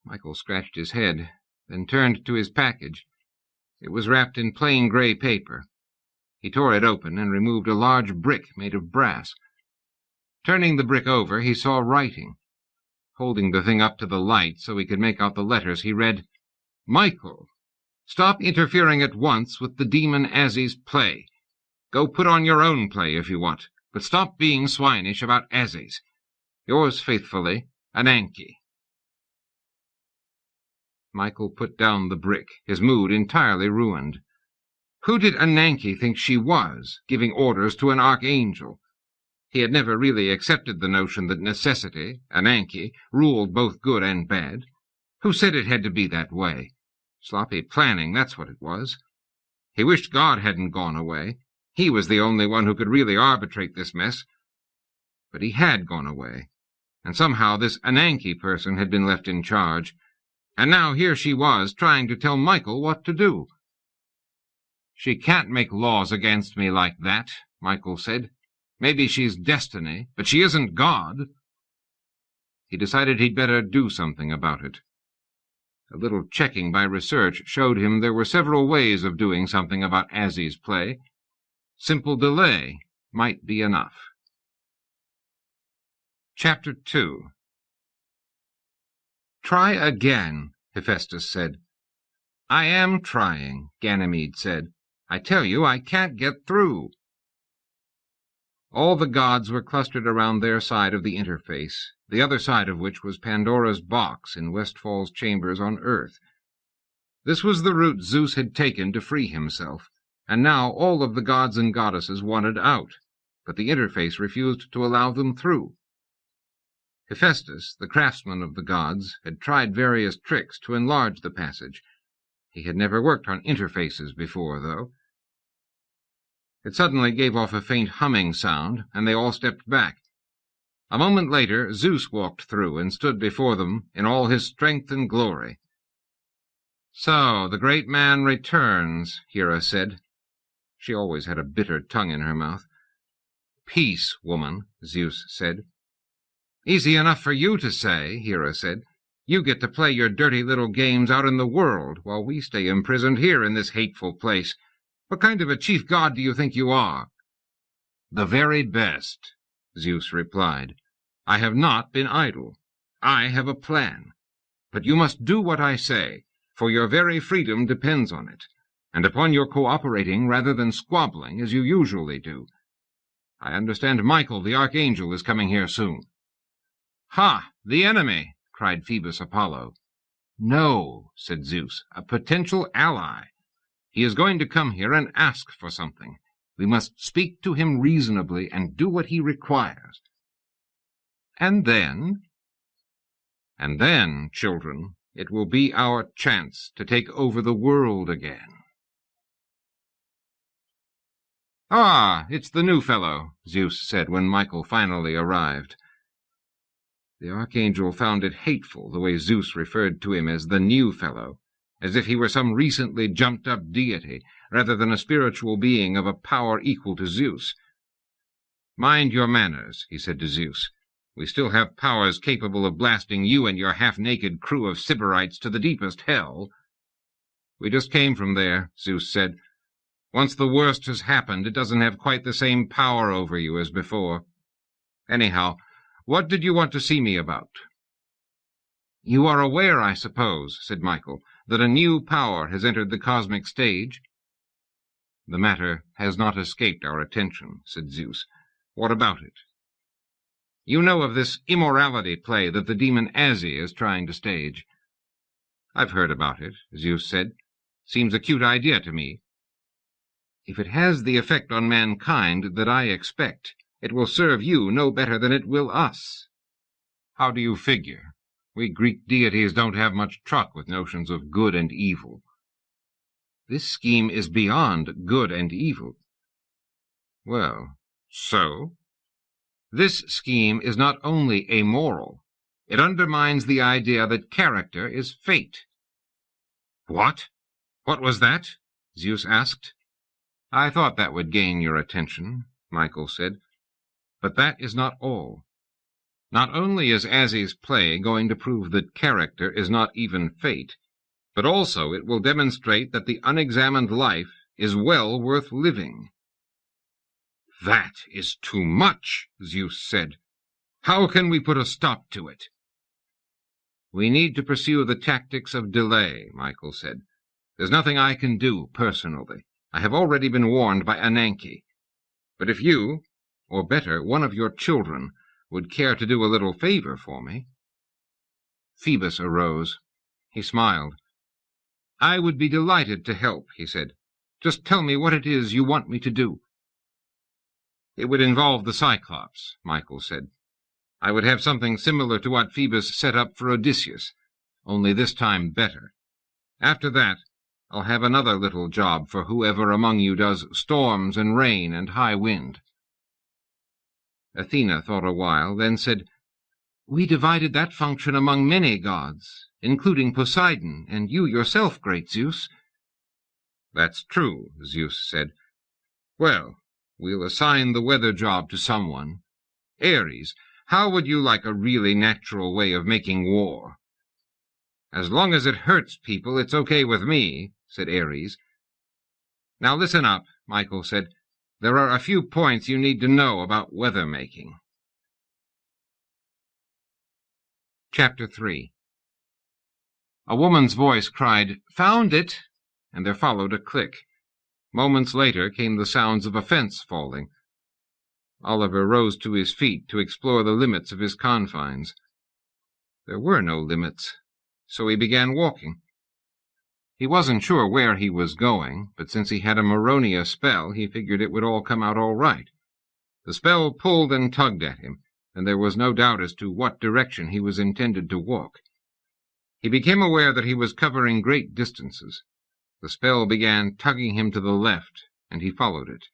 Michael scratched his head, then turned to his package. It was wrapped in plain gray paper. He tore it open and removed a large brick made of brass. Turning the brick over, he saw writing. Holding the thing up to the light so he could make out the letters, he read, "Michael, stop interfering at once with the demon Azzie's play. Go put on your own play if you want, but stop being swinish about Azzie's. Yours faithfully, Ananke." Michael put down the brick, his mood entirely ruined. Who did Ananke think she was, giving orders to an archangel? He had never really accepted the notion that necessity, Ananke, ruled both good and bad. Who said it had to be that way? Sloppy planning, that's what it was. He wished God hadn't gone away. He was the only one who could really arbitrate this mess. But he had gone away, and somehow this Ananke person had been left in charge, and now here she was trying to tell Michael what to do. "She can't make laws against me like that," Michael said. "Maybe she's destiny, but she isn't God." He decided he'd better do something about it. A little checking by research showed him there were several ways of doing something about Azzie's play. Simple delay might be enough. Chapter 2. "Try again," Hephaestus said. "I am trying," Ganymede said. "I tell you, I can't get through." All the gods were clustered around their side of the interface, the other side of which was Pandora's box in Westfall's chambers on Earth. This was the route Zeus had taken to free himself, and now all of the gods and goddesses wanted out, but the interface refused to allow them through. Hephaestus, the craftsman of the gods, had tried various tricks to enlarge the passage. He had never worked on interfaces before, though. It suddenly gave off a faint humming sound, and they all stepped back. A moment later, Zeus walked through and stood before them in all his strength and glory. "So, the great man returns," Hera said. She always had a bitter tongue in her mouth. "Peace, woman," Zeus said. "Easy enough for you to say," Hera said. "You get to play your dirty little games out in the world, while we stay imprisoned here in this hateful place. What kind of a chief god do you think you are?" "The very best," Zeus replied. "I have not been idle. I have a plan. But you must do what I say, for your very freedom depends on it, and upon your cooperating rather than squabbling as you usually do. I understand Michael the Archangel is coming here soon." "Ha! The enemy!" cried Phoebus Apollo. No, said Zeus, a potential ally. He is going to come here and ask for something. We must speak to him reasonably and do what he requires. And then? And then, children, it will be our chance to take over the world again. Ah, it's the new fellow, Zeus said when Michael finally arrived. The Archangel found it hateful the way Zeus referred to him as the new fellow, as if he were some recently jumped-up deity, rather than a spiritual being of a power equal to Zeus. Mind your manners, he said to Zeus. We still have powers capable of blasting you and your half-naked crew of Sybarites to the deepest hell. We just came from there, Zeus said. Once the worst has happened, it doesn't have quite the same power over you as before. Anyhow, what did you want to see me about? You are aware, I suppose, said Michael, that a new power has entered the cosmic stage? The matter has not escaped our attention, said Zeus. What about it? You know of this immorality play that the demon Azzie is trying to stage. I've heard about it, Zeus said. Seems a cute idea to me. If it has the effect on mankind that I expect, it will serve you no better than it will us. How do you figure? We Greek deities don't have much truck with notions of good and evil. This scheme is beyond good and evil. Well, so? This scheme is not only amoral, it undermines the idea that character is fate. What? What was that? Zeus asked. I thought that would gain your attention, Michael said. But that is not all. Not only is Azzie's play going to prove that character is not even fate, but also it will demonstrate that the unexamined life is well worth living. That is too much, Zeus said. How can we put a stop to it? We need to pursue the tactics of delay, Michael said. There's nothing I can do personally. I have already been warned by Ananke. But if you, or better, one of your children, would care to do a little favor for me. Phoebus arose. He smiled. I would be delighted to help, he said. Just tell me what it is you want me to do. It would involve the Cyclops, Michael said. I would have something similar to what Phoebus set up for Odysseus, only this time better. After that, I'll have another little job for whoever among you does storms and rain and high wind. Athena thought a while, then said, We divided that function among many gods, including Poseidon, and you yourself, great Zeus. That's true, Zeus said. Well, we'll assign the weather job to someone. Ares, how would you like a really natural way of making war? As long as it hurts people, it's okay with me, said Ares. Now listen up, Michael said. There are a few points you need to know about weather-making. Chapter 3. A woman's voice cried, Found it! And there followed a click. Moments later came the sounds of a fence falling. Oliver rose to his feet to explore the limits of his confines. There were no limits, so he began walking. He wasn't sure where he was going, but since he had a Moronia spell, he figured it would all come out all right. The spell pulled and tugged at him, and there was no doubt as to what direction he was intended to walk. He became aware that he was covering great distances. The spell began tugging him to the left, and he followed it.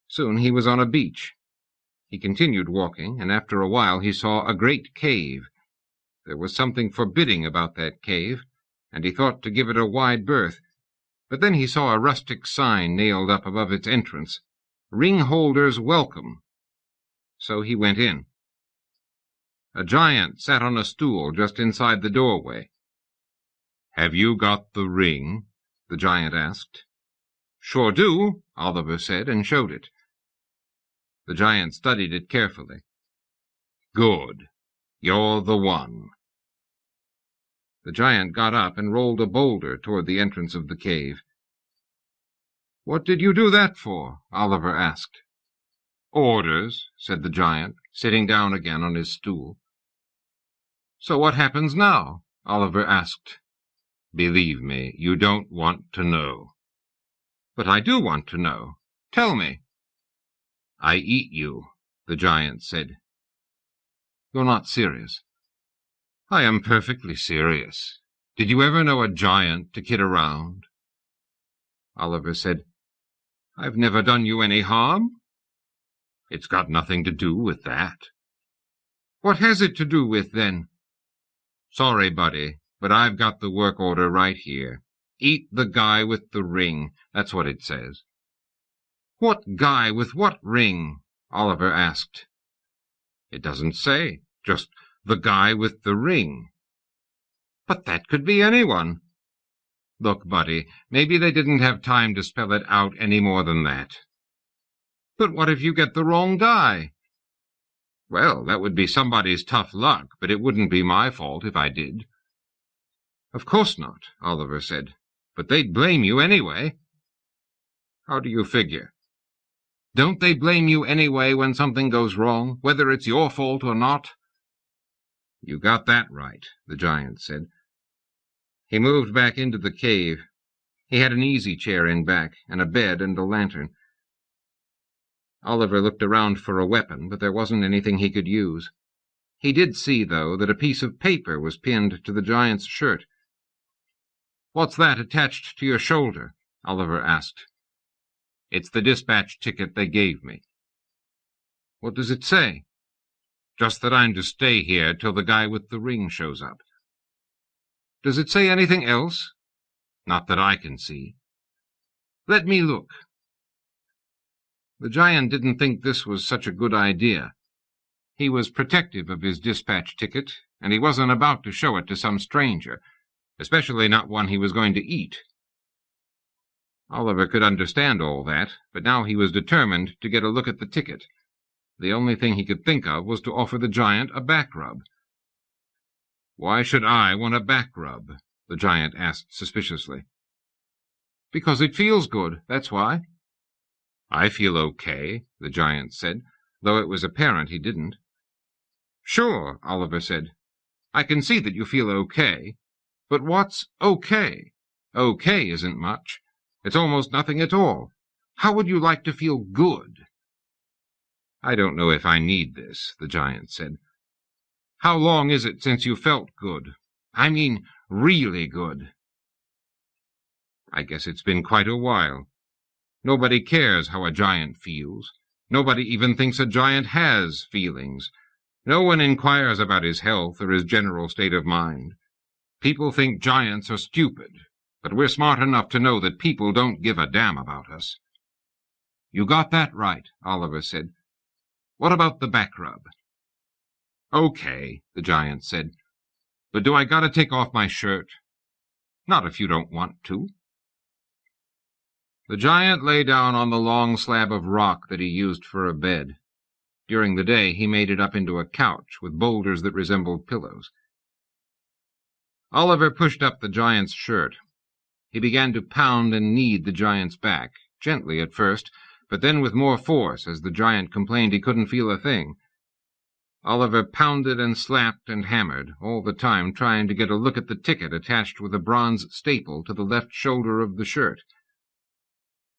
Soon he was on a beach. He continued walking, and after a while he saw a great cave. There was something forbidding about that cave, and he thought to give it a wide berth. But then he saw a rustic sign nailed up above its entrance, Ringholders Welcome. So he went in. A giant sat on a stool just inside the doorway. Have you got the ring? The giant asked. Sure do, Oliver said, and showed it. The giant studied it carefully. Good. You're the one. The giant got up and rolled a boulder toward the entrance of the cave. What did you do that for? Oliver asked. Orders, said the giant, sitting down again on his stool. So what happens now? Oliver asked. Believe me, you don't want to know. But I do want to know. Tell me. I eat you, the giant said. You're not serious. I am perfectly serious. Did you ever know a giant to kid around? Oliver said, I've never done you any harm. It's got nothing to do with that. What has it to do with, then? Sorry, buddy, but I've got the work order right here. Eat the guy with the ring. That's what it says. What guy with what ring? Oliver asked. It doesn't say, just the guy with the ring. But that could be anyone. Look, buddy, maybe they didn't have time to spell it out any more than that. But what if you get the wrong guy? Well, that would be somebody's tough luck, but it wouldn't be my fault if I did. Of course not, Oliver said. But they'd blame you anyway. How do you figure? Don't they blame you anyway when something goes wrong, whether it's your fault or not? You got that right, the giant said. He moved back into the cave. He had an easy chair in back, and a bed and a lantern. Oliver looked around for a weapon, but there wasn't anything he could use. He did see, though, that a piece of paper was pinned to the giant's shirt. What's that attached to your shoulder? Oliver asked. It's the dispatch ticket they gave me. What does it say? Just that I'm to stay here till the guy with the ring shows up. Does it say anything else? Not that I can see. Let me look. The giant didn't think this was such a good idea. He was protective of his dispatch ticket, and he wasn't about to show it to some stranger, especially not one he was going to eat. Oliver could understand all that, but now he was determined to get a look at the ticket. The only thing he could think of was to offer the giant a back rub. Why should I want a back rub? The giant asked suspiciously. Because it feels good, that's why. I feel okay, the giant said, though it was apparent he didn't. Sure, Oliver said. I can see that you feel okay. But what's okay? Okay isn't much. It's almost nothing at all. How would you like to feel good? I don't know if I need this, the giant said. How long is it since you felt good? I mean, really good. I guess it's been quite a while. Nobody cares how a giant feels. Nobody even thinks a giant has feelings. No one inquires about his health or his general state of mind. People think giants are stupid, but we're smart enough to know that people don't give a damn about us. You got that right, Oliver said. What about the back rub? Okay, the giant said. But do I gotta take off my shirt? Not if you don't want to. The giant lay down on the long slab of rock that he used for a bed. During the day he made it up into a couch with boulders that resembled pillows. Oliver pushed up the giant's shirt. He began to pound and knead the giant's back, gently at first, but then with more force as the giant complained he couldn't feel a thing. Oliver pounded and slapped and hammered, all the time trying to get a look at the ticket attached with a bronze staple to the left shoulder of the shirt.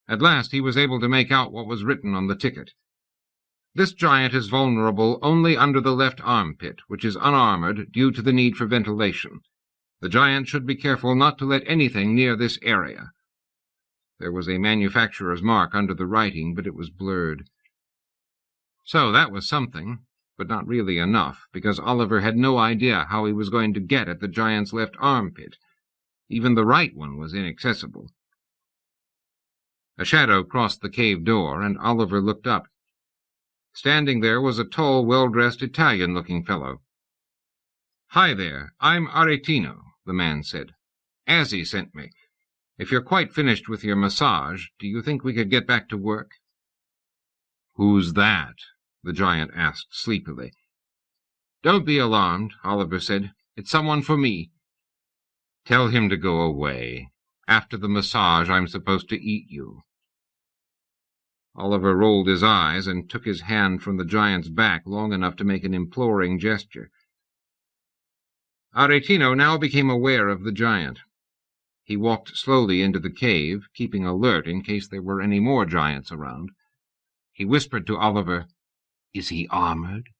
At last he was able to make out what was written on the ticket. This giant is vulnerable only under the left armpit, which is unarmored due to the need for ventilation. The giant should be careful not to let anything near this area. There was a manufacturer's mark under the writing, but it was blurred. So that was something, but not really enough, because Oliver had no idea how he was going to get at the giant's left armpit. Even the right one was inaccessible. A shadow crossed the cave door, and Oliver looked up. Standing there was a tall, well-dressed Italian-looking fellow. "Hi there, I'm Aretino," the man said. "Azzie sent me. If you're quite finished with your massage, do you think we could get back to work?" "Who's that?" the giant asked sleepily. "Don't be alarmed," Oliver said. "It's someone for me." "Tell him to go away. After the massage, I'm supposed to eat you." Oliver rolled his eyes and took his hand from the giant's back long enough to make an imploring gesture. Aretino now became aware of the giant. He walked slowly into the cave, keeping alert in case there were any more giants around. He whispered to Oliver, "Is he armored?"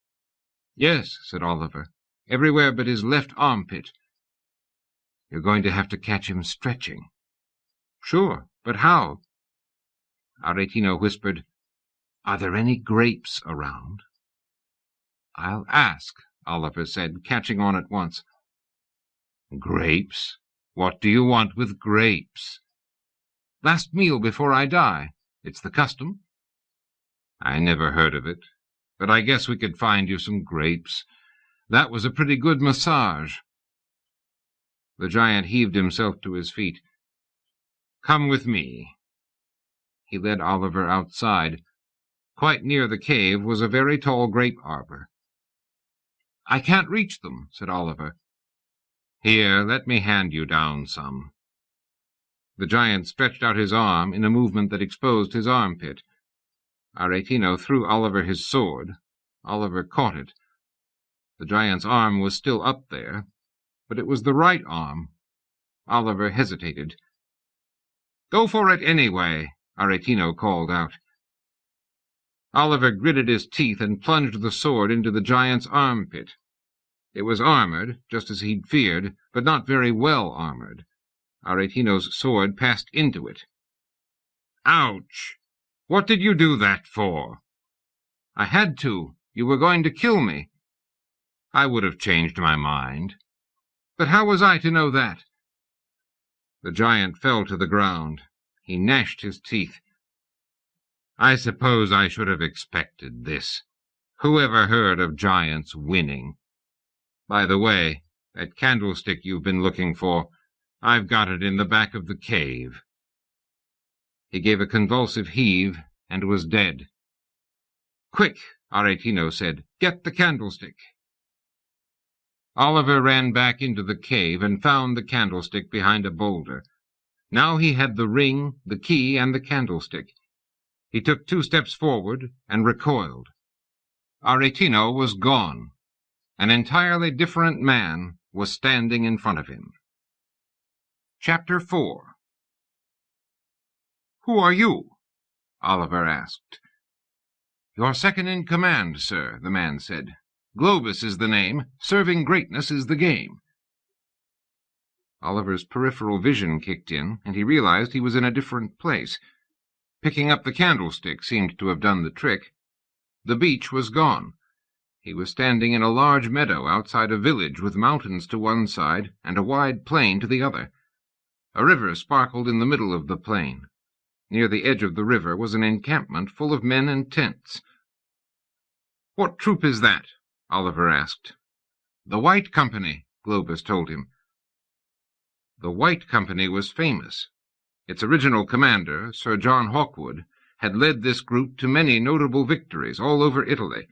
"Yes," said Oliver, "everywhere but his left armpit." "You're going to have to catch him stretching." "Sure, but how?" Aretino whispered, "Are there any grapes around?" "I'll ask," Oliver said, catching on at once. "Grapes? What do you want with grapes?" "Last meal before I die. It's the custom." "I never heard of it, but I guess we could find you some grapes. That was a pretty good massage." The giant heaved himself to his feet. "Come with me." He led Oliver outside. Quite near the cave was a very tall grape arbor. "I can't reach them," said Oliver. "Here, let me hand you down some." The giant stretched out his arm in a movement that exposed his armpit. Aretino threw Oliver his sword. Oliver caught it. The giant's arm was still up there, but it was the right arm. Oliver hesitated. "Go for it anyway," Aretino called out. Oliver gritted his teeth and plunged the sword into the giant's armpit. It was armored, just as he'd feared, but not very well armored. Aretino's sword passed into it. "Ouch! What did you do that for?" "I had to. You were going to kill me." "I would have changed my mind." "But how was I to know that?" The giant fell to the ground. He gnashed his teeth. "I suppose I should have expected this. Who ever heard of giants winning? By the way, that candlestick you've been looking for, I've got it in the back of the cave." He gave a convulsive heave and was dead. "Quick," Aretino said, "get the candlestick." Oliver ran back into the cave and found the candlestick behind a boulder. Now he had the ring, the key, and the candlestick. He took 2 steps forward and recoiled. Aretino was gone. An entirely different man was standing in front of him. Chapter 4. "Who are you?" Oliver asked. "Your second in command, sir," the man said. "Globus is the name. Serving greatness is the game." Oliver's peripheral vision kicked in, and he realized he was in a different place. Picking up the candlestick seemed to have done the trick. The beach was gone. He was standing in a large meadow outside a village with mountains to one side and a wide plain to the other. A river sparkled in the middle of the plain. Near the edge of the river was an encampment full of men and tents. "What troop is that?" Oliver asked. "The White Company," Globus told him. The White Company was famous. Its original commander, Sir John Hawkwood, had led this group to many notable victories all over Italy.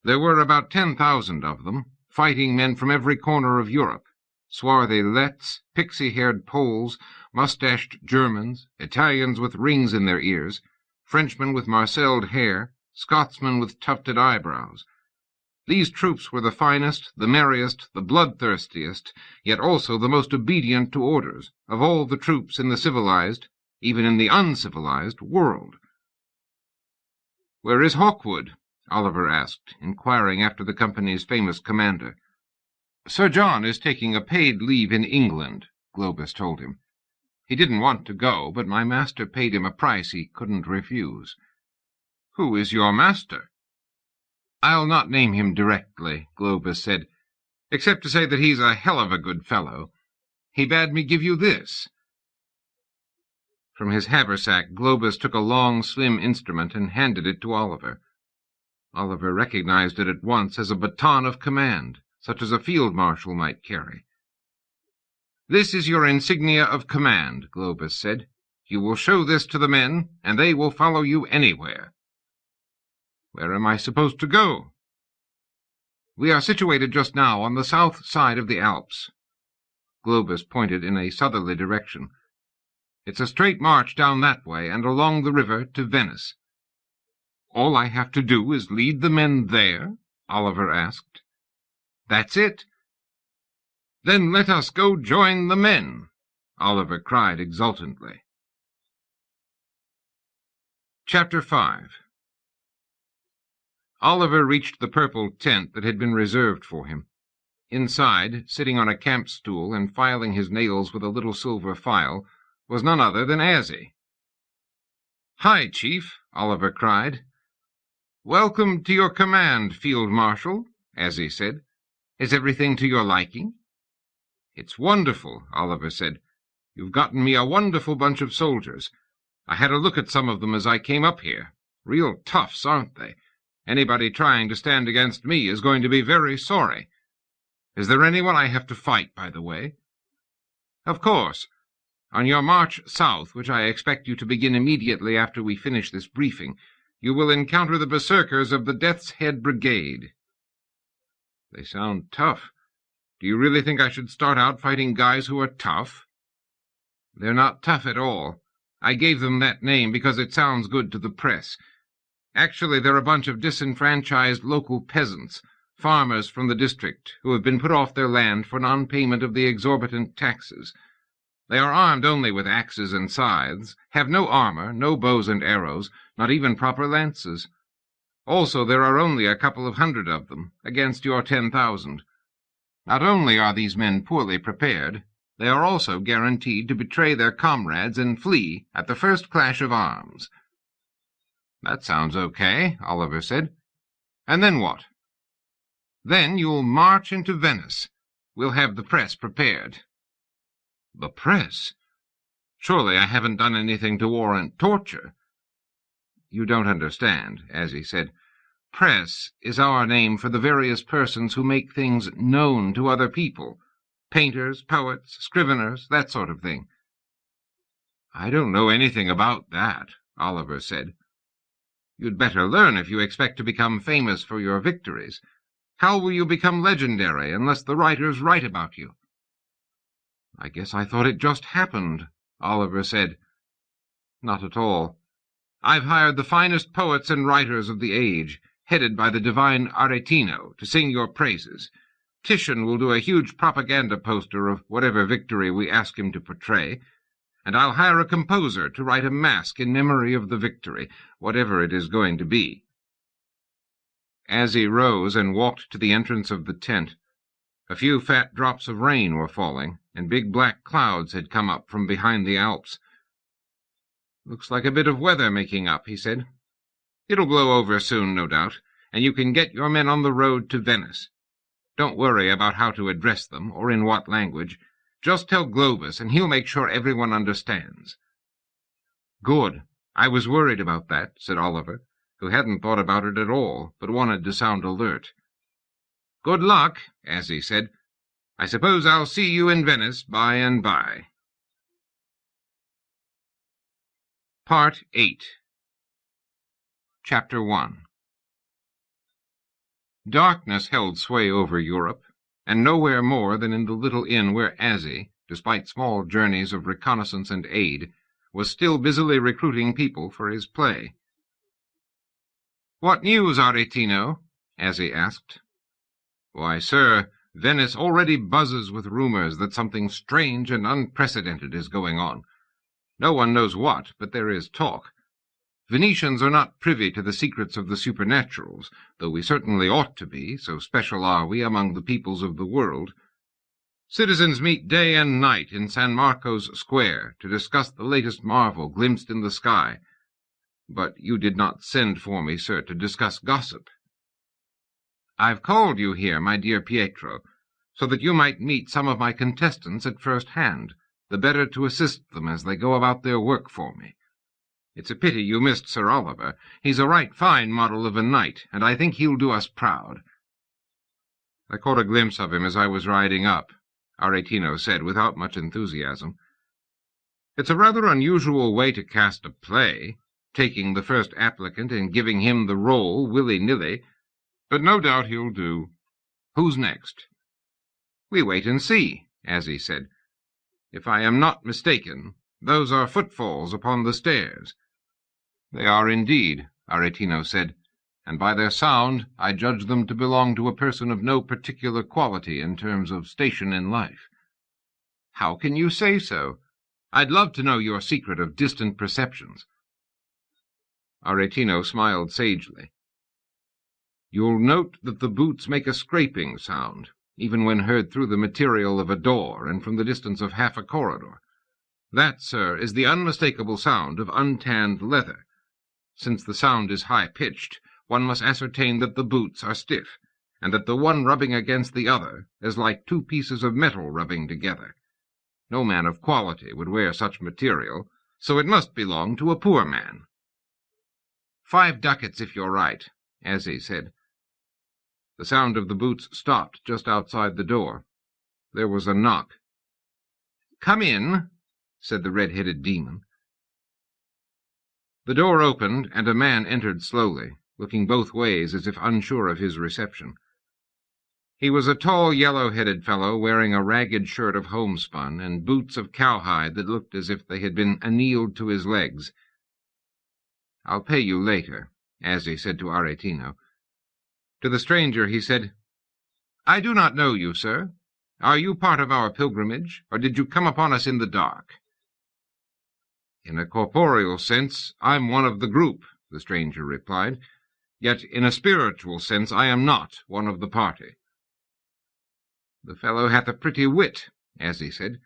There were about 10,000 of them, fighting men from every corner of Europe, swarthy Lets, pixie-haired Poles, mustached Germans, Italians with rings in their ears, Frenchmen with marcelled hair, Scotsmen with tufted eyebrows. These troops were the finest, the merriest, the bloodthirstiest, yet also the most obedient to orders, of all the troops in the civilized, even in the uncivilized, world. "Where is Hawkwood?" Oliver asked, inquiring after the company's famous commander. "Sir John is taking a paid leave in England," Globus told him. "He didn't want to go, but my master paid him a price he couldn't refuse." "Who is your master?" "I'll not name him directly," Globus said, "except to say that he's a hell of a good fellow. He bade me give you this." From his haversack, Globus took a long, slim instrument and handed it to Oliver. Oliver recognized it at once as a baton of command, such as a field marshal might carry. "This is your insignia of command," Globus said. "You will show this to the men, and they will follow you anywhere." "Where am I supposed to go?" "We are situated just now on the south side of the Alps." Globus pointed in a southerly direction. "It's a straight march down that way and along the river to Venice." "All I have to do is lead the men there?" Oliver asked. "That's it." Then let us go join the men, Oliver cried exultantly. Chapter 5. Oliver reached the purple tent that had been reserved for him. Inside, sitting on a camp stool and filing his nails with a little silver file, was none other than Azzie. "Hi, Chief," Oliver cried. "Welcome to your command, Field Marshal," Azzie said. "Is everything to your liking?" "It's wonderful," Oliver said. "You've gotten me a wonderful bunch of soldiers. I had a look at some of them as I came up here. Real toughs, aren't they? Anybody trying to stand against me is going to be very sorry. Is there anyone I have to fight, by the way?" "Of course. On your march south, which I expect you to begin immediately after we finish this briefing, you will encounter the berserkers of the Death's Head Brigade." "They sound tough. Do you really think I should start out fighting guys who are tough?" "They're not tough at all. I gave them that name because it sounds good to the press. Actually, they're a bunch of disenfranchised local peasants, farmers from the district, who have been put off their land for non-payment of the exorbitant taxes. They are armed only with axes and scythes, have no armor, no bows and arrows, not even proper lances. Also, there are only a couple of hundred of them, against your 10,000. Not only are these men poorly prepared, they are also guaranteed to betray their comrades and flee at the first clash of arms." "That sounds okay," Oliver said. "And then what?" "Then you'll march into Venice. We'll have the press prepared." "The press? Surely I haven't done anything to warrant torture." "You don't understand," Azzie said. "Press is our name for the various persons who make things known to other people. Painters, poets, scriveners, that sort of thing." "I don't know anything about that," Oliver said. "You'd better learn if you expect to become famous for your victories. How will you become legendary unless the writers write about you?" "I guess I thought it just happened," Oliver said. "Not at all. I've hired the finest poets and writers of the age, headed by the divine Aretino, to sing your praises. Titian will do a huge propaganda poster of whatever victory we ask him to portray, and I'll hire a composer to write a masque in memory of the victory, whatever it is going to be." Azzie rose and walked to the entrance of the tent. A few fat drops of rain were falling, and big black clouds had come up from behind the Alps. "Looks like a bit of weather making up," he said. "It'll blow over soon, no doubt, and you can get your men on the road to Venice. Don't worry about how to address them, or in what language. Just tell Globus, and he'll make sure everyone understands." "Good. I was worried about that," said Oliver, who hadn't thought about it at all, but wanted to sound alert. "Good luck," Azzie said. "I suppose I'll see you in Venice by and by." Part 8. Chapter 1. Darkness held sway over Europe, and nowhere more than in the little inn where Azzie, despite small journeys of reconnaissance and aid, was still busily recruiting people for his play. "What news, Aretino?" Azzie asked. "Why, sir, Venice already buzzes with rumors that something strange and unprecedented is going on. No one knows what, but there is talk. Venetians are not privy to the secrets of the supernaturals, though we certainly ought to be, so special are we among the peoples of the world. Citizens meet day and night in San Marco's square to discuss the latest marvel glimpsed in the sky. But you did not send for me, sir, to discuss gossip." "I've called you here, my dear Pietro, so that you might meet some of my contestants at first hand, the better to assist them as they go about their work for me. It's a pity you missed Sir Oliver. He's a right fine model of a knight, and I think he'll do us proud." "I caught a glimpse of him as I was riding up," Aretino said without much enthusiasm. "It's a rather unusual way to cast a play, taking the first applicant and giving him the role willy-nilly, but no doubt he'll do. Who's next?" "We wait and see," Azzie said. "If I am not mistaken, those are footfalls upon the stairs." "They are indeed," Aretino said, and by their sound I judge them to belong to a person of no particular quality in terms of station in life." "How can you say so? I'd love to know your secret of distant perceptions." Aretino smiled sagely. "You'll note that the boots make a scraping sound, even when heard through the material of a door and from the distance of half a corridor. That, sir, is the unmistakable sound of untanned leather. Since the sound is high-pitched, one must ascertain that the boots are stiff, and that the one rubbing against the other is like two pieces of metal rubbing together. No man of quality would wear such material, so it must belong to a poor man." "5 ducats if you're right," Azzie said. The sound of the boots stopped just outside the door. There was a knock. "Come in," said the red-headed demon. The door opened, and a man entered slowly, looking both ways as if unsure of his reception. He was a tall, yellow-headed fellow wearing a ragged shirt of homespun and boots of cowhide that looked as if they had been annealed to his legs. "I'll pay you later," Azzie said to Aretino. To the stranger he said, "I do not know you, sir. Are you part of our pilgrimage, or did you come upon us in the dark?" "In a corporeal sense, I'm one of the group," the stranger replied. "Yet in a spiritual sense I am not one of the party." "The fellow hath a pretty wit," Azzie said.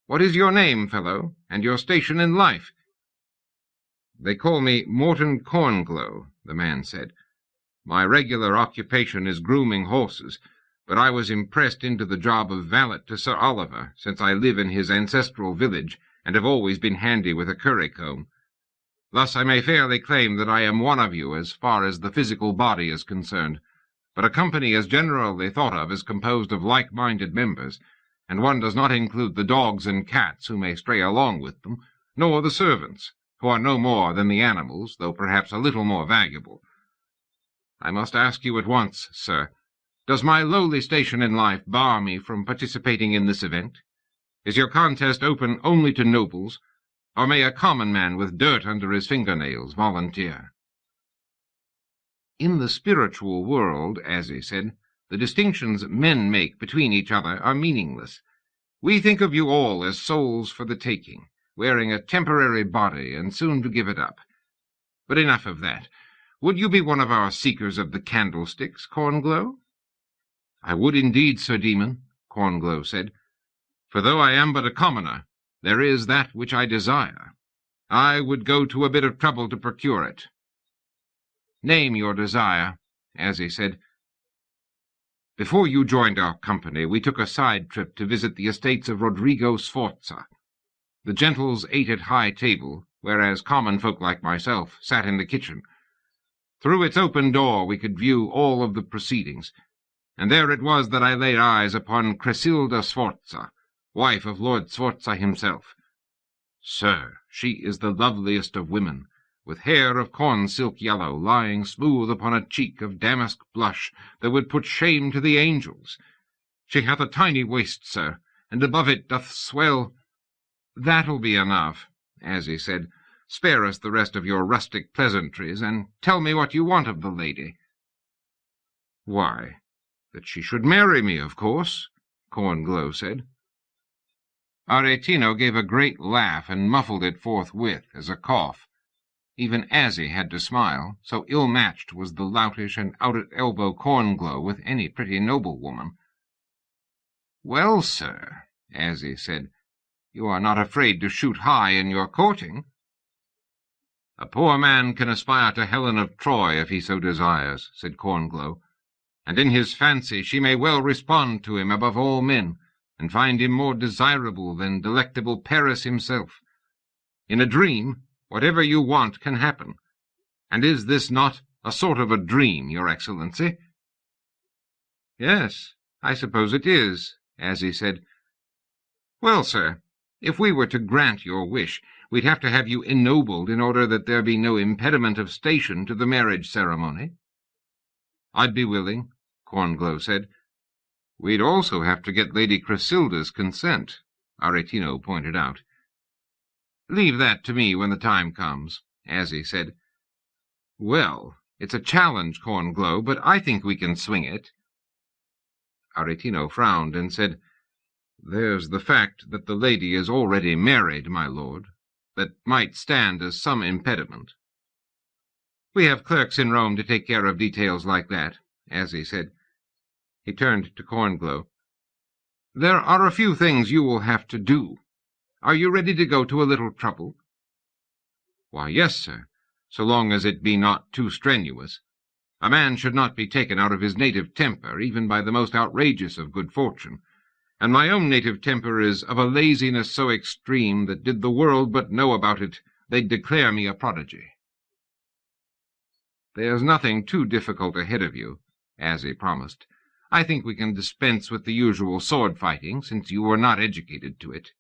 "What is your name, fellow, and your station in life?" "They call me Morton Cornglow," the man said. "My regular occupation is grooming horses, but I was impressed into the job of valet to Sir Oliver, since I live in his ancestral village, and have always been handy with a currycomb. Thus I may fairly claim that I am one of you as far as the physical body is concerned, but a company is generally thought of as composed of like-minded members, and one does not include the dogs and cats who may stray along with them, nor the servants, who are no more than the animals, though perhaps a little more valuable. I must ask you at once, sir, does my lowly station in life bar me from participating in this event? Is your contest open only to nobles, or may a common man with dirt under his fingernails volunteer?" "In the spiritual world," Azzie said, "the distinctions men make between each other are meaningless. We think of you all as souls for the taking, wearing a temporary body and soon to give it up. But enough of that. Would you be one of our seekers of the candlesticks, Cornglow?" "I would indeed, Sir Demon," Cornglow said. "For though I am but a commoner, there is that which I desire. I would go to a bit of trouble to procure it." "Name your desire," Azzie said. "Before you joined our company, we took a side trip to visit the estates of Rodrigo Sforza. The gentles ate at high table, whereas common folk like myself sat in the kitchen. Through its open door we could view all of the proceedings, and there it was that I laid eyes upon Cresilda Sforza, wife of Lord Sforza himself. Sir, she is the loveliest of women, with hair of corn-silk yellow lying smooth upon a cheek of damask blush that would put shame to the angels. She hath a tiny waist, sir, and above it doth swell—" "That'll be enough," Azzie said. "Spare us the rest of your rustic pleasantries, and tell me what you want of the lady." "Why, that she should marry me, of course," Cornglow said. Aretino gave a great laugh and muffled it forthwith as a cough. Even Azzie had to smile, so ill-matched was the loutish and out-at-elbow Cornglow with any pretty noblewoman. "Well, sir," Azzie said, "you are not afraid to shoot high in your courting?" "A poor man can aspire to Helen of Troy if he so desires," said Cornglow, "and in his fancy she may well respond to him above all men, and find him more desirable than delectable Paris himself. In a dream, whatever you want can happen. And is this not a sort of a dream, Your Excellency?" "Yes, I suppose it is," Azzie said. "Well, sir, if we were to grant your wish, we'd have to have you ennobled in order that there be no impediment of station to the marriage ceremony." "I'd be willing," Cornglow said. "We'd also have to get Lady Cresilda's consent," Aretino pointed out. "Leave that to me when the time comes," Azzie said. "Well," It's a challenge, Cornglow, but I think we can swing it. Aretino frowned and said, "There's the fact that the lady is already married, my lord. That might stand as some impediment." "We have clerks in Rome to take care of details like that," Azzie said. He turned to Cornglow. "There are a few things you will have to do. Are you ready to go to a little trouble?" "Why, yes, sir, so long as it be not too strenuous. A man should not be taken out of his native temper, even by the most outrageous of good fortune, and my own native temper is of a laziness so extreme that did the world but know about it, they'd declare me a prodigy." "There's nothing too difficult ahead of you," Azzie promised. "I think we can dispense with the usual sword-fighting, since you were not educated to it."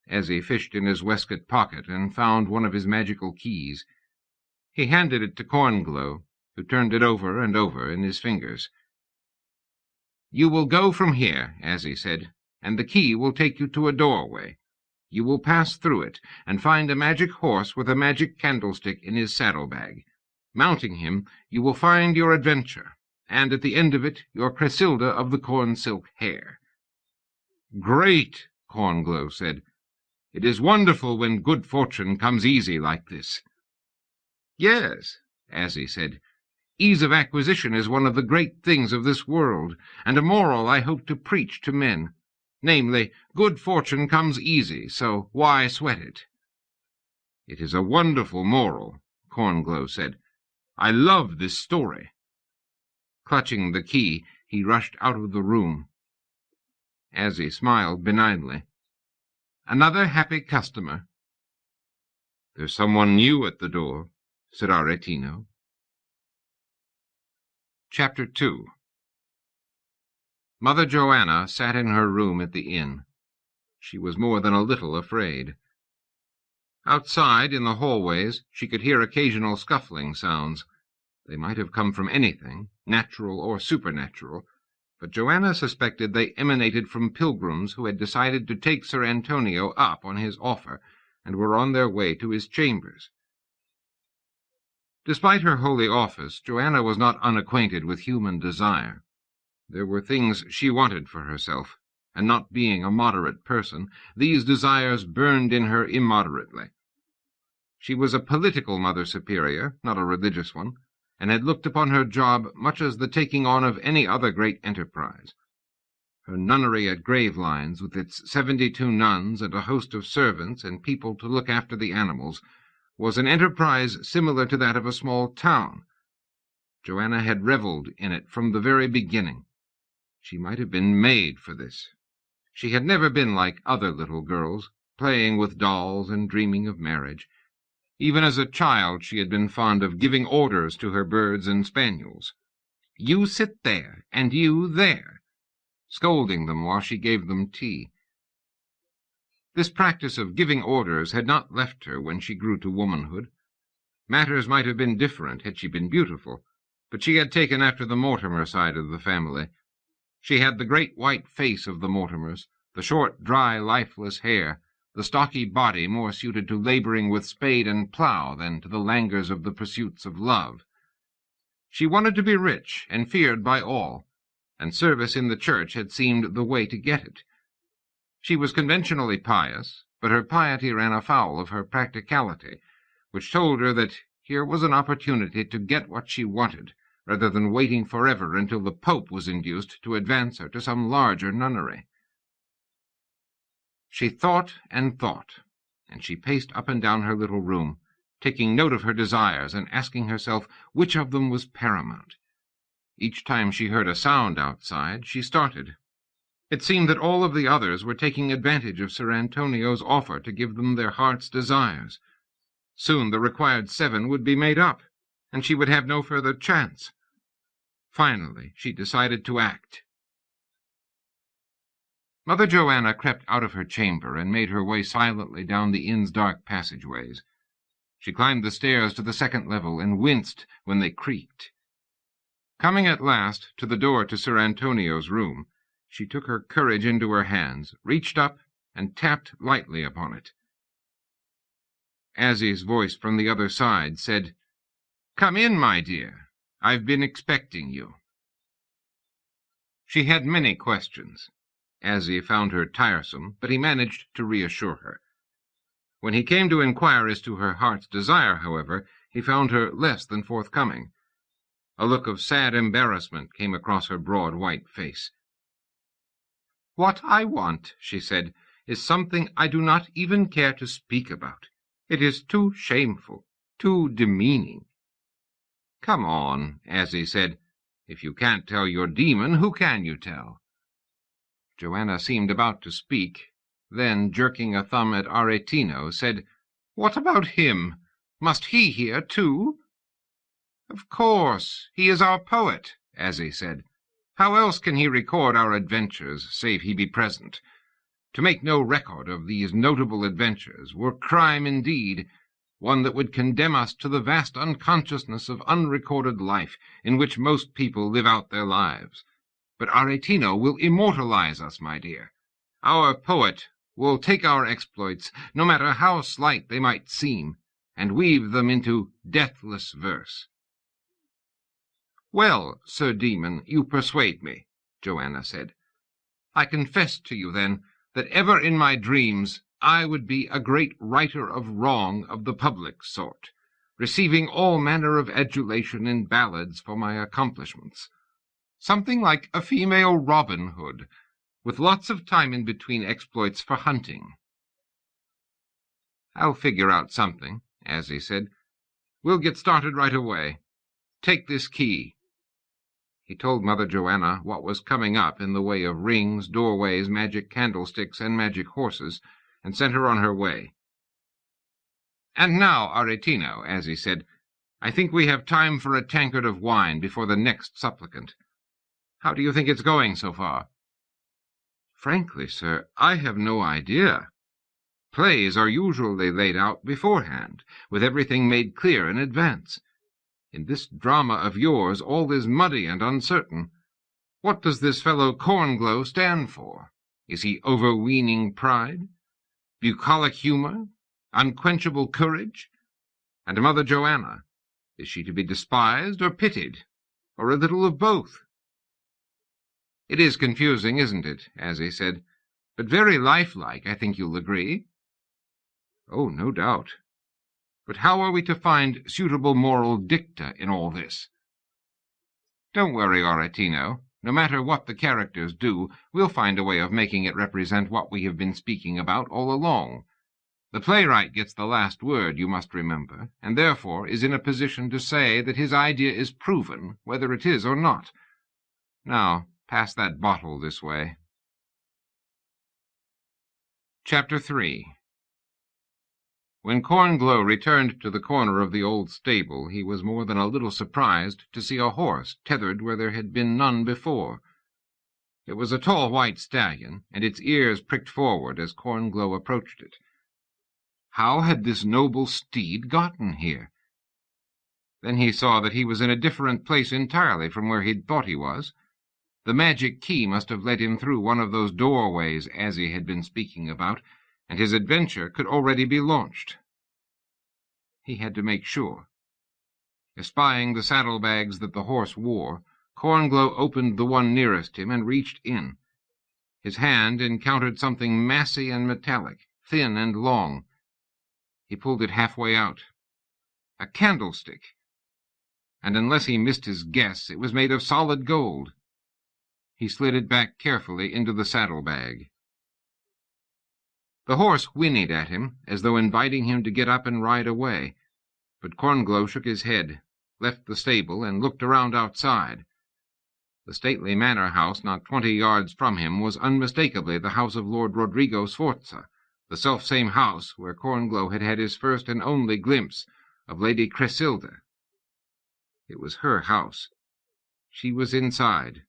Azzie fished in his waistcoat pocket and found one of his magical keys. He handed it to Cornglow, who turned it over and over in his fingers. "You will go from here," Azzie said, "and the key will take you to a doorway. You will pass through it, and find a magic horse with a magic candlestick in his saddlebag. Mounting him, you will find your adventure, and at the end of it your Cresilda of the corn-silk hair." "Great," Cornglow said. "It is wonderful when good fortune comes easy like this." "Yes," Azzie said. "Ease of acquisition is one of the great things of this world, and a moral I hope to preach to men. Namely, good fortune comes easy, so why sweat it?" "It is a wonderful moral," Cornglow said. "I love this story." Clutching the key, he rushed out of the room. Azzie smiled benignly. "Another happy customer." "There's someone new at the door," said Aretino. Chapter 2. Mother Joanna sat in her room at the inn. She was more than a little afraid. Outside, in the hallways, she could hear occasional scuffling sounds. They might have come from anything, natural or supernatural, but Joanna suspected they emanated from pilgrims who had decided to take Sir Antonio up on his offer, and were on their way to his chambers. Despite her holy office, Joanna was not unacquainted with human desire. There were things she wanted for herself, and not being a moderate person, these desires burned in her immoderately. She was a political Mother Superior, not a religious one, and had looked upon her job much as the taking on of any other great enterprise. Her nunnery at Gravelines, with its 72 nuns and a host of servants and people to look after the animals, was an enterprise similar to that of a small town. Joanna had revelled in it from the very beginning. She might have been made for this. She had never been like other little girls, playing with dolls and dreaming of marriage. Even as a child she had been fond of giving orders to her birds and spaniels. "You sit there, and you there," scolding them while she gave them tea. This practice of giving orders had not left her when she grew to womanhood. Matters might have been different had she been beautiful, but she had taken after the Mortimer side of the family. She had the great white face of the Mortimers, the short, dry, lifeless hair, the stocky body more suited to laboring with spade and plough than to the languors of the pursuits of love. She wanted to be rich and feared by all, and service in the church had seemed the way to get it. She was conventionally pious, but her piety ran afoul of her practicality, which told her that here was an opportunity to get what she wanted, rather than waiting forever until the Pope was induced to advance her to some larger nunnery. She thought, and she paced up and down her little room, taking note of her desires and asking herself which of them was paramount. Each time she heard a sound outside, she started. It seemed that all of the others were taking advantage of Sir Antonio's offer to give them their heart's desires. Soon the required 7 would be made up, and she would have no further chance. Finally, she decided to act. Mother Joanna crept out of her chamber and made her way silently down the inn's dark passageways. She climbed the stairs to the 2nd level and winced when they creaked. Coming at last to the door to Sir Antonio's room, she took her courage into her hands, reached up, and tapped lightly upon it. Azzie's voice from the other side said, Come in, my dear. I've been expecting you. She had many questions. Azzie found her tiresome, but he managed to reassure her. When he came to inquire as to her heart's desire, however, he found her less than forthcoming. A look of sad embarrassment came across her broad white face. "What I want," she said, "is something I do not even care to speak about. It is too shameful, too demeaning." "Come on," Azzie said. "If you can't tell your demon, who can you tell?" Joanna seemed about to speak, then, jerking a thumb at Aretino, said, "What about him? Must he hear, too?" "Of course. He is our poet," Azzie said. "How else can he record our adventures, save he be present? To make no record of these notable adventures were crime indeed, one that would condemn us to the vast unconsciousness of unrecorded life in which most people live out their lives. But Aretino will immortalize us, my dear. Our poet will take our exploits, no matter how slight they might seem, and weave them into deathless verse." "Well, Sir Demon, you persuade me," Joanna said. "I confess to you, then, that ever in my dreams I would be a great writer of wrong of the public sort, receiving all manner of adulation in ballads for my accomplishments. Something like a female Robin Hood, with lots of time in between exploits for hunting." "I'll figure out something," Azzie said. "We'll get started right away. Take this key." He told Mother Joanna what was coming up in the way of rings, doorways, magic candlesticks, and magic horses, and sent her on her way. "And now, Aretino," Azzie said, "I think we have time for a tankard of wine before the next supplicant. How do you think it's going so far?" "Frankly, sir, I have no idea. Plays are usually laid out beforehand, with everything made clear in advance. In this drama of yours all is muddy and uncertain. What does this fellow Cornglow stand for? Is he overweening pride, bucolic humour, unquenchable courage? And Mother Joanna, is she to be despised or pitied, or a little of both?" "It is confusing, isn't it?" Azzie said. "But very lifelike, I think you'll agree." "Oh, no doubt. But how are we to find suitable moral dicta in all this?" "Don't worry, Aretino. No matter what the characters do, we'll find a way of making it represent what we have been speaking about all along. The playwright gets the last word, you must remember, and therefore is in a position to say that his idea is proven, whether it is or not. Now, pass that bottle this way." Chapter 3. When Cornglow returned to the corner of the old stable, he was more than a little surprised to see a horse tethered where there had been none before. It was a tall white stallion, and its ears pricked forward as Cornglow approached it. How had this noble steed gotten here? Then he saw that he was in a different place entirely from where he'd thought he was. The magic key must have led him through one of those doorways Azzie had been speaking about, and his adventure could already be launched. He had to make sure. Espying the saddlebags that the horse wore, Cornglow opened the one nearest him and reached in. His hand encountered something massy and metallic, thin and long. He pulled it halfway out. A candlestick. And unless he missed his guess, it was made of solid gold. He slid it back carefully into the saddlebag. The horse whinnied at him, as though inviting him to get up and ride away, but Cornglow shook his head, left the stable, and looked around outside. The stately manor house not 20 yards from him was unmistakably the house of Lord Rodrigo Sforza, the selfsame house where Cornglow had had his first and only glimpse of Lady Cresilda. It was her house. She was inside.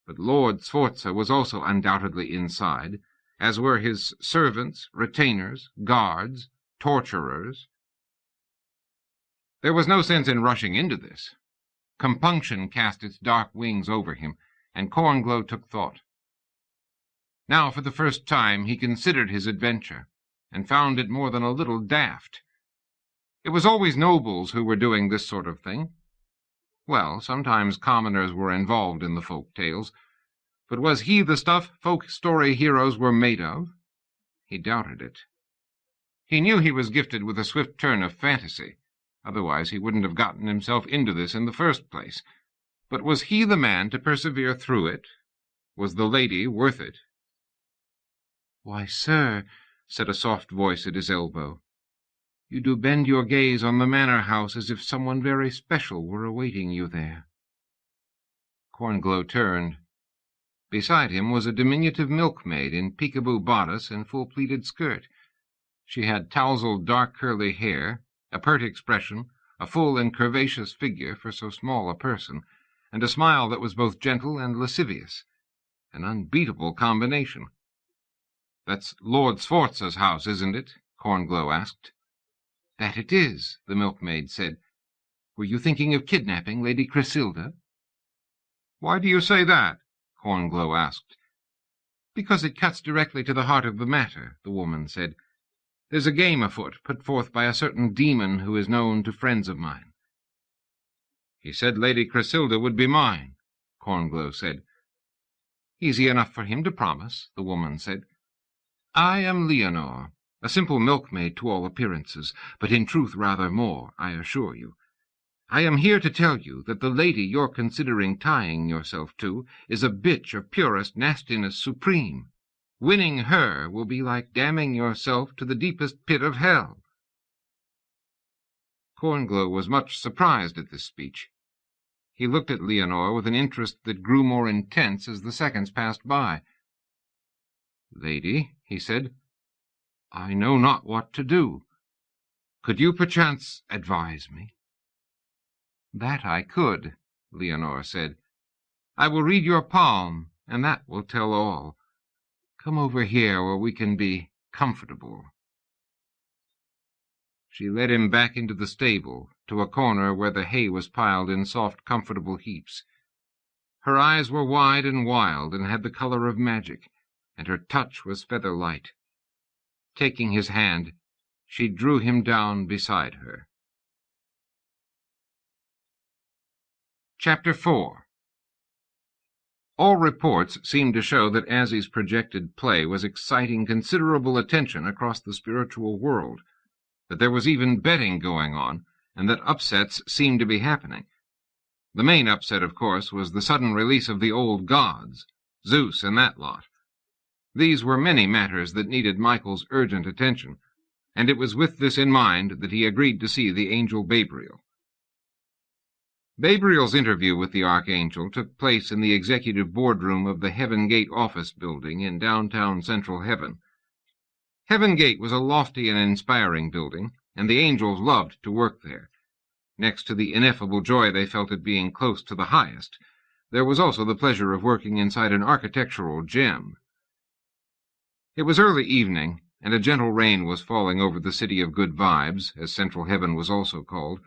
But Lord Sforza was also undoubtedly inside, as were his servants, retainers, guards, torturers. There was no sense in rushing into this. Compunction cast its dark wings over him, and Cornglow took thought. Now, for the first time, he considered his adventure, and found it more than a little daft. It was always nobles who were doing this sort of thing. Well, sometimes commoners were involved in the folk tales, but was he the stuff folk story heroes were made of? He doubted it. He knew he was gifted with a swift turn of fantasy. Otherwise he wouldn't have gotten himself into this in the first place. But was he the man to persevere through it? Was the lady worth it? "Why, sir," said a soft voice at his elbow, "you do bend your gaze on the manor house as if someone very special were awaiting you there." Cornglow turned. Beside him was a diminutive milkmaid in peekaboo bodice and full pleated skirt. She had tousled dark curly hair, a pert expression, a full and curvaceous figure for so small a person, and a smile that was both gentle and lascivious. An unbeatable combination. "That's Lord Sforza's house, isn't it?" Cornglow asked. "That it is," the milkmaid said. "Were you thinking of kidnapping Lady Chrysilda?" "Why do you say that?" Cornglow asked. "Because it cuts directly to the heart of the matter," the woman said. "There's a game afoot, put forth by a certain demon who is known to friends of mine." "He said Lady Chrysilda would be mine," Cornglow said. "Easy enough for him to promise," the woman said. "I am Leonore, a simple milkmaid to all appearances, but in truth rather more, I assure you. I am here to tell you that the lady you're considering tying yourself to is a bitch of purest nastiness supreme. Winning her will be like damning yourself to the deepest pit of hell." Cornglow was much surprised at this speech. He looked at Leonore with an interest that grew more intense as the seconds passed by. "Lady," he said, "I know not what to do. Could you perchance advise me?" "That I could," Leonore said. "I will read your palm, and that will tell all. Come over here where we can be comfortable." She led him back into the stable, to a corner where the hay was piled in soft, comfortable heaps. Her eyes were wide and wild, and had the color of magic, and her touch was feather-light. Taking his hand, she drew him down beside her. Chapter 4. All reports seemed to show that Azzie's projected play was exciting considerable attention across the spiritual world, that there was even betting going on, and that upsets seemed to be happening. The main upset, of course, was the sudden release of the old gods, Zeus and that lot. These were many matters that needed Michael's urgent attention, and it was with this in mind that he agreed to see the angel Babriel. Babriel's interview with the Archangel took place in the executive boardroom of the Heaven Gate office building in downtown Central Heaven. Heaven Gate was a lofty and inspiring building, and the angels loved to work there. Next to the ineffable joy they felt at being close to the highest, there was also the pleasure of working inside an architectural gem. It was early evening, and a gentle rain was falling over the City of Good Vibes, as Central Heaven was also called.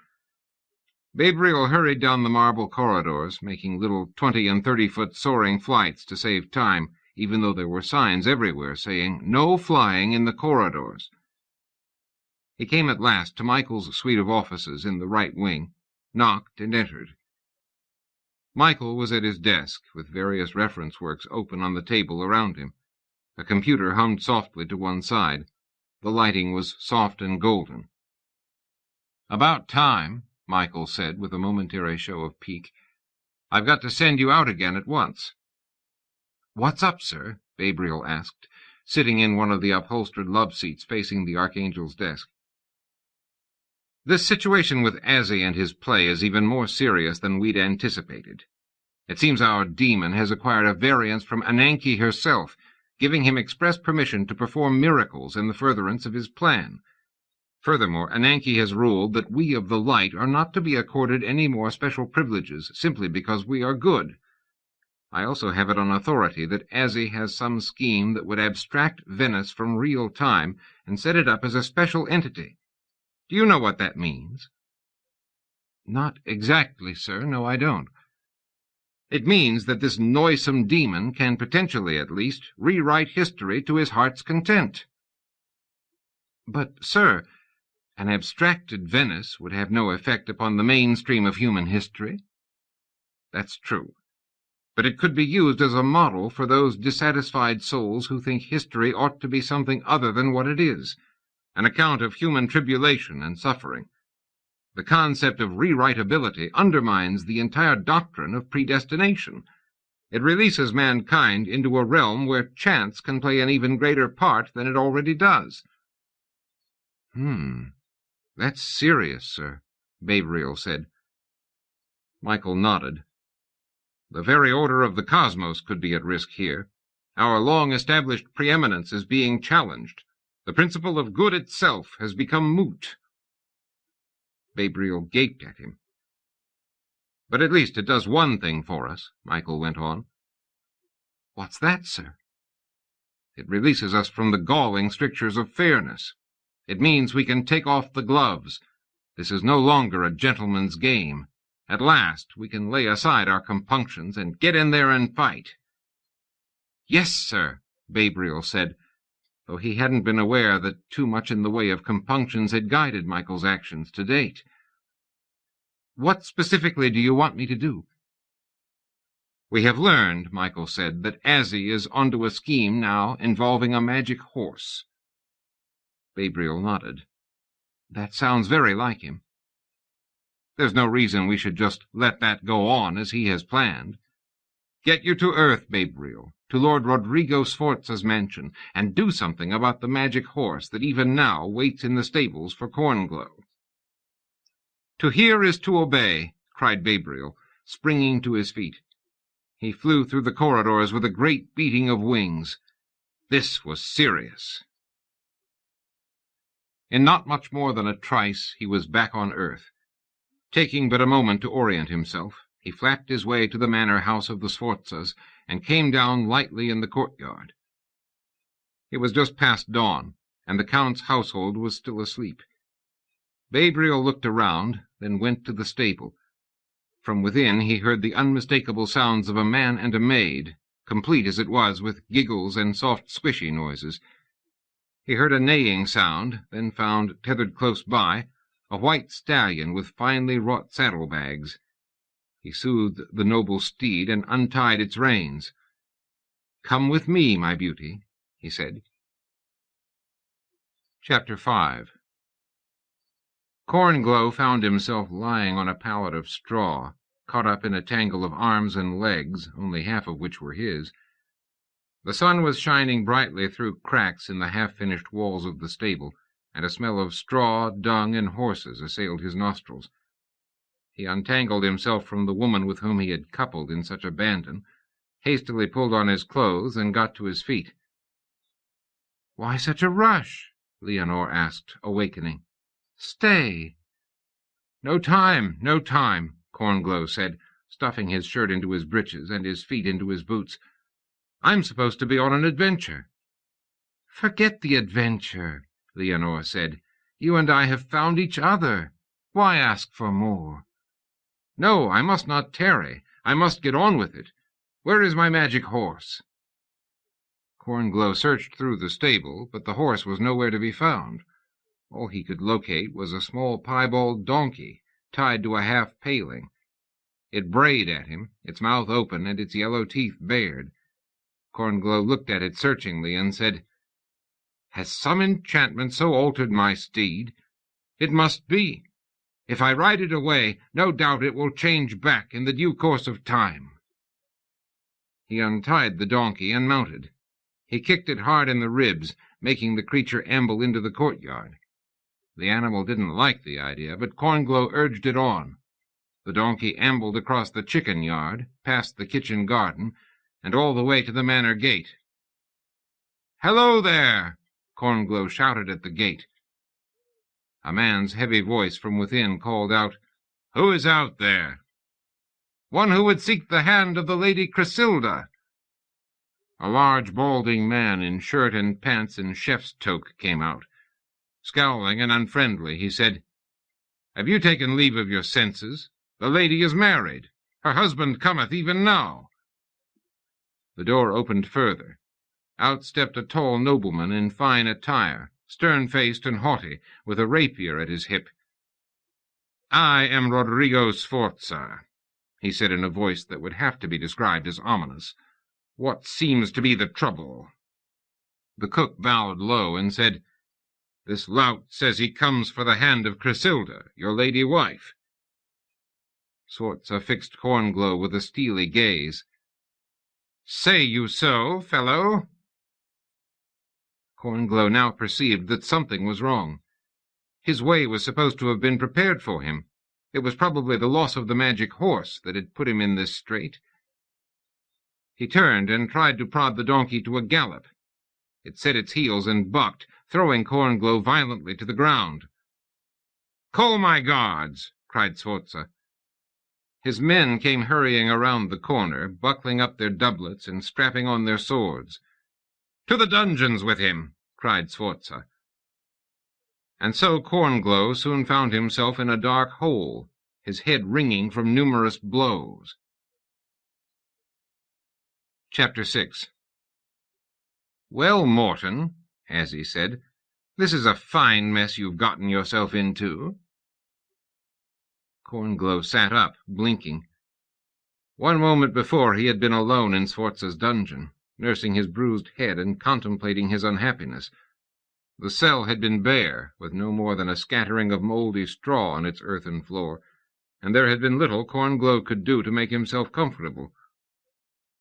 Babriel hurried down the marble corridors, making little 20- and 30-foot soaring flights to save time, even though there were signs everywhere saying, "No flying in the corridors." He came at last to Michael's suite of offices in the right wing, knocked, and entered. Michael was at his desk, with various reference works open on the table around him. A computer hummed softly to one side. The lighting was soft and golden. "About time," Michael said, with a momentary show of pique. "I've got to send you out again at once." "What's up, sir?" Babriel asked, sitting in one of the upholstered love seats facing the Archangel's desk. "This situation with Azzie and his play is even more serious than we'd anticipated. It seems our demon has acquired a variance from Ananke herself, giving him express permission to perform miracles in the furtherance of his plan. Furthermore, Ananke has ruled that we of the light are not to be accorded any more special privileges simply because we are good. I also have it on authority that Azzie has some scheme that would abstract Venice from real time and set it up as a special entity. Do you know what that means?" "Not exactly, sir. No, I don't." "It means that this noisome demon can potentially, at least, rewrite history to his heart's content." "But, sir, An abstracted Venice would have no effect upon the mainstream of human history. That's true. But it could be used as a model for those dissatisfied souls who think history ought to be something other than what it is, an account of human tribulation and suffering. The concept of rewritability undermines the entire doctrine of predestination. It releases mankind into a realm where chance can play an even greater part than it already does. That's serious, sir, Gabriel said. Michael nodded. The very order of the cosmos could be at risk here. Our long-established preeminence is being challenged. The principle of good itself has become moot. Gabriel gaped at him. But at least it does one thing for us, Michael went on. What's that, sir? It releases us from the galling strictures of fairness. It means we can take off the gloves. This is no longer a gentleman's game. At last we can lay aside our compunctions and get in there and fight. Yes, sir, Gabriel said, though he hadn't been aware that too much in the way of compunctions had guided Michael's actions to date. What specifically do you want me to do? We have learned, Michael said, that Azzie is onto a scheme now involving a magic horse. Gabriel nodded. That sounds very like him. There's no reason we should just let that go on as he has planned. Get you to Earth, Gabriel, to Lord Rodrigo Sforza's mansion, and do something about the magic horse that even now waits in the stables for Cornglow. To hear is to obey, cried Gabriel, springing to his feet. He flew through the corridors with a great beating of wings. This was serious. In not much more than a trice, he was back on Earth. Taking but a moment to orient himself, he flapped his way to the manor house of the Sforzas and came down lightly in the courtyard. It was just past dawn, and the Count's household was still asleep. Gabriel looked around, then went to the stable. From within he heard the unmistakable sounds of a man and a maid, complete as it was with giggles and soft squishy noises. He heard a neighing sound, then found, tethered close by, a white stallion with finely wrought saddlebags. He soothed the noble steed and untied its reins. "Come with me, my beauty," he said. Chapter 5. Cornglow found himself lying on a pallet of straw, caught up in a tangle of arms and legs, only half of which were his. The sun was shining brightly through cracks in the half-finished walls of the stable, and a smell of straw, dung, and horses assailed his nostrils. He untangled himself from the woman with whom he had coupled in such abandon, hastily pulled on his clothes, and got to his feet. "Why such a rush?" Leonore asked, awakening. "Stay." No time, Cornglow said, stuffing his shirt into his breeches and his feet into his boots. "I'm supposed to be on an adventure." "Forget the adventure," Leonore said. "You and I have found each other. Why ask for more?" "No, I must not tarry. I must get on with it. Where is my magic horse?" Cornglow searched through the stable, but the horse was nowhere to be found. All he could locate was a small piebald donkey, tied to a half-paling. It brayed at him, its mouth open and its yellow teeth bared. Cornglow looked at it searchingly and said, "Has some enchantment so altered my steed? It must be. If I ride it away, no doubt it will change back in the due course of time." He untied the donkey and mounted. He kicked it hard in the ribs, making the creature amble into the courtyard. The animal didn't like the idea, but Cornglow urged it on. The donkey ambled across the chicken yard, past the kitchen garden, and all the way to the manor gate. "Hello there!" Cornglow shouted at the gate. A man's heavy voice from within called out, "Who is out there?" "One who would seek the hand of the Lady Chrysilda." A large balding man in shirt and pants and chef's toque came out. Scowling and unfriendly, he said, "Have you taken leave of your senses? The lady is married. Her husband cometh even now." The door opened further. Out stepped a tall nobleman in fine attire, stern-faced and haughty, with a rapier at his hip. "I am Rodrigo Sforza," he said in a voice that would have to be described as ominous. "What seems to be the trouble?" The cook bowed low and said, "This lout says he comes for the hand of Chrysilda, your lady wife." Sforza fixed Cornglow with a steely gaze. "Say you so, fellow?" Cornglow now perceived that something was wrong. His way was supposed to have been prepared for him. It was probably the loss of the magic horse that had put him in this strait. He turned and tried to prod the donkey to a gallop. It set its heels and bucked, throwing Cornglow violently to the ground. "Call my guards!" cried Sforza. His men came hurrying around the corner, buckling up their doublets and strapping on their swords. "To the dungeons with him!" cried Sforza. And so Cornglow soon found himself in a dark hole, his head ringing from numerous blows. Chapter 6. "Well, Morton," Azzie said, "this is a fine mess you've gotten yourself into." Cornglow sat up, blinking. 1 moment before he had been alone in Sforza's dungeon, nursing his bruised head and contemplating his unhappiness. The cell had been bare, with no more than a scattering of mouldy straw on its earthen floor, and there had been little Cornglow could do to make himself comfortable.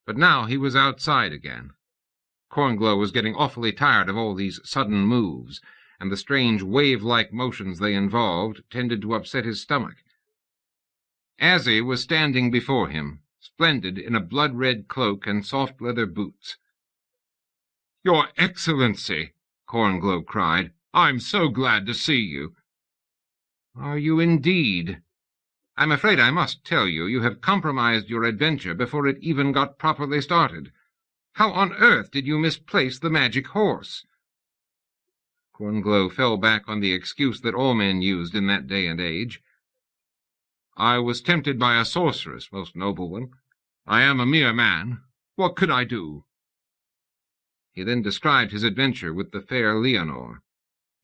But now he was outside again. Cornglow was getting awfully tired of all these sudden moves, and the strange wave-like motions they involved tended to upset his stomach. Azzie was standing before him, splendid in a blood-red cloak and soft leather boots. "Your Excellency!" Cornglow cried. "I'm so glad to see you." "Are you indeed? I'm afraid I must tell you, you have compromised your adventure before it even got properly started. How on earth did you misplace the magic horse?" Cornglow fell back on the excuse that all men used in that day and age. "I was tempted by a sorceress, most noble one. I am a mere man. What could I do?" He then described his adventure with the fair Leonore.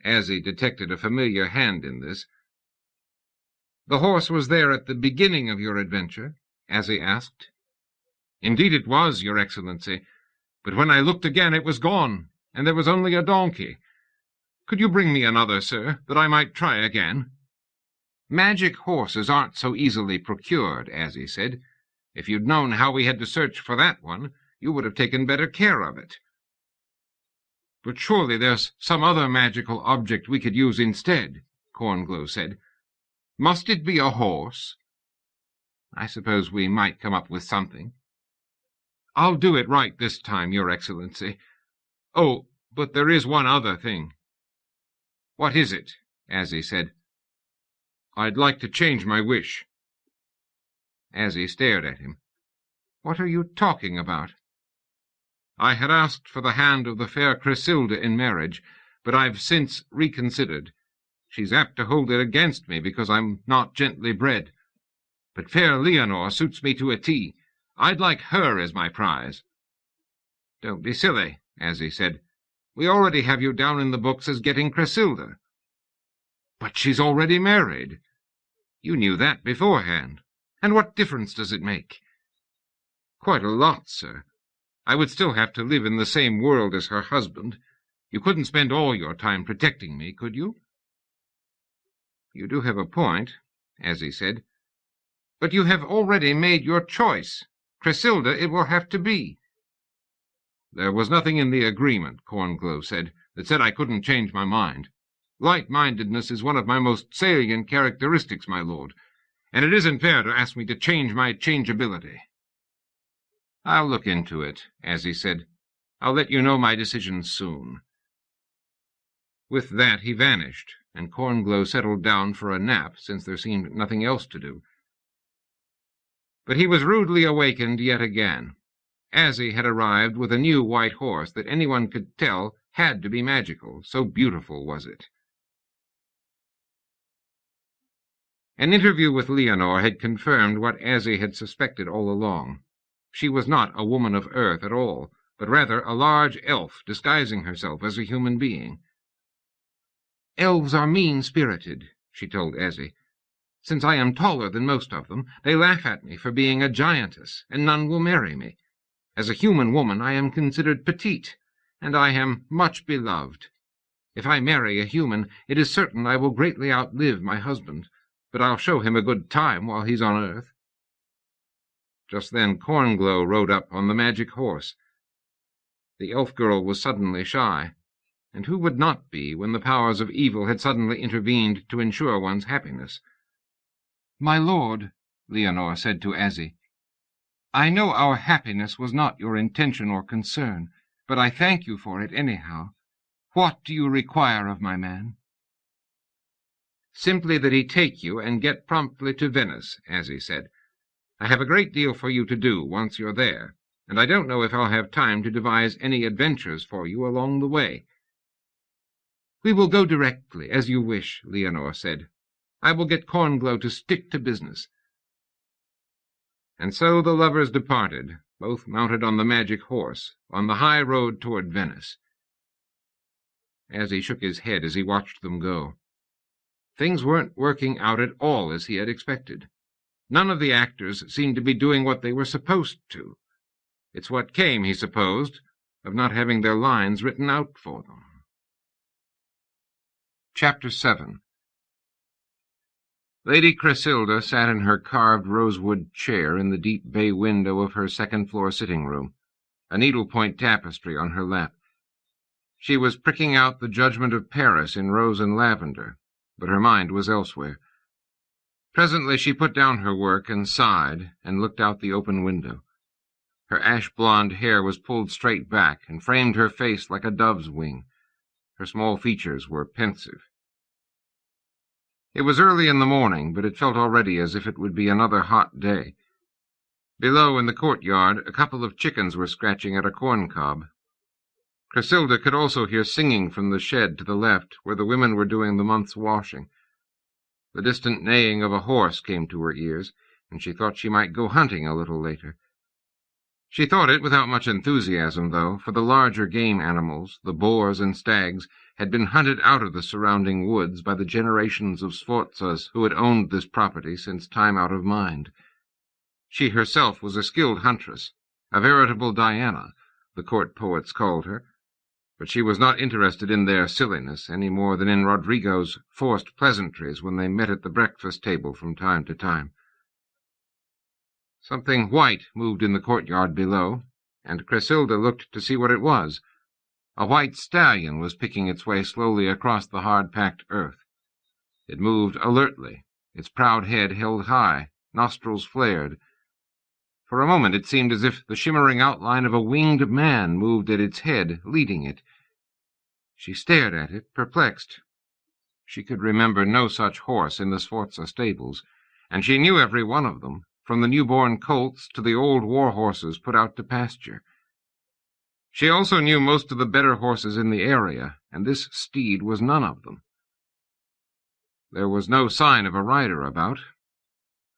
Azzie detected a familiar hand in this. "The horse was there at the beginning of your adventure?" Azzie asked. "Indeed it was, your Excellency, but when I looked again it was gone, and there was only a donkey. Could you bring me another, sir, that I might try again?" "Magic horses aren't so easily procured," Azzie said. "If you'd known how we had to search for that one, you would have taken better care of it." "But surely there's some other magical object we could use instead," Cornglow said. "Must it be a horse?" "I suppose we might come up with something." "I'll do it right this time, your Excellency. Oh, but there is one other thing." "What is it?" Azzie said. "I'd like to change my wish." Azzie stared at him. "What are you talking about?" "I had asked for the hand of the fair Chrysilda in marriage, but I've since reconsidered. She's apt to hold it against me because I'm not gently bred. But fair Leonore suits me to a T. I'd like her as my prize." "Don't be silly," Azzie said. "We already have you down in the books as getting Chrysilda." "But she's already married." "You knew that beforehand. And what difference does it make?" "Quite a lot, sir. I would still have to live in the same world as her husband. You couldn't spend all your time protecting me, could you?" "You do have a point," Azzie said. "But you have already made your choice. Chrysilda it will have to be." "There was nothing in the agreement," Cornglow said, "that said I couldn't change my mind. Light-mindedness is one of my most salient characteristics, my lord, and it isn't fair to ask me to change my changeability." "I'll look into it," Azzie said. "I'll let you know my decision soon." With that he vanished, and Cornglow settled down for a nap, since there seemed nothing else to do. But he was rudely awakened yet again. Azzie had arrived with a new white horse that anyone could tell had to be magical, so beautiful was it. An interview with Leonore had confirmed what Azzie had suspected all along. She was not a woman of earth at all, but rather a large elf disguising herself as a human being. Elves are mean-spirited, she told Azzie. Since I am taller than most of them, they laugh at me for being a giantess, and none will marry me. As a human woman I am considered petite, and I am much beloved. If I marry a human, it is certain I will greatly outlive my husband, but I'll show him a good time while he's on earth. Just then Cornglow rode up on the magic horse. The elf girl was suddenly shy, and who would not be when the powers of evil had suddenly intervened to ensure one's happiness? "My lord," Leonore said to Azzie, "I know our happiness was not your intention or concern, but I thank you for it anyhow. What do you require of my man?" "Simply that he take you and get promptly to Venice," Azzie said. "I have a great deal for you to do once you're there, and I don't know if I'll have time to devise any adventures for you along the way." "We will go directly, as you wish," Leonore said. "I will get Cornglow to stick to business." And so the lovers departed, both mounted on the magic horse, on the high road toward Venice. Azzie shook his head as he watched them go. Things weren't working out at all as he had expected. None of the actors seemed to be doing what they were supposed to. It's what came, he supposed, of not having their lines written out for them. Chapter 7. Lady Cresilda sat in her carved rosewood chair in the deep bay window of her second-floor sitting-room, a needlepoint tapestry on her lap. She was pricking out the Judgment of Paris in rose and lavender, but her mind was elsewhere. Presently she put down her work and sighed and looked out the open window. Her ash-blonde hair was pulled straight back and framed her face like a dove's wing. Her small features were pensive. It was early in the morning, but it felt already as if it would be another hot day. Below, in the courtyard, a couple of chickens were scratching at a corn-cob. Cresilda could also hear singing from the shed to the left, where the women were doing the month's washing. The distant neighing of a horse came to her ears, and she thought she might go hunting a little later. She thought it without much enthusiasm, though, for the larger game animals, the boars and stags, had been hunted out of the surrounding woods by the generations of Sforzas who had owned this property since time out of mind. She herself was a skilled huntress, a veritable Diana, the court poets called her, but she was not interested in their silliness any more than in Rodrigo's forced pleasantries when they met at the breakfast table from time to time. Something white moved in the courtyard below, and Cresilda looked to see what it was. A white stallion was picking its way slowly across the hard-packed earth. It moved alertly, its proud head held high, nostrils flared. For a moment it seemed as if the shimmering outline of a winged man moved at its head, leading it. She stared at it, perplexed. She could remember no such horse in the Sforza stables, and she knew every one of them, from the newborn colts to the old war horses put out to pasture. She also knew most of the better horses in the area, and this steed was none of them. There was no sign of a rider about.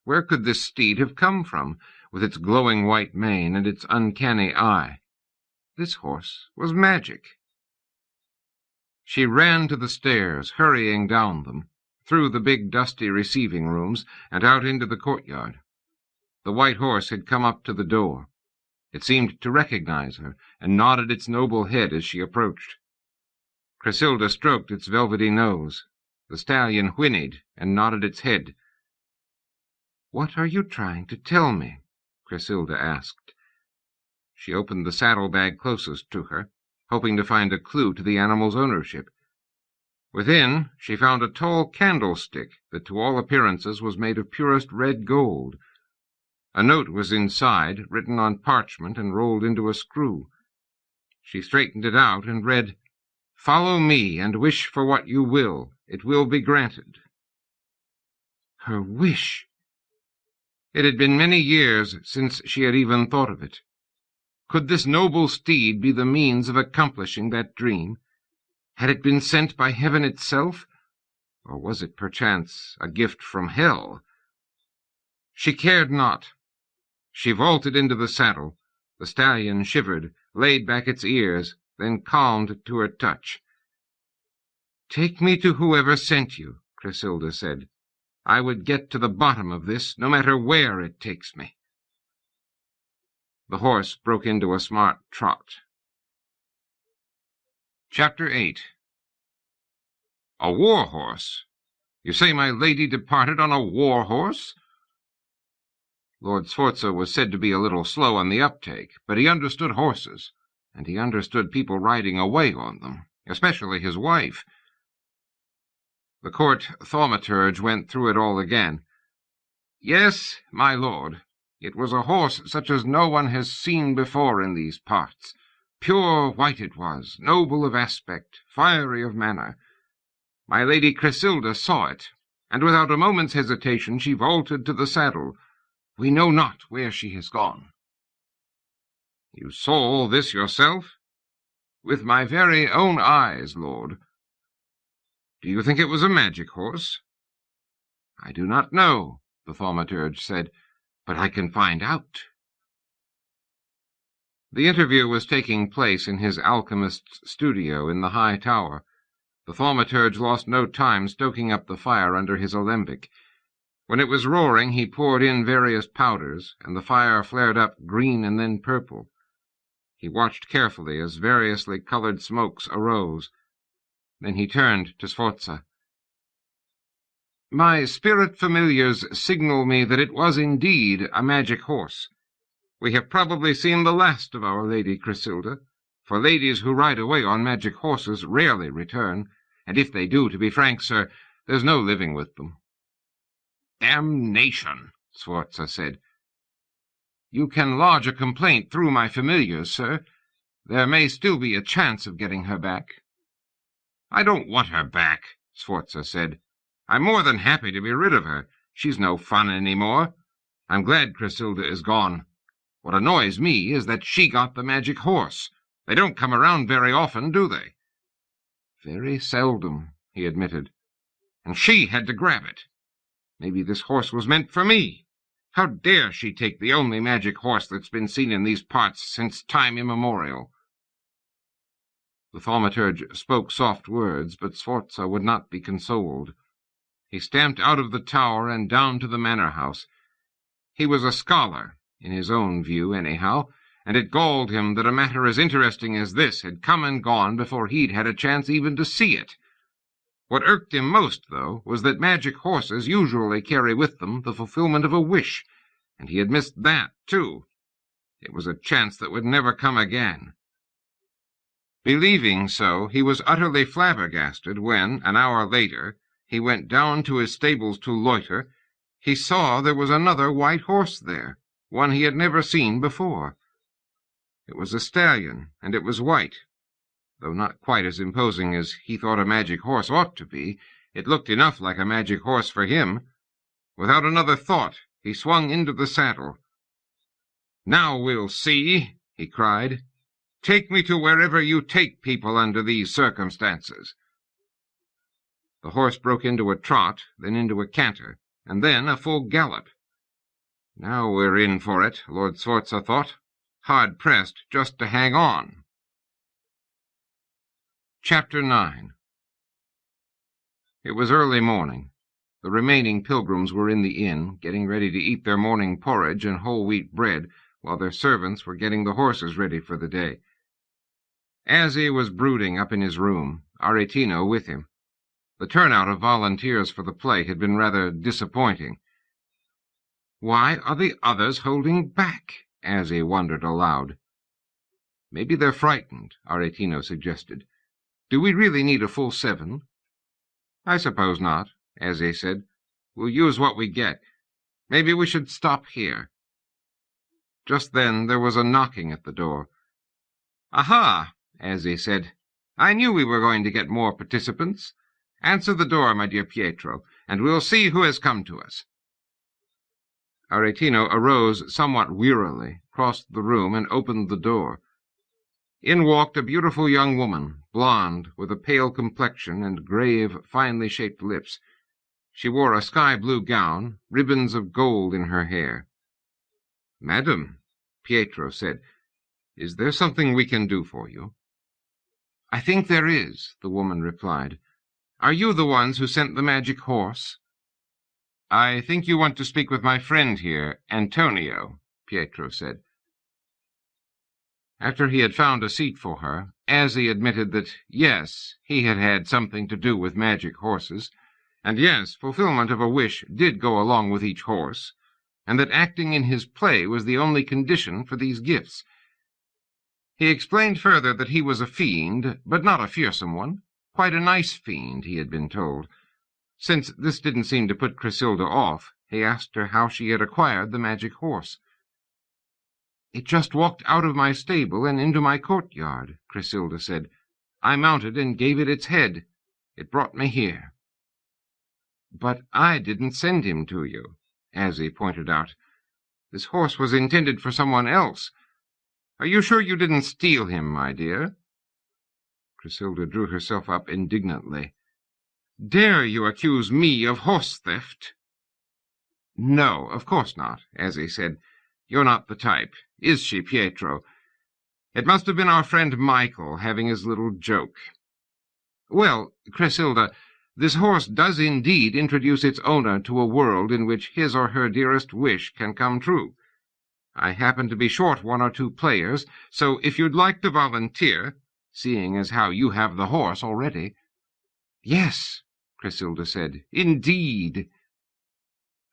Where could this steed have come from, with its glowing white mane and its uncanny eye? This horse was magic. She ran to the stairs, hurrying down them, through the big dusty receiving rooms, and out into the courtyard. The white horse had come up to the door. It seemed to recognize her, and nodded its noble head as she approached. Cresilda stroked its velvety nose. The stallion whinnied and nodded its head. "What are you trying to tell me?" Cresilda asked. She opened the saddle-bag closest to her, hoping to find a clue to the animal's ownership. Within, she found a tall candlestick that to all appearances was made of purest red gold. A note was inside, written on parchment and rolled into a screw. She straightened it out and read, "Follow me and wish for what you will. It will be granted." Her wish! It had been many years since she had even thought of it. Could this noble steed be the means of accomplishing that dream? Had it been sent by heaven itself? Or was it, perchance, a gift from hell? She cared not. She vaulted into the saddle. The stallion shivered, laid back its ears, then calmed to her touch. "Take me to whoever sent you," Chrysilda said. "I would get to the bottom of this, no matter where it takes me." The horse broke into a smart trot. Chapter 8. A war horse? You say my lady departed on a war horse? Lord Sforza was said to be a little slow on the uptake, but he understood horses, and he understood people riding away on them, especially his wife. The court thaumaturge went through it all again. "Yes, my lord, it was a horse such as no one has seen before in these parts. Pure white it was, noble of aspect, fiery of manner. My lady Chrysilda saw it, and without a moment's hesitation she vaulted to the saddle. We know not where she has gone." "You saw all this yourself?" "With my very own eyes, lord." "Do you think it was a magic horse?" "I do not know," the thaumaturge said, "but I can find out." The interview was taking place in his alchemist's studio in the high tower. The thaumaturge lost no time stoking up the fire under his alembic. When it was roaring, he poured in various powders, and the fire flared up green and then purple. He watched carefully as variously colored smokes arose. Then he turned to Sforza. "My spirit familiars signal me that it was indeed a magic horse. We have probably seen the last of our Lady Chrysilda, for ladies who ride away on magic horses rarely return, and if they do, to be frank, sir, there's no living with them." "Damnation!" Sforza said. "You can lodge a complaint through my familiars, sir. There may still be a chance of getting her back." "I don't want her back," Sforza said. "I'm more than happy to be rid of her. She's no fun any more. I'm glad Chrysilda is gone. What annoys me is that she got the magic horse. They don't come around very often, do they?" "Very seldom," he admitted. "And she had to grab it. Maybe this horse was meant for me. How dare she take the only magic horse that's been seen in these parts since time immemorial?" The thaumaturge spoke soft words, but Sforza would not be consoled. He stamped out of the tower and down to the manor-house. He was a scholar, in his own view anyhow, and it galled him that a matter as interesting as this had come and gone before he'd had a chance even to see it. What irked him most, though, was that magic horses usually carry with them the fulfillment of a wish, and he had missed that, too. It was a chance that would never come again. Believing so, he was utterly flabbergasted when, an hour later, he went down to his stables to loiter. He saw there was another white horse there, one he had never seen before. It was a stallion, and it was white. Though not quite as imposing as he thought a magic horse ought to be, it looked enough like a magic horse for him. Without another thought, he swung into the saddle. "Now we'll see," he cried. "Take me to wherever you take people under these circumstances." The horse broke into a trot, then into a canter, and then a full gallop. Now we're in for it, Lord Sforza thought, hard-pressed just to hang on. Chapter 9. It was early morning. The remaining pilgrims were in the inn, getting ready to eat their morning porridge and whole-wheat bread, while their servants were getting the horses ready for the day. Azzie was brooding up in his room, Aretino with him. The turnout of volunteers for the play had been rather disappointing. "Why are the others holding back?" Azzie wondered aloud. "Maybe they're frightened," Aretino suggested. "Do we really need a full 7? "I suppose not," Azzie said. "We'll use what we get. Maybe we should stop here." Just then there was a knocking at the door. "Aha!" Azzie said. "I knew we were going to get more participants. Answer the door, my dear Pietro, and we'll see who has come to us." Aretino arose somewhat wearily, crossed the room, and opened the door. In walked a beautiful young woman, blonde, with a pale complexion and grave, finely shaped lips. She wore a sky-blue gown, ribbons of gold in her hair. "Madam," Pietro said, "is there something we can do for you?" "I think there is," the woman replied. Are you the ones who sent the magic horse?" "I think you want to speak with my friend here, Antonio," Pietro said. After he had found a seat for her, Azzie admitted that, yes, he had had something to do with magic horses, and yes, fulfillment of a wish did go along with each horse, and that acting in his play was the only condition for these gifts. He explained further that he was a fiend, but not a fearsome one, quite a nice fiend, he had been told. Since this didn't seem to put Chrysilda off, he asked her how she had acquired the magic horse. "It just walked out of my stable and into my courtyard," Chrysilda said. "I mounted and gave it its head. It brought me here." "But I didn't send him to you," Azzie pointed out. "This horse was intended for someone else. Are you sure you didn't steal him, my dear?" Chrysilda drew herself up indignantly. "Dare you accuse me of horse theft?" "No, of course not," Azzie said. "You're not the type. Is she, Pietro? It must have been our friend Michael having his little joke. Well, Chrysilda, this horse does indeed introduce its owner to a world in which his or her dearest wish can come true. I happen to be short 1 or 2 players, so if you'd like to volunteer, seeing as how you have the horse already—" "Yes," Chrysilda said, "indeed."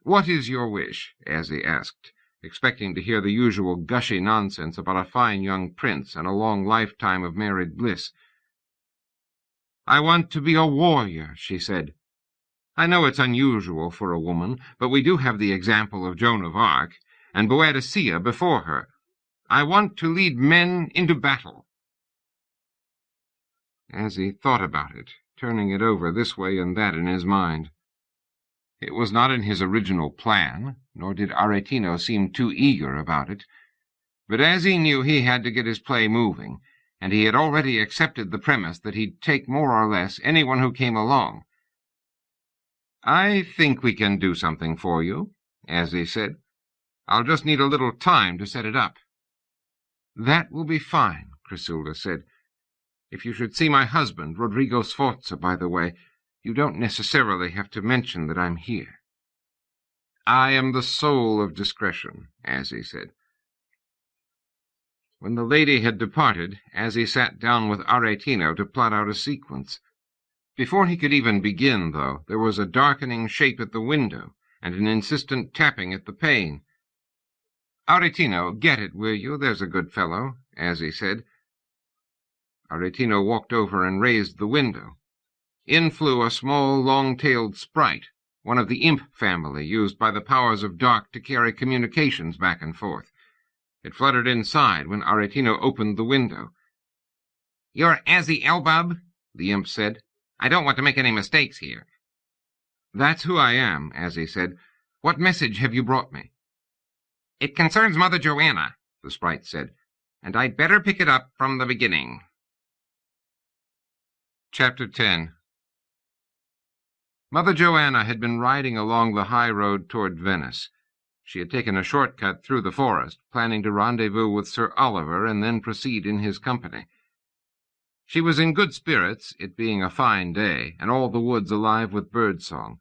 "What is your wish?" Azzie asked, expecting to hear the usual gushy nonsense about a fine young prince and a long lifetime of married bliss. "I want to be a warrior," she said. "I know it's unusual for a woman, but we do have the example of Joan of Arc, and Boadicea before her. I want to lead men into battle." Azzie thought about it, turning it over this way and that in his mind. It was not in his original plan, nor did Aretino seem too eager about it, but Azzie knew he had to get his play moving, and he had already accepted the premise that he'd take more or less anyone who came along. "I think we can do something for you," Azzie said. "I'll just need a little time to set it up." "That will be fine," Chrysilda said. "If you should see my husband, Rodrigo Sforza, by the way, you don't necessarily have to mention that I'm here." "I am the soul of discretion," Azzie said. When the lady had departed, Azzie sat down with Aretino to plot out a sequence. Before he could even begin, though, there was a darkening shape at the window and an insistent tapping at the pane. "Aretino, get it, will you? There's a good fellow," Azzie said. Aretino walked over and raised the window. In flew a small, long-tailed sprite, one of the imp family used by the powers of dark to carry communications back and forth. It fluttered inside when Aretino opened the window. "You're Azzie Elbub?" the imp said. "I don't want to make any mistakes here." "That's who I am," Azzie said. "What message have you brought me?" "It concerns Mother Joanna," the sprite said, "and I'd better pick it up from the beginning." Chapter 10. Mother Joanna had been riding along the high road toward Venice. She had taken a short-cut through the forest, planning to rendezvous with Sir Oliver and then proceed in his company. She was in good spirits, it being a fine day, and all the woods alive with bird-song.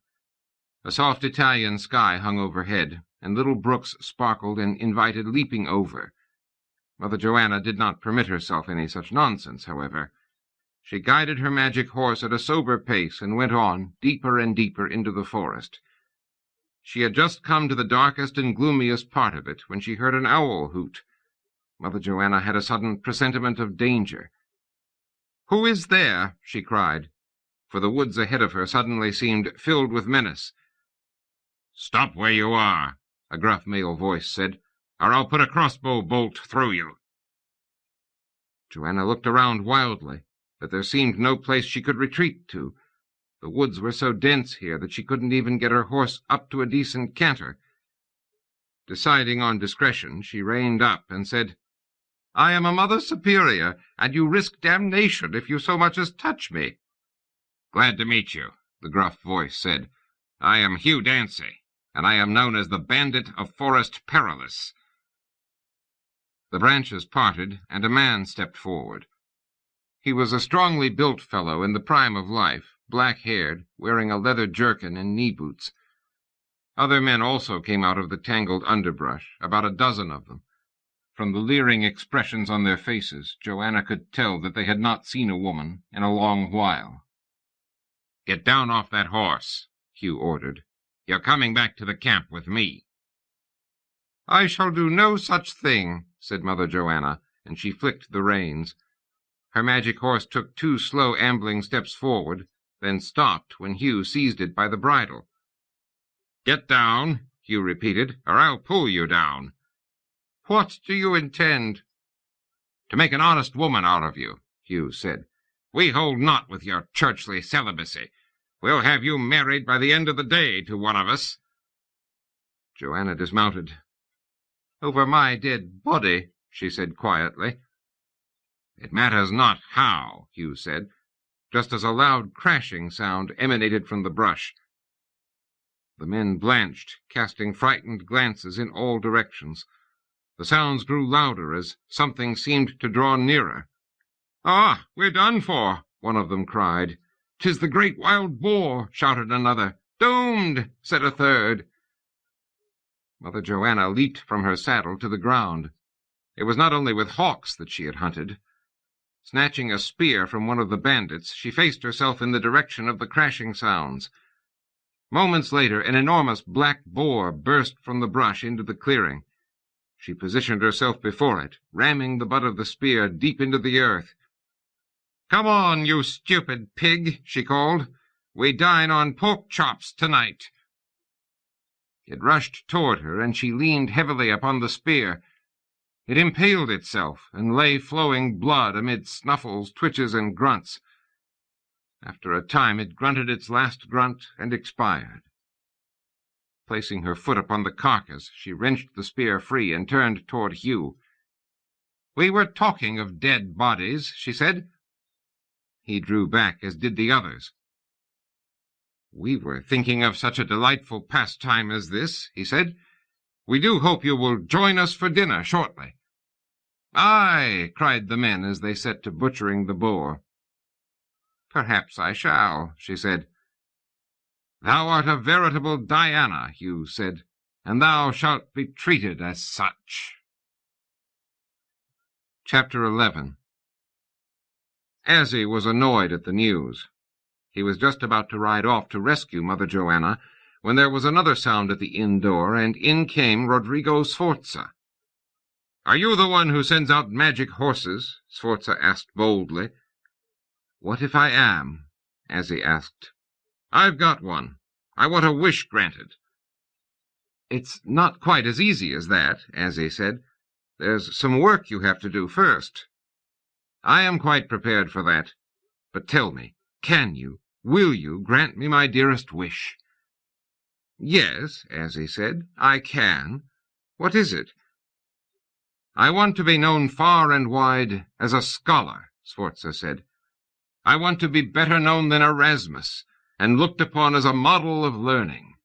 A soft Italian sky hung overhead, and little brooks sparkled and invited leaping over. Mother Joanna did not permit herself any such nonsense, however. She guided her magic horse at a sober pace and went on, deeper and deeper into the forest. She had just come to the darkest and gloomiest part of it when she heard an owl hoot. Mother Joanna had a sudden presentiment of danger. "Who is there?" she cried, for the woods ahead of her suddenly seemed filled with menace. "Stop where you are," a gruff male voice said, "or I'll put a crossbow bolt through you." Joanna looked around wildly, but there seemed no place she could retreat to. The woods were so dense here that she couldn't even get her horse up to a decent canter. Deciding on discretion, she reined up and said, "I am a Mother Superior, and you risk damnation if you so much as touch me." "Glad to meet you," the gruff voice said. "I am Hugh Dancy, and I am known as the Bandit of Forest Perilous." The branches parted, and a man stepped forward. He was a strongly built fellow in the prime of life, black-haired, wearing a leather jerkin and knee boots. Other men also came out of the tangled underbrush, about a dozen of them. From the leering expressions on their faces, Joanna could tell that they had not seen a woman in a long while. "Get down off that horse," Hugh ordered. "You're coming back to the camp with me." "I shall do no such thing," said Mother Joanna, and she flicked the reins. Her magic horse took 2 slow ambling steps forward, then stopped when Hugh seized it by the bridle. "Get down," Hugh repeated, "or I'll pull you down." "What do you intend?" "To make an honest woman out of you," Hugh said. "We hold not with your churchly celibacy. We'll have you married by the end of the day to one of us." Joanna dismounted. "Over my dead body," she said quietly. "It matters not how," Hugh said, just as a loud crashing sound emanated from the brush. The men blanched, casting frightened glances in all directions. The sounds grew louder as something seemed to draw nearer. "Ah, we're done for," one of them cried. "'Tis the great wild boar," shouted another. "Doomed," said a third. Mother Joanna leaped from her saddle to the ground. It was not only with hawks that she had hunted. Snatching a spear from one of the bandits, she faced herself in the direction of the crashing sounds. Moments later, an enormous black boar burst from the brush into the clearing. She positioned herself before it, ramming the butt of the spear deep into the earth. "Come on, you stupid pig," she called. "We dine on pork chops tonight." It rushed toward her, and she leaned heavily upon the spear. It impaled itself, and lay flowing blood amid snuffles, twitches, and grunts. After a time it grunted its last grunt and expired. Placing her foot upon the carcass, she wrenched the spear free and turned toward Hugh. "We were talking of dead bodies," she said. He drew back, as did the others. "We were thinking of such a delightful pastime as this," he said. "We do hope you will join us for dinner shortly." "Aye," cried the men as they set to butchering the boar. "Perhaps I shall," she said. "Thou art a veritable Diana," Hugh said, "and thou shalt be treated as such." Chapter 11. Azzie was annoyed at the news. He was just about to ride off to rescue Mother Joanna when there was another sound at the inn door, and in came Rodrigo Sforza. "Are you the one who sends out magic horses?" Sforza asked boldly. "What if I am?" Azzie asked. "I've got one. I want a wish granted." "It's not quite as easy as that," Azzie said. "There's some work you have to do first." "I am quite prepared for that. But tell me, will you grant me my dearest wish?" "Yes," Azzie said, "I can. What is it?" "I want to be known far and wide as a scholar," Sforza said. "I want to be better known than Erasmus, and looked upon as a model of learning."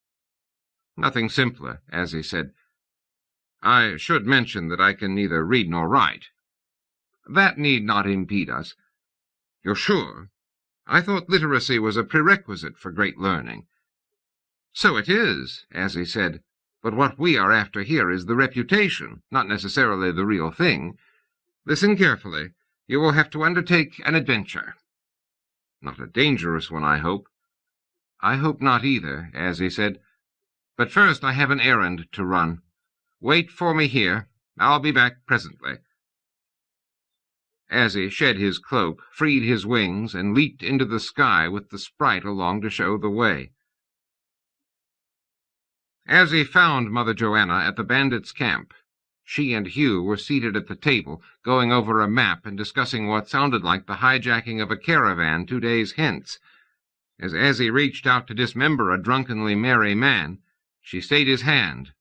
"Nothing simpler," Azzie said. "I should mention that I can neither read nor write." "That need not impede us." "You're sure? I thought literacy was a prerequisite for great learning." "So it is," Azzie said, "but what we are after here is the reputation, not necessarily the real thing. Listen carefully. You will have to undertake an adventure." "Not a dangerous one, I hope." "I hope not either," Azzie said. "But first I have an errand to run. Wait for me here. I'll be back presently." Azzie shed his cloak, freed his wings, and leaped into the sky with the sprite along to show the way. Azzie found Mother Joanna at the bandits' camp. She and Hugh were seated at the table, going over a map and discussing what sounded like the hijacking of a caravan 2 days hence. As Azzie reached out to dismember a drunkenly merry man, she stayed his hand.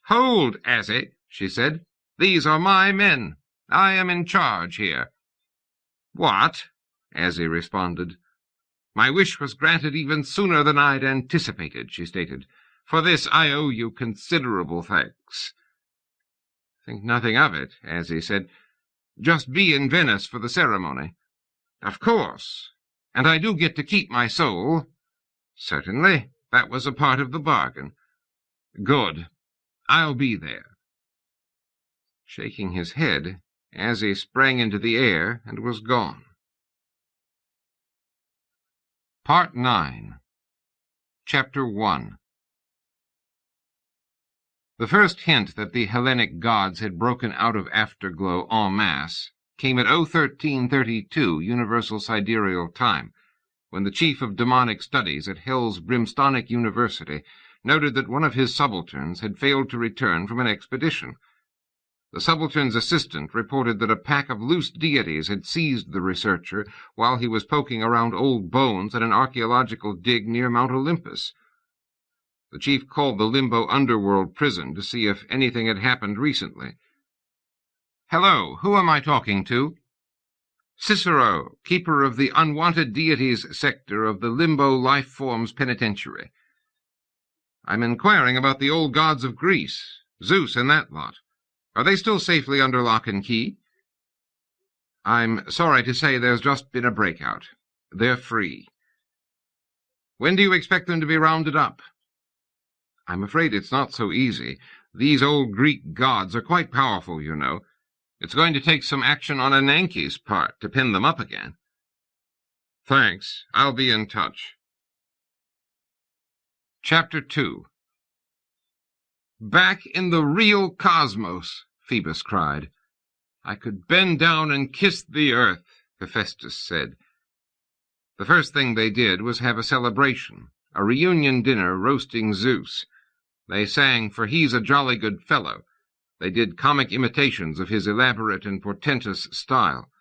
"Hold, Azzie," she said. "These are my men. I am in charge here." "What?" Azzie responded. "My wish was granted even sooner than I'd anticipated," she stated. "For this I owe you considerable thanks." "Think nothing of it," Azzie said. "Just be in Venice for the ceremony." "Of course." And I do get to keep my soul. Certainly, that was a part of the bargain. Good. I'll be there. Shaking his head, Azzie sprang into the air and was gone. Part 9. Chapter 1. The first hint that the Hellenic gods had broken out of afterglow en masse came at 01332 Universal Sidereal Time, when the chief of demonic studies at Hell's Brimstonic University noted that one of his subalterns had failed to return from an expedition. The subaltern's assistant reported that a pack of loose deities had seized the researcher while he was poking around old bones at an archaeological dig near Mount Olympus. The chief called the Limbo Underworld prison to see if anything had happened recently. "Hello, who am I talking to?" "Cicero, keeper of the Unwanted Deities sector of the Limbo Life Forms Penitentiary." "I'm inquiring about the old gods of Greece, Zeus and that lot. Are they still safely under lock and key?" "I'm sorry to say there's just been a breakout. They're free." "When do you expect them to be rounded up?" "I'm afraid it's not so easy. These old Greek gods are quite powerful, you know. It's going to take some action on Ananke's part to pin them up again." "Thanks. I'll be in touch." Chapter 2. "Back in the real cosmos," Phoebus cried. "I could bend down and kiss the earth," Hephaestus said. The first thing they did was have a celebration, a reunion dinner roasting Zeus. They sang "For He's a Jolly Good Fellow." They did comic imitations of his elaborate and portentous style.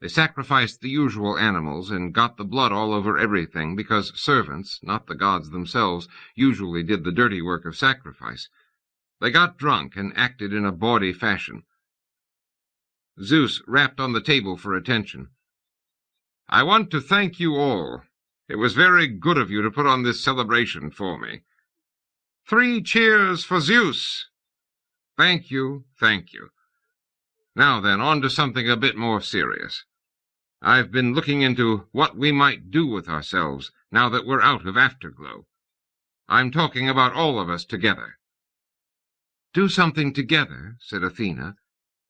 They sacrificed the usual animals and got the blood all over everything, because servants, not the gods themselves, usually did the dirty work of sacrifice. They got drunk and acted in a bawdy fashion. Zeus rapped on the table for attention. "I want to thank you all. It was very good of you to put on this celebration for me. 3 cheers for Zeus!" "Thank you, thank you. Now then, on to something a bit more serious. I've been looking into what we might do with ourselves now that we're out of Afterglow. I'm talking about all of us together." "Do something together," said Athena.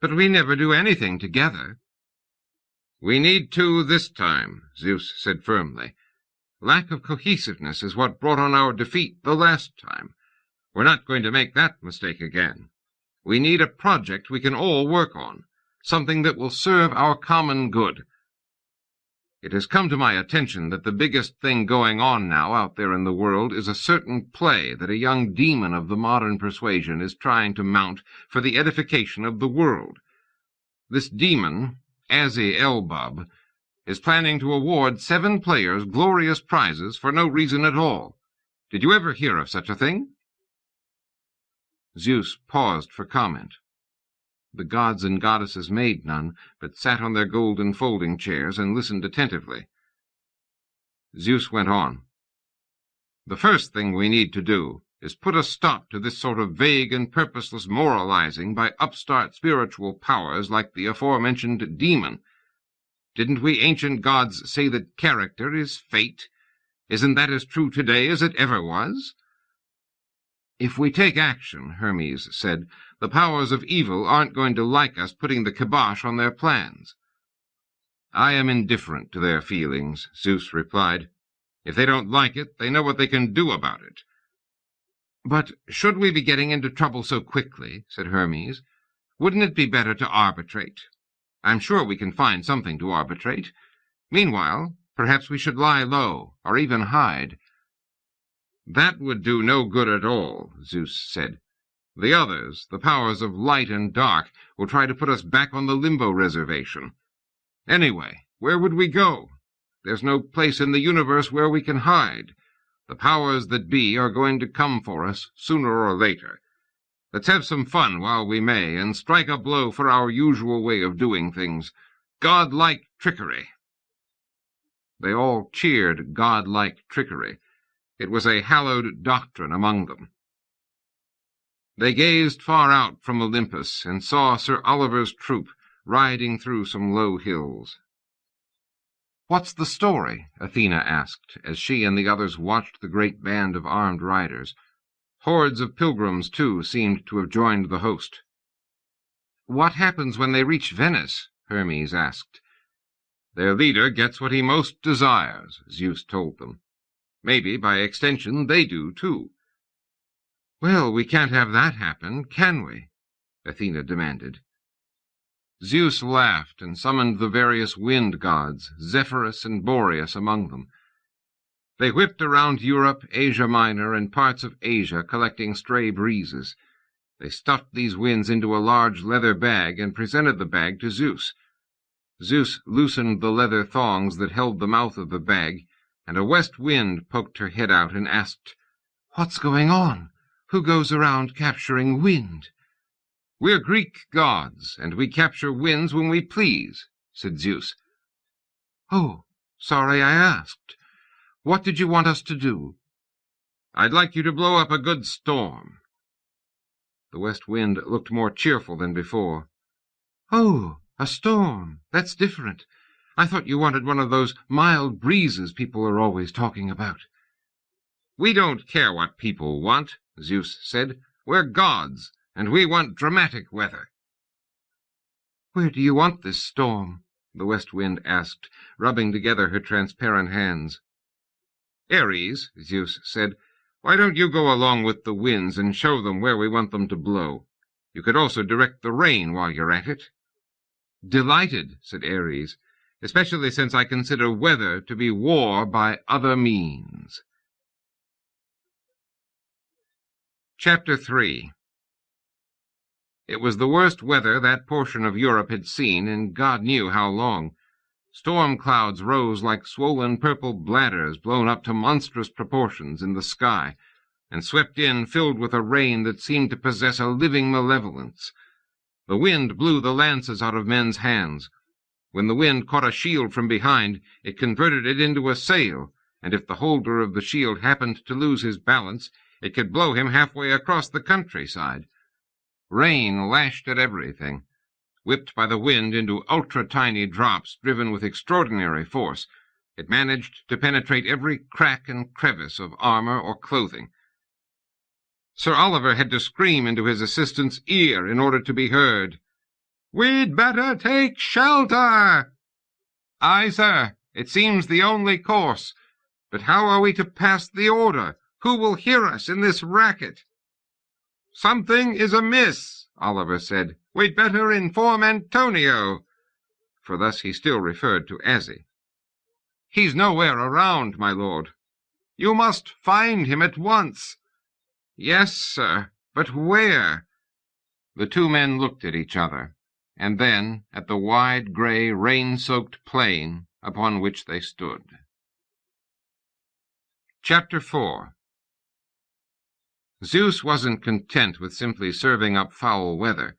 "But we never do anything together." "We need to this time," Zeus said firmly. "Lack of cohesiveness is what brought on our defeat the last time. We're not going to make that mistake again. We need a project we can all work on, something that will serve our common good. It has come to my attention that the biggest thing going on now out there in the world is a certain play that a young demon of the modern persuasion is trying to mount for the edification of the world. This demon, Azzie Elbub, is planning to award 7 players glorious prizes for no reason at all. Did you ever hear of such a thing?" Zeus paused for comment. The gods and goddesses made none, but sat on their golden folding chairs and listened attentively. Zeus went on. "The first thing we need to do is put a stop to this sort of vague and purposeless moralizing by upstart spiritual powers like the aforementioned demon. Didn't we ancient gods say that character is fate? Isn't that as true today as it ever was?" "If we take action," Hermes said, "the powers of evil aren't going to like us putting the kibosh on their plans." "I am indifferent to their feelings," Zeus replied. "If they don't like it, they know what they can do about it." "But should we be getting into trouble so quickly?" said Hermes. "Wouldn't it be better to arbitrate? I'm sure we can find something to arbitrate. Meanwhile, perhaps we should lie low, or even hide." "That would do no good at all," Zeus said. "The others, the powers of light and dark, will try to put us back on the Limbo Reservation. Anyway, where would we go? There's no place in the universe where we can hide. The powers that be are going to come for us sooner or later. Let's have some fun while we may, and strike a blow for our usual way of doing things, godlike trickery." They all cheered godlike trickery. It was a hallowed doctrine among them. They gazed far out from Olympus and saw Sir Oliver's troop riding through some low hills. "What's the story?" Athena asked, as she and the others watched the great band of armed riders. Hordes of pilgrims, too, seemed to have joined the host. "What happens when they reach Venice?" Hermes asked. "Their leader gets what he most desires," Zeus told them. "Maybe, by extension, they do, too." "Well, we can't have that happen, can we?" Athena demanded. Zeus laughed and summoned the various wind gods, Zephyrus and Boreas among them. They whipped around Europe, Asia Minor, and parts of Asia, collecting stray breezes. They stuffed these winds into a large leather bag and presented the bag to Zeus. Zeus loosened the leather thongs that held the mouth of the bag, and a west wind poked her head out and asked, "What's going on? Who goes around capturing wind?" "We're Greek gods, and we capture winds when we please," said Zeus. "Oh, sorry I asked. What did you want us to do?" "I'd like you to blow up a good storm." The west wind looked more cheerful than before. "Oh, a storm. That's different. I thought you wanted one of those mild breezes people are always talking about." "We don't care what people want," Zeus said. "We're gods, and we want dramatic weather." "Where do you want this storm?" the west wind asked, rubbing together her transparent hands. "Ares," Zeus said, "why don't you go along with the winds and show them where we want them to blow? You could also direct the rain while you're at it." "Delighted," said Ares, "especially since I consider weather to be war by other means." Chapter 3. It was the worst weather that portion of Europe had seen, and God knew how long. Storm clouds rose like swollen purple bladders blown up to monstrous proportions in the sky, and swept in filled with a rain that seemed to possess a living malevolence. The wind blew the lances out of men's hands. When the wind caught a shield from behind, it converted it into a sail, and if the holder of the shield happened to lose his balance, it could blow him halfway across the countryside. Rain lashed at everything. Whipped by the wind into ultra-tiny drops driven with extraordinary force, it managed to penetrate every crack and crevice of armor or clothing. Sir Oliver had to scream into his assistant's ear in order to be heard. "We'd better take shelter." "Aye, sir. It seems the only course. But how are we to pass the order? Who will hear us in this racket?" "Something is amiss," Oliver said. "We'd better inform Antonio," for thus he still referred to Azzie. "He's nowhere around, my lord." "You must find him at once." "Yes, sir, but where?" The two men looked at each other, and then at the wide, gray, rain-soaked plain upon which they stood. Chapter 4. Zeus wasn't content with simply serving up foul weather.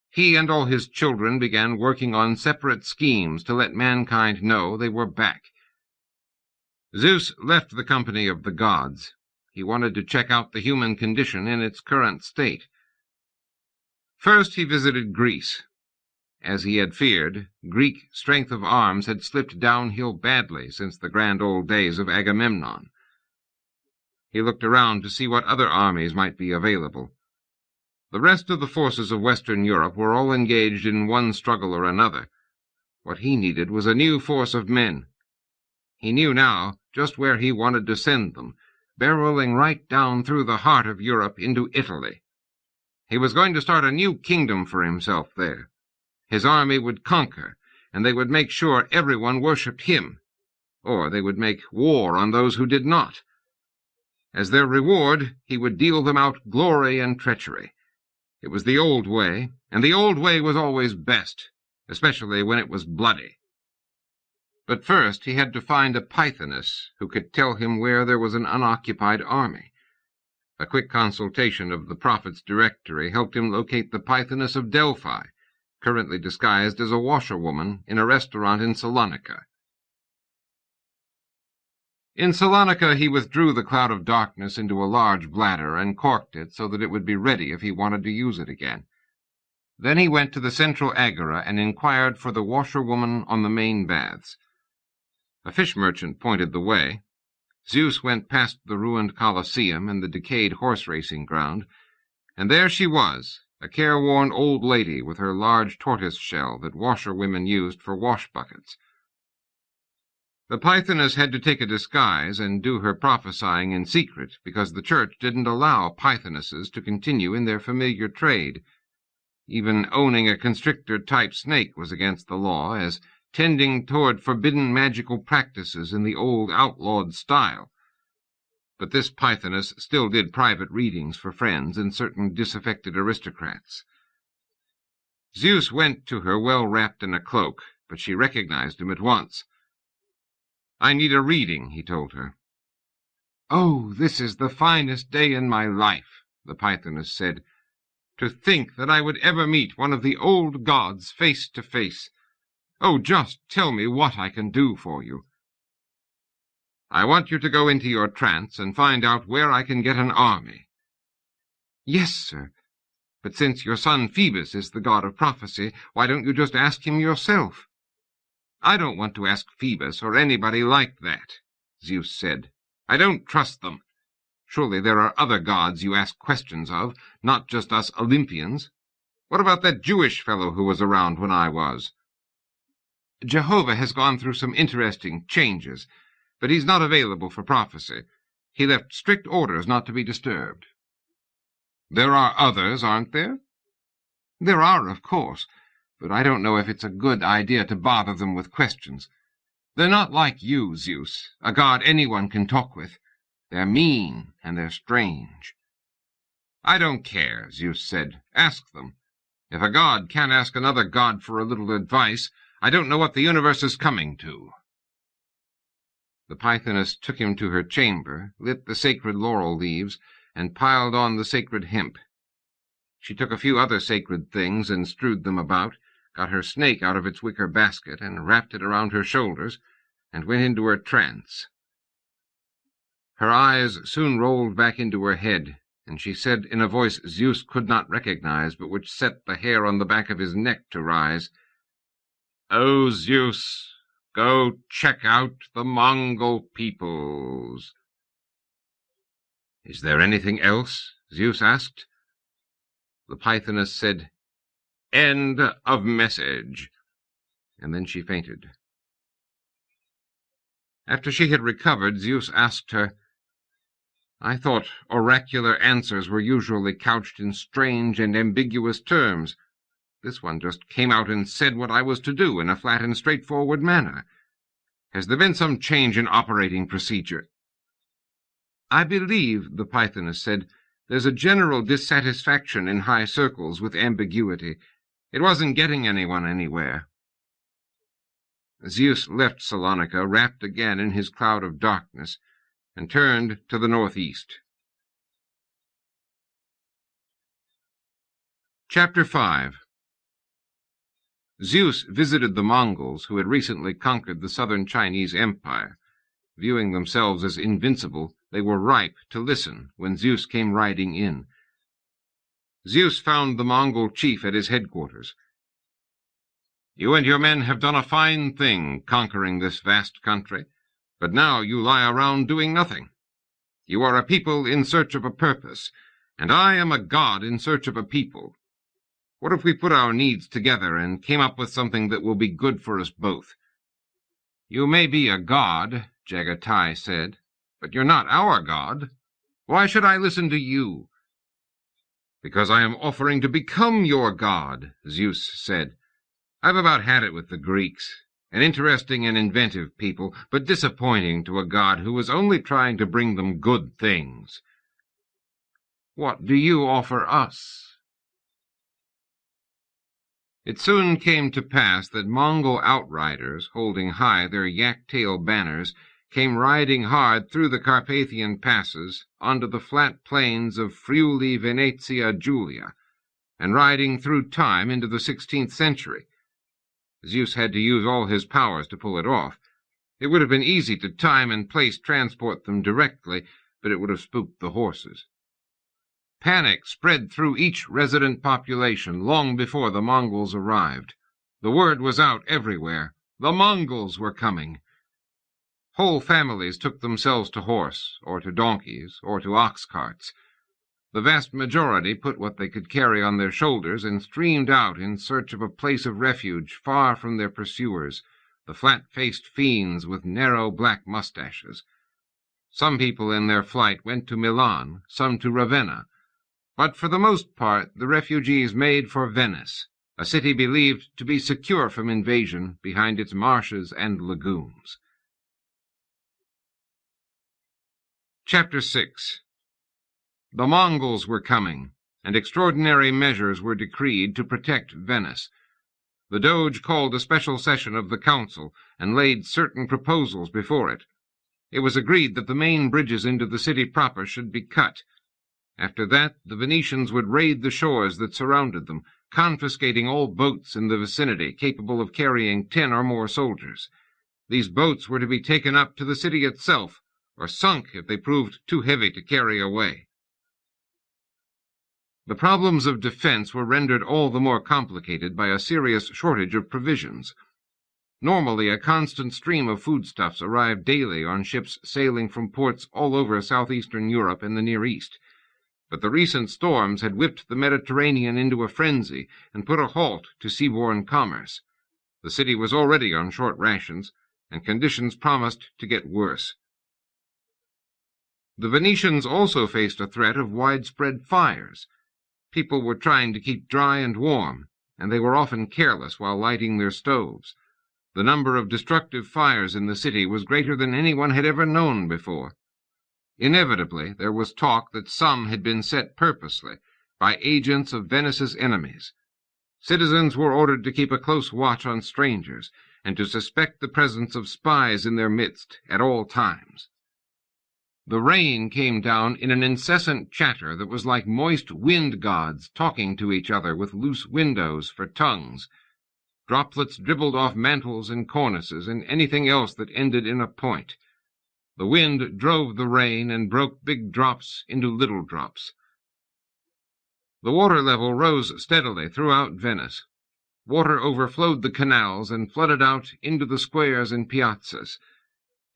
He and all his children began working on separate schemes to let mankind know they were back. Zeus left the company of the gods. He wanted to check out the human condition in its current state. First he visited Greece. As he had feared, Greek strength of arms had slipped downhill badly since the grand old days of Agamemnon. He looked around to see what other armies might be available. The rest of the forces of Western Europe were all engaged in one struggle or another. What he needed was a new force of men. He knew now just where he wanted to send them, barreling right down through the heart of Europe into Italy. He was going to start a new kingdom for himself there. His army would conquer, and they would make sure everyone worshipped him, or they would make war on those who did not. As their reward, he would deal them out glory and treachery. It was the old way, and the old way was always best, especially when it was bloody. But first he had to find a Pythoness who could tell him where there was an unoccupied army. A quick consultation of the prophet's directory helped him locate the Pythoness of Delphi, currently disguised as a washerwoman in a restaurant in Salonika. In Salonika he withdrew the cloud of darkness into a large bladder and corked it so that it would be ready if he wanted to use it again. Then he went to the central agora and inquired for the washerwoman on the main baths. A fish merchant pointed the way. Zeus went past the ruined Colosseum and the decayed horse-racing ground, and there she was, a careworn old lady with her large tortoise shell that washerwomen used for wash-buckets. The Pythoness had to take a disguise and do her prophesying in secret, because the church didn't allow Pythonesses to continue in their familiar trade. Even owning a constrictor-type snake was against the law, as tending toward forbidden magical practices in the old outlawed style. But this Pythoness still did private readings for friends and certain disaffected aristocrats. Zeus went to her well wrapped in a cloak, but she recognized him at once. "I need a reading," he told her. "Oh, this is the finest day in my life," the Pythoness said. "To think that I would ever meet one of the old gods face to face. Oh, just tell me what I can do for you." "I want you to go into your trance and find out where I can get an army." "Yes, sir. But since your son Phoebus is the god of prophecy, why don't you just ask him yourself?" "I don't want to ask Phoebus or anybody like that," Zeus said. "I don't trust them. Surely there are other gods you ask questions of, not just us Olympians. What about that Jewish fellow who was around when I was?" "Jehovah has gone through some interesting changes, but he's not available for prophecy. He left strict orders not to be disturbed." "There are others, aren't there?" "There are, of course, but I don't know if it's a good idea to bother them with questions. They're not like you, Zeus, a god anyone can talk with. They're mean, and they're strange." "I don't care," Zeus said. "Ask them. If a god can't ask another god for a little advice, I don't know what the universe is coming to." The Pythoness took him to her chamber, lit the sacred laurel leaves, and piled on the sacred hemp. She took a few other sacred things and strewed them about, got her snake out of its wicker basket and wrapped it around her shoulders, and went into her trance. Her eyes soon rolled back into her head, and she said in a voice Zeus could not recognize, but which set the hair on the back of his neck to rise, "Oh, Zeus, go check out the Mongol peoples." "Is there anything else?" Zeus asked. The Pythoness said, "End of message," and then she fainted. After she had recovered, Zeus asked her, "I thought oracular answers were usually couched in strange and ambiguous terms. This one just came out and said what I was to do in a flat and straightforward manner. Has there been some change in operating procedure?" "I believe," the Pythoness said, "there's a general dissatisfaction in high circles with ambiguity. It wasn't getting anyone anywhere." Zeus left Salonika, wrapped again in his cloud of darkness, and turned to the northeast. Chapter 5. Zeus visited the Mongols, who had recently conquered the southern Chinese Empire. Viewing themselves as invincible, they were ripe to listen when Zeus came riding in. Zeus found the Mongol chief at his headquarters. "You and your men have done a fine thing, conquering this vast country, but now you lie around doing nothing. You are a people in search of a purpose, and I am a god in search of a people. What if we put our needs together and came up with something that will be good for us both?" "You may be a god," Jagatai said, "but you're not our god. Why should I listen to you?" "Because I am offering to become your god," Zeus said. "I've about had it with the Greeks, an interesting and inventive people, but disappointing to a god who was only trying to bring them good things. What do you offer us?" It soon came to pass that Mongol outriders, holding high their yak-tail banners, came riding hard through the Carpathian passes onto the flat plains of Friuli, Venetia, Julia, and riding through time into the 16th century. Zeus had to use all his powers to pull it off. It would have been easy to time and place transport them directly, but it would have spooked the horses. Panic spread through each resident population long before the Mongols arrived. The word was out everywhere. The Mongols were coming. Whole families took themselves to horse, or to donkeys, or to ox carts. The vast majority put what they could carry on their shoulders and streamed out in search of a place of refuge far from their pursuers, the flat-faced fiends with narrow black mustaches. Some people in their flight went to Milan, some to Ravenna, but for the most part the refugees made for Venice, a city believed to be secure from invasion behind its marshes and lagoons. Chapter 6. The Mongols were coming, and extraordinary measures were decreed to protect Venice. The Doge called a special session of the council and laid certain proposals before it. It was agreed that the main bridges into the city proper should be cut. After that, the Venetians would raid the shores that surrounded them, confiscating all boats in the vicinity capable of carrying 10 or more soldiers. These boats were to be taken up to the city itself, or sunk if they proved too heavy to carry away. The problems of defense were rendered all the more complicated by a serious shortage of provisions. Normally, a constant stream of foodstuffs arrived daily on ships sailing from ports all over southeastern Europe and the Near East. But the recent storms had whipped the Mediterranean into a frenzy and put a halt to seaborne commerce. The city was already on short rations, and conditions promised to get worse. The Venetians also faced a threat of widespread fires. People were trying to keep dry and warm, and they were often careless while lighting their stoves. The number of destructive fires in the city was greater than anyone had ever known before. Inevitably, there was talk that some had been set purposely by agents of Venice's enemies. Citizens were ordered to keep a close watch on strangers, and to suspect the presence of spies in their midst at all times. The rain came down in an incessant chatter that was like moist wind gods talking to each other with loose windows for tongues. Droplets dribbled off mantels and cornices and anything else that ended in a point. The wind drove the rain and broke big drops into little drops. The water level rose steadily throughout Venice. Water overflowed the canals and flooded out into the squares and piazzas.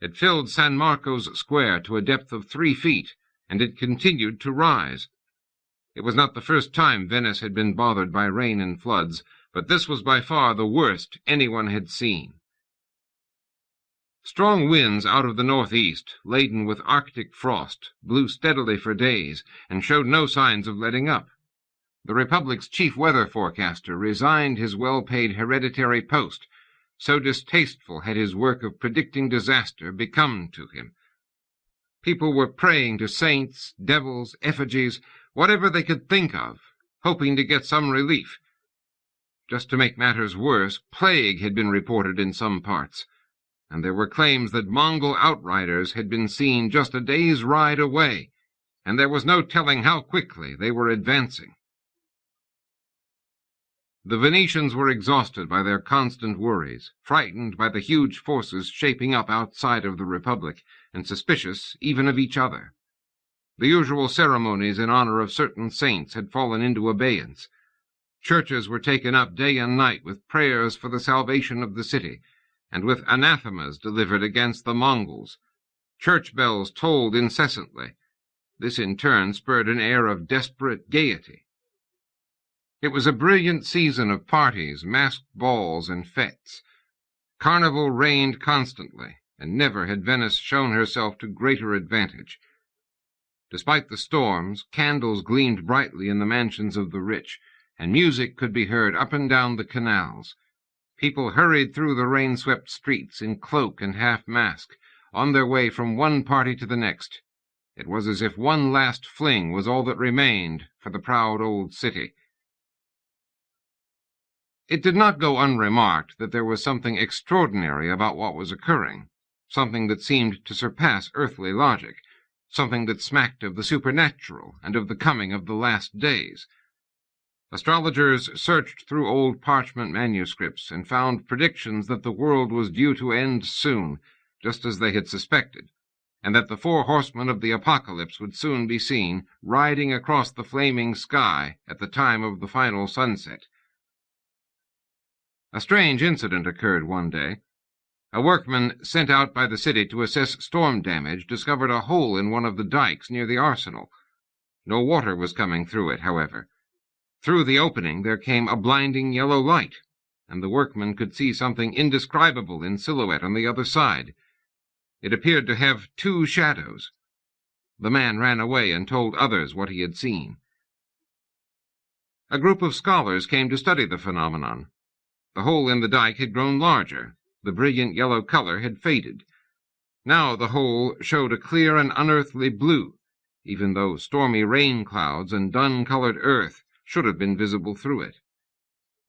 It filled San Marco's square to a depth of 3 feet, and it continued to rise. It was not the first time Venice had been bothered by rain and floods, but this was by far the worst anyone had seen. Strong winds out of the northeast, laden with Arctic frost, blew steadily for days and showed no signs of letting up. The Republic's chief weather forecaster resigned his well-paid hereditary post. So distasteful had his work of predicting disaster become to him. People were praying to saints, devils, effigies, whatever they could think of, hoping to get some relief. Just to make matters worse, plague had been reported in some parts, and there were claims that Mongol outriders had been seen just a day's ride away, and there was no telling how quickly they were advancing. The Venetians were exhausted by their constant worries, frightened by the huge forces shaping up outside of the Republic, and suspicious even of each other. The usual ceremonies in honor of certain saints had fallen into abeyance. Churches were taken up day and night with prayers for the salvation of the city, and with anathemas delivered against the Mongols. Church bells tolled incessantly. This in turn spurred an air of desperate gaiety. It was a brilliant season of parties, masked balls, and fêtes. Carnival reigned constantly, and never had Venice shown herself to greater advantage. Despite the storms, candles gleamed brightly in the mansions of the rich, and music could be heard up and down the canals. People hurried through the rain-swept streets in cloak and half-mask, on their way from one party to the next. It was as if one last fling was all that remained for the proud old city. It did not go unremarked that there was something extraordinary about what was occurring, something that seemed to surpass earthly logic, something that smacked of the supernatural and of the coming of the last days. Astrologers searched through old parchment manuscripts and found predictions that the world was due to end soon, just as they had suspected, and that the 4 horsemen of the apocalypse would soon be seen riding across the flaming sky at the time of the final sunset. A strange incident occurred one day. A workman sent out by the city to assess storm damage discovered a hole in one of the dikes near the arsenal. No water was coming through it, however. Through the opening there came a blinding yellow light, and the workman could see something indescribable in silhouette on the other side. It appeared to have two shadows. The man ran away and told others what he had seen. A group of scholars came to study the phenomenon. The hole in the dike had grown larger. The brilliant yellow color had faded. Now the hole showed a clear and unearthly blue, even though stormy rain clouds and dun-colored earth should have been visible through it.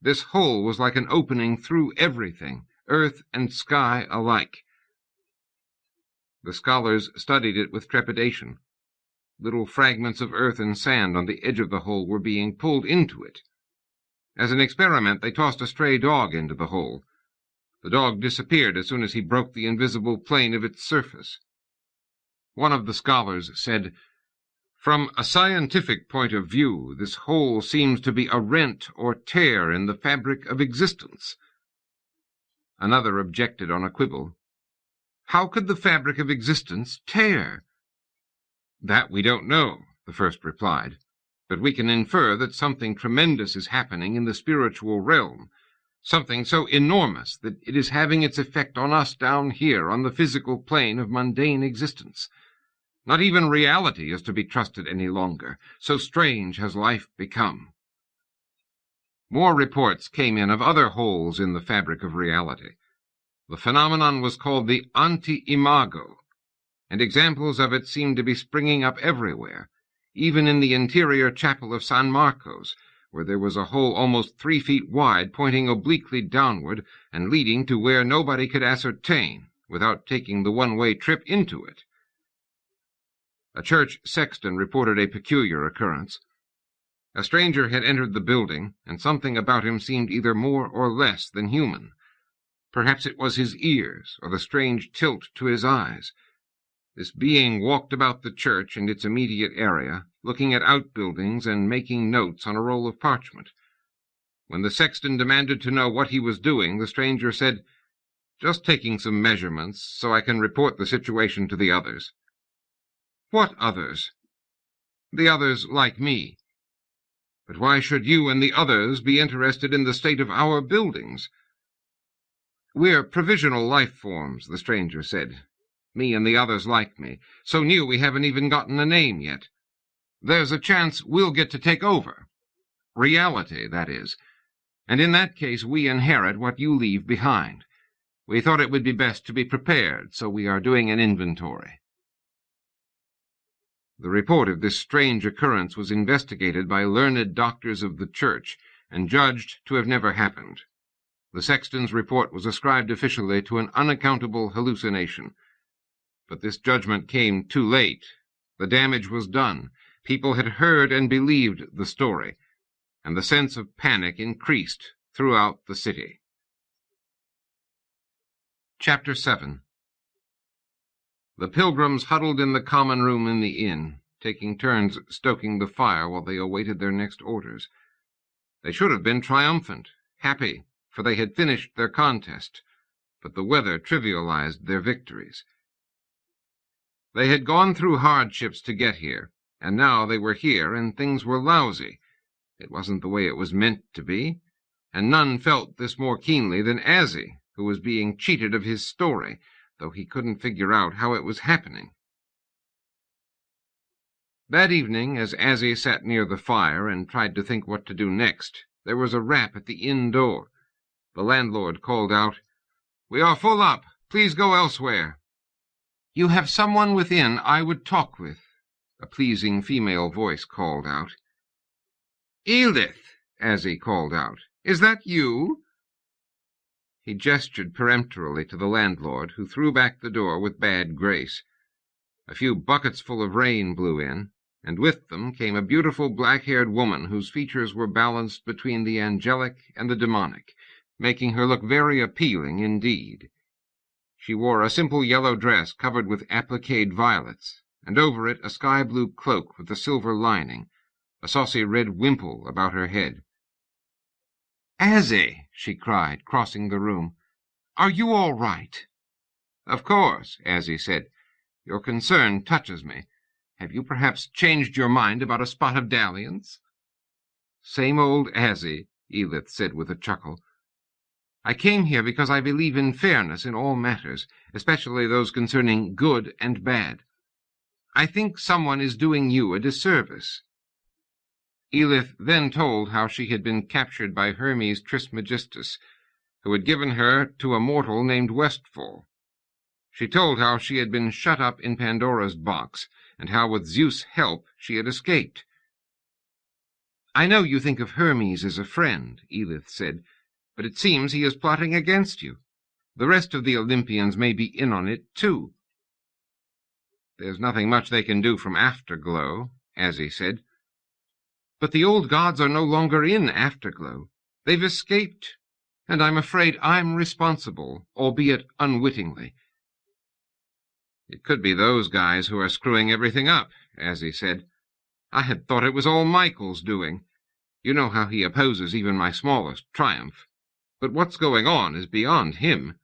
This hole was like an opening through everything, earth and sky alike. The scholars studied it with trepidation. Little fragments of earth and sand on the edge of the hole were being pulled into it. As an experiment, they tossed a stray dog into the hole. The dog disappeared as soon as he broke the invisible plane of its surface. One of the scholars said, "From a scientific point of view, this hole seems to be a rent or tear in the fabric of existence." Another objected on a quibble. "How could the fabric of existence tear?" "That we don't know," the first replied, "but we can infer that something tremendous is happening in the spiritual realm, something so enormous that it is having its effect on us down here on the physical plane of mundane existence. Not even reality is to be trusted any longer, so strange has life become." More reports came in of other holes in the fabric of reality. The phenomenon was called the anti-imago, and examples of it seemed to be springing up everywhere, even in the interior chapel of San Marcos, where there was a hole almost 3 feet wide pointing obliquely downward and leading to where nobody could ascertain without taking the one-way trip into it. A church sexton reported a peculiar occurrence. A stranger had entered the building, and something about him seemed either more or less than human. Perhaps it was his ears, or the strange tilt to his eyes. This being walked about the church and its immediate area, looking at outbuildings and making notes on a roll of parchment. When the sexton demanded to know what he was doing, the stranger said, "Just taking some measurements, so I can report the situation to the others." "What others?" "The others like me." "But why should you and the others be interested in the state of our buildings?" "We're provisional life forms," the stranger said. "Me and the others like me. So new we haven't even gotten a name yet. There's a chance we'll get to take over. Reality, that is. And in that case we inherit what you leave behind. We thought it would be best to be prepared, so we are doing an inventory." The report of this strange occurrence was investigated by learned doctors of the church and judged to have never happened. The sexton's report was ascribed officially to an unaccountable hallucination. But this judgment came too late. The damage was done. People had heard and believed the story, and the sense of panic increased throughout the city. Chapter 7. The pilgrims huddled in the common room in the inn, taking turns stoking the fire while they awaited their next orders. They should have been triumphant, happy, for they had finished their contest, but the weather trivialized their victories. They had gone through hardships to get here, and now they were here and things were lousy. It wasn't the way it was meant to be, and none felt this more keenly than Azzie, who was being cheated of his story, though he couldn't figure out how it was happening. That evening, as Azzie sat near the fire and tried to think what to do next, there was a rap at the inn door. The landlord called out, "We are full up. Please go elsewhere." "You have someone within I would talk with," a pleasing female voice called out. "Edith," Azzie called out, "is that you?" He gestured peremptorily to the landlord, who threw back the door with bad grace. A few buckets full of rain blew in, and with them came a beautiful black-haired woman whose features were balanced between the angelic and the demonic, making her look very appealing indeed. She wore a simple yellow dress covered with appliqued violets, and over it a sky-blue cloak with a silver lining, a saucy red wimple about her head. "Azzie," she cried, crossing the room, "are you all right? "Of course," Azzie said. "Your concern touches me. Have you perhaps changed your mind about a spot of dalliance?" "Same old Azzie," Edith said with a chuckle. "I came here because I believe in fairness in all matters, especially those concerning good and bad. I think someone is doing you a disservice." Edith then told how she had been captured by Hermes Trismegistus, who had given her to a mortal named Westfall. She told how she had been shut up in Pandora's box, and how with Zeus' help she had escaped. "I know you think of Hermes as a friend," Edith said, "but it seems he is plotting against you. The rest of the Olympians may be in on it, too." "There's nothing much they can do from Afterglow," Azzie said. "But the old gods are no longer in Afterglow. They've escaped, and I'm afraid I'm responsible, albeit unwittingly." "It could be those guys who are screwing everything up," Azzie said. "I had thought it was all Michael's doing. You know how he opposes even my smallest triumph. But what's going on is beyond him.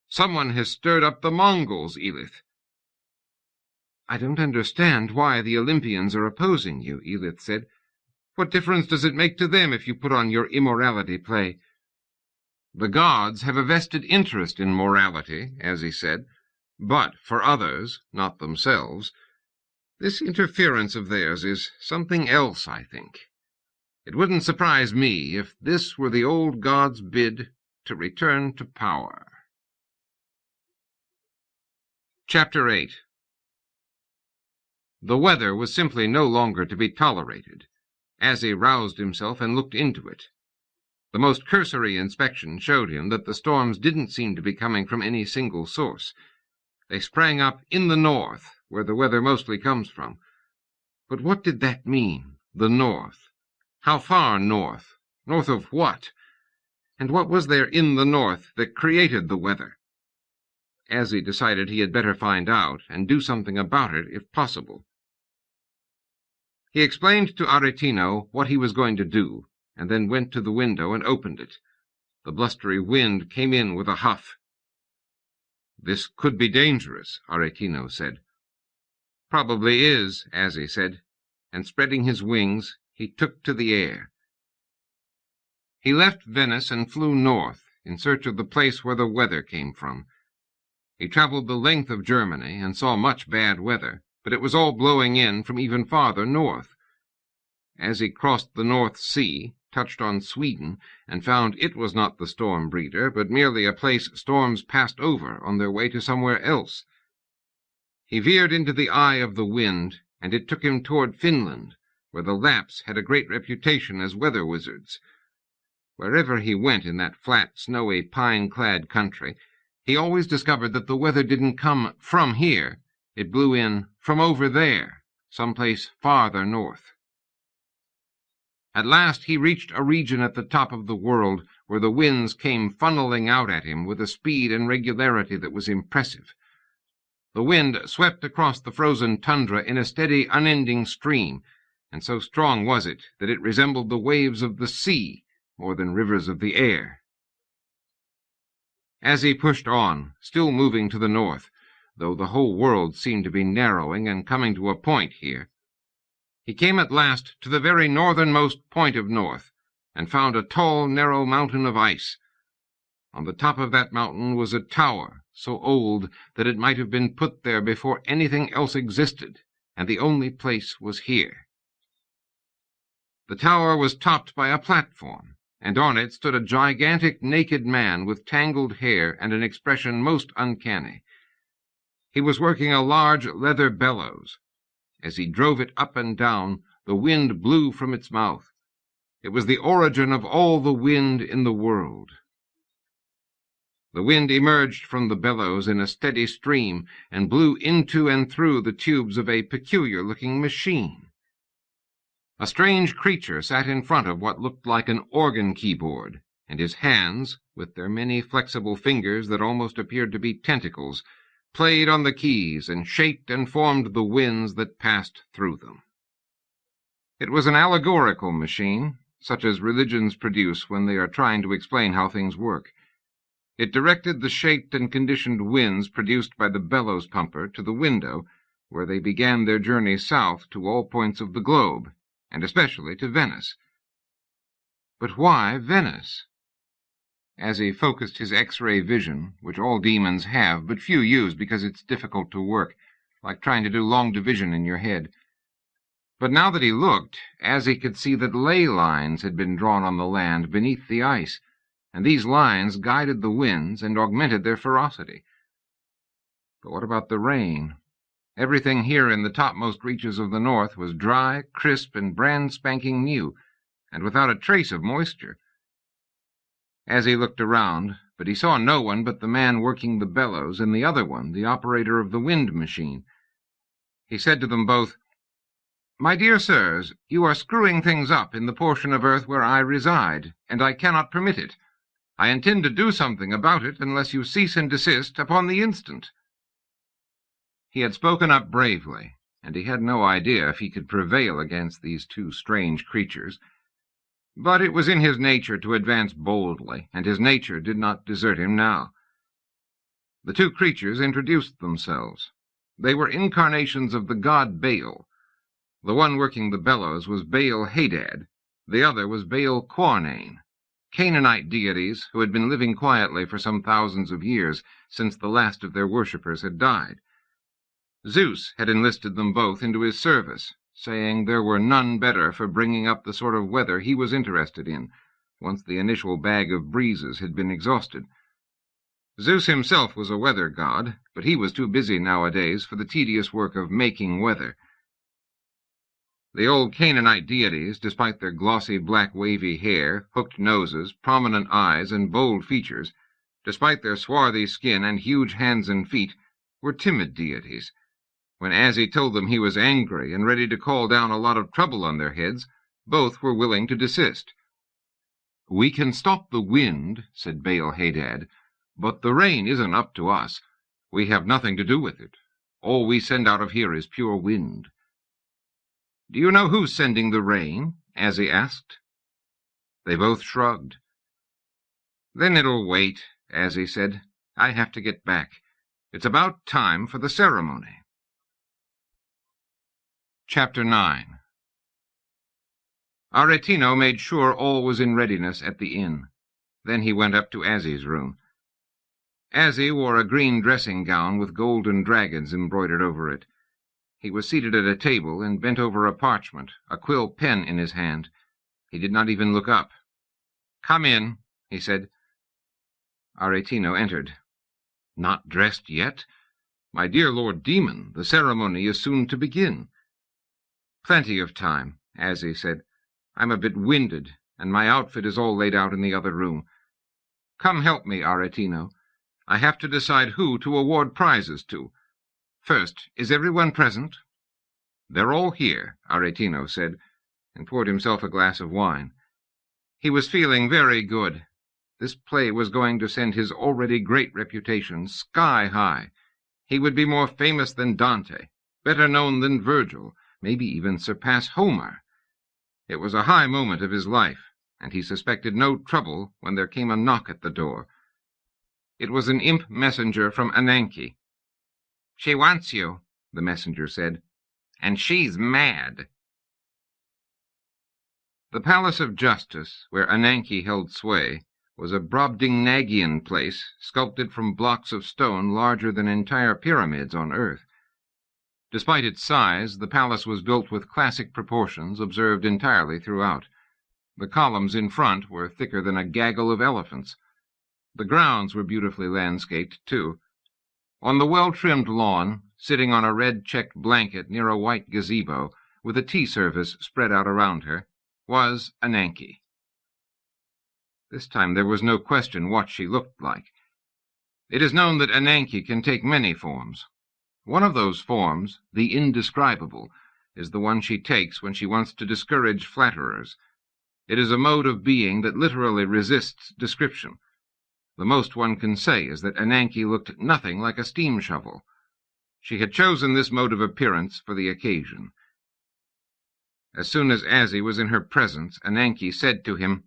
Someone has stirred up the Mongols, Edith." "I don't understand why the Olympians are opposing you," Edith said. "What difference does it make to them if you put on your immorality play?" "The gods have a vested interest in morality," Azzie said, "but for others, not themselves. This interference of theirs is something else, I think. It wouldn't surprise me if this were the old god's bid to return to power." Chapter 8. The weather was simply no longer to be tolerated. Azzie roused himself and looked into it. The most cursory inspection showed him that the storms didn't seem to be coming from any single source. They sprang up in the north, where the weather mostly comes from. But what did that mean, the north? How far north? North of what? And what was there in the north that created the weather? Azzie decided he had better find out, and do something about it if possible. He explained to Aretino what he was going to do, and then went to the window and opened it. The blustery wind came in with a huff. "This could be dangerous," Aretino said. "Probably is," Azzie said, and spreading his wings, he took to the air. He left Venice and flew north, in search of the place where the weather came from. He traveled the length of Germany and saw much bad weather, but it was all blowing in from even farther north. As he crossed the North Sea, touched on Sweden, and found it was not the storm breeder, but merely a place storms passed over on their way to somewhere else. He veered into the eye of the wind, and it took him toward Finland, where the Lapps had a great reputation as weather wizards. Wherever he went in that flat, snowy, pine-clad country, he always discovered that the weather didn't come from here. It blew in from over there, someplace farther north. At last he reached a region at the top of the world where the winds came funneling out at him with a speed and regularity that was impressive. The wind swept across the frozen tundra in a steady, unending stream, and so strong was it that it resembled the waves of the sea more than rivers of the air. As he pushed on, still moving to the north, though the whole world seemed to be narrowing and coming to a point here, he came at last to the very northernmost point of north, and found a tall, narrow mountain of ice. On the top of that mountain was a tower, so old that it might have been put there before anything else existed, and the only place was here. The tower was topped by a platform, and on it stood a gigantic naked man with tangled hair and an expression most uncanny. He was working a large leather bellows. As he drove it up and down, the wind blew from its mouth. It was the origin of all the wind in the world. The wind emerged from the bellows in a steady stream and blew into and through the tubes of a peculiar-looking machine. A strange creature sat in front of what looked like an organ keyboard, and his hands, with their many flexible fingers that almost appeared to be tentacles, played on the keys and shaped and formed the winds that passed through them. It was an allegorical machine, such as religions produce when they are trying to explain how things work. It directed the shaped and conditioned winds produced by the bellows pumper to the window, where they began their journey south to all points of the globe, and especially to Venice. But why Venice? As he focused his X-ray vision, which all demons have, but few use because it's difficult to work, like trying to do long division in your head. But now that he looked, as he could see that ley lines had been drawn on the land beneath the ice, and these lines guided the winds and augmented their ferocity. But what about the rain? Everything here in the topmost reaches of the north was dry, crisp, and brand-spanking new, and without a trace of moisture. As he looked around, but he saw no one but the man working the bellows and the other one, the operator of the wind machine. He said to them both, "My dear sirs, you are screwing things up in the portion of earth where I reside, and I cannot permit it. I intend to do something about it unless you cease and desist upon the instant." He had spoken up bravely, and he had no idea if he could prevail against these two strange creatures. But it was in his nature to advance boldly, and his nature did not desert him now. The two creatures introduced themselves. They were incarnations of the god Baal. The one working the bellows was Baal Hadad, the other was Baal Quarnain, Canaanite deities who had been living quietly for some thousands of years since the last of their worshippers had died. Zeus had enlisted them both into his service, saying there were none better for bringing up the sort of weather he was interested in, once the initial bag of breezes had been exhausted. Zeus himself was a weather god, but he was too busy nowadays for the tedious work of making weather. The old Canaanite deities, despite their glossy black wavy hair, hooked noses, prominent eyes, and bold features, despite their swarthy skin and huge hands and feet, were timid deities. When Azzie told them he was angry and ready to call down a lot of trouble on their heads, both were willing to desist. "We can stop the wind," said Baal Hadad, "but the rain isn't up to us. We have nothing to do with it. All we send out of here is pure wind." "Do you know who's sending the rain?" Azzie asked. They both shrugged. "Then it'll wait," Azzie said. "I have to get back. It's about time for the ceremony." Chapter 9. Aretino made sure all was in readiness at the inn. Then he went up to Azzie's room. Azzie wore a green dressing gown with golden dragons embroidered over it. He was seated at a table and bent over a parchment, a quill pen in his hand. He did not even look up. "Come in," he said. Aretino entered. "Not dressed yet? My dear Lord Demon, the ceremony is soon to begin." "Plenty of time," Azzie said. "I'm a bit winded, and my outfit is all laid out in the other room. Come help me, Aretino. I have to decide who to award prizes to. First, is everyone present?" "They're all here," Aretino said, and poured himself a glass of wine. He was feeling very good. This play was going to send his already great reputation sky high. He would be more famous than Dante, better known than Virgil, maybe even surpass Homer. It was a high moment of his life, and he suspected no trouble when there came a knock at the door. It was an imp messenger from Ananke. "She wants you," the messenger said, "and she's mad." The Palace of Justice, where Ananke held sway, was a Brobdingnagian place sculpted from blocks of stone larger than entire pyramids on earth. Despite its size, the palace was built with classic proportions observed entirely throughout. The columns in front were thicker than a gaggle of elephants. The grounds were beautifully landscaped, too. On the well-trimmed lawn, sitting on a red-checked blanket near a white gazebo, with a tea service spread out around her, was Ananke. This time there was no question what she looked like. It is known that Ananke can take many forms. One of those forms, the indescribable, is the one she takes when she wants to discourage flatterers. It is a mode of being that literally resists description. The most one can say is that Ananke looked nothing like a steam shovel. She had chosen this mode of appearance for the occasion. As soon as Azzie was in her presence, Ananke said to him,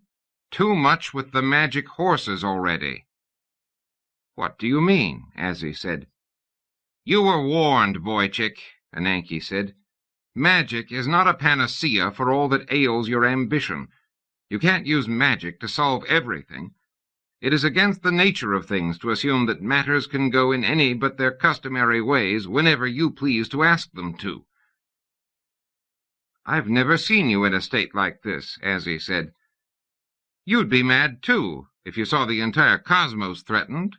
"Too much with the magic horses already." What do you mean? Azzie said. You were warned, boy-chick, Ananke said. Magic is not a panacea for all that ails your ambition. You can't use magic to solve everything. It is against the nature of things to assume that matters can go in any but their customary ways whenever you please to ask them to. I've never seen you in a state like this, Azzie said. You'd be mad, too, if you saw the entire cosmos threatened.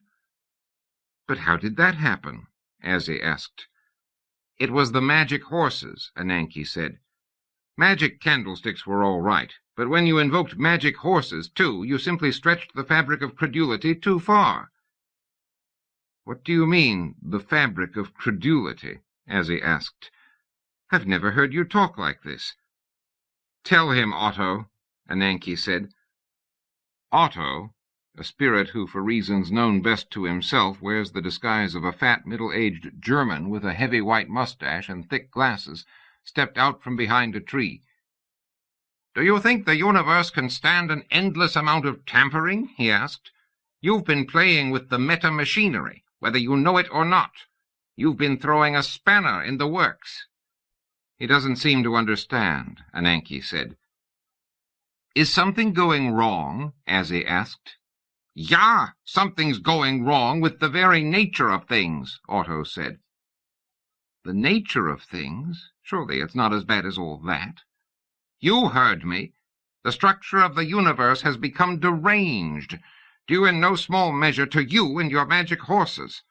But how did that happen? Azzie asked. It was the magic horses, Ananke said. Magic candlesticks were all right, but when you invoked magic horses, too, you simply stretched the fabric of credulity too far. What do you mean, the fabric of credulity? Azzie asked. I've never heard you talk like this. Tell him, Otto, Ananke said. Otto, a spirit who, for reasons known best to himself, wears the disguise of a fat, middle-aged German with a heavy white mustache and thick glasses, stepped out from behind a tree. Do you think the universe can stand an endless amount of tampering? He asked. You've been playing with the meta-machinery, whether you know it or not. You've been throwing a spanner in the works. He doesn't seem to understand, Ananke said. Is something going wrong? Azzie asked. Ja, something's going wrong with the very nature of things, Otto said. The nature of things? Surely it's not as bad as all that. You heard me. The structure of the universe has become deranged, due in no small measure to you and your magic horses.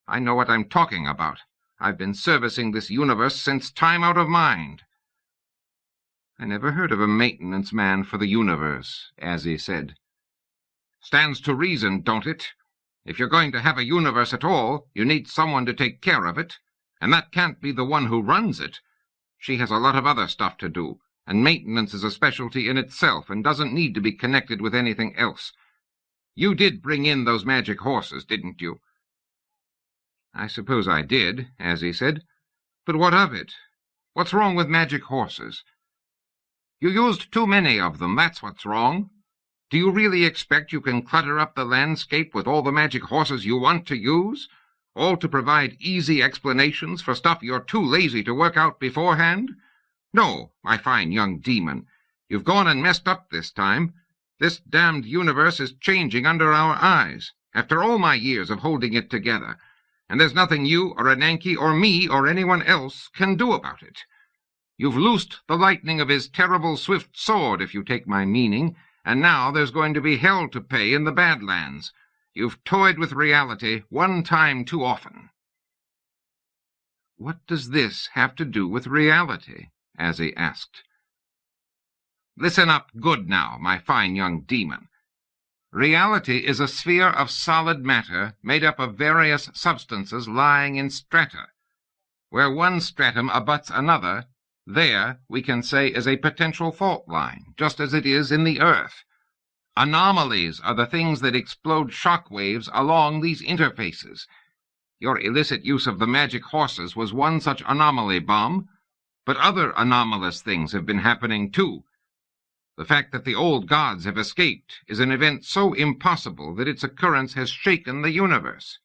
I know what I'm talking about. I've been servicing this universe since time out of mind. I never heard of a maintenance man for the universe, Azzie said. Stands to reason, don't it? If you're going to have a universe at all, you need someone to take care of it, and that can't be the one who runs it. She has a lot of other stuff to do, and maintenance is a specialty in itself and doesn't need to be connected with anything else. You did bring in those magic horses, didn't you? I suppose I did, Azzie said. But what of it? What's wrong with magic horses? You used too many of them, that's what's wrong. Do you really expect you can clutter up the landscape with all the magic horses you want to use, all to provide easy explanations for stuff you're too lazy to work out beforehand? No, my fine young demon, you've gone and messed up this time. This damned universe is changing under our eyes, after all my years of holding it together, and there's nothing you or Ananke or me or anyone else can do about it. You've loosed the lightning of his terrible swift sword, if you take my meaning, and now there's going to be hell to pay in the Badlands. You've toyed with reality one time too often. What does this have to do with reality? Azzie asked. Listen up good now, my fine young demon. Reality is a sphere of solid matter made up of various substances lying in strata. Where one stratum abuts another, there, we can say, is a potential fault line, just as it is in the earth. Anomalies are the things that explode shock waves along these interfaces. Your illicit use of the magic horses was one such anomaly bomb, but other anomalous things have been happening too. The fact that the old gods have escaped is an event so impossible that its occurrence has shaken the universe.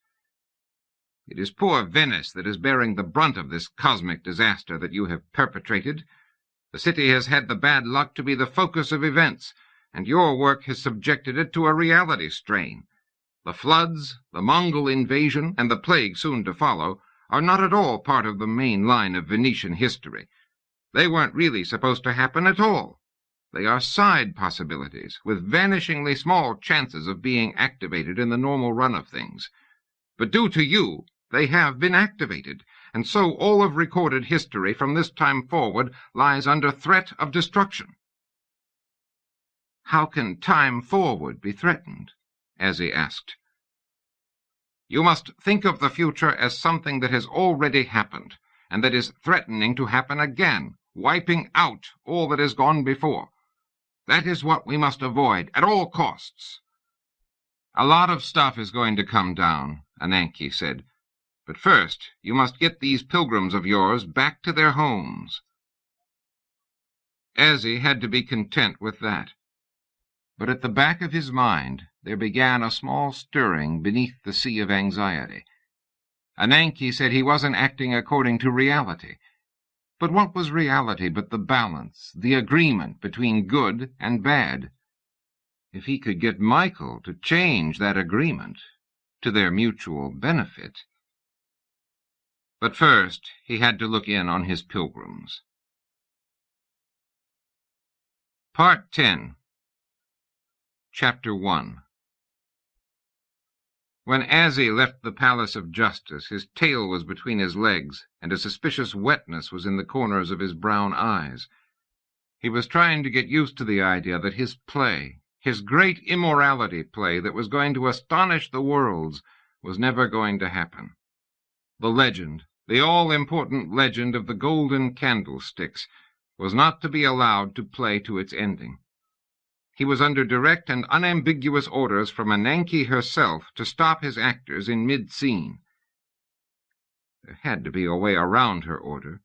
It is poor Venice that is bearing the brunt of this cosmic disaster that you have perpetrated. The city has had the bad luck to be the focus of events, and your work has subjected it to a reality strain. The floods, the Mongol invasion, and the plague soon to follow are not at all part of the main line of Venetian history. They weren't really supposed to happen at all. They are side possibilities, with vanishingly small chances of being activated in the normal run of things. But due to you, they have been activated, and so all of recorded history from this time forward lies under threat of destruction. How can time forward be threatened? Azzie asked. You must think of the future as something that has already happened, and that is threatening to happen again, wiping out all that has gone before. That is what we must avoid at all costs. A lot of stuff is going to come down, Ananke said. But first, you must get these pilgrims of yours back to their homes. Azzie had to be content with that. but at the back of his mind there began a small stirring beneath the sea of anxiety. Ananke said he wasn't acting according to reality. But what was reality but the balance, the agreement between good and bad? If he could get Michael to change that agreement to their mutual benefit. But first he had to look in on his pilgrims. Part 10. Chapter 1. When Azzie left the Palace of Justice, his tail was between his legs, and a suspicious wetness was in the corners of his brown eyes. He was trying to get used to the idea that his play, his great immorality play that was going to astonish the worlds, was never going to happen. The legend, the all-important legend of the golden candlesticks, was not to be allowed to play to its ending. He was under direct and unambiguous orders from Ananke herself to stop his actors in mid-scene. There had to be a way around her order.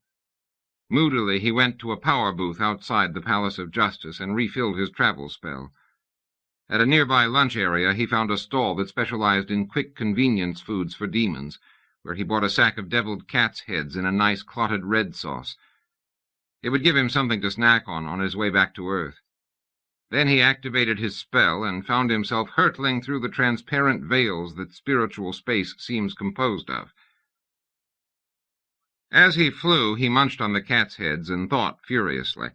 Moodily he went to a power booth outside the Palace of Justice and refilled his travel spell. At a nearby lunch area he found a stall that specialized in quick convenience foods for demons, where he bought a sack of deviled cat's heads in a nice clotted red sauce. It would give him something to snack on his way back to Earth. Then he activated his spell and found himself hurtling through the transparent veils that spiritual space seems composed of. As he flew, he munched on the cat's heads and thought furiously.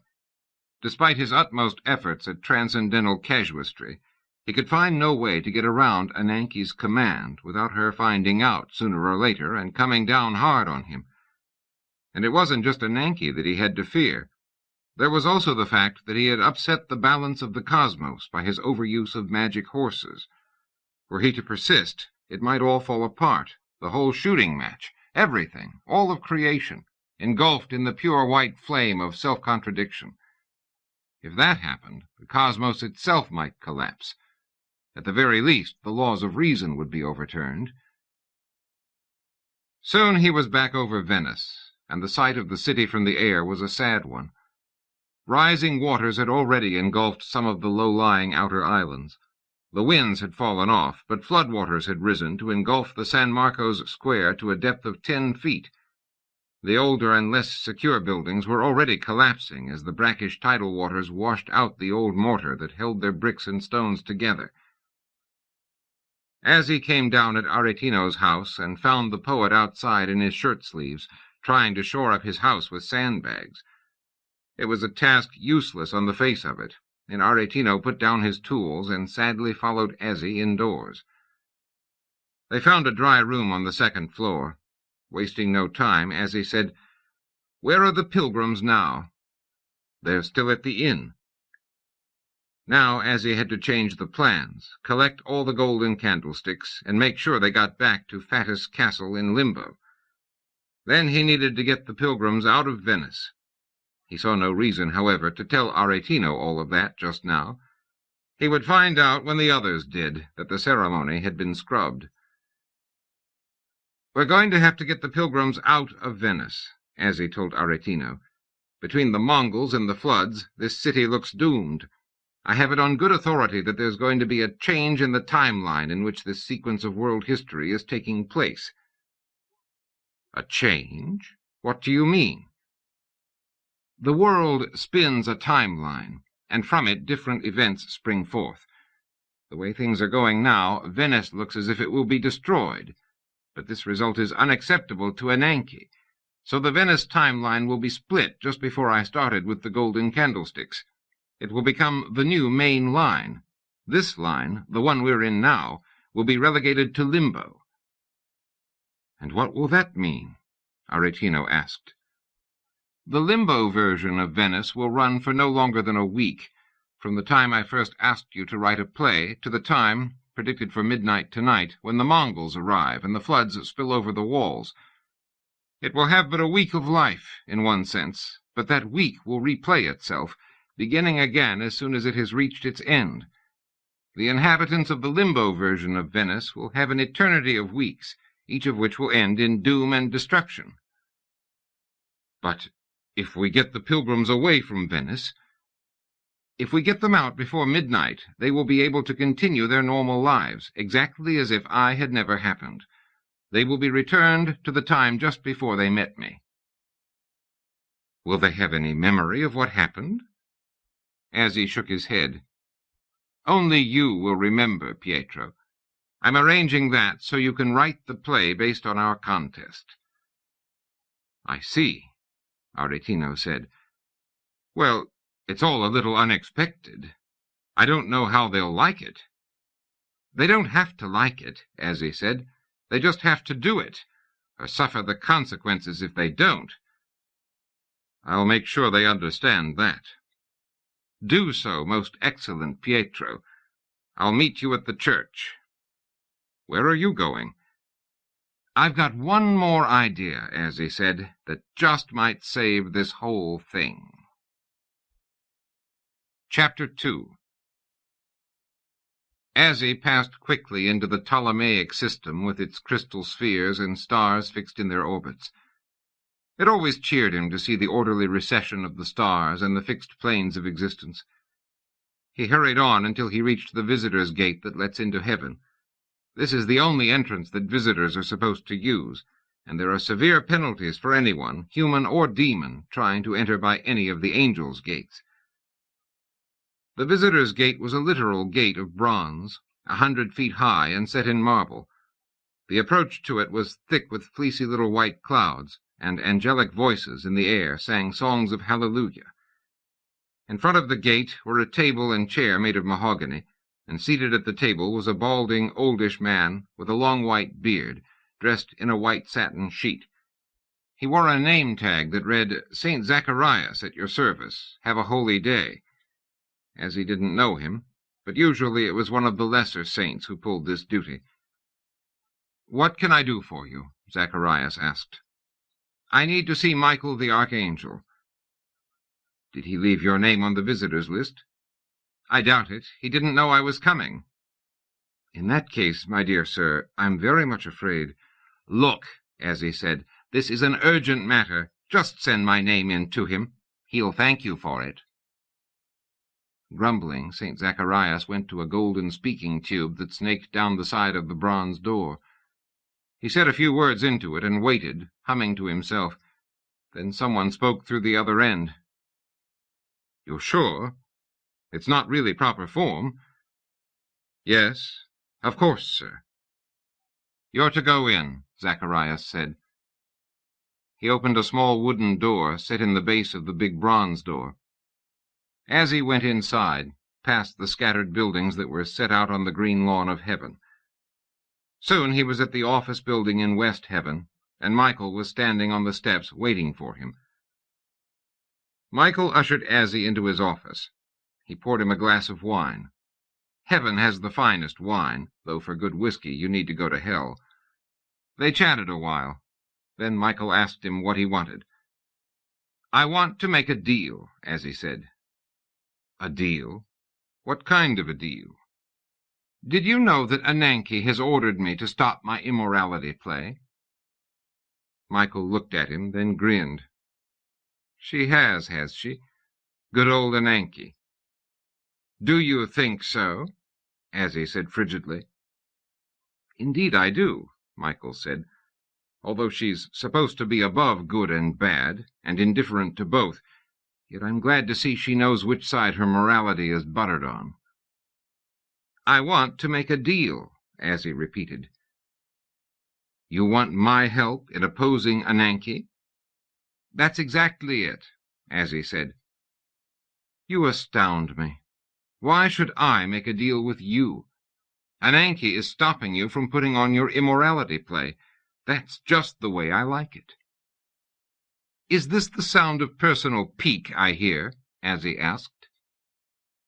Despite his utmost efforts at transcendental casuistry, he could find no way to get around Ananke's command without her finding out sooner or later and coming down hard on him. And it wasn't just Ananke that he had to fear. There was also the fact that he had upset the balance of the cosmos by his overuse of magic horses. Were he to persist, it might all fall apart, the whole shooting match, everything, all of creation, engulfed in the pure white flame of self-contradiction. If that happened, the cosmos itself might collapse. At the very least, the laws of reason would be overturned. Soon he was back over Venice, and the sight of the city from the air was a sad one. Rising waters had already engulfed some of the low-lying outer islands. The winds had fallen off, but floodwaters had risen to engulf the San Marcos Square to a depth of 10 feet. The older and less secure buildings were already collapsing as the brackish tidal waters washed out the old mortar that held their bricks and stones together. Azzie came down at Aretino's house and found the poet outside in his shirt-sleeves, trying to shore up his house with sandbags. It was a task useless on the face of it, and Aretino put down his tools and sadly followed Azzie indoors. They found a dry room on the 2nd floor. Wasting no time, Azzie said, "Where are the pilgrims now?" "They're still at the inn." Now Azzie had to change the plans, collect all the golden candlesticks, and make sure they got back to Fatus Castle in Limbo. Then he needed to get the pilgrims out of Venice. He saw no reason, however, to tell Aretino all of that just now. He would find out when the others did that the ceremony had been scrubbed. "We're going to have to get the pilgrims out of Venice," Azzie told Aretino. "Between the Mongols and the floods, this city looks doomed. I have it on good authority that there's going to be a change in the timeline in which this sequence of world history is taking place." "A change? What do you mean?" "The world spins a timeline, and from it different events spring forth. The way things are going now, Venice looks as if it will be destroyed. But this result is unacceptable to Ananke, so the Venice timeline will be split just before I started with the golden candlesticks. It will become the new main line. This line, the one we're in now, will be relegated to Limbo." "And what will that mean?" Aretino asked. "The Limbo version of Venice will run for no longer than a week, from the time I first asked you to write a play to the time, predicted for midnight tonight, when the Mongols arrive and the floods spill over the walls. It will have but a week of life, in one sense, but that week will replay itself, beginning again as soon as it has reached its end. The inhabitants of the Limbo version of Venice will have an eternity of weeks, each of which will end in doom and destruction." "But if we get the pilgrims away from Venice—" If we get them out before midnight, they will be able to continue their normal lives, exactly as if I had never happened. They will be returned to the time just before they met me." "Will they have any memory of what happened?" Azzie shook his head. "Only you will remember, Pietro. I'm arranging that so you can write the play based on our contest." "I see," Aretino said. "Well, it's all a little unexpected. I don't know how they'll like it." "They don't have to like it," Azzie said. "They just have to do it, or suffer the consequences if they don't." "I'll make sure they understand that." "Do so, most excellent Pietro. I'll meet you at the church." "Where are you going?" "I've got one more idea," Azzie said, "that just might save this whole thing." Chapter 2. Azzie passed quickly into the Ptolemaic system with its crystal spheres and stars fixed in their orbits. It always cheered him to see the orderly recession of the stars and the fixed planes of existence. He hurried on until he reached the visitor's gate that lets into heaven. This is the only entrance that visitors are supposed to use, and there are severe penalties for anyone, human or demon, trying to enter by any of the angels' gates. The visitor's gate was a literal gate of bronze, 100 feet high and set in marble. The approach to it was thick with fleecy little white clouds, and angelic voices in the air sang songs of hallelujah. In front of the gate were a table and chair made of mahogany, and seated at the table was a balding, oldish man with a long white beard, dressed in a white satin sheet. He wore a name tag that read, "St. Zacharias at your service. Have a holy day." As he didn't know him, but usually it was one of the lesser saints who pulled this duty. "What can I do for you?" Zacharias asked. "I need to see Michael the Archangel." "Did he leave your name on the visitors' list?" "I doubt it. He didn't know I was coming." "In that case, my dear sir, I'm very much afraid—" "Look," Azzie said, "this is an urgent matter. Just send my name in to him. He'll thank you for it." Grumbling, St. Zacharias went to a golden speaking tube that snaked down the side of the bronze door. He said a few words into it and waited, humming to himself. Then someone spoke through the other end. "You're sure? It's not really proper form?" "Yes, of course, sir." "You're to go in," Zacharias said. He opened a small wooden door set in the base of the big bronze door. As he went inside, past the scattered buildings that were set out on the green lawn of heaven. Soon he was at the office building in West Heaven, and Michael was standing on the steps waiting for him. Michael ushered Azzie into his office. He poured him a glass of wine. Heaven has the finest wine, though for good whiskey you need to go to hell. They chatted a while. Then Michael asked him what he wanted. "I want to make a deal," Azzie said. "A deal? What kind of a deal?" "Did you know that Ananke has ordered me to stop my immorality play?" Michael looked at him, then grinned. "She has she? Good old Ananke." "Do you think so?" Azzie said frigidly. "Indeed I do," Michael said. "Although she's supposed to be above good and bad, and indifferent to both, yet I'm glad to see she knows which side her morality is buttered on." "I want to make a deal," Azzie repeated. "You want my help in opposing Ananke?" "That's exactly it," Azzie said. "You astound me. Why should I make a deal with you? Ananke is stopping you from putting on your immorality play. That's just the way I like it." "Is this the sound of personal pique I hear?" Azzie asked.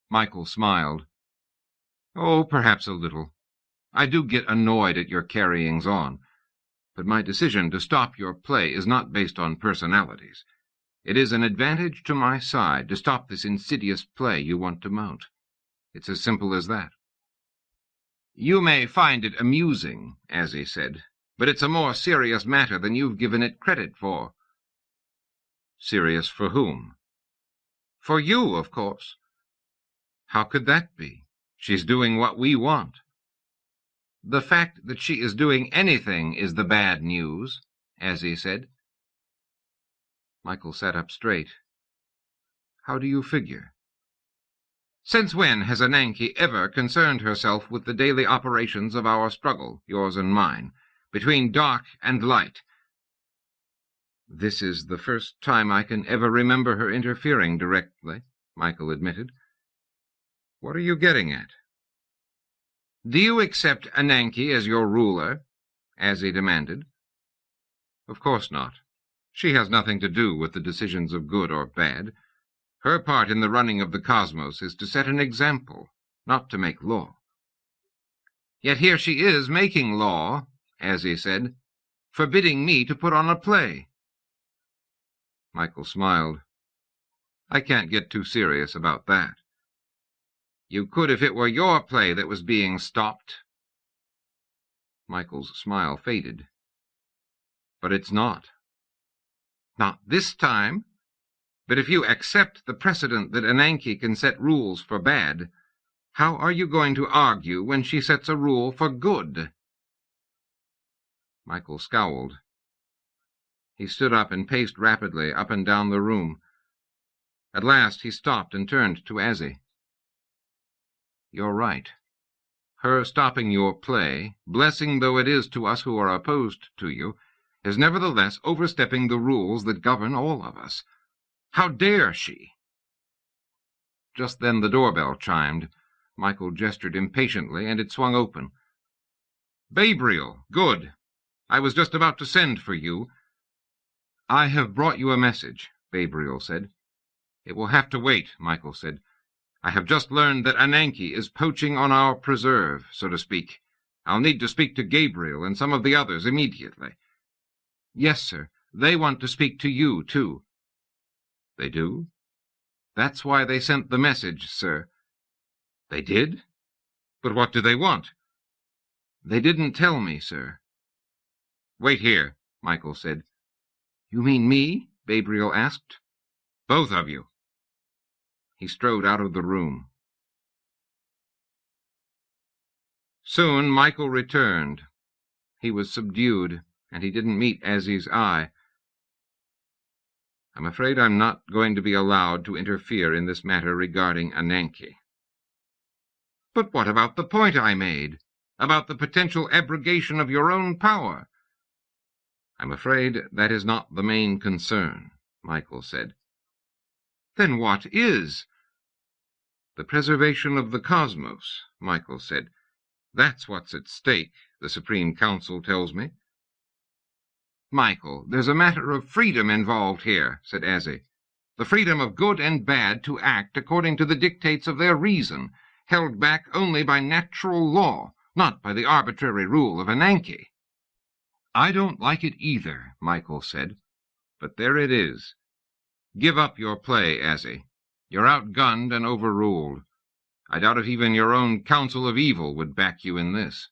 Michael smiled. "Oh, perhaps a little. I do get annoyed at your carryings on. But my decision to stop your play is not based on personalities. It is an advantage to my side to stop this insidious play you want to mount. It's as simple as that." "You may find it amusing," Azzie said, "but it's a more serious matter than you've given it credit for." "Serious for whom?" "For you, of course. How could that be? She's doing what we want. The fact that she is doing anything is the bad news, Azzie said. Michael sat up straight. How do you figure? Since when has Ananke ever concerned herself with the daily operations of our struggle, yours and mine, between dark and light? This is the first time I can ever remember her interfering directly, Michael admitted. What are you getting at? Do you accept Ananke as your ruler? Azzie demanded. Of course not. She has nothing to do with the decisions of good or bad. Her part in the running of the cosmos is to set an example, not to make law. Yet here she is making law, Azzie said, forbidding me to put on a play. Michael smiled. I can't get too serious about that. You could if it were your play that was being stopped. Michael's smile faded. But it's not. Not this time. But if you accept the precedent that Ananke can set rules for bad, how are you going to argue when she sets a rule for good? Michael scowled. He stood up and paced rapidly up and down the room. At last he stopped and turned to Azzie. You're right. Her stopping your play, blessing though it is to us who are opposed to you, is nevertheless overstepping the rules that govern all of us. How dare she? Just then the doorbell chimed. Michael gestured impatiently, and it swung open. Gabriel, good. I was just about to send for you. I have brought you a message, Gabriel said. It will have to wait, Michael said. I have just learned that Ananke is poaching on our preserve, so to speak. I'll need to speak to Gabriel and some of the others immediately. Yes, sir. They want to speak to you, too. They do? That's why they sent the message, sir. They did? But what do they want? They didn't tell me, sir. Wait here, Michael said. You mean me? Gabriel asked. Both of you. He strode out of the room. Soon Michael returned. He was subdued, and he didn't meet Azzie's eye. I'm afraid I'm not going to be allowed to interfere in this matter regarding Ananke. But what about the point I made? About the potential abrogation of your own power? I'm afraid that is not the main concern, Michael said. Then what is? The preservation of the cosmos, Michael said. That's what's at stake, the Supreme Council tells me. Michael, there's a matter of freedom involved here, said Azzie. The freedom of good and bad to act according to the dictates of their reason, held back only by natural law, not by the arbitrary rule of Ananke. I don't like it either, Michael said, but there it is. Give up your play, Azzie. You're outgunned and overruled. I doubt if even your own Council of Evil would back you in this.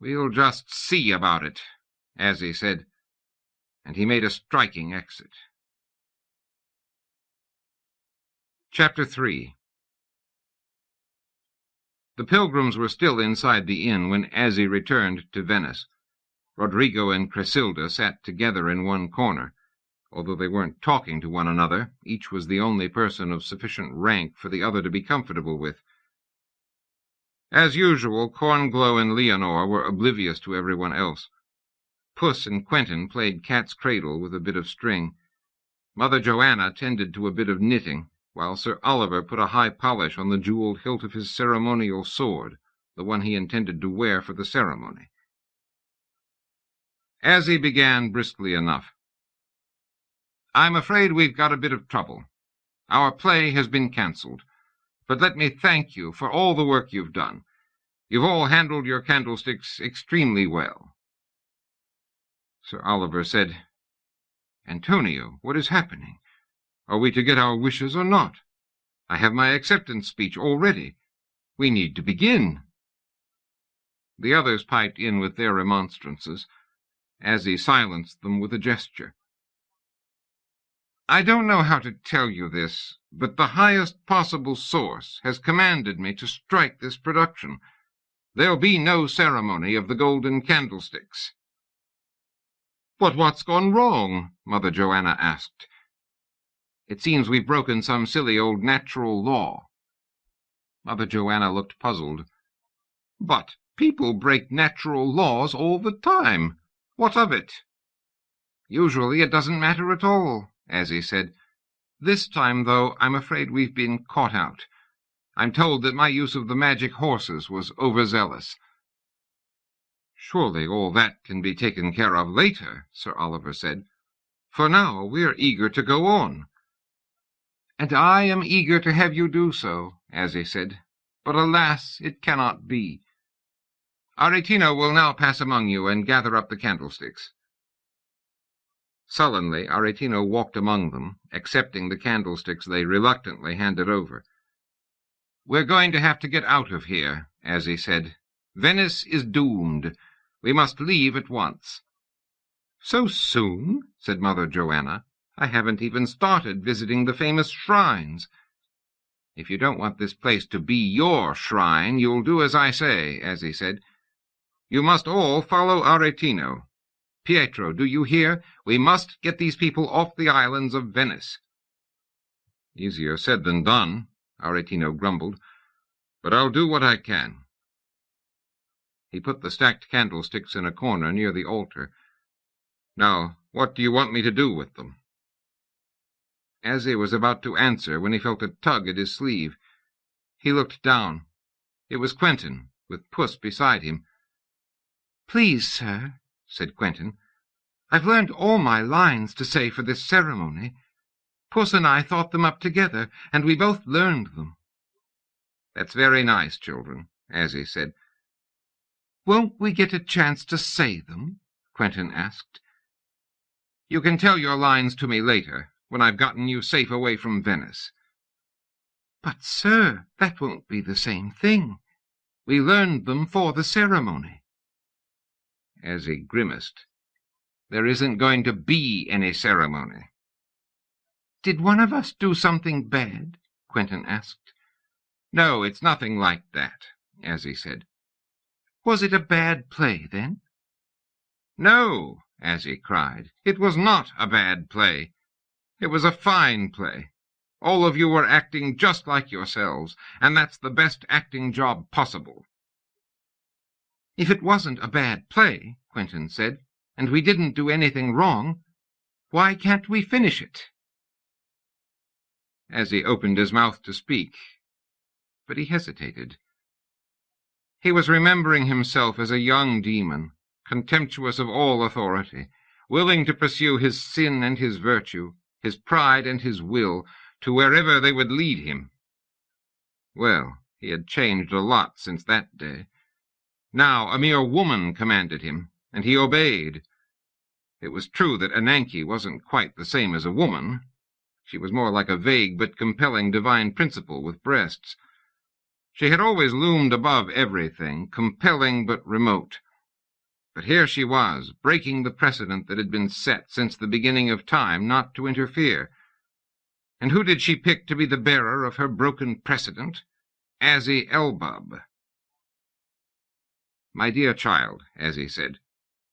We'll just see about it, Azzie said, and he made a striking exit. Chapter 3. The pilgrims were still inside the inn when Azzie returned to Venice. Rodrigo and Cresilda sat together in one corner. Although they weren't talking to one another, each was the only person of sufficient rank for the other to be comfortable with. As usual, Cornglow and Leonore were oblivious to everyone else. Puss and Quentin played cat's cradle with a bit of string. Mother Joanna tended to a bit of knitting, while Sir Oliver put a high polish on the jeweled hilt of his ceremonial sword, the one he intended to wear for the ceremony. Azzie began briskly enough. I'm afraid we've got a bit of trouble. Our play has been cancelled, but let me thank you for all the work you've done. You've all handled your candlesticks extremely well. Sir Oliver said, Antonio, what is happening? Are we to get our wishes or not? I have my acceptance speech all ready. We need to begin. The others piped in with their remonstrances. Azzie silenced them with a gesture. I don't know how to tell you this, but the highest possible source has commanded me to strike this production. There'll be no ceremony of the golden candlesticks." "But what's gone wrong?" Mother Joanna asked. "It seems we've broken some silly old natural law." Mother Joanna looked puzzled. "But people break natural laws all the time. What of it?" "Usually it doesn't matter at all," Azzie said. "This time, though, I'm afraid we've been caught out. I'm told that my use of the magic horses was overzealous." "Surely all that can be taken care of later," Sir Oliver said. "For now we're eager to go on." "And I am eager to have you do so," Azzie said. "But alas, it cannot be. Aretino will now pass among you and gather up the candlesticks." Sullenly, Aretino walked among them, accepting the candlesticks they reluctantly handed over. "We're going to have to get out of here," Azzie said. "Venice is doomed. We must leave at once." "So soon?" said Mother Joanna. "I haven't even started visiting the famous shrines." "If you don't want this place to be your shrine, you'll do as I say," Azzie said. "You must all follow Aretino. Pietro, do you hear? We must get these people off the islands of Venice." "Easier said than done," Aretino grumbled, "but I'll do what I can." He put the stacked candlesticks in a corner near the altar. "Now, what do you want me to do with them?" Azzie was about to answer when he felt a tug at his sleeve. He looked down. It was Quentin, with Puss beside him. "Please, sir," said Quentin, "I've learned all my lines to say for this ceremony. Puss and I thought them up together, and we both learned them." "That's very nice, children," Azzie said. "Won't we get a chance to say them?" Quentin asked. "You can tell your lines to me later, when I've gotten you safe away from Venice." "But, sir, that won't be the same thing. We learned them for the ceremony." Azzie grimaced. "There isn't going to be any ceremony." "Did one of us do something bad?" Quentin asked. "No, it's nothing like that," Azzie said. "Was it a bad play, then?" "No," Azzie cried. "It was not a bad play. It was a fine play. All of you were acting just like yourselves, and that's the best acting job possible." "If it wasn't a bad play," Quentin said, "and we didn't do anything wrong, why can't we finish it?" Azzie opened his mouth to speak, but he hesitated. He was remembering himself as a young demon, contemptuous of all authority, willing to pursue his sin and his virtue, his pride and his will, to wherever they would lead him. Well, he had changed a lot since that day. Now a mere woman commanded him, and he obeyed. It was true that Ananke wasn't quite the same as a woman. She was more like a vague but compelling divine principle with breasts. She had always loomed above everything, compelling but remote. But here she was, breaking the precedent that had been set since the beginning of time not to interfere. And who did she pick to be the bearer of her broken precedent? Azzie Elbub. "My dear child," Azzie said,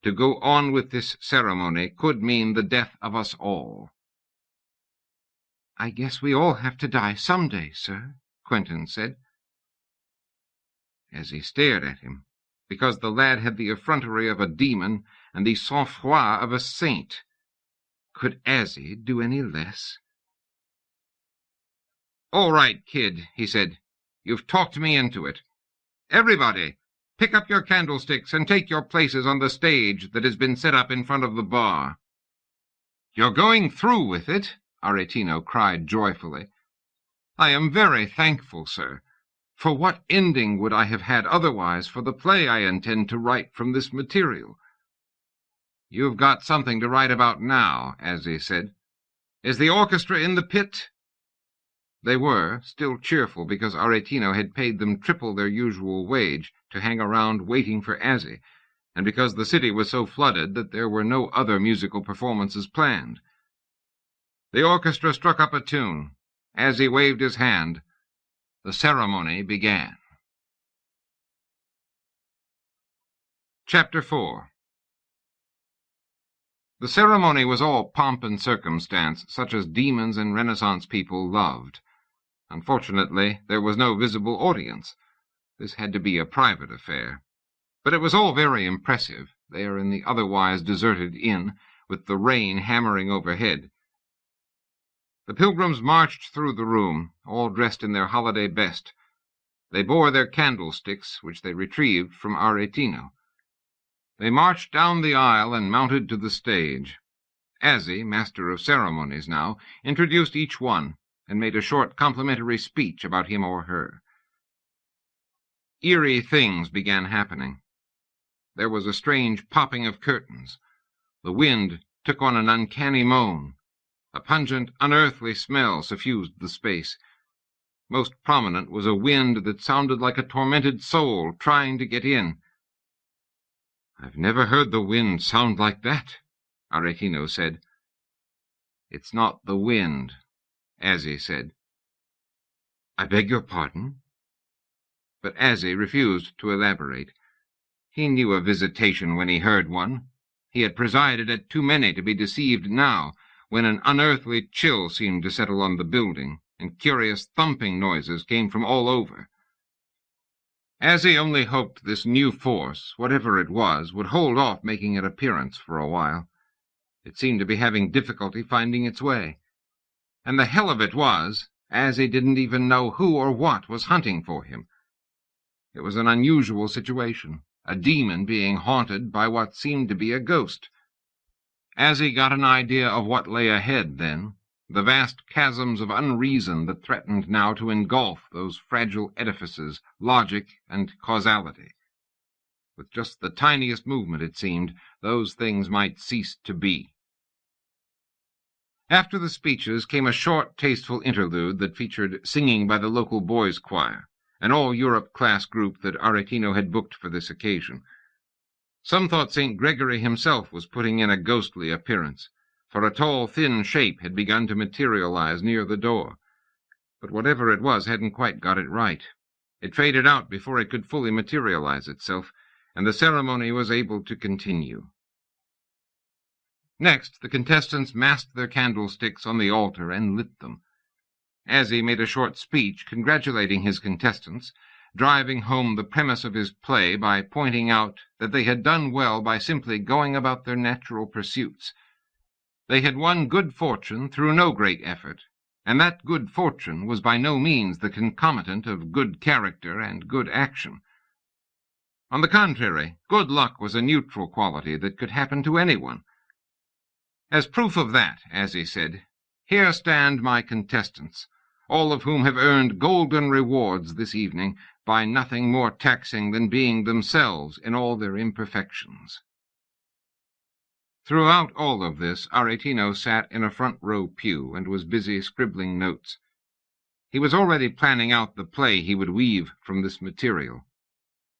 "to go on with this ceremony could mean the death of us all." "I guess we all have to die some day, sir," Quentin said. Azzie stared at him, because the lad had the effrontery of a demon and the sang-froid of a saint. Could Azzie do any less? "All right, kid," he said. "You've talked me into it. Everybody, pick up your candlesticks and take your places on the stage that has been set up in front of the bar." "You're going through with it?" Aretino cried joyfully. "I am very thankful, sir. For what ending would I have had otherwise for the play I intend to write from this material?" "You've got something to write about now," Azzie said. "Is the orchestra in the pit?" They were, still cheerful because Aretino had paid them triple their usual wage to hang around waiting for Azzie, and because the city was so flooded that there were no other musical performances planned. The orchestra struck up a tune. As he waved his hand, the ceremony began. Chapter 4. The ceremony was all pomp and circumstance, such as demons and Renaissance people loved. Unfortunately, there was no visible audience. This had to be a private affair. But it was all very impressive, there in the otherwise deserted inn, with the rain hammering overhead. The pilgrims marched through the room, all dressed in their holiday best. They bore their candlesticks, which they retrieved from Aretino. They marched down the aisle and mounted to the stage. Azzie, master of ceremonies now, introduced each one, and made a short complimentary speech about him or her. Eerie things began happening. There was a strange popping of curtains. The wind took on an uncanny moan. A pungent, unearthly smell suffused the space. Most prominent was a wind that sounded like a tormented soul trying to get in. "I've never heard the wind sound like that," Aretino said. "It's not the wind," Azzie said. "I beg your pardon?" But Azzie refused to elaborate. He knew a visitation when he heard one. He had presided at too many to be deceived now, when an unearthly chill seemed to settle on the building, and curious thumping noises came from all over. Azzie only hoped this new force, whatever it was, would hold off making an appearance for a while. It seemed to be having difficulty finding its way. And the hell of it was, Azzie didn't even know who or what was hunting for him. It was an unusual situation, a demon being haunted by what seemed to be a ghost. Azzie got an idea of what lay ahead then, the vast chasms of unreason that threatened now to engulf those fragile edifices, logic and causality. With just the tiniest movement, it seemed, those things might cease to be. After the speeches came a short, tasteful interlude that featured singing by the local boys' choir, an all-Europe class group that Aretino had booked for this occasion. Some thought St. Gregory himself was putting in a ghostly appearance, for a tall, thin shape had begun to materialize near the door. But whatever it was hadn't quite got it right. It faded out before it could fully materialize itself, and the ceremony was able to continue. Next, the contestants massed their candlesticks on the altar and lit them. Azzie made a short speech congratulating his contestants, driving home the premise of his play by pointing out that they had done well by simply going about their natural pursuits. They had won good fortune through no great effort, and that good fortune was by no means the concomitant of good character and good action. On the contrary, good luck was a neutral quality that could happen to anyone. As proof of that, as he said, here stand my contestants, all of whom have earned golden rewards this evening by nothing more taxing than being themselves in all their imperfections. Throughout all of this, Aretino sat in a front-row pew and was busy scribbling notes. He was already planning out the play he would weave from this material.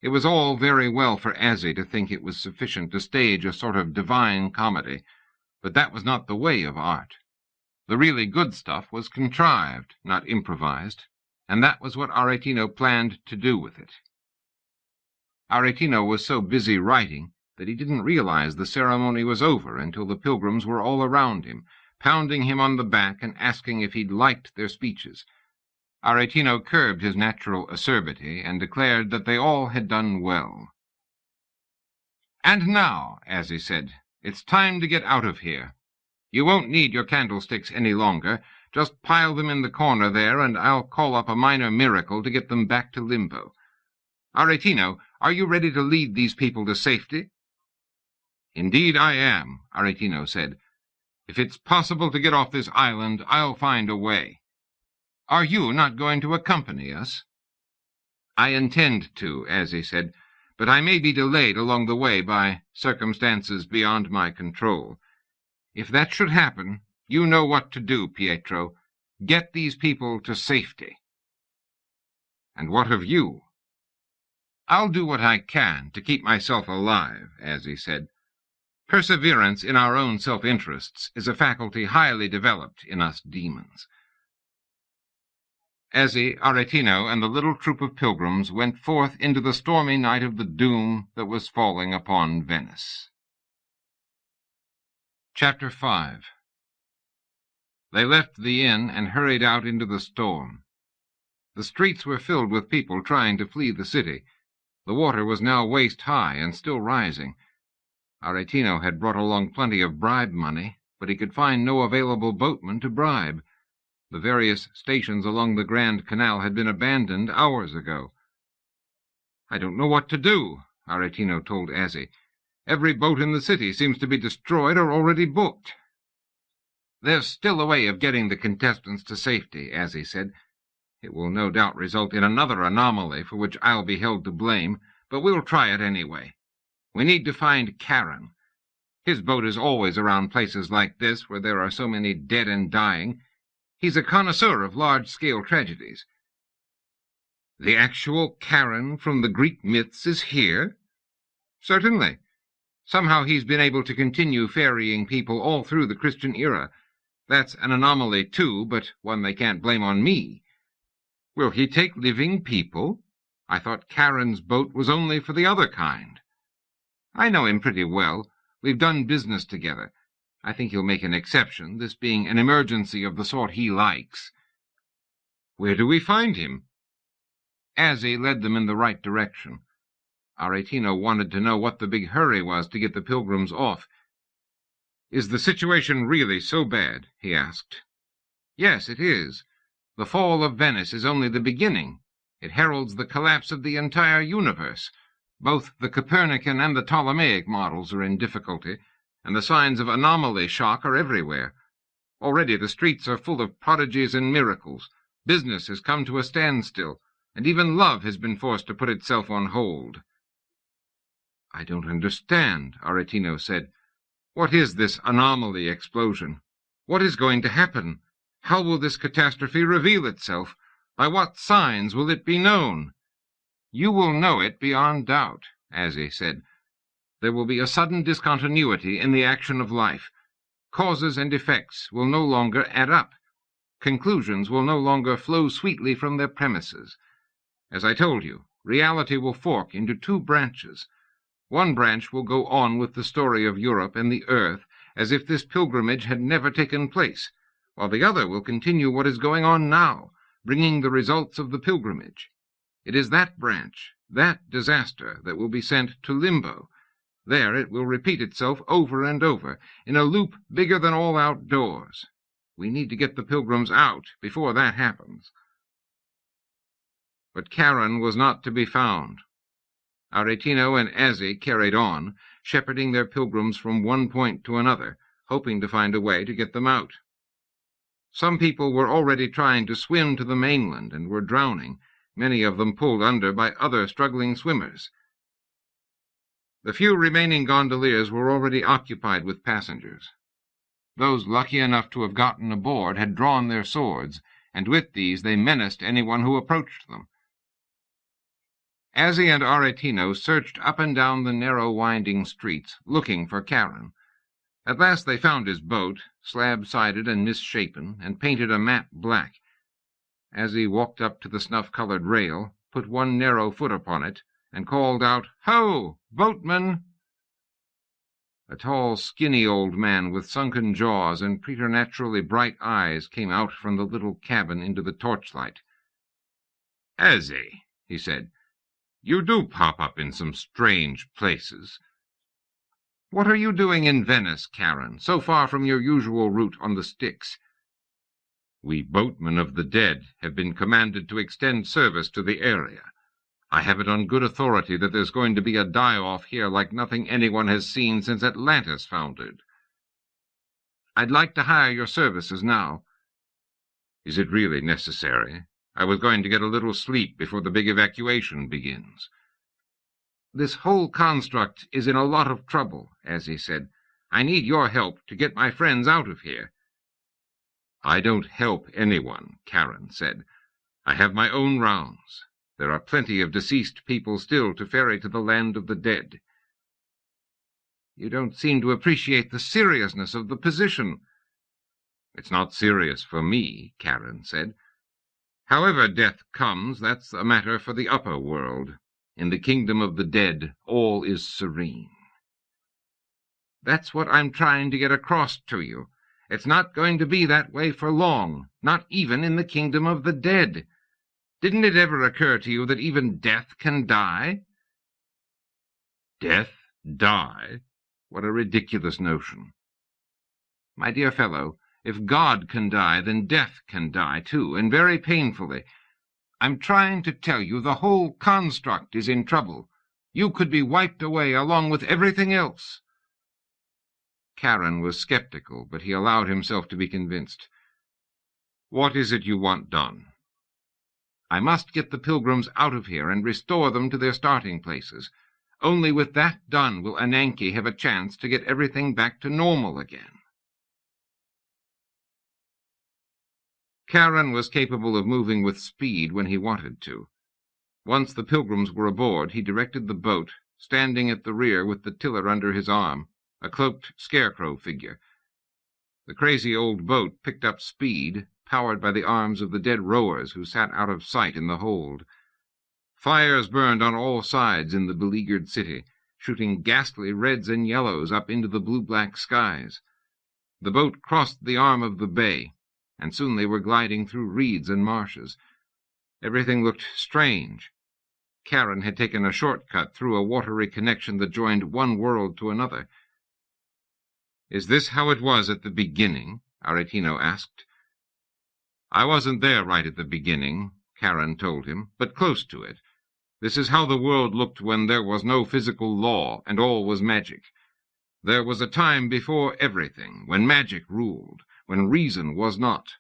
It was all very well for Azzie to think it was sufficient to stage a sort of divine comedy, but that was not the way of art. The really good stuff was contrived, not improvised, and that was what Aretino planned to do with it. Aretino was so busy writing that he didn't realize the ceremony was over until the pilgrims were all around him, pounding him on the back and asking if he'd liked their speeches. Aretino curbed his natural acerbity and declared that they all had done well. "And now," as he said, "it's time to get out of here. You won't need your candlesticks any longer. Just pile them in the corner there, and I'll call up a minor miracle to get them back to Limbo. Aretino, are you ready to lead these people to safety?" "Indeed I am," Aretino said. "If it's possible to get off this island, I'll find a way. Are you not going to accompany us?" "I intend to," as he said, "but I may be delayed along the way by circumstances beyond my control. If that should happen, you know what to do, Pietro. Get these people to safety." "And what of you?" "I'll do what I can to keep myself alive," as he said. Perseverance in our own self-interests is a faculty highly developed in us demons. Azzie, Aretino, and the little troop of pilgrims went forth into the stormy night of the doom that was falling upon Venice. Chapter 5. They left the inn and hurried out into the storm. The streets were filled with people trying to flee the city. The water was now waist-high and still rising. Aretino had brought along plenty of bribe money, but he could find no available boatman to bribe. The various stations along the Grand Canal had been abandoned hours ago. "I don't know what to do," Aretino told Azzie. "Every boat in the city seems to be destroyed or already booked." "There's still a way of getting the contestants to safety," Azzie said. "It will no doubt result in another anomaly for which I'll be held to blame, but we'll try it anyway. We need to find Karen. His boat is always around places like this where there are so many dead and dying. He's a connoisseur of large-scale tragedies." "The actual Karen from the Greek myths is here?" "Certainly. Somehow he's been able to continue ferrying people all through the Christian era. That's an anomaly, too, but one they can't blame on me." "Will he take living people? I thought Karen's boat was only for the other kind." "I know him pretty well. We've done business together. I think he'll make an exception, this being an emergency of the sort he likes." "Where do we find him?" Azzie led them in the right direction. Aretino wanted to know what the big hurry was to get the pilgrims off. "Is the situation really so bad?" he asked. "Yes, it is. The fall of Venice is only the beginning. It heralds the collapse of the entire universe. Both the Copernican and the Ptolemaic models are in difficulty, and the signs of anomaly shock are everywhere. Already the streets are full of prodigies and miracles. Business has come to a standstill, and even love has been forced to put itself on hold." "I don't understand," Aretino said. "What is this anomaly explosion? What is going to happen? How will this catastrophe reveal itself? By what signs will it be known?" "You will know it beyond doubt," Azzie said. "There will be a sudden discontinuity in the action of life. Causes and effects will no longer add up. Conclusions will no longer flow sweetly from their premises. As I told you, reality will fork into two branches. One branch will go on with the story of Europe and the earth as if this pilgrimage had never taken place, while the other will continue what is going on now, bringing the results of the pilgrimage. It is that branch, that disaster, that will be sent to limbo. There it will repeat itself over and over, in a loop bigger than all outdoors. We need to get the pilgrims out before that happens." But Karen was not to be found. Aretino and Azzie carried on, shepherding their pilgrims from one point to another, hoping to find a way to get them out. Some people were already trying to swim to the mainland and were drowning, many of them pulled under by other struggling swimmers. The few remaining gondoliers were already occupied with passengers. Those lucky enough to have gotten aboard had drawn their swords, and with these they menaced anyone who approached them. Azzie and Aretino searched up and down the narrow winding streets, looking for Karen. At last they found his boat, slab-sided and misshapen, and painted a matte black. Azzie walked up to the snuff-colored rail, put one narrow foot upon it, and called out, "Ho, boatman!" A tall, skinny old man with sunken jaws and preternaturally bright eyes came out from the little cabin into the torchlight. "Azzie," he said, "you do pop up in some strange places. What are you doing in Venice, Karen, so far from your usual route on the Styx?" "We boatmen of the dead have been commanded to extend service to the area. I have it on good authority that there's going to be a die-off here like nothing anyone has seen since Atlantis foundered. I'd like to hire your services now." "Is it really necessary? I was going to get a little sleep before the big evacuation begins." "This whole construct is in a lot of trouble," Azzie said. "I need your help to get my friends out of here." "I don't help anyone," Karen said. "I have my own rounds. There are plenty of deceased people still to ferry to the land of the dead." You don't seem to appreciate the seriousness of the position." "It's not serious for me," Karen said. "However death comes, that's a matter for the upper world. In the kingdom of the dead, all is serene." "That's what I'm trying to get across to you. It's not going to be that way for long, not even in the kingdom of the dead. Didn't it ever occur to you that even death can die?" "Death? Die? What a ridiculous notion." "My dear fellow, if God can die, then death can die too, and very painfully. I'm trying to tell you the whole construct is in trouble. You could be wiped away along with everything else." Karen was skeptical, but he allowed himself to be convinced. "What is it you want done?" "I must get the pilgrims out of here and restore them to their starting places. Only with that done will Ananke have a chance to get everything back to normal again." Karen was capable of moving with speed when he wanted to. Once the pilgrims were aboard, he directed the boat, standing at the rear with the tiller under his arm, a cloaked scarecrow figure. The crazy old boat picked up speed, powered by the arms of the dead rowers who sat out of sight in the hold. Fires burned on all sides in the beleaguered city, shooting ghastly reds and yellows up into the blue-black skies. The boat crossed the arm of the bay, and soon they were gliding through reeds and marshes. Everything looked strange. Karen had taken a shortcut through a watery connection that joined one world to another. "Is this how it was at the beginning?" Aretino asked. "I wasn't there right at the beginning," Karen told him, "but close to it. This is how the world looked when there was no physical law and all was magic. There was a time before everything, when magic ruled, when reason was not.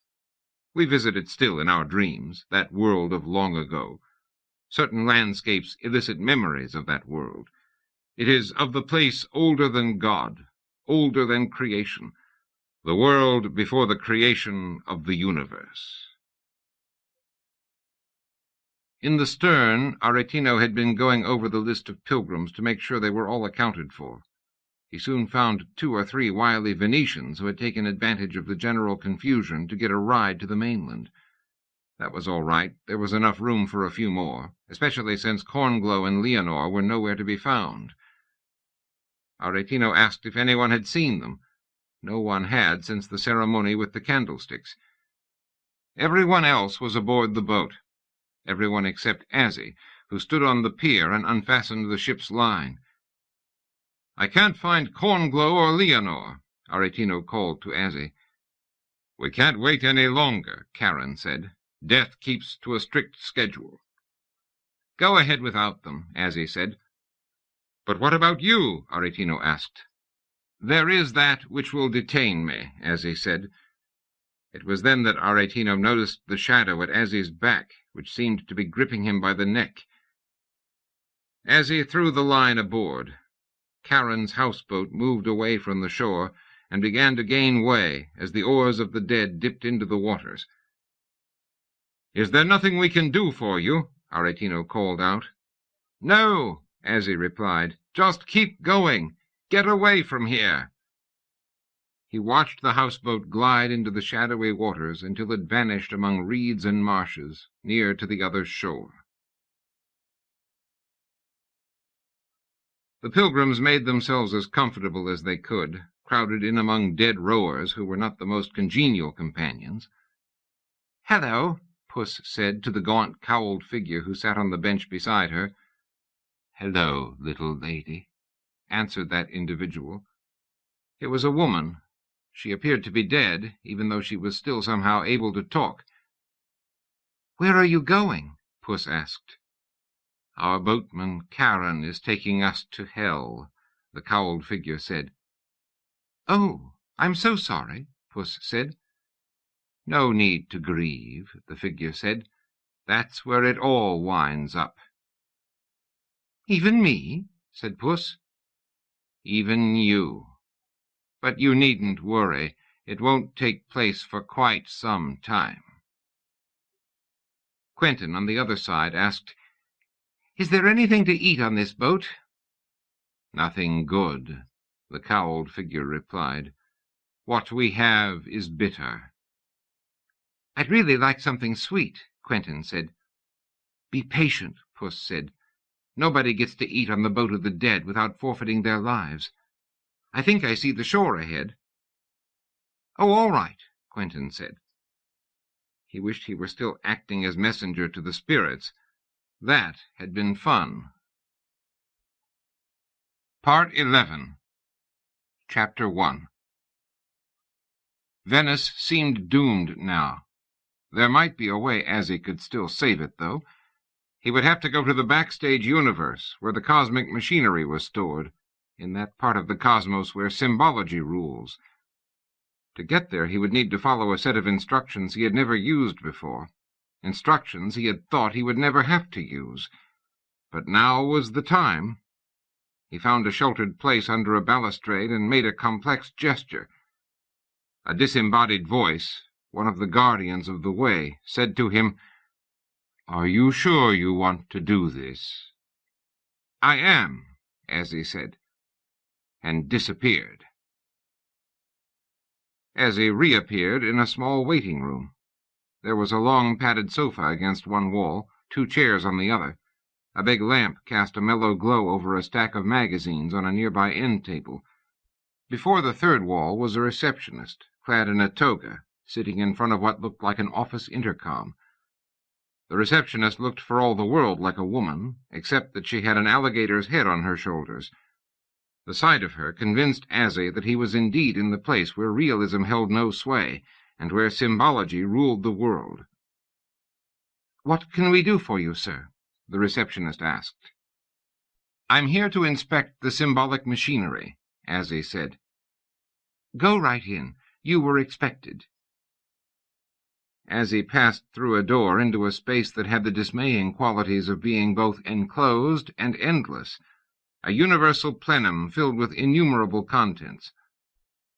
We visit it still in our dreams, that world of long ago. Certain landscapes elicit memories of that world. It is of the place older than God, older than creation, the world before the creation of the universe." In the stern, Aretino had been going over the list of pilgrims to make sure they were all accounted for. He soon found 2 or 3 wily Venetians who had taken advantage of the general confusion to get a ride to the mainland. That was all right. There was enough room for a few more, especially since Cornglow and Leonore were nowhere to be found. Aretino asked if anyone had seen them. No one had since the ceremony with the candlesticks. Everyone else was aboard the boat. Everyone except Azzie, who stood on the pier and unfastened the ship's line. "I can't find Cornglow or Leonore," Aretino called to Azzie. "We can't wait any longer," Karen said. "Death keeps to a strict schedule." "Go ahead without them," Azzie said. "But what about you?" Aretino asked. "There is that which will detain me," Azzie said. It was then that Aretino noticed the shadow at Azzie's back, which seemed to be gripping him by the neck. Azzie threw the line aboard. Karen's houseboat moved away from the shore and began to gain way as the oars of the dead dipped into the waters. "Is there nothing we can do for you?" Aretino called out. "No," Azzie replied. "Just keep going. Get away from here." He watched the houseboat glide into the shadowy waters until it vanished among reeds and marshes near to the other shore. The pilgrims made themselves as comfortable as they could, crowded in among dead rowers who were not the most congenial companions. "Hello," Puss said to the gaunt, cowled figure who sat on the bench beside her. "Hello, little lady," answered that individual. It was a woman. She appeared to be dead, even though she was still somehow able to talk. "Where are you going?" Puss asked. "Our boatman, Karen, is taking us to hell," the cowled figure said. "Oh, I'm so sorry," Puss said. "No need to grieve," the figure said. "That's where it all winds up." "Even me?" said Puss. "Even you. But you needn't worry. It won't take place for quite some time." Quentin, on the other side, asked, "Is there anything to eat on this boat?" "Nothing good. the cowled figure replied. "What we have is bitter." "I'd really like something sweet," Quentin said. "Be patient," Puss said. "Nobody gets to eat on the boat of the dead without forfeiting their lives. I think I see the shore ahead." "Oh, all right," Quentin said. He wished he were still acting as messenger to the spirits. That had been fun. Part 11. Chapter 1. Venice seemed doomed now. There might be a way Azzie could still save it, though. He would have to go to the backstage universe, where the cosmic machinery was stored, in that part of the cosmos where symbology rules. To get there, he would need to follow a set of instructions he had never used before, instructions he had thought he would never have to use. But now was the time. He found a sheltered place under a balustrade and made a complex gesture. A disembodied voice, one of the guardians of the way, said to him, "Are you sure you want to do this?" "I am," Azzie said, and disappeared. Azzie reappeared in a small waiting room. There was a long padded sofa against one wall, 2 chairs on the other. A big lamp cast a mellow glow over a stack of magazines on a nearby end table. Before the third wall was a receptionist, clad in a toga, sitting in front of what looked like an office intercom. The receptionist looked for all the world like a woman, except that she had an alligator's head on her shoulders. The sight of her convinced Azzie that he was indeed in the place where realism held no sway, and where symbology ruled the world. "What can we do for you, sir?" the receptionist asked. "I'm here to inspect the symbolic machinery," Azzie said. "Go right in. You were expected." Azzie passed through a door into a space that had the dismaying qualities of being both enclosed and endless, a universal plenum filled with innumerable contents.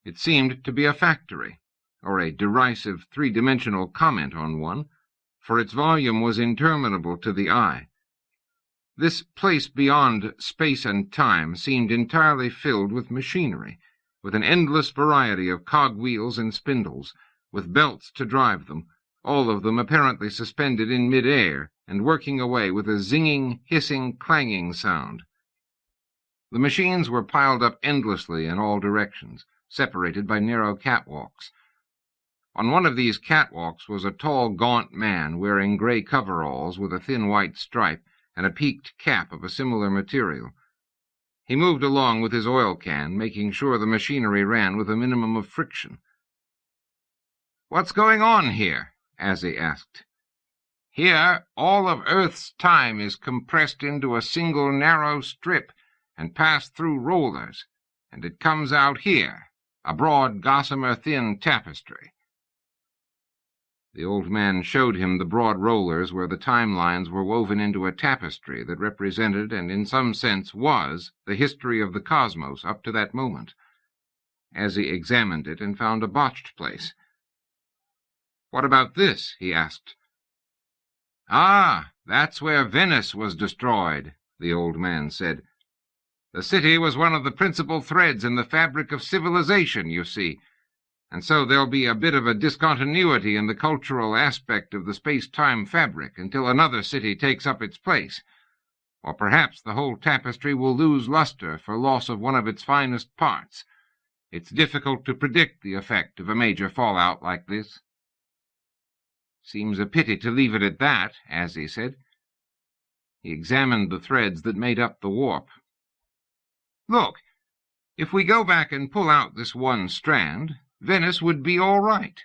It seemed to be a factory, or a derisive 3-dimensional comment on one, for its volume was interminable to the eye. This place beyond space and time seemed entirely filled with machinery, with an endless variety of cogwheels and spindles, with belts to drive them, all of them apparently suspended in mid-air and working away with a zinging, hissing, clanging sound. The machines were piled up endlessly in all directions, separated by narrow catwalks. On one of these catwalks was a tall, gaunt man wearing gray coveralls with a thin white stripe and a peaked cap of a similar material. He moved along with his oil can, making sure the machinery ran with a minimum of friction. "What's going on here?" Azzie asked. "Here, all of Earth's time is compressed into a single narrow strip and passed through rollers, and it comes out here, a broad, gossamer-thin tapestry." The old man showed him the broad rollers where the timelines were woven into a tapestry that represented and in some sense was the history of the cosmos up to that moment. Azzie examined it and found a botched place. "What about this?" he asked. "Ah, that's where Venice was destroyed," the old man said. "The city was one of the principal threads in the fabric of civilization, you see, and so there'll be a bit of a discontinuity in the cultural aspect of the space-time fabric until another city takes up its place. Or perhaps the whole tapestry will lose luster for loss of one of its finest parts. It's difficult to predict the effect of a major fallout like this." "Seems a pity to leave it at that," Azzie said. He examined the threads that made up the warp. "Look, if we go back and pull out this one strand, Venice would be all right."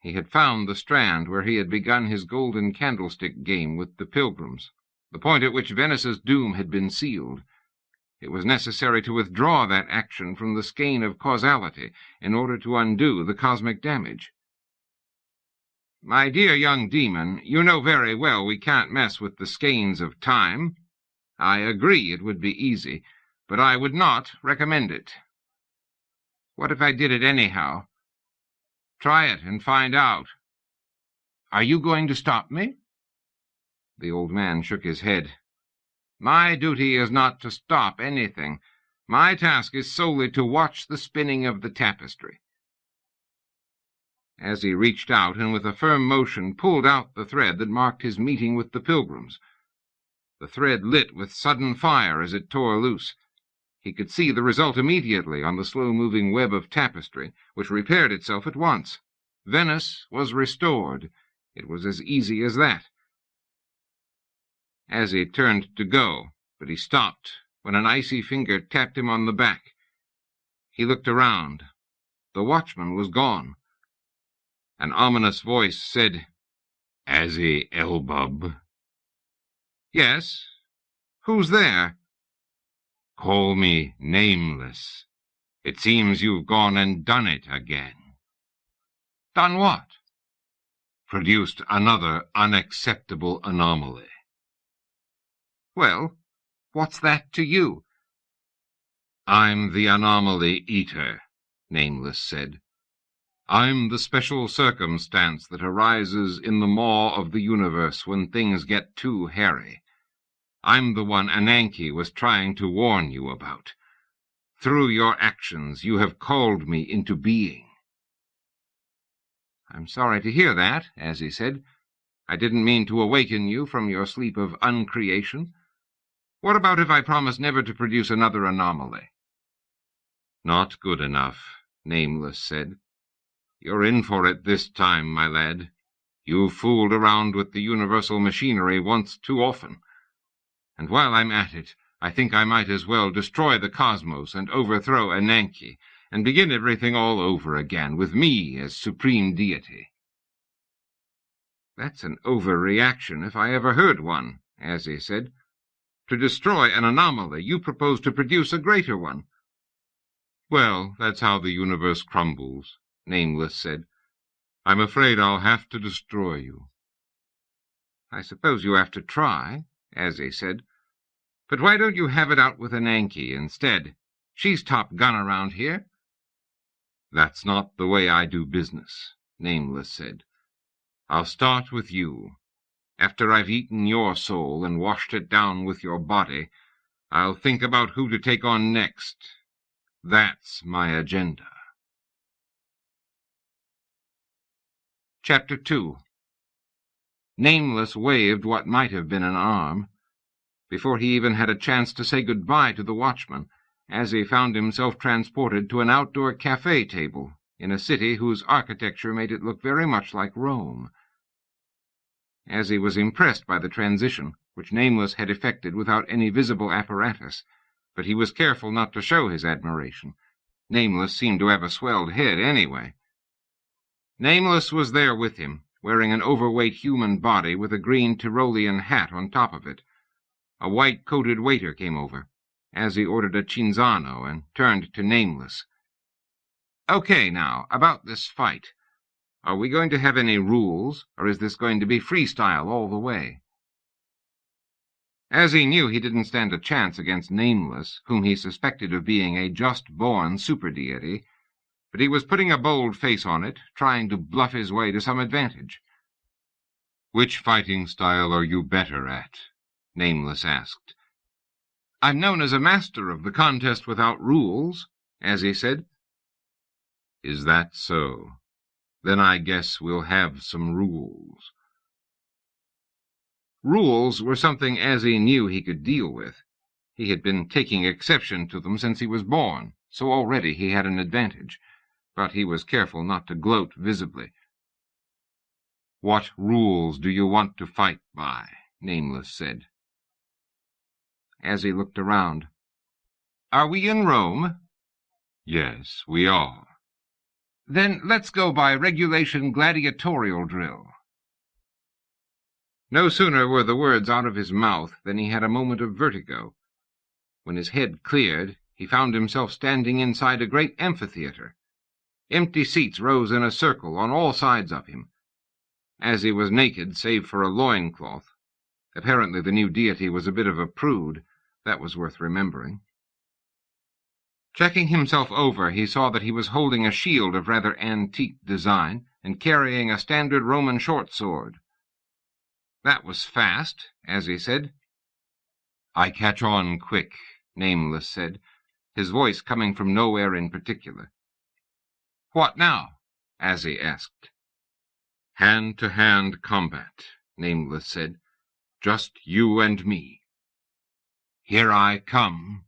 He had found the strand where he had begun his golden candlestick game with the pilgrims, the point at which Venice's doom had been sealed. It was necessary to withdraw that action from the skein of causality in order to undo the cosmic damage. "My dear young demon, you know very well we can't mess with the skeins of time. I agree it would be easy, but I would not recommend it." "What if I did it anyhow?" "Try it and find out." "Are you going to stop me?" The old man shook his head. "My duty is not to stop anything, My task is solely to watch the spinning of the tapestry. As he reached out and with a firm motion pulled out the thread that marked his meeting with the pilgrims. The thread lit with sudden fire as it tore loose. He could see the result immediately on the slow-moving web of tapestry, which repaired itself at once. Venice was restored. It was as easy as that. Azzie turned to go, but he stopped when an icy finger tapped him on the back. He looked around. The watchman was gone. An ominous voice said, "Azzie Elbub." "Yes? Who's there?" "Call me Nameless. It seems you've gone and done it again." "Done what?" "Produced another unacceptable anomaly." "Well, what's that to you?" "I'm the Anomaly Eater," Nameless said. "I'm the special circumstance that arises in the maw of the universe when things get too hairy. I'm the one Ananke was trying to warn you about. Through your actions, you have called me into being." "I'm sorry to hear that," Azzie said. "I didn't mean to awaken you from your sleep of uncreation. What about if I promise never to produce another anomaly?" "Not good enough," Nameless said. "You're in for it this time, my lad. You've fooled around with the universal machinery once too often. And while I'm at it, I think I might as well destroy the cosmos and overthrow Ananke, and begin everything all over again, with me as supreme deity." "That's an overreaction, if I ever heard one," Azzie said. "To destroy an anomaly, you propose to produce a greater one." "Well, that's how the universe crumbles," Nameless said. "I'm afraid I'll have to destroy you." "I suppose you have to try," Azzie said. "But why don't you have it out with Ananke instead? She's top gun around here." "That's not the way I do business," Nameless said. "I'll start with you. After I've eaten your soul and washed it down with your body, I'll think about who to take on next. That's my agenda." Chapter 2. Nameless waved what might have been an arm. Before he even had a chance to say goodbye to the watchman, Azzie found himself transported to an outdoor cafe table in a city whose architecture made it look very much like Rome. Azzie was impressed by the transition, which Nameless had effected without any visible apparatus, but he was careful not to show his admiration. Nameless seemed to have a swelled head anyway. Nameless was there with him, wearing an overweight human body with a green Tyrolean hat on top of it. A white-coated waiter came over. Azzie ordered a Cinzano and turned to Nameless. "Okay, now, about this fight. Are we going to have any rules, or is this going to be freestyle all the way?" Azzie knew he didn't stand a chance against Nameless, whom he suspected of being a just-born superdeity, but he was putting a bold face on it, trying to bluff his way to some advantage. "Which fighting style are you better at?" Nameless asked. "I'm known as a master of the contest without rules," Azzie said. "Is that so? Then I guess we'll have some rules." Rules were something Azzie knew he could deal with. He had been taking exception to them since he was born, so already he had an advantage, but he was careful not to gloat visibly. "What rules do you want to fight by?" Nameless said. Azzie looked around. "Are we in Rome?" "Yes, we are." "Then let's go by regulation gladiatorial drill." No sooner were the words out of his mouth than he had a moment of vertigo. When his head cleared, he found himself standing inside a great amphitheater. Empty seats rose in a circle on all sides of him. Azzie was naked save for a loincloth. Apparently the new deity was a bit of a prude. That was worth remembering. Checking himself over, he saw that he was holding a shield of rather antique design and carrying a standard Roman short sword. "That was fast," Azzie said. "I catch on quick," Nameless said. his voice coming from nowhere in particular. "What now?" Azzie asked. "Hand-to-hand combat," Nameless said. "Just you and me." "Here I come."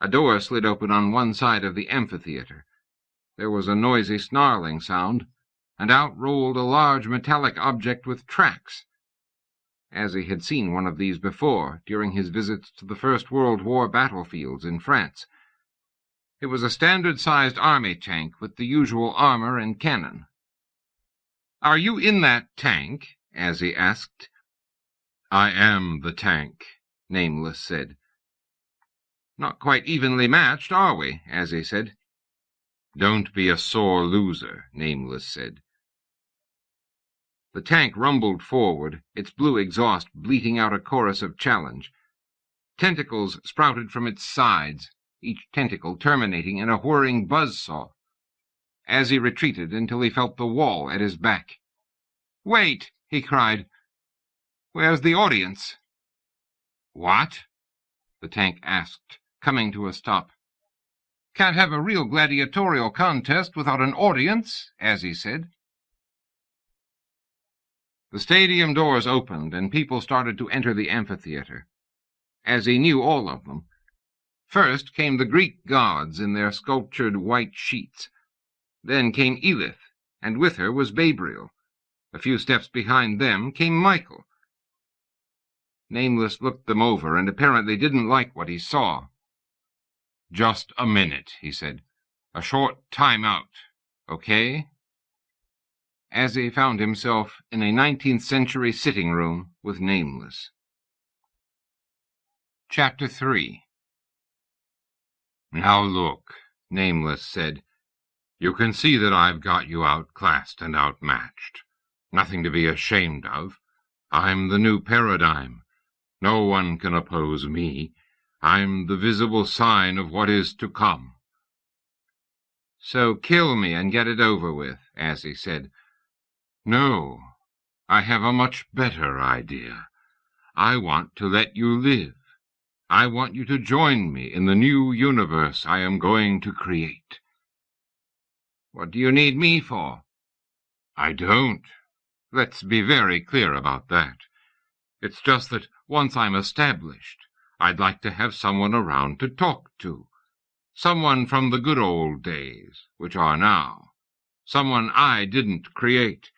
A door slid open on one side of the amphitheater. There was a noisy snarling sound, and out rolled a large metallic object with tracks. Azzie had seen one of these before, during his visits to the First World War battlefields in France. It was a standard-sized army tank with the usual armor and cannon. "Are you in that tank?" Azzie asked. "I am the tank," Nameless said. "Not quite evenly matched, are we?" Azzie said. "Don't be a sore loser," Nameless said. The tank rumbled forward, its blue exhaust bleating out a chorus of challenge. Tentacles sprouted from its sides, each tentacle terminating in a whirring buzzsaw. Azzie retreated until he felt the wall at his back. "Wait!" he cried. "Where's the audience?" "What?" the tank asked, coming to a stop. "Can't have a real gladiatorial contest without an audience," Azzie said. The stadium doors opened, and people started to enter the amphitheater. Azzie knew all of them. First came the Greek gods in their sculptured white sheets. Then came Elith, and with her was Babriel. A few steps behind them came Michael. Nameless looked them over and apparently didn't like what he saw. "Just a minute," he said. "A short time out, okay?" Azzie found himself in a 19th century sitting room with Nameless. Chapter 3. "Now look," Nameless said. "You can see that I've got you outclassed and outmatched. Nothing to be ashamed of. I'm the new paradigm. No one can oppose me. I'm the visible sign of what is to come." "So kill me and get it over with," Azzie said. "No, I have a much better idea. I want to let you live. I want you to join me in the new universe I am going to create." "What do you need me for?" "I don't. Let's be very clear about that. It's just that once I'm established, I'd like to have someone around to talk to. Someone from the good old days, which are now. Someone I didn't create.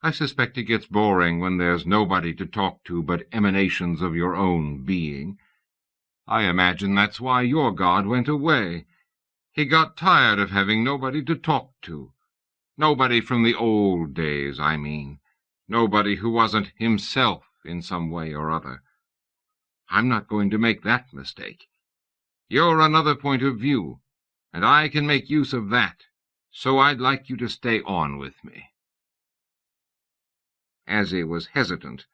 I suspect it gets boring when there's nobody to talk to but emanations of your own being. I imagine that's why your God went away. He got tired of having nobody to talk to. Nobody from the old days, I mean. Nobody who wasn't himself in some way or other. I'm not going to make that mistake. You're another point of view, and I can make use of that, so I'd like you to stay on with me." Azzie was hesitant.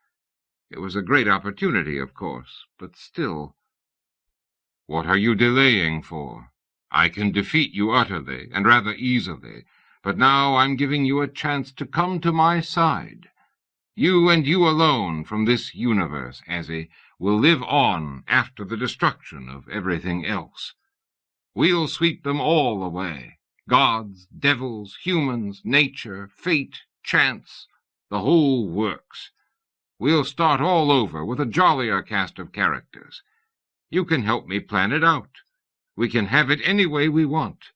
It was a great opportunity, of course, but still. "What are you delaying for? I can defeat you utterly, and rather easily, but now I'm giving you a chance to come to my side. You and you alone from this universe, Azzie, will live on after the destruction of everything else. We'll sweep them all away. Gods, devils, humans, nature, fate, chance, the whole works. We'll start all over with a jollier cast of characters. You can help me plan it out. We can have it any way we want.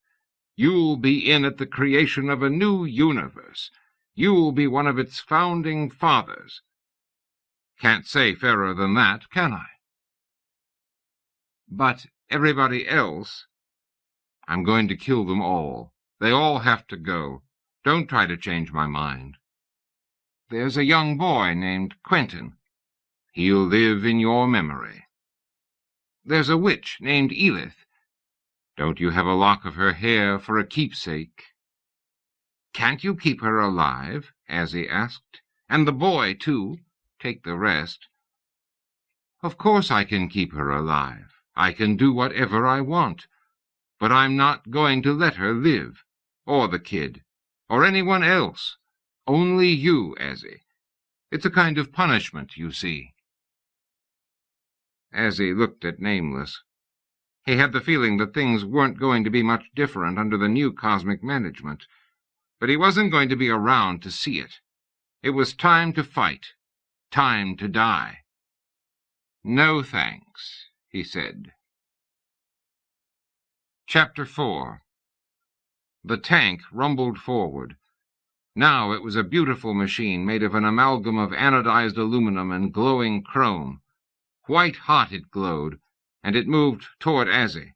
You'll be in at the creation of a new universe. You'll be one of its founding fathers. Can't say fairer than that, can I?" "But everybody else?" "I'm going to kill them all. They all have to go. Don't try to change my mind." "There's a young boy named Quentin." "He'll live in your memory." "There's a witch named Elith." "Don't you have a lock of her hair for a keepsake?" "Can't you keep her alive?" Azzie asked. "And the boy, too? Take the rest." "Of course I can keep her alive. I can do whatever I want. But I'm not going to let her live, or the kid, or anyone else. Only you, Azzie. It's a kind of punishment, you see." Azzie looked at Nameless. He had the feeling that things weren't going to be much different under the new cosmic management, but he wasn't going to be around to see it. It was time to fight, time to die. "No thanks," he said. Chapter 4. The tank rumbled forward. Now it was a beautiful machine made of an amalgam of anodized aluminum and glowing chrome. White hot it glowed, and it moved toward Azzie.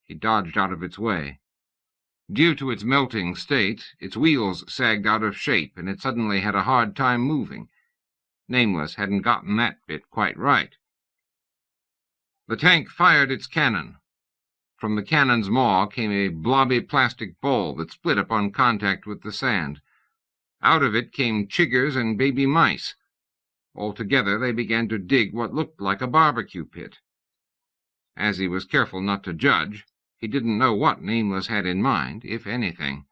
He dodged out of its way. Due to its melting state, its wheels sagged out of shape, and it suddenly had a hard time moving. Nameless hadn't gotten that bit quite right. The tank fired its cannon. From the cannon's maw came a blobby plastic ball that split upon contact with the sand. Out of it came chiggers and baby mice. Altogether they began to dig what looked like a barbecue pit. Azzie was careful not to judge. He didn't know what Nameless had in mind, if anything.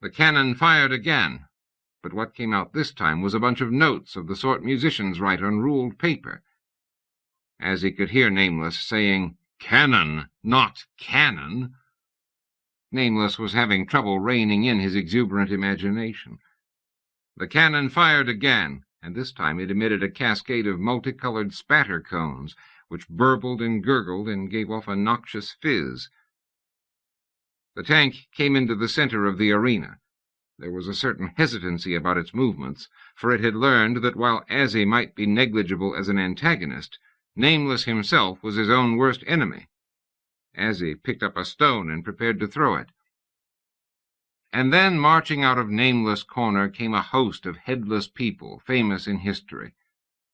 The cannon fired again, but what came out this time was a bunch of notes of the sort musicians write on ruled paper. Azzie could hear Nameless saying, "Cannon, not cannon." Nameless was having trouble reining in his exuberant imagination. The cannon fired again, and this time it emitted a cascade of multicolored spatter cones, which burbled and gurgled and gave off a noxious fizz. The tank came into the center of the arena. There was a certain hesitancy about its movements, for it had learned that while Azzie might be negligible as an antagonist, Nameless himself was his own worst enemy. Azzie picked up a stone and prepared to throw it. And then, marching out of Nameless Corner, came a host of headless people famous in history.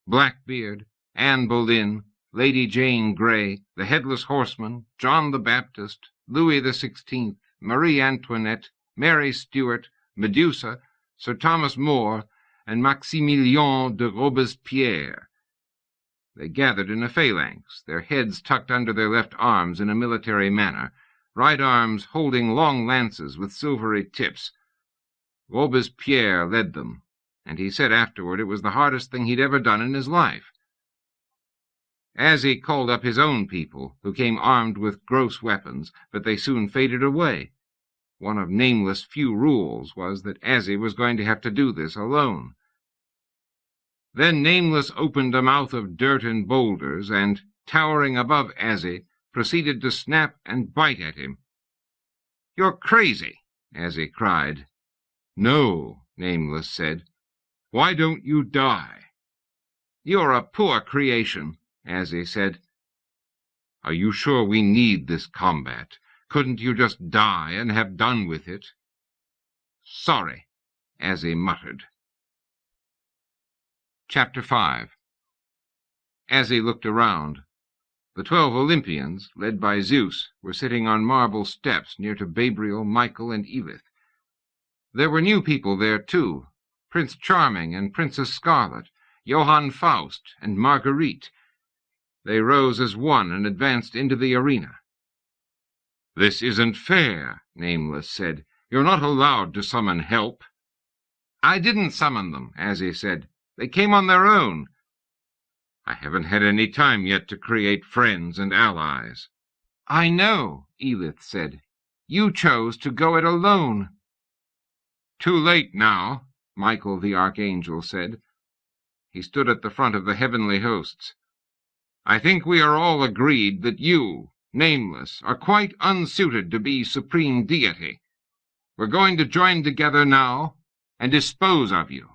Blackbeard, Anne Boleyn, Lady Jane Grey, the Headless Horseman, John the Baptist, Louis XVI, Marie Antoinette, Mary Stuart, Medusa, Sir Thomas More, and Maximilien de Robespierre. They gathered in a phalanx, their heads tucked under their left arms in a military manner, right arms holding long lances with silvery tips. Robespierre led them, and he said afterward it was the hardest thing he'd ever done in his life. Azzie called up his own people, who came armed with gross weapons, but they soon faded away. One of Nameless' few rules was that Azzie was going to have to do this alone. Then Nameless opened a mouth of dirt and boulders, and, towering above Azzie, proceeded to snap and bite at him. "You're crazy," Azzie cried. "No," Nameless said. "Why don't you die?" "You're a poor creation," Azzie said. "Are you sure we need this combat? Couldn't you just die and have done with it?" "Sorry," Azzie muttered. Chapter 5. Azzie looked around. The 12 Olympians, led by Zeus, were sitting on marble steps near to Gabriel, Michael, and Edith. There were new people there, too, Prince Charming and Princess Scarlet, Johann Faust and Marguerite. They rose as one and advanced into the arena. "This isn't fair," Nameless said. "You're not allowed to summon help." "I didn't summon them," Azzie said. "They came on their own." "I haven't had any time yet to create friends and allies." "I know," Edith said. "You chose to go it alone." "Too late now," Michael the Archangel said. He stood at the front of the heavenly hosts. "I think we are all agreed that you, Nameless, are quite unsuited to be supreme deity. We're going to join together now and dispose of you."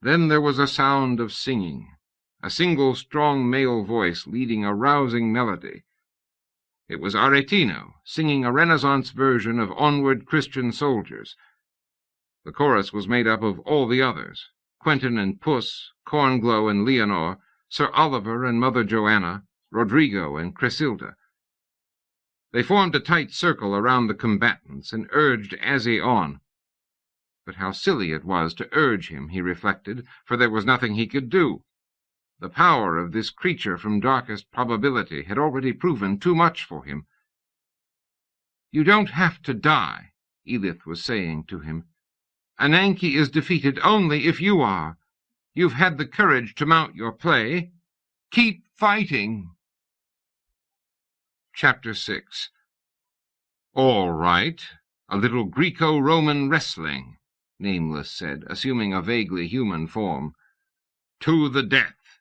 Then there was a sound of singing, a single strong male voice leading a rousing melody. It was Aretino, singing a Renaissance version of Onward, Christian Soldiers. The chorus was made up of all the others, Quentin and Puss, Cornglow and Leonore, Sir Oliver and Mother Joanna, Rodrigo and Cresilda. They formed a tight circle around the combatants and urged Azzie on. But how silly it was to urge him, he reflected, for there was nothing he could do. The power of this creature from darkest probability had already proven too much for him. "You don't have to die," Edith was saying to him. "Ananke is defeated only if you are. You've had the courage to mount your play. Keep fighting. Chapter 6. All right. A little Greco-Roman wrestling, Nameless said, assuming a vaguely human form. To the death.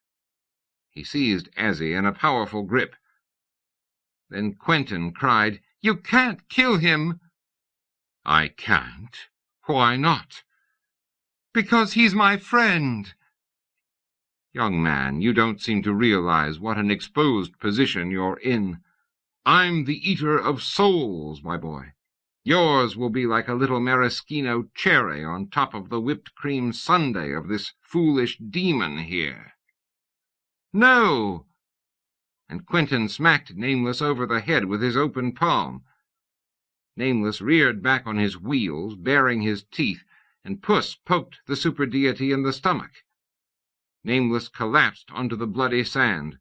He seized Azzie in a powerful grip. Then Quentin cried, You can't kill him. I can't. Why not? Because he's my friend. Young man, you don't seem to realize what an exposed position you're in. I'm the eater of souls, my boy. Yours will be like a little maraschino cherry on top of the whipped cream sundae of this foolish demon here. No! And Quentin smacked Nameless over the head with his open palm. Nameless reared back on his wheels, baring his teeth, and Puss poked the superdeity in the stomach. Nameless collapsed onto the bloody sand.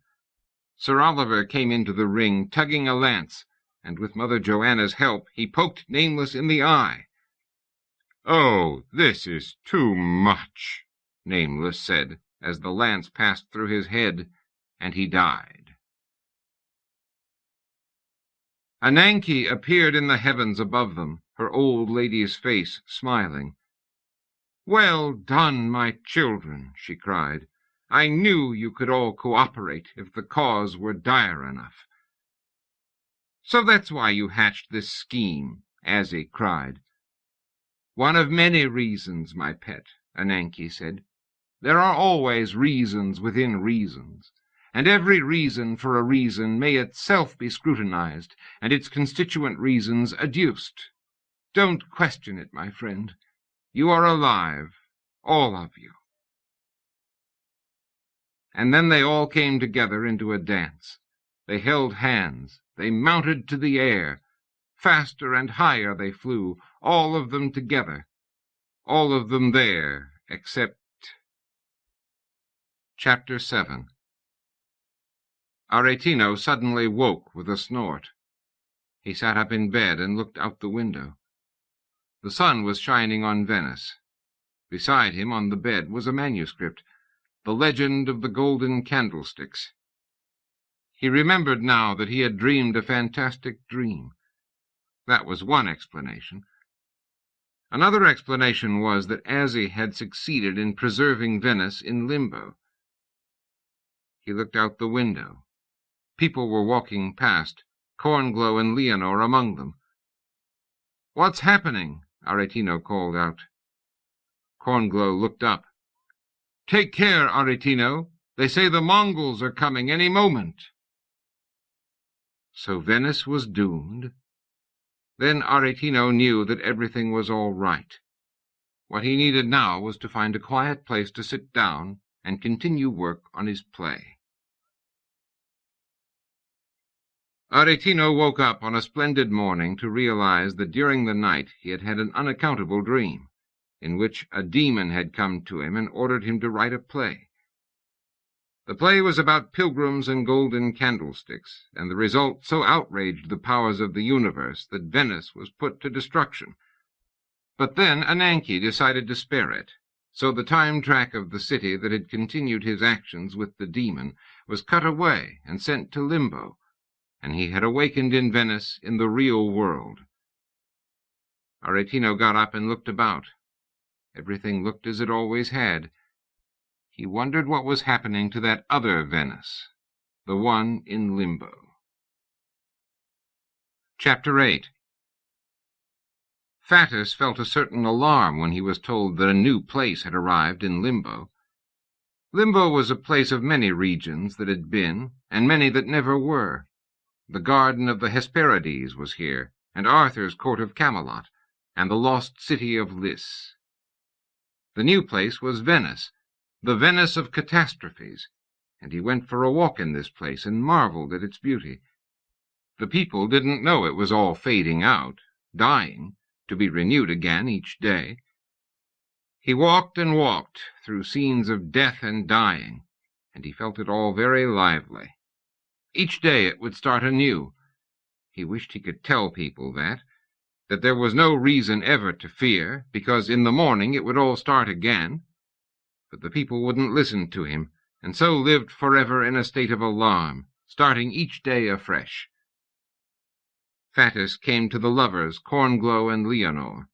Sir Oliver came into the ring, tugging a lance, and with Mother Joanna's help he poked Nameless in the eye. Oh, this is too much, Nameless said, as the lance passed through his head, and he died. Ananke appeared in the heavens above them, her old lady's face smiling. Well done, my children, she cried. I knew you could all cooperate if the cause were dire enough. So that's why you hatched this scheme, Azzie cried. One of many reasons, my pet, Ananke said. There are always reasons within reasons, and every reason for a reason may itself be scrutinized, and its constituent reasons adduced. Don't question it, my friend. You are alive, all of you. And then they all came together into a dance. They held hands. They mounted to the air. Faster and higher they flew, all of them together. All of them there, except... Chapter 7. Aretino suddenly woke with a snort. He sat up in bed and looked out the window. The sun was shining on Venice. Beside him on the bed was a manuscript, The Legend of the Golden Candlesticks. He remembered now that he had dreamed a fantastic dream. That was one explanation. Another explanation was that Azzie had succeeded in preserving Venice in limbo. He looked out the window. People were walking past, Cornglow and Leonore among them. What's happening? Aretino called out. Cornglow looked up. Take care, Aretino. They say the Mongols are coming any moment. So Venice was doomed? Then Aretino knew that everything was all right. What he needed now was to find a quiet place to sit down and continue work on his play. Aretino woke up on a splendid morning to realize that during the night he had had an unaccountable dream, in which a demon had come to him and ordered him to write a play. The play was about pilgrims and golden candlesticks, and the result so outraged the powers of the universe that Venice was put to destruction. But then Ananke decided to spare it, so the time track of the city that had continued his actions with the demon was cut away and sent to limbo, and he had awakened in Venice in the real world. Aretino got up and looked about. Everything looked as it always had. He wondered what was happening to that other Venice, the one in limbo. Chapter 8. Fatus felt a certain alarm when he was told that a new place had arrived in limbo. Limbo was a place of many regions that had been, and many that never were. The garden of the Hesperides was here, and Arthur's court of Camelot, and the lost city of Lys. The new place was Venice, the Venice of catastrophes, and he went for a walk in this place and marveled at its beauty. The people didn't know it was all fading out, dying, to be renewed again each day. He walked and walked through scenes of death and dying, and he felt it all very lively. Each day it would start anew. He wished he could tell people that there was no reason ever to fear, because in the morning it would all start again. But the people wouldn't listen to him. and so lived forever in a state of alarm, starting each day afresh. Fatis came to the lovers, Cornglow and Leonore.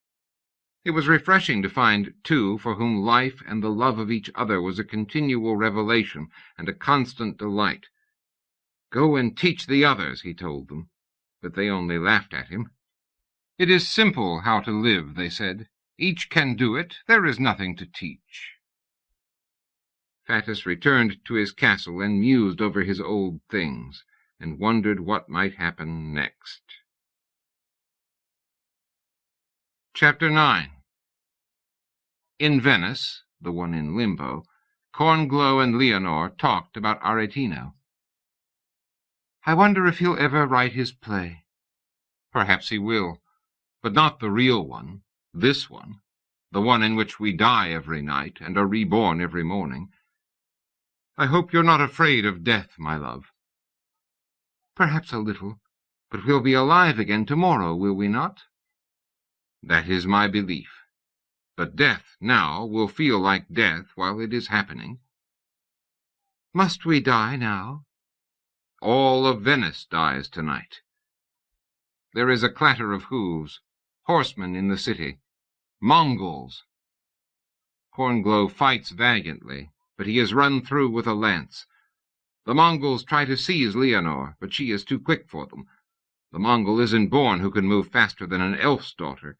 It was refreshing to find two for whom life and the love of each other was a continual revelation and a constant delight. "Go and teach the others," he told them, but they only laughed at him. "It is simple how to live," they said. "Each can do it. There is nothing to teach." Fatis returned to his castle and mused over his old things, and wondered what might happen next. Chapter 9. In Venice, the one in limbo, Cornglow and Leonore talked about Aretino. "I wonder if he'll ever write his play." "Perhaps he will, but not the real one, this one, the one in which we die every night and are reborn every morning. I hope you're not afraid of death, my love." "Perhaps a little, but we'll be alive again tomorrow, will we not?" "That is my belief. But death now will feel like death while it is happening." "Must we die now?" "All of Venice dies tonight. There is a clatter of hooves, horsemen in the city, Mongols. Cornglow fights valiantly, but he is run through with a lance. The Mongols try to seize Leonore, but she is too quick for them. The Mongol isn't born who can move faster than an elf's daughter.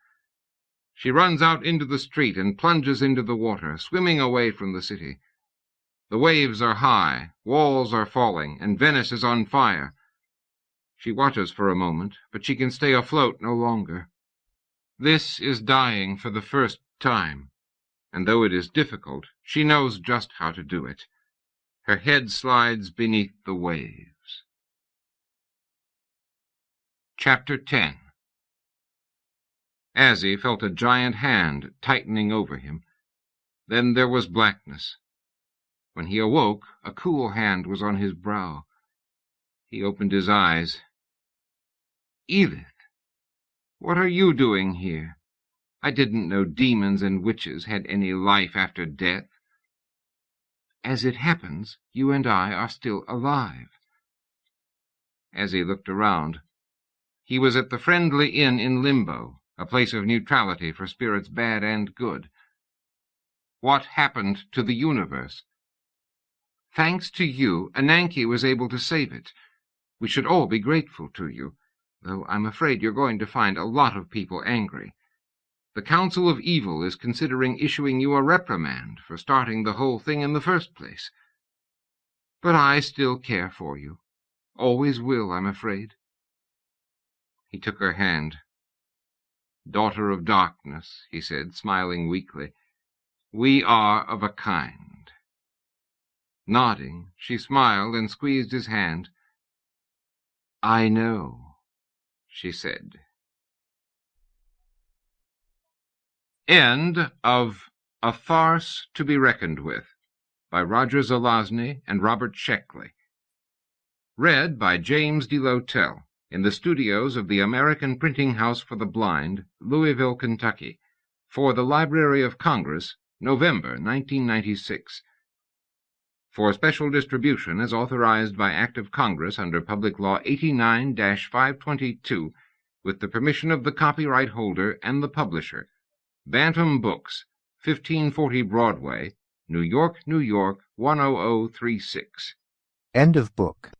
She runs out into the street and plunges into the water, swimming away from the city. The waves are high, walls are falling, and Venice is on fire. She watches for a moment, but she can stay afloat no longer. This is dying for the first time, and though it is difficult, she knows just how to do it. Her head slides beneath the waves. Chapter 10. Azzie felt a giant hand tightening over him. Then there was blackness. When he awoke, a cool hand was on his brow. He opened his eyes. "Edith, what are you doing here? I didn't know demons and witches had any life after death." "As it happens, you and I are still alive." Azzie looked around. He was at the Friendly Inn in Limbo, a place of neutrality for spirits bad and good. "What happened to the universe?" "Thanks to you, Ananke was able to save it. We should all be grateful to you, though I'm afraid you're going to find a lot of people angry. The Council of Evil is considering issuing you a reprimand for starting the whole thing in the first place. But I still care for you. Always will, I'm afraid." He took her hand. "Daughter of darkness," he said, smiling weakly, "we are of a kind." Nodding, she smiled and squeezed his hand. "I know," she said. End of A Farce to be Reckoned With by Roger Zelazny and Robert Sheckley. Read by James DeLotel in the studios of the American Printing House for the Blind, Louisville, Kentucky, for the Library of Congress, November 1996. For special distribution as authorized by Act of Congress under Public Law 89-522, with the permission of the copyright holder and the publisher. Bantam Books, 1540 Broadway, New York, New York, 10036. End of book.